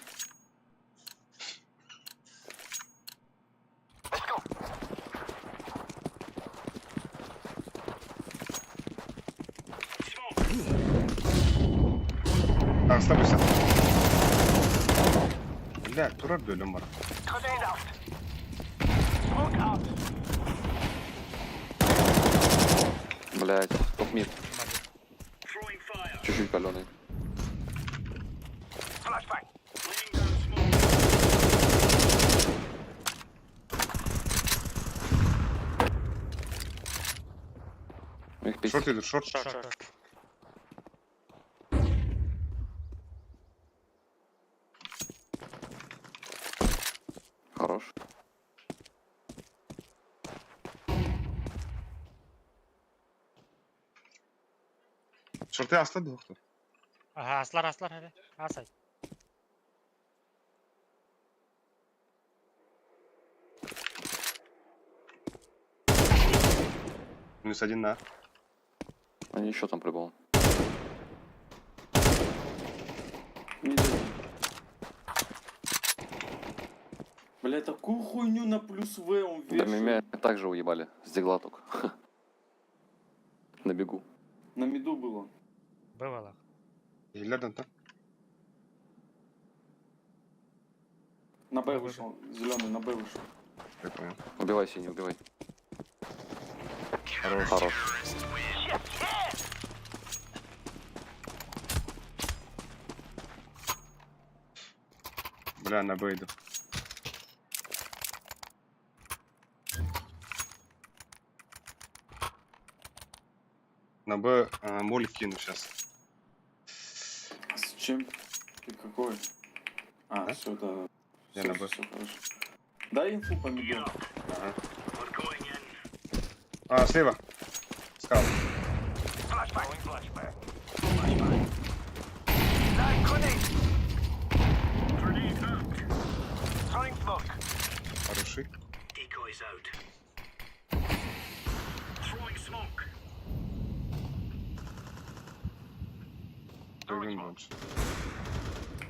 Оставайся. Bля, durar bölüm var. Блять, топ мид. Чуть-чуть каленый. Их пить. Шорт идут, шорт. Шорт. Хорош. Шорты astladı doktor. Aha, aslar hadi. Asay. Минус один на. Они еще там по-любому. Бля, такую хуйню на плюс В он Да вешает. меня также уебали. С дигла только. На бегу. На миду было. Бывало. İleriden tam. На Б вышел. Зеленый на Б вышел. Я понял. Убивай синий, убивай. Хорош. Хорош. Бля, на Б иду. На Б молик кину сейчас. С чем? Ты какой? А, Да? все, да. Я Всё, на Б. всё хорошо. Дай инфу по миду. Ага. А, слева. Скал. Хороший. Прыгнем больше.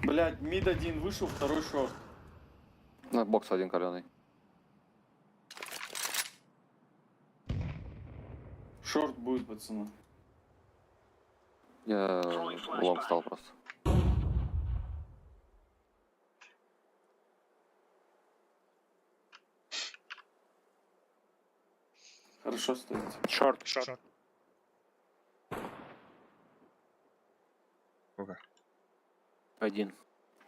Блядь, мид один вышел, второй шорт. На бокс один каленый. Шорт будет, пацаны. Я лонг стал просто. Хорошо стоите. Шорт. Шорт. Сколько? Один.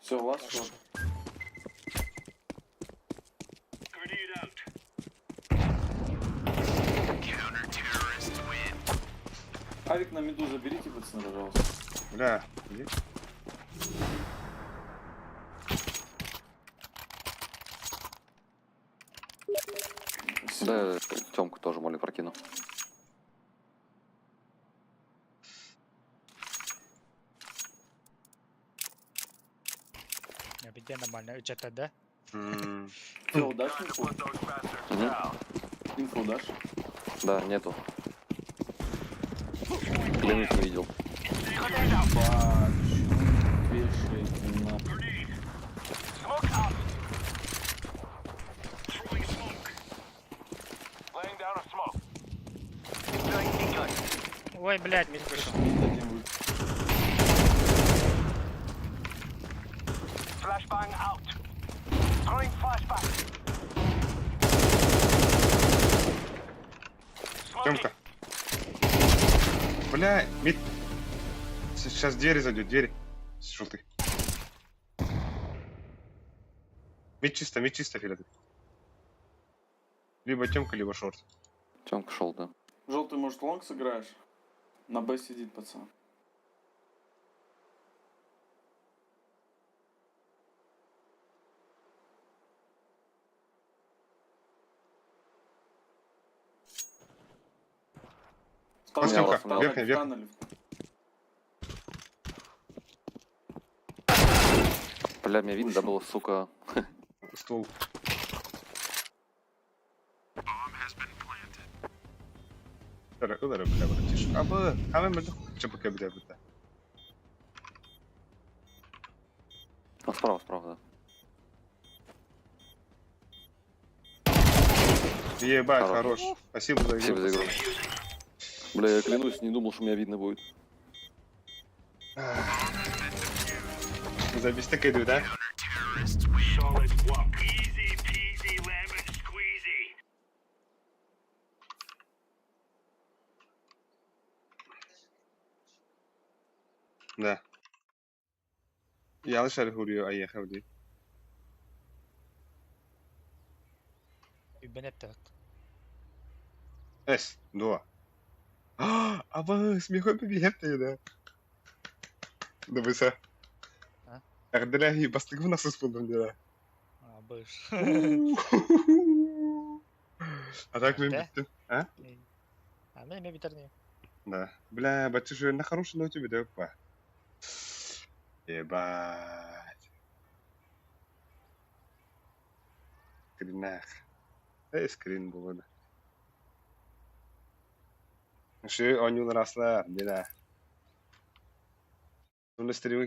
Все, ласт шорт. Авик на миду заберите, пацаны, пожалуйста. Бля, иди. Да, Тёмку тоже молик прокину. Везде нормально. Это да? Фил, дашь инфу? Мгм. Инфу дашь? Да, нету. Клянусь, не видел. Ебать, вешает на... Ой, блядь, мид вышел. Мид один вышел. Тёмка. Бля, мид. Сейчас двери зайдет, двери. Желтый. Мид чисто, Филет. Либо Тёмка, либо шорт. Тёмка шел, да. Желтый, может, лонг сыграешь? На Б сидит, пацан. Костюмка, В тоннеле, верхний, в верхний. тоннеле. Бля, меня видно, да было, сука. Ствол. Uları bile bırakır. Abi, hemen böyle çabuk yapıyor burada. А справа, да. Ебать, Хорош. хорош. Спасибо за Спасибо игру. за игру. Бля, я клянусь, не думал, что меня видно будет. Güzel bir istek ediyor da. Да. Yanlış harf vuruyor ay yakaladı. Юбенет так. Es, dua. Ama смехой побегает да. Дивися. А? Арделяги бастик в нас усподом діла. А, быш. А так ми Де? бітим. А? А ми бітерні. Да. Бля, бачиш, що на хорошу ноті відео па. Ебать. Скрінах. Скрін було, да. Şu 10 yıl arasında, bir de. Sonra stream'e